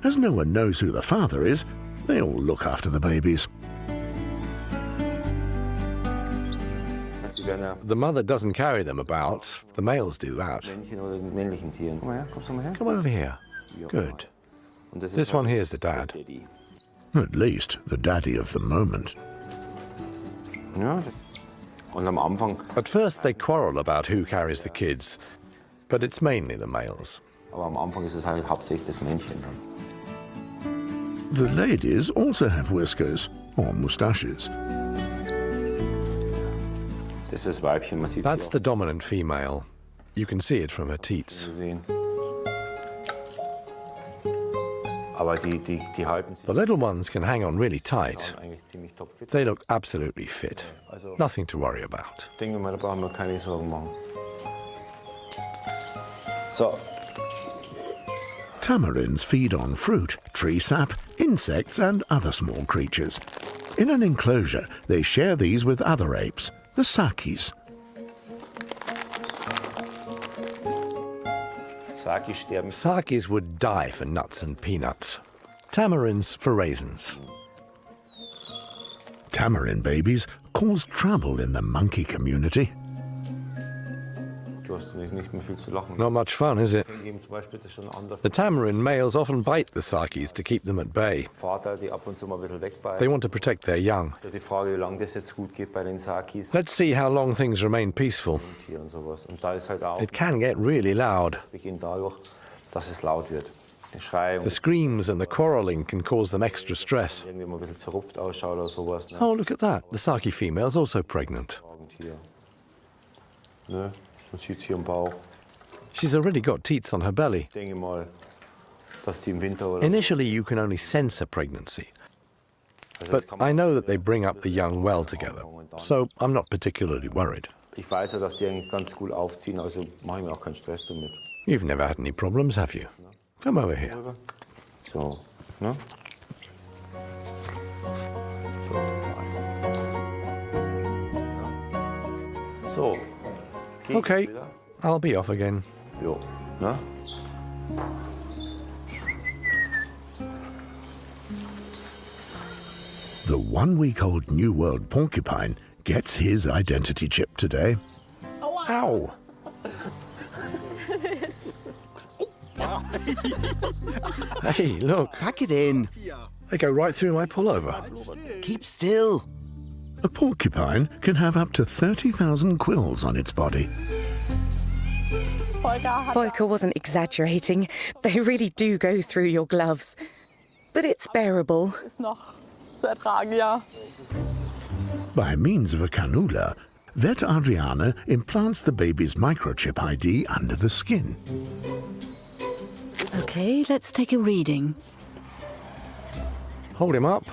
Speaker 10: As no one knows who the father is, they all look after the babies.
Speaker 12: The mother doesn't carry them about. The males do that. Come over here. Good. This one here's the dad.
Speaker 10: At least the daddy of the moment.
Speaker 12: At first they quarrel about who carries the kids, but it's mainly the males.
Speaker 10: The ladies also have whiskers, or moustaches.
Speaker 12: That's the dominant female. You can see it from her teats. The little ones can hang on really tight. They look absolutely fit. Nothing to worry about.
Speaker 10: Tamarins feed on fruit, tree sap, insects and other small creatures. In an enclosure, they share these with other apes, the sakis.
Speaker 12: Sakis would die for nuts and peanuts. Tamarins for raisins.
Speaker 10: Tamarin babies cause trouble in the monkey community.
Speaker 12: Not much fun, is it? The tamarin males often bite the sakis to keep them at bay. They want to protect their young. Let's see how long things remain peaceful. It can get really loud. The screams and the quarrelling can cause them extra stress. Oh, look at that. The saki female's also pregnant. She's already got teats on her belly. Initially, you can only sense a pregnancy. But I know that they bring up the young well together, so I'm not particularly worried. You've never had any problems, have you? Come over here. Okay, I'll be off again.
Speaker 4: Jo, na?
Speaker 10: The 1-week-old New World porcupine gets his identity chip today.
Speaker 12: Ow! Hey, look.
Speaker 15: Pack it in.
Speaker 12: They go right through my pullover.
Speaker 15: Keep still.
Speaker 10: A porcupine can have up to 30,000 quills on its body.
Speaker 20: Volker wasn't exaggerating. They really do go through your gloves. But it's bearable.
Speaker 10: By means of a cannula, vet Adriana implants the baby's microchip ID under the skin.
Speaker 14: Okay, let's take a reading.
Speaker 12: Hold him up.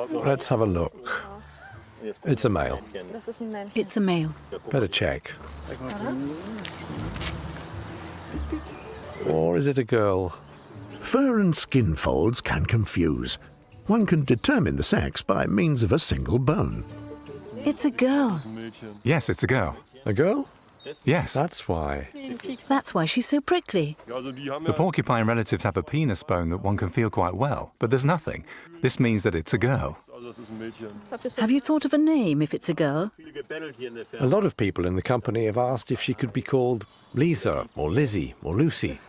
Speaker 12: Let's have a look. It's a male.
Speaker 14: It's a male.
Speaker 12: Better check. Or is it a girl?
Speaker 10: Fur and skin folds can confuse. One can determine the sex by means of a single bone.
Speaker 14: It's a girl.
Speaker 3: Yes, it's a girl.
Speaker 12: A girl?
Speaker 3: Yes.
Speaker 12: That's why.
Speaker 14: That's why she's so prickly.
Speaker 3: The porcupine relatives have a penis bone that one can feel quite well, but there's nothing. This means that it's a girl.
Speaker 14: Have you thought of a name if it's a girl?
Speaker 12: A lot of people in the company have asked if she could be called Lisa or Lizzie or Lucy.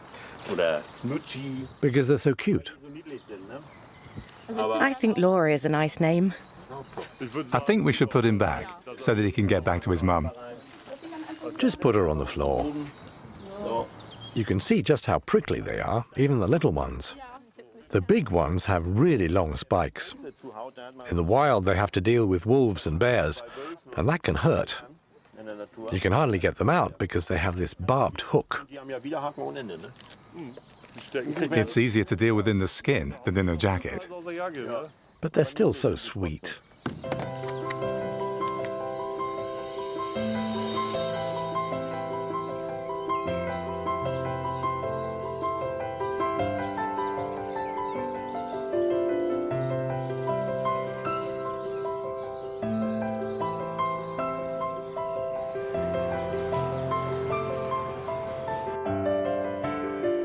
Speaker 12: Because they're so cute.
Speaker 20: I think Laura is a nice name.
Speaker 3: I think we should put him back so that he can get back to his mum.
Speaker 12: Just put her on the floor. You can see just how prickly they are, even the little ones. The big ones have really long spikes. In the wild, they have to deal with wolves and bears, and that can hurt. You can hardly get them out because they have this barbed hook.
Speaker 3: It's easier to deal with in the skin than in a jacket.
Speaker 12: But they're still so sweet.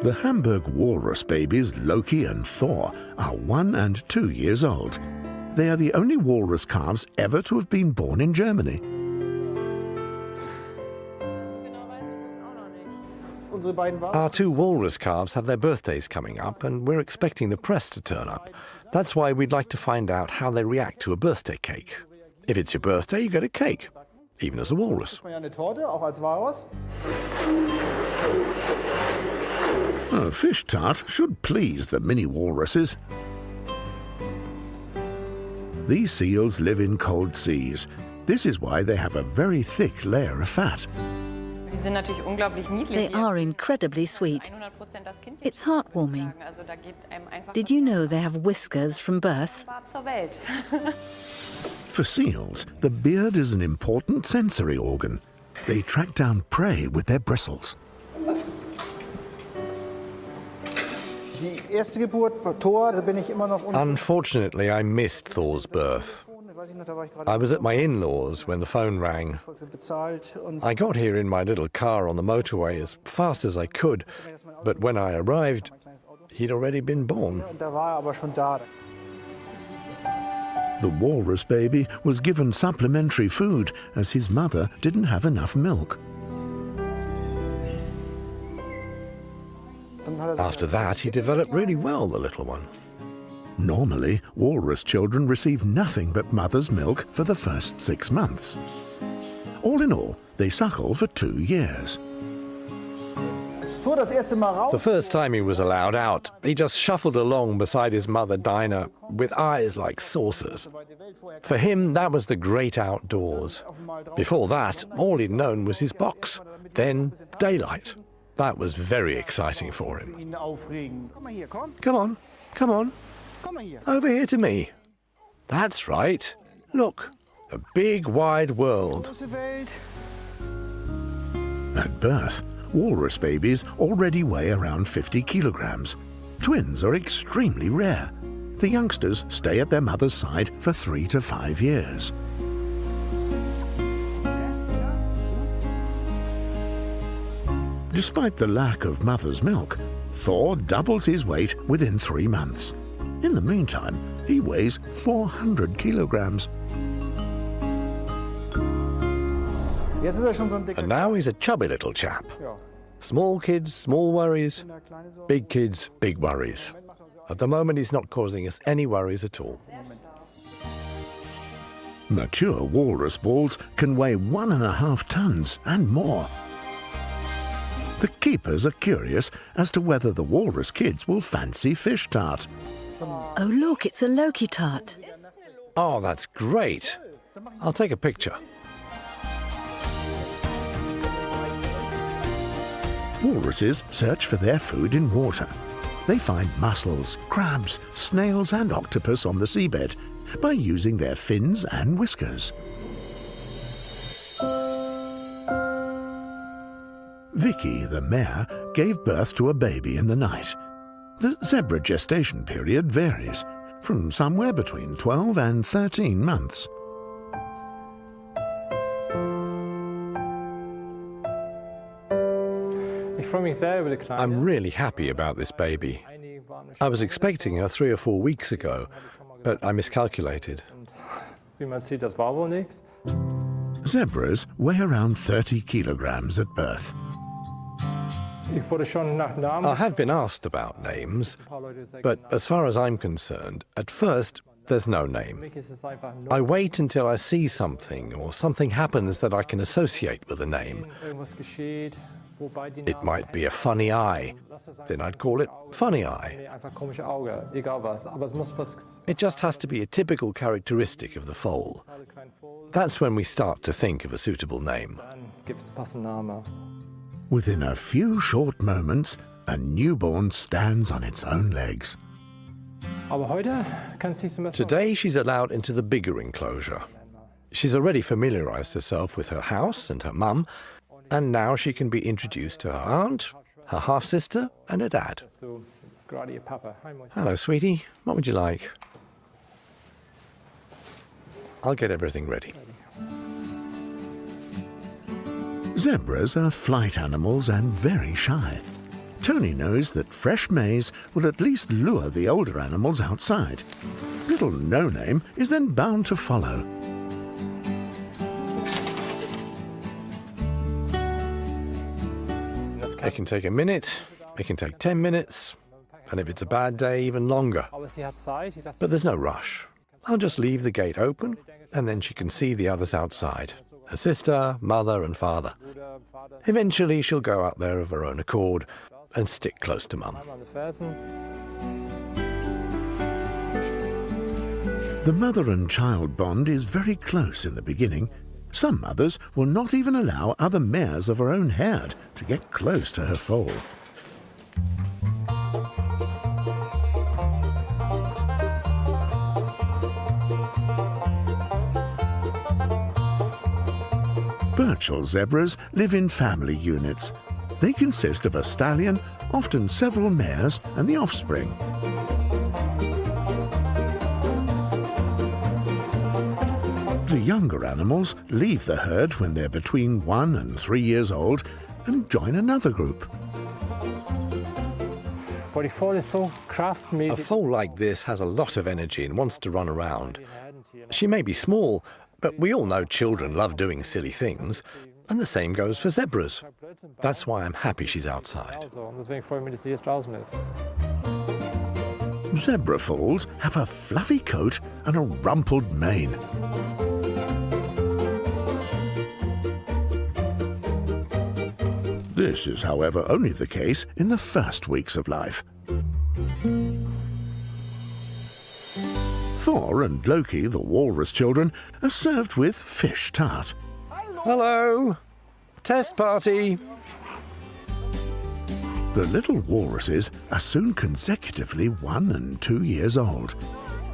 Speaker 10: The Hamburg walrus babies Loki and Thor are 1 and 2 years old. They are the only walrus calves ever to have been born in Germany.
Speaker 12: Our 2 walrus calves have their birthdays coming up, and we're expecting the press to turn up. That's why we'd like to find out how they react to a birthday cake. If it's your birthday, you get a cake, even as a walrus.
Speaker 10: A fish tart should please the mini walruses. These seals live in cold seas. This is why they have a very thick layer of fat.
Speaker 14: They are incredibly sweet. It's heartwarming. Did you know they have whiskers from birth?
Speaker 10: For seals, the beard is an important sensory organ. They track down prey with their bristles.
Speaker 12: Unfortunately, I missed Thor's birth. I was at my in-laws when the phone rang. I got here in my little car on the motorway as fast as I could, but when I arrived, he'd already been born.
Speaker 10: The walrus baby was given supplementary food as his mother didn't have enough milk.
Speaker 12: After that, he developed really well, the little one.
Speaker 10: Normally, walrus children receive nothing but mother's milk for the first 6 months. All in all, they suckle for 2 years.
Speaker 12: The first time he was allowed out, he just shuffled along beside his mother Dinah with eyes like saucers. For him, that was the great outdoors. Before that, all he'd known was his box, then daylight. That was very exciting for him. Come on, come on. Over here to me. That's right. Look, a big wide world.
Speaker 10: At birth, walrus babies already weigh around 50 kilograms. Twins are extremely rare. The youngsters stay at their mother's side for 3 to 5 years. Despite the lack of mother's milk, Thor doubles his weight within 3 months. In the meantime, he weighs 400 kilograms.
Speaker 12: And now he's a chubby little chap. Small kids, small worries. Big kids, big worries. At the moment, he's not causing us any worries at all.
Speaker 10: Mature walrus balls can weigh 1.5 tons and more. The keepers are curious as to whether the walrus kids will fancy fish tart.
Speaker 14: Oh, look, it's a Loki tart.
Speaker 12: Oh, that's great. I'll take a picture.
Speaker 10: Walruses search for their food in water. They find mussels, crabs, snails and octopus on the seabed by using their fins and whiskers. Vicky, the mare, gave birth to a baby in the night. The zebra gestation period varies, from somewhere between 12 and 13 months.
Speaker 12: I'm really happy about this baby. I was expecting her 3 or 4 weeks ago, but I miscalculated.
Speaker 10: Zebras weigh around 30 kilograms at birth.
Speaker 12: I have been asked about names, but as far as I'm concerned, at first, there's no name. I wait until I see something or something happens that I can associate with a name. It might be a funny eye, then I'd call it Funny Eye. It just has to be a typical characteristic of the foal. That's when we start to think of a suitable name.
Speaker 10: Within a few short moments, a newborn stands on its own legs.
Speaker 12: Today she's allowed into the bigger enclosure. She's already familiarized herself with her house and her mum, and now she can be introduced to her aunt, her half-sister, and her dad. Hello, sweetie. What would you like? I'll get everything ready.
Speaker 10: Zebras are flight animals and very shy. Tony knows that fresh maize will at least lure the older animals outside. Little No-Name is then bound to follow.
Speaker 12: It can take a minute, it can take 10 minutes, and if it's a bad day, even longer. But there's no rush. I'll just leave the gate open, and then she can see the others outside. Her sister, mother, and father. Eventually, she'll go out there of her own accord and stick close to Mum.
Speaker 10: The mother and child bond is very close in the beginning. Some mothers will not even allow other mares of her own herd to get close to her foal. Birchall zebras live in family units. They consist of a stallion, often several mares, and the offspring. The younger animals leave the herd when they're between 1 and 3 years old and join another group.
Speaker 12: A foal like this has a lot of energy and wants to run around. She may be small, but we all know children love doing silly things, and the same goes for zebras. That's why I'm happy she's outside.
Speaker 10: Zebra foals have a fluffy coat and a rumpled mane. This is, however, only the case in the first weeks of life. Thor and Loki, the walrus children, are served with fish tart.
Speaker 12: Hello! Test party!
Speaker 10: The little walruses are soon consecutively 1 and 2 years old.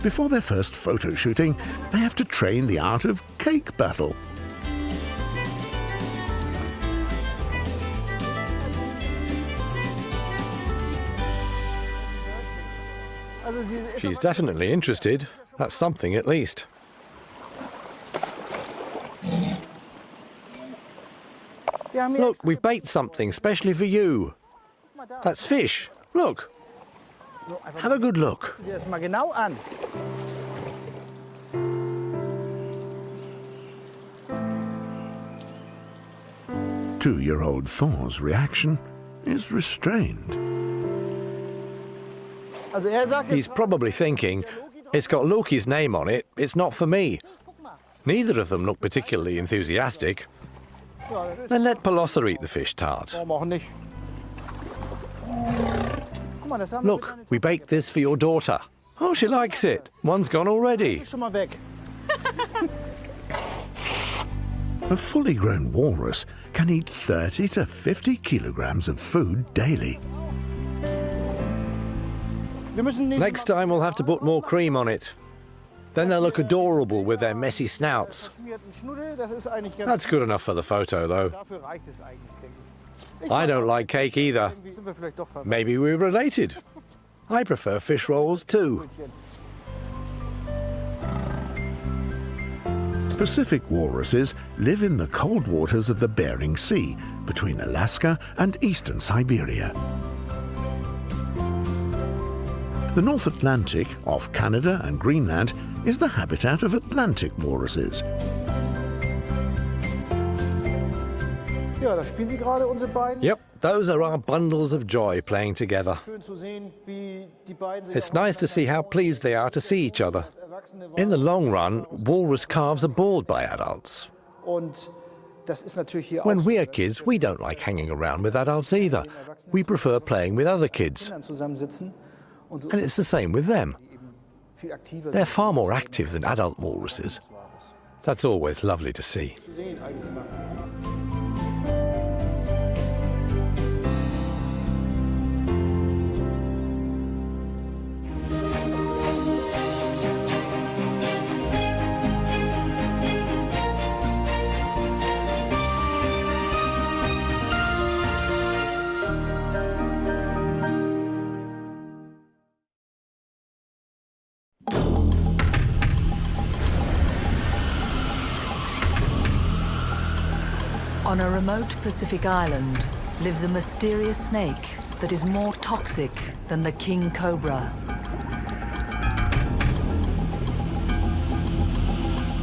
Speaker 10: Before their first photo shooting, they have to train the art of cake battle.
Speaker 12: She's definitely interested. That's something at Look, we've baked something specially for you. That's fish. Look. Have a good look.
Speaker 6: Dir das mal genau an.
Speaker 10: Two-year-old Thor's reaction is restrained.
Speaker 12: He's probably thinking, it's got Loki's name on it, it's not for me. Neither of them look particularly enthusiastic. Then let Pallosa eat the fish tart. Look, we baked this for your daughter. Oh, she likes it. One's gone already.
Speaker 10: A fully grown walrus can eat 30 to 50 kilograms of food daily.
Speaker 12: Next time we'll have to put more cream on it. Then they'll look adorable with their messy snouts. That's good enough for the photo, though. I don't like cake either. Maybe we're related. I prefer fish rolls too.
Speaker 10: Pacific walruses live in the cold waters of the Bering Sea between Alaska and eastern Siberia. The North Atlantic, off Canada and Greenland, is the habitat of Atlantic walruses.
Speaker 12: Yep, those are our bundles of joy playing together. It's nice to see how pleased they are to see each other. In the long run, walrus calves are bored by adults. When we are kids, we don't like hanging around with adults either. We prefer playing with other kids. And it's the same with them. They're far more active than adult walruses. That's always lovely to see.
Speaker 1: On a remote Pacific island lives a mysterious snake that is more toxic than the king cobra.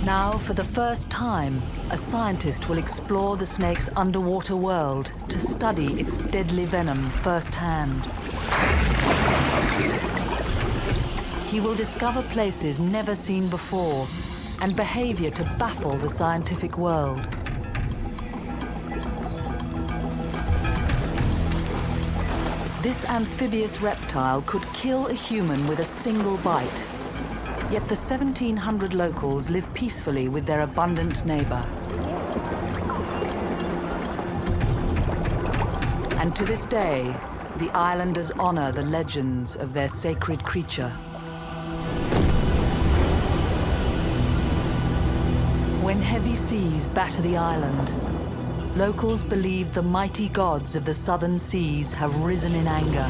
Speaker 1: Now, for the first time, a scientist will explore the snake's underwater world to study its deadly venom firsthand. He will discover places never seen before and behavior to baffle the scientific world. This amphibious reptile could kill a human with a single bite. Yet the 1,700 locals live peacefully with their abundant neighbor. And to this day, the islanders honor the legends of their sacred creature. When heavy seas batter the island, locals believe the mighty gods of the southern seas have risen in anger.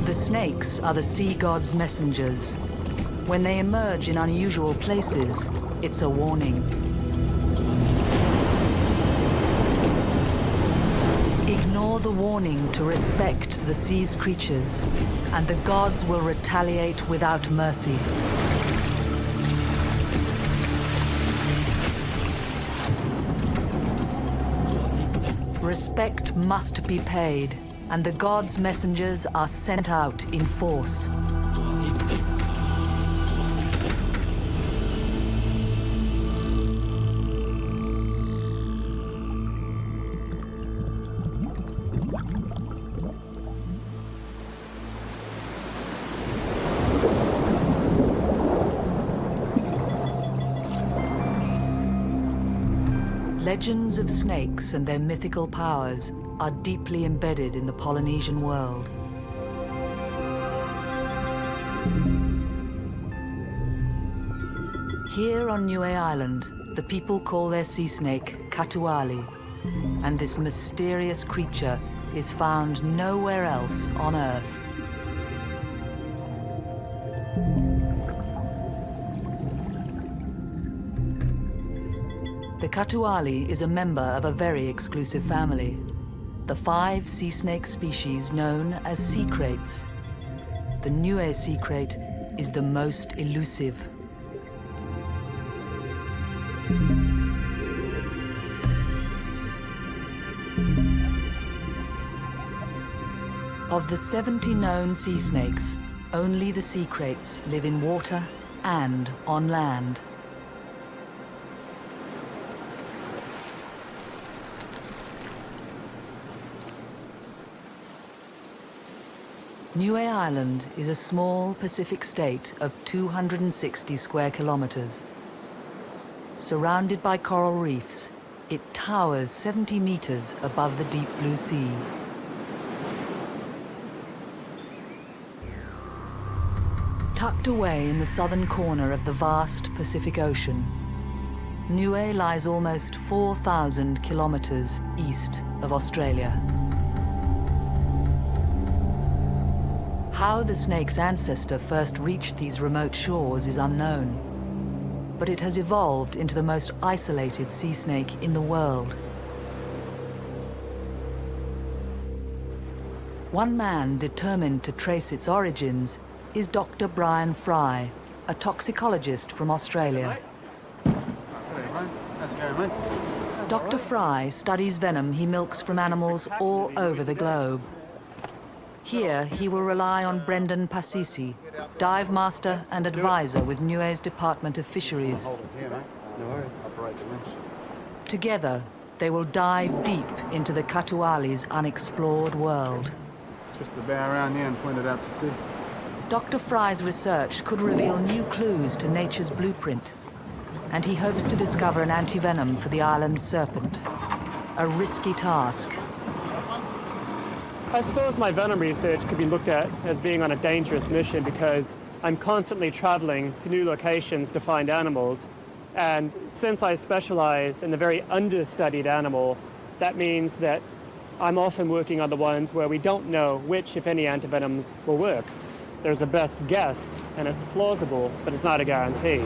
Speaker 1: The snakes are the sea gods' messengers. When they emerge in unusual places, it's a warning. Ignore the warning to respect the sea's creatures, and the gods will retaliate without mercy. Respect must be paid, and the gods' messengers are sent out in force. Legends of snakes and their mythical powers are deeply embedded in the Polynesian world. Here on Niue Island, the people call their sea snake Katuali, and this mysterious creature is found nowhere else on Earth.
Speaker 2: The Katuali is a member of a very exclusive family, the 5 sea snake species known as sea kraits. The Niue sea krait is the most elusive. Of the 70 known sea snakes, only the sea kraits live in water and on land. Niue Island is a small Pacific state of 260 square kilometers. Surrounded by coral reefs, it towers 70 meters above the deep blue sea. Tucked away in the southern corner of the vast Pacific Ocean, Niue lies almost 4,000 kilometers east of Australia. How the snake's ancestor first reached these remote shores is unknown, but it has evolved into the most isolated sea snake in the world. One man determined to trace its origins is Dr. Brian Fry, a toxicologist from Australia.
Speaker 21: How's it going, mate?
Speaker 2: Dr. Fry studies venom he milks from animals all over the globe. Here, he will rely on Brendan Passisi, dive master and advisor with Niue's Department of Fisheries.
Speaker 21: No worries, operate the winch.
Speaker 2: Together, they will dive deep into the Katuali's unexplored world.
Speaker 21: Just the bow around here and point it out to sea.
Speaker 2: Dr. Fry's research could reveal new clues to nature's blueprint, and he hopes to discover an antivenom for the island's serpent. A risky task.
Speaker 23: I suppose my venom research could be looked at as being on a dangerous mission because I'm constantly traveling to new locations to find animals. And since I specialize in the very understudied animal, that means that I'm often working on the ones where we don't know which, if any, antivenoms will work. There's a best guess, and it's plausible, but it's not a guarantee.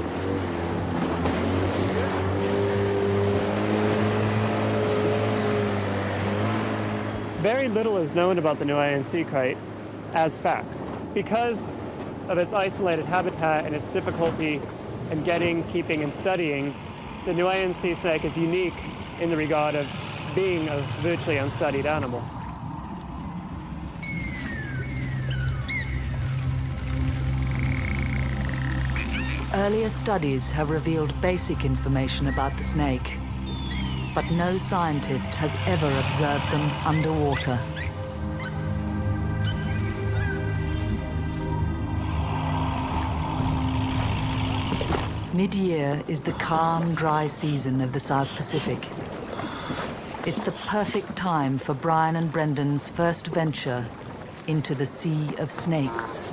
Speaker 23: Very little is known about the Niuean sea krait as facts. Because of its isolated habitat and its difficulty in getting, keeping, and studying, the Niuean sea snake is unique in the regard of being a virtually unstudied animal.
Speaker 2: Earlier studies have revealed basic information about the snake, but no scientist has ever observed them underwater. Mid-year is the calm, dry season of the South Pacific. It's the perfect time for Brian and Brendan's first venture into the Sea of Snakes.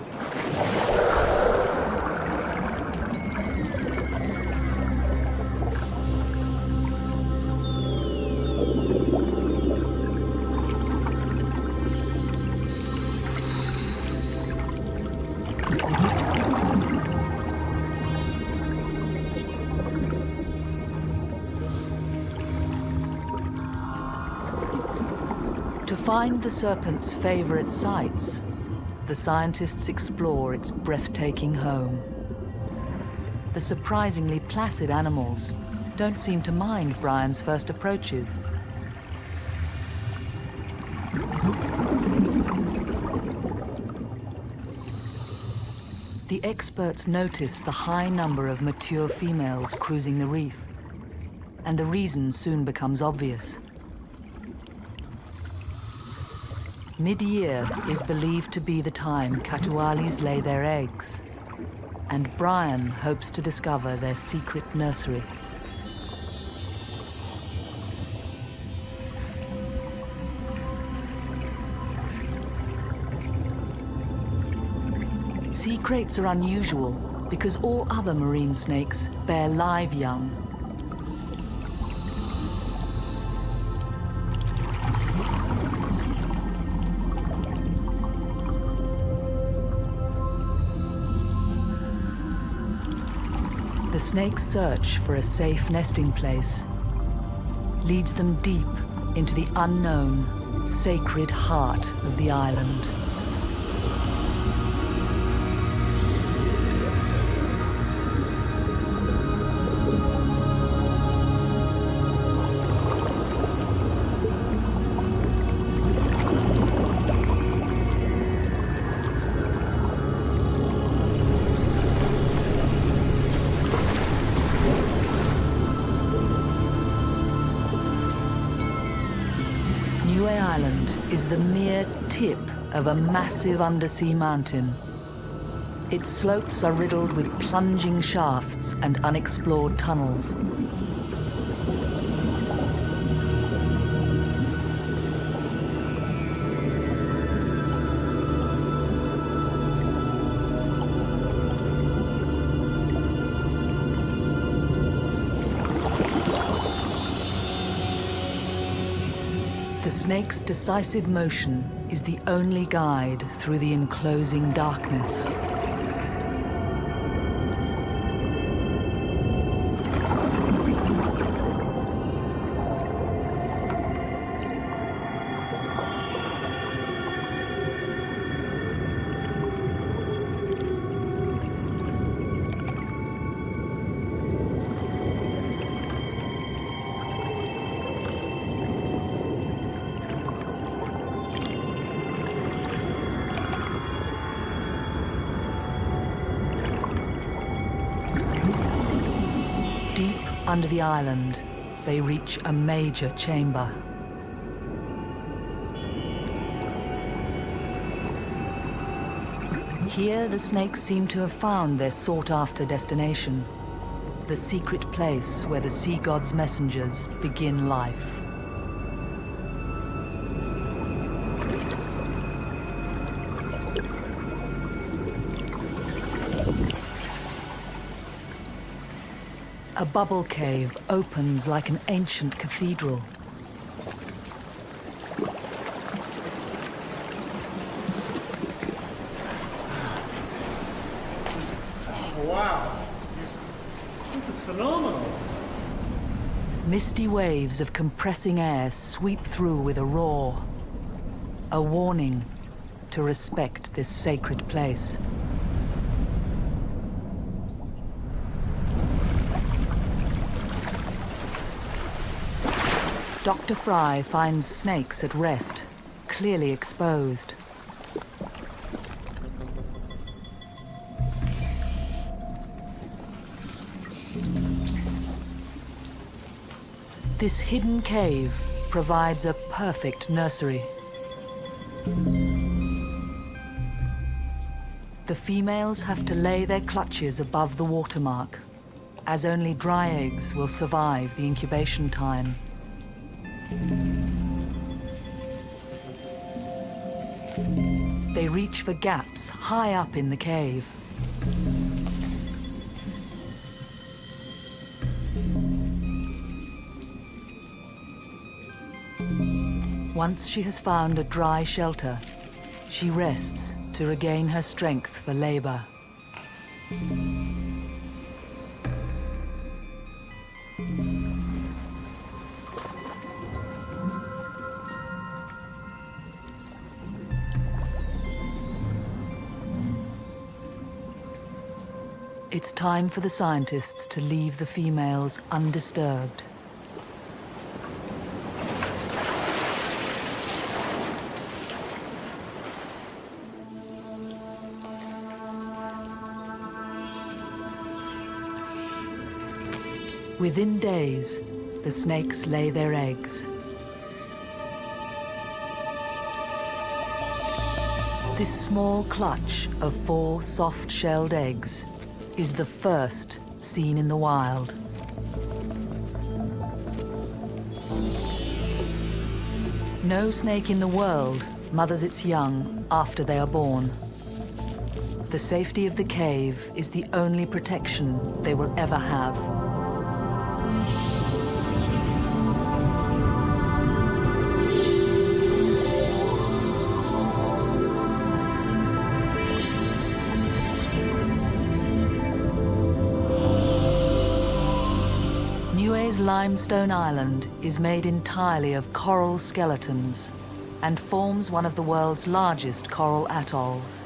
Speaker 2: To find the serpent's favorite sites, the scientists explore its breathtaking home. The surprisingly placid animals don't seem to mind Brian's first approaches. The experts notice the high number of mature females cruising the reef, and the reason soon becomes obvious. Mid-year is believed to be the time Katualis lay their eggs, and Brian hopes to discover their secret nursery. Sea kraits are unusual because all other marine snakes bear live young. The snakes search for a safe nesting place leads them deep into the unknown, sacred heart of the island. Island is the mere tip of a massive undersea mountain. Its slopes are riddled with plunging shafts and unexplored tunnels. The snake's decisive motion is the only guide through the enclosing darkness. Under the island, they reach a major chamber. Here, the snakes seem to have found their sought-after destination, the secret place where the sea god's messengers begin life. A bubble cave opens like an ancient cathedral.
Speaker 6: Oh, wow. This is phenomenal.
Speaker 2: Misty waves of compressing air sweep through with a roar. A warning to respect this sacred place. Dr. Fry finds snakes at rest, clearly exposed. This hidden cave provides a perfect nursery. The females have to lay their clutches above the watermark, as only dry eggs will survive the incubation time. They reach for gaps high up in the cave. Once she has found a dry shelter, she rests to regain her strength for labor. It's time for the scientists to leave the females undisturbed. Within days, the snakes lay their eggs. This small clutch of 4 soft-shelled eggs is the first seen in the wild. No snake in the world mothers its young after they are born. The safety of the cave is the only protection they will ever have. New Niue's limestone island is made entirely of coral skeletons and forms one of the world's largest coral atolls.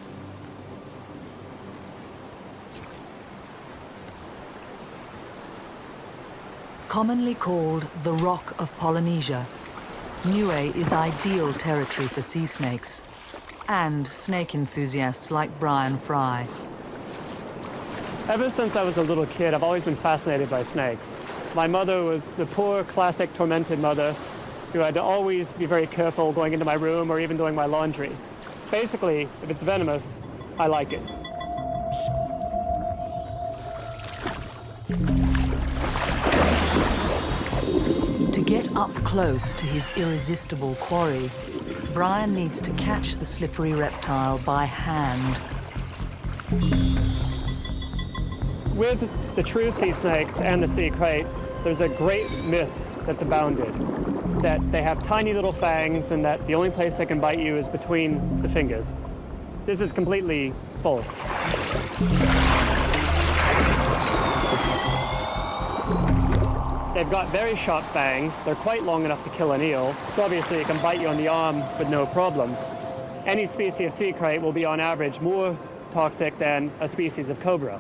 Speaker 2: Commonly called the Rock of Polynesia, Niue is ideal territory for sea snakes and snake enthusiasts like Brian Fry.
Speaker 23: Ever since I was a little kid, I've always been fascinated by snakes. My mother was the poor, classic, tormented mother who had to always be very careful going into my room or even doing my laundry. Basically, if it's venomous, I like it.
Speaker 2: To get up close to his irresistible quarry, Brian needs to catch the slippery reptile by hand.
Speaker 23: With the true sea snakes and the sea kraits, there's a great myth that's abounded, that they have tiny little fangs and that the only place they can bite you is between the fingers. This is completely false. They've got very sharp fangs. They're quite long enough to kill an eel, so obviously it can bite you on the arm with no problem. Any species of sea krait will be on average more toxic than a species of cobra.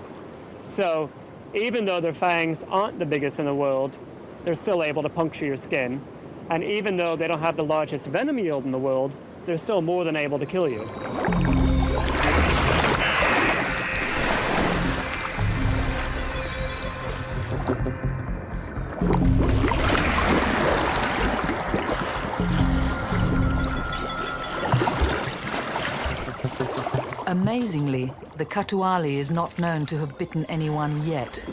Speaker 23: So even though their fangs aren't the biggest in the world, they're still able to puncture your skin. And even though they don't have the largest venom yield in the world, they're still more than able to kill you.
Speaker 2: Amazingly, the Katuali is not known to have bitten anyone yet.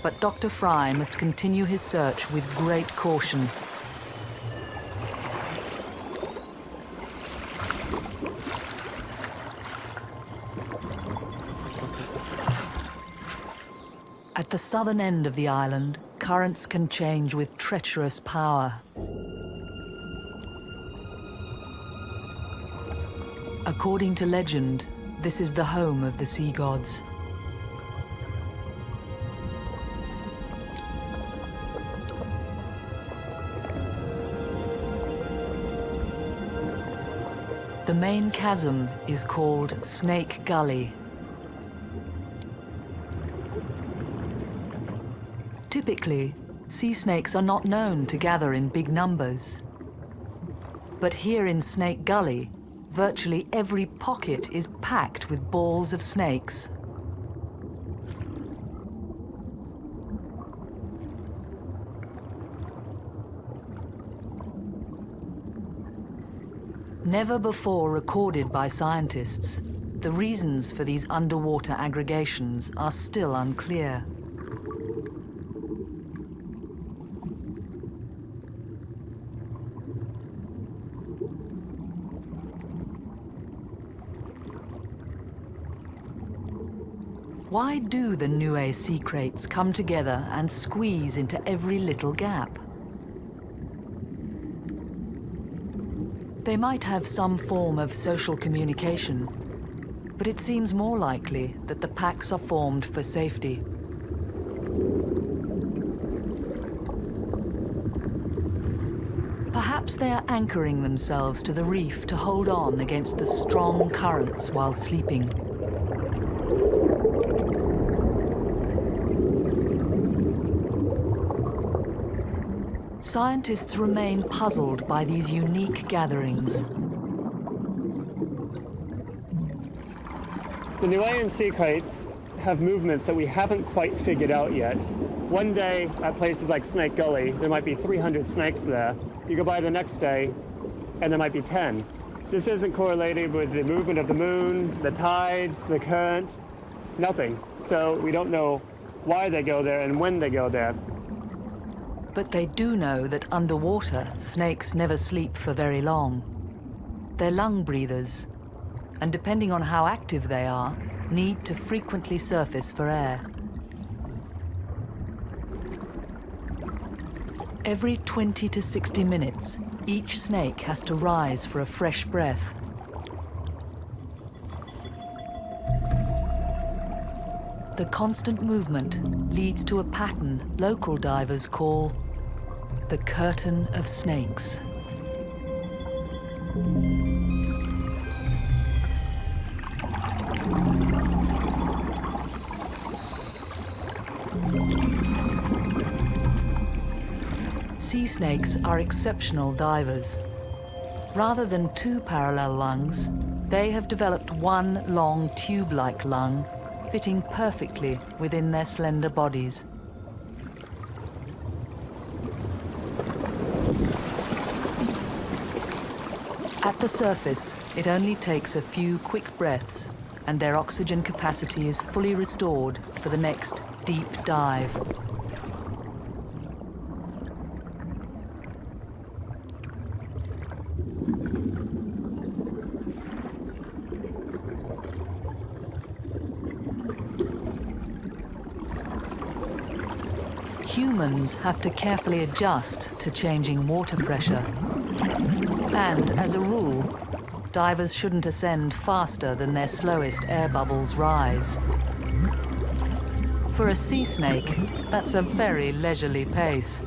Speaker 2: But Dr. Fry must continue his search with great caution. At the southern end of the island, currents can change with treacherous power. According to legend, this is the home of the sea gods. The main chasm is called Snake Gully. Typically, sea snakes are not known to gather in big numbers. But here in Snake Gully, virtually every pocket is packed with balls of snakes. Never before recorded by scientists, the reasons for these underwater aggregations are still unclear. Why do the Niue sea kraits come together and squeeze into every little gap? They might have some form of social communication, but it seems more likely that the packs are formed for safety. Perhaps they are anchoring themselves to the reef to hold on against the strong currents while sleeping. Scientists remain puzzled by these unique gatherings.
Speaker 23: The Niuean sea kraits have movements that we haven't quite figured out yet. One day, at places like Snake Gully, there might be 300 snakes there. You go by the next day, and there might be 10. This isn't correlated with the movement of the moon, the tides, the current, nothing. So we don't know why they go there and when they go there.
Speaker 2: But they do know that underwater, snakes never sleep for very long. They're lung breathers, and depending on how active they are, need to frequently surface for air. Every 20 to 60 minutes, each snake has to rise for a fresh breath. The constant movement leads to a pattern local divers call the curtain of snakes. Sea snakes are exceptional divers. Rather than two parallel lungs, they have developed one long tube-like lung, fitting perfectly within their slender bodies. At the surface, it only takes a few quick breaths, and their oxygen capacity is fully restored for the next deep dive. Humans have to carefully adjust to changing water pressure. And as a rule, divers shouldn't ascend faster than their slowest air bubbles rise. For a sea snake, that's a very leisurely pace.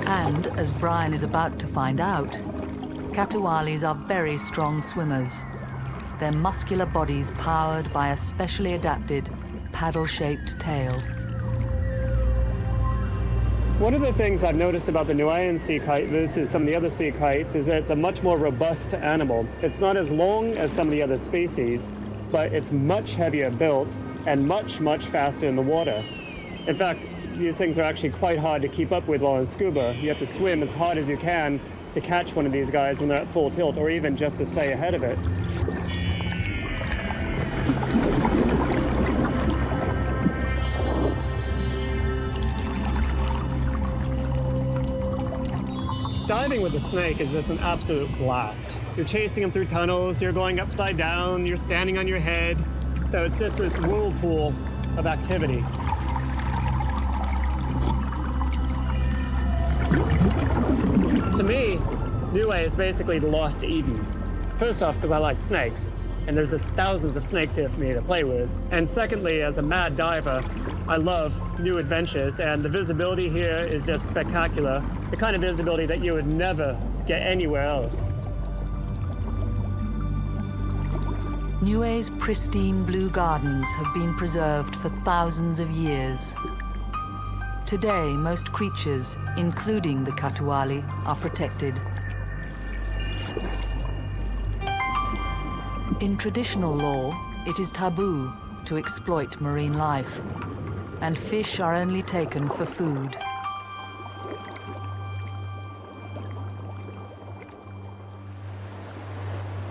Speaker 2: And, as Brian is about to find out, Katuwalis are very strong swimmers, their muscular bodies powered by a specially adapted, paddle-shaped tail.
Speaker 23: One of the things I've noticed about the Niuean sea kite versus some of the other sea kites is that it's a much more robust animal. It's not as long as some of the other species, but it's much heavier built and much, much faster in the water. In fact, these things are actually quite hard to keep up with while in scuba. You have to swim as hard as you can to catch one of these guys when they're at full tilt, or even just to stay ahead of it. Diving with a snake is just an absolute blast. You're chasing them through tunnels, you're going upside down, you're standing on your head. So it's just this whirlpool of activity. To me, Niue is basically the lost Eden. First off, because I like snakes, and there's just thousands of snakes here for me to play with. And secondly, as a mad diver, I love new adventures, and the visibility here is just spectacular. The kind of visibility that you would never get anywhere else.
Speaker 2: Niue's pristine blue gardens have been preserved for thousands of years. Today, most creatures, including the Katuwali, are protected. In traditional law, it is taboo to exploit marine life, and fish are only taken for food.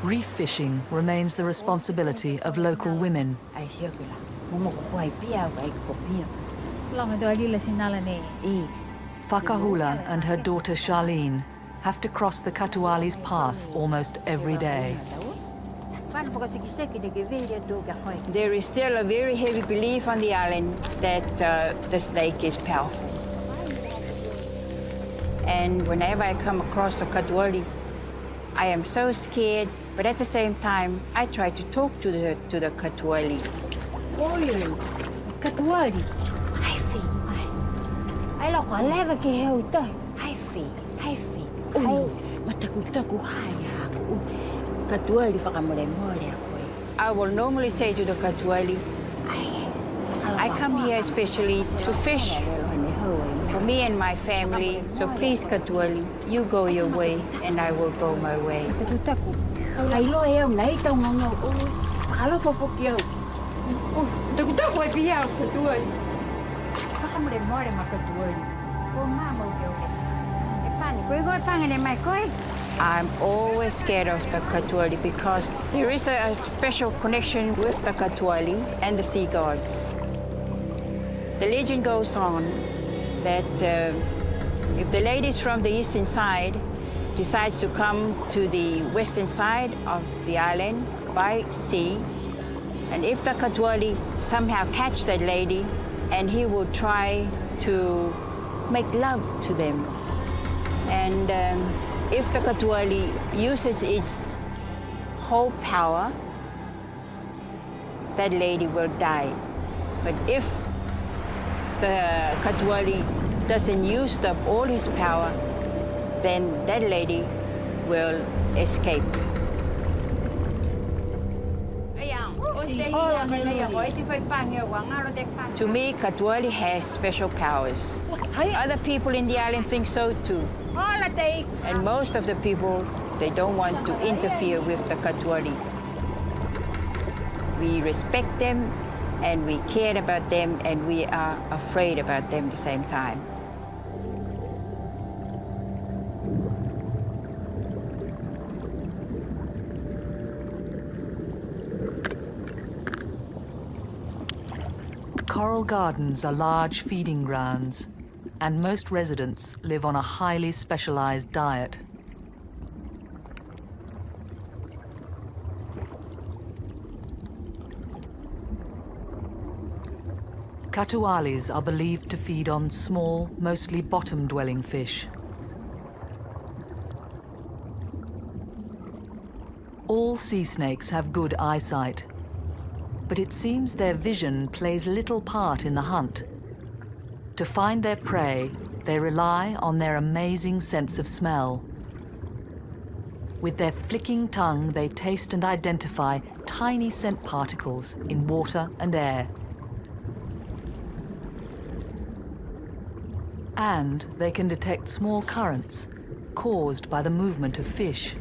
Speaker 2: Reef fishing remains the responsibility of local women. Fakahula and her daughter Charlene have to cross the Katuwali's path almost every day.
Speaker 17: There is still a very heavy belief on the island that the snake is powerful. And whenever I come across a Katuwali, I am so scared, but at the same time, I try to talk to the Katuwali.
Speaker 19: Oi, Katuwali. Hai fi. Ai lo kwa leva ke heu ta. Hai fi. Oi, mataku hai aku.
Speaker 17: Katuwali whakamoremore koe. I will normally say to the Katuwali, I come here especially to fish for me and my family, so please Katuwali, you go your way and I will go my way.
Speaker 19: Ai lo eu nei tau ngau. Halo fofoki eu. Taku ai pia Katuwali.
Speaker 17: Whakamoremore ma Katuwali. O mama o ke. E pani koe koe pangene mai koe. I'm always scared of the Katuwali because there is a special connection with the Katuwali and the sea gods. The legend goes on that if the ladies from the eastern side decides to come to the western side of the island by sea, and if the Katuwali somehow catch that lady, and he will try to make love to them. And if the Katuali uses its whole power, that lady will die. But if the Katuali doesn't use up all his power, then that lady will escape. To me, Katuali has special powers. Other people in the island think so too. And most of the people, they don't want to interfere with the Katuali. We respect them, and we care about them, and we are afraid about them at the same time.
Speaker 2: Coral gardens are large feeding grounds, and most residents live on a highly specialized diet. Katualis are believed to feed on small, mostly bottom-dwelling fish. All sea snakes have good eyesight, but it seems their vision plays little part in the hunt. To find their prey, they rely on their amazing sense of smell. With their flicking tongue, they taste and identify tiny scent particles in water and air. And they can detect small currents caused by the movement of fish.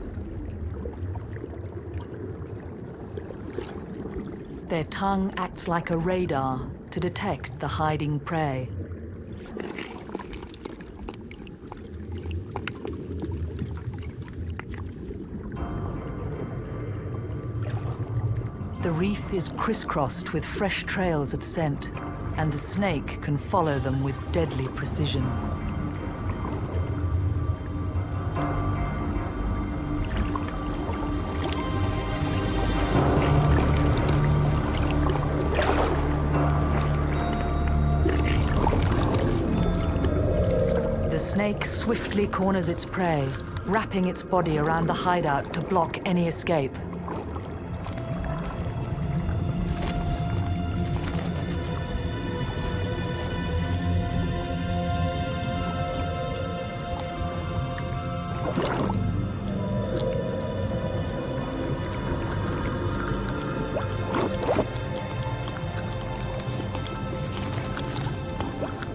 Speaker 2: Their tongue acts like a radar to detect the hiding prey. The reef is crisscrossed with fresh trails of scent, and the snake can follow them with deadly precision. The snake swiftly corners its prey, wrapping its body around the hideout to block any escape.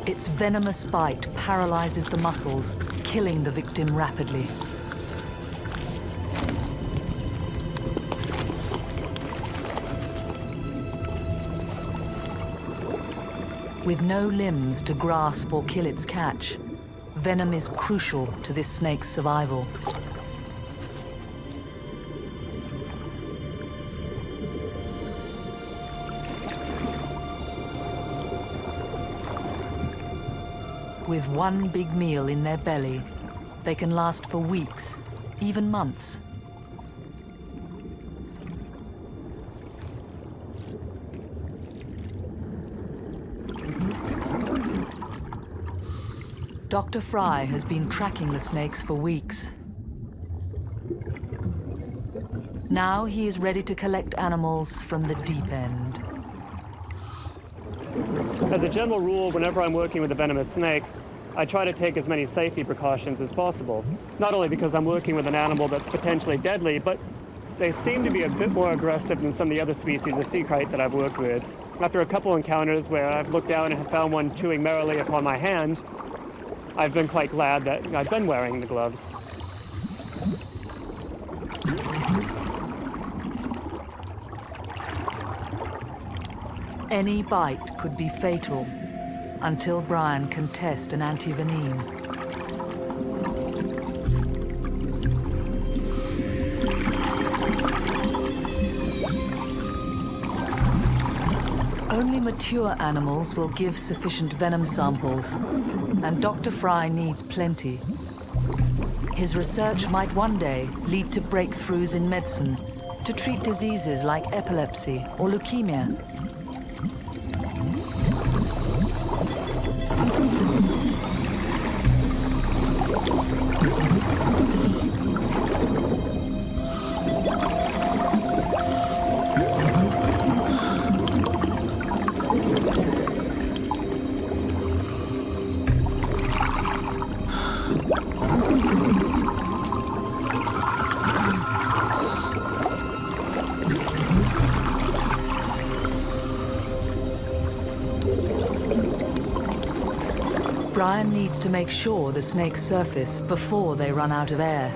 Speaker 2: Its venomous bite paralyzes the muscles, killing the victim rapidly. With no limbs to grasp or kill its catch, venom is crucial to this snake's survival. With one big meal in their belly, they can last for weeks, even months. Dr. Fry has been tracking the snakes for weeks. Now he is ready to collect animals from the deep end.
Speaker 23: As a general rule, whenever I'm working with a venomous snake, I try to take as many safety precautions as possible. Not only because I'm working with an animal that's potentially deadly, but they seem to be a bit more aggressive than some of the other species of sea kite that I've worked with. After a couple encounters where I've looked down and have found one chewing merrily upon my hand, I've been quite glad that I've been wearing the gloves.
Speaker 2: Any bite could be fatal until Brian can test an anti-venin. Only mature animals will give sufficient venom samples, and Dr. Fry needs plenty. His research might one day lead to breakthroughs in medicine to treat diseases like epilepsy or leukemia. Brian needs to make sure the snakes surface before they run out of air.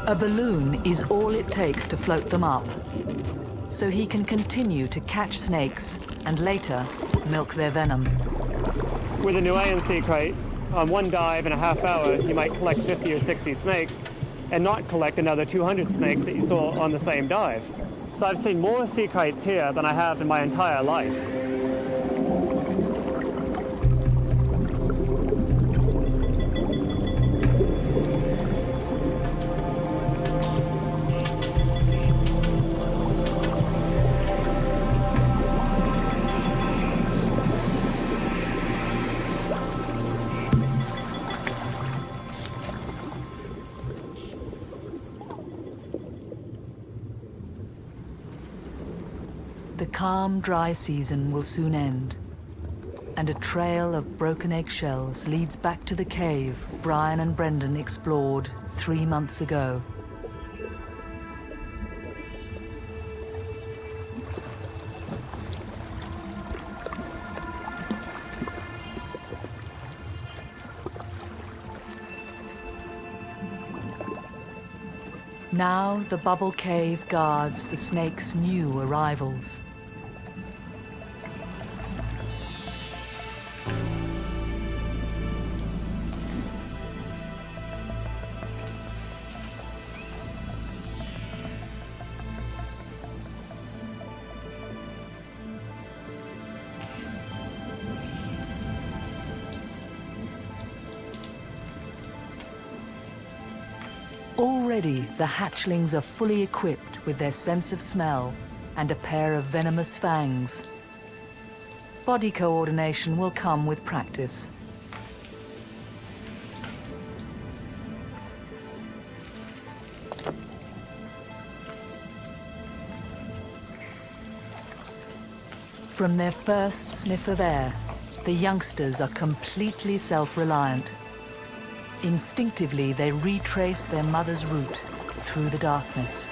Speaker 2: A balloon is all it takes to float them up, so he can continue to catch snakes and later milk their venom.
Speaker 23: With a Nuaean sea crate, on one dive in a half hour, you might collect 50 or 60 snakes and not collect another 200 snakes that you saw on the same dive. So I've seen more sea kites here than I have in my entire life.
Speaker 2: The calm, dry season will soon end, and a trail of broken eggshells leads back to the cave Brian and Brendan explored 3 months ago. Now the bubble cave guards the snake's new arrivals. Already, the hatchlings are fully equipped with their sense of smell and a pair of venomous fangs. Body coordination will come with practice. From their first sniff of air, the youngsters are completely self-reliant. Instinctively, they retrace their mother's route through the darkness.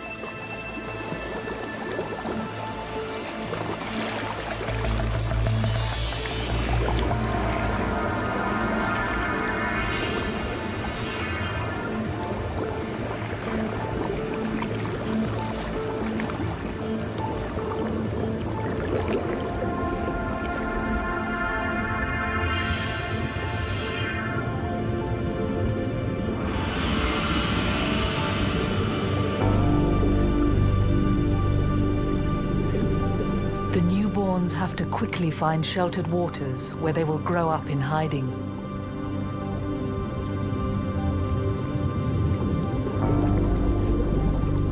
Speaker 2: The newborns have to quickly find sheltered waters where they will grow up in hiding.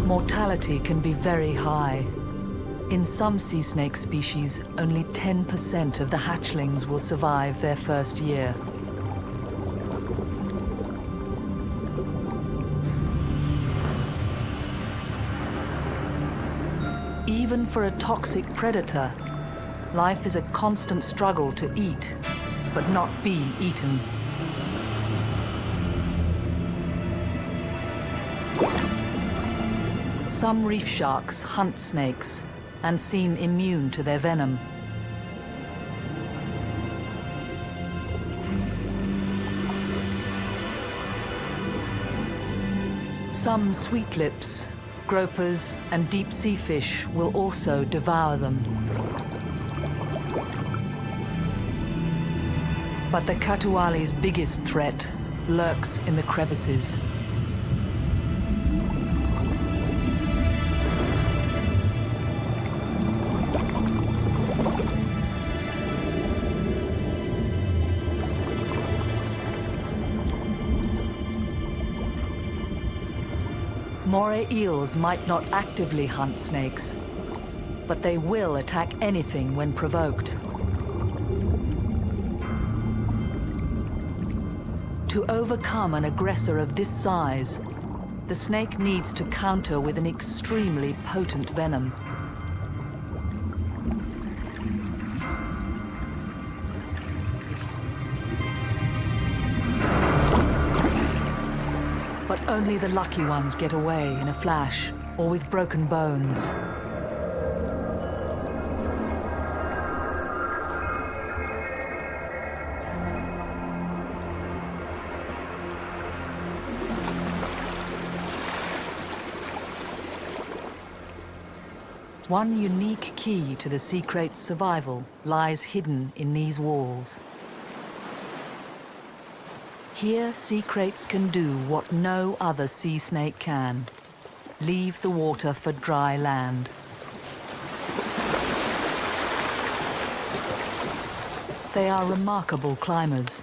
Speaker 2: Mortality can be very high. In some sea snake species, only 10% of the hatchlings will survive their first year. Even for a toxic predator, life is a constant struggle to eat, but not be eaten. Some reef sharks hunt snakes and seem immune to their venom. Some sweetlips, gropers and deep-sea fish will also devour them. But the Katuali's biggest threat lurks in the crevices. Moray eels might not actively hunt snakes, but they will attack anything when provoked. To overcome an aggressor of this size, the snake needs to counter with an extremely potent venom. But only the lucky ones get away in a flash or with broken bones. One unique key to the sea crate's survival lies hidden in these walls. Here, sea crates can do what no other sea snake can: leave the water for dry land. They are remarkable climbers.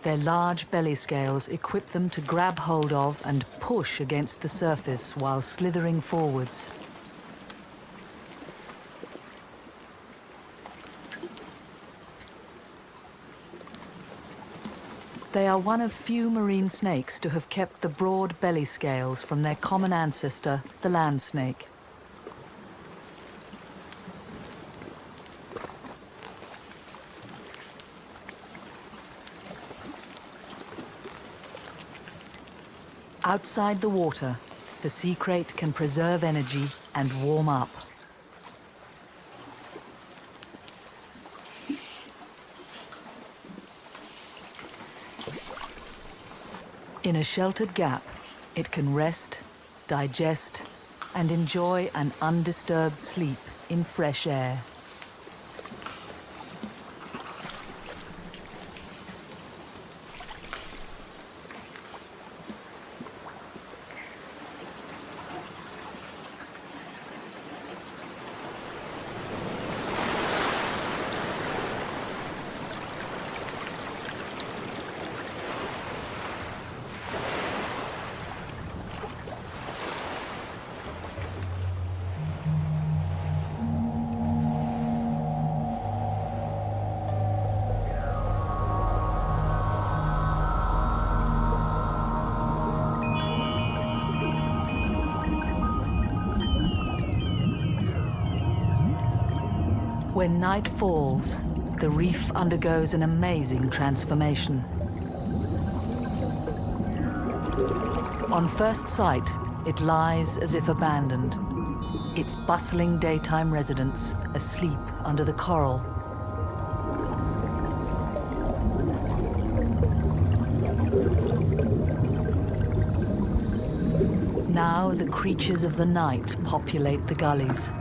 Speaker 2: Their large belly scales equip them to grab hold of and push against the surface while slithering forwards. They are one of few marine snakes to have kept the broad belly scales from their common ancestor, the land snake. Outside the water, the sea crate can preserve energy and warm up. In a sheltered gap, it can rest, digest, and enjoy an undisturbed sleep in fresh air. When night falls, the reef undergoes an amazing transformation. On first sight, it lies as if abandoned, its bustling daytime residents asleep under the coral. Now the creatures of the night populate the gullies.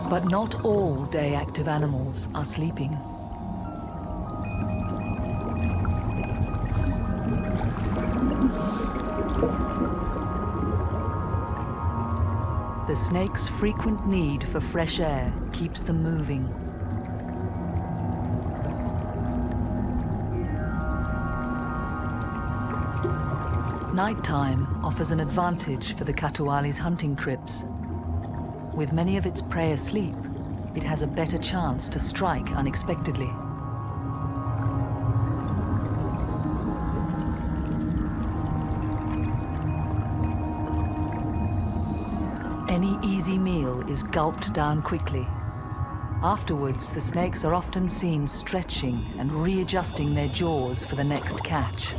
Speaker 2: But not all day-active animals are sleeping. The snake's frequent need for fresh air keeps them moving. Nighttime offers an advantage for the Katuali's hunting trips. With many of its prey asleep, it has a better chance to strike unexpectedly. Any easy meal is gulped down quickly. Afterwards, the snakes are often seen stretching and readjusting their jaws for the next catch.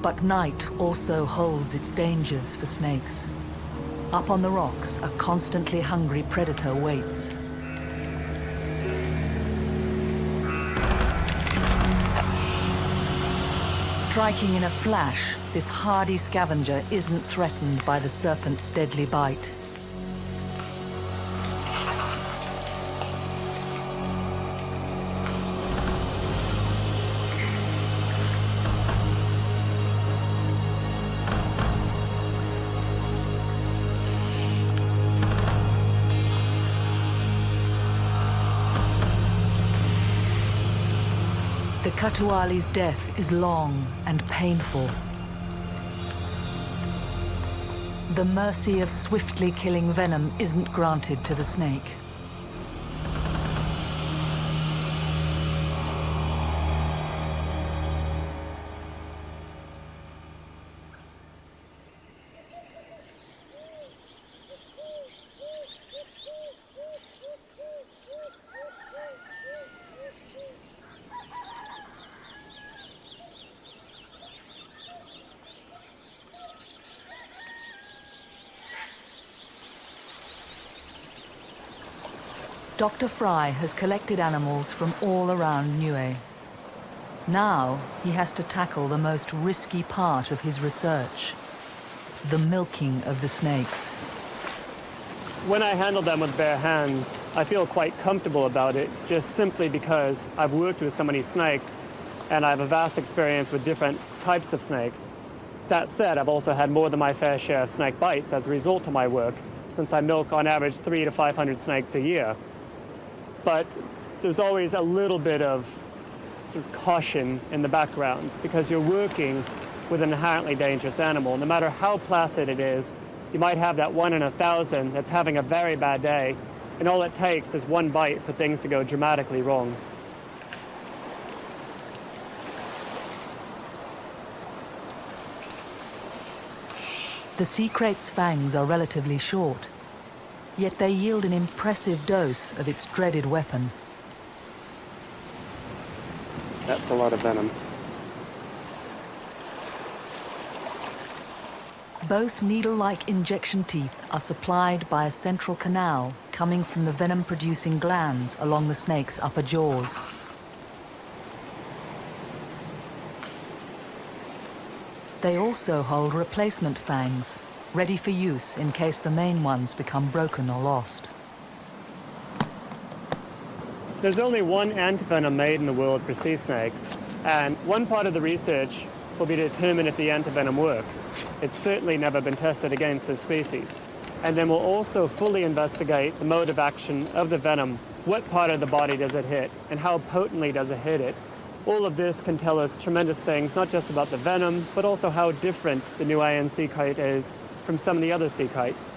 Speaker 2: But night also holds its dangers for snakes. Up on the rocks, a constantly hungry predator waits. Striking in a flash, this hardy scavenger isn't threatened by the serpent's deadly bite. The Katuali's death is long and painful. The mercy of swiftly killing venom isn't granted to the snake. Dr. Fry has collected animals from all around Niue. Now he has to tackle the most risky part of his research, the milking of the snakes.
Speaker 23: When I handle them with bare hands, I feel quite comfortable about it, just simply because I've worked with so many snakes and I have a vast experience with different types of snakes. That said, I've also had more than my fair share of snake bites as a result of my work, since I milk on average 300 to 500 snakes a year. But there's always a little bit of sort of caution in the background because you're working with an inherently dangerous animal. No matter how placid it is, you might have that 1 in 1,000 that's having a very bad day, and all it takes is one bite for things to go dramatically wrong.
Speaker 2: The sea crate's fangs are relatively short, yet they yield an impressive dose of its dreaded weapon.
Speaker 23: That's a lot of venom.
Speaker 2: Both needle-like injection teeth are supplied by a central canal coming from the venom-producing glands along the snake's upper jaws. They also hold replacement fangs, ready for use in case the main ones become broken or lost.
Speaker 23: There's only one antivenom made in the world for sea snakes, and one part of the research will be to determine if the antivenom works. It's certainly never been tested against this species. And then we'll also fully investigate the mode of action of the venom. What part of the body does it hit, and how potently does it hit it? All of this can tell us tremendous things, not just about the venom, but also how different the Niuean sea kite is from some of the other sea kites.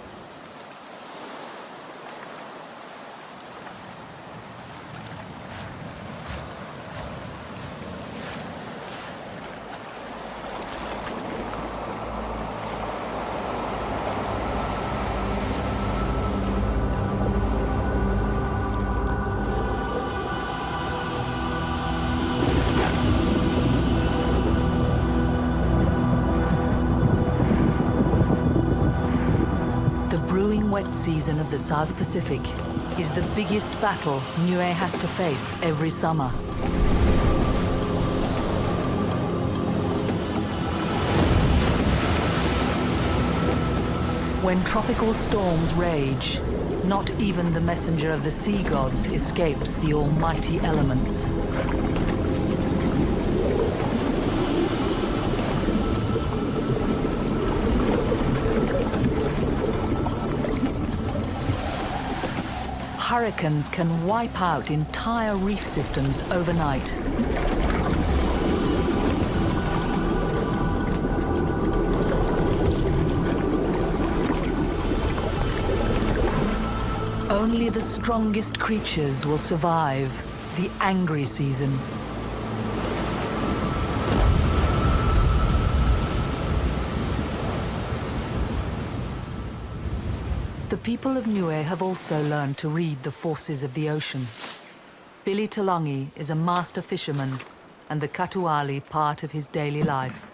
Speaker 2: Wet season of the South Pacific is the biggest battle Niue has to face every summer. When tropical storms rage, not even the messenger of the sea gods escapes the almighty elements. Hurricanes can wipe out entire reef systems overnight. Only the strongest creatures will survive the angry season. The people of Niue have also learned to read the forces of the ocean. Billy Talongi is a master fisherman and the katuali part of his daily life.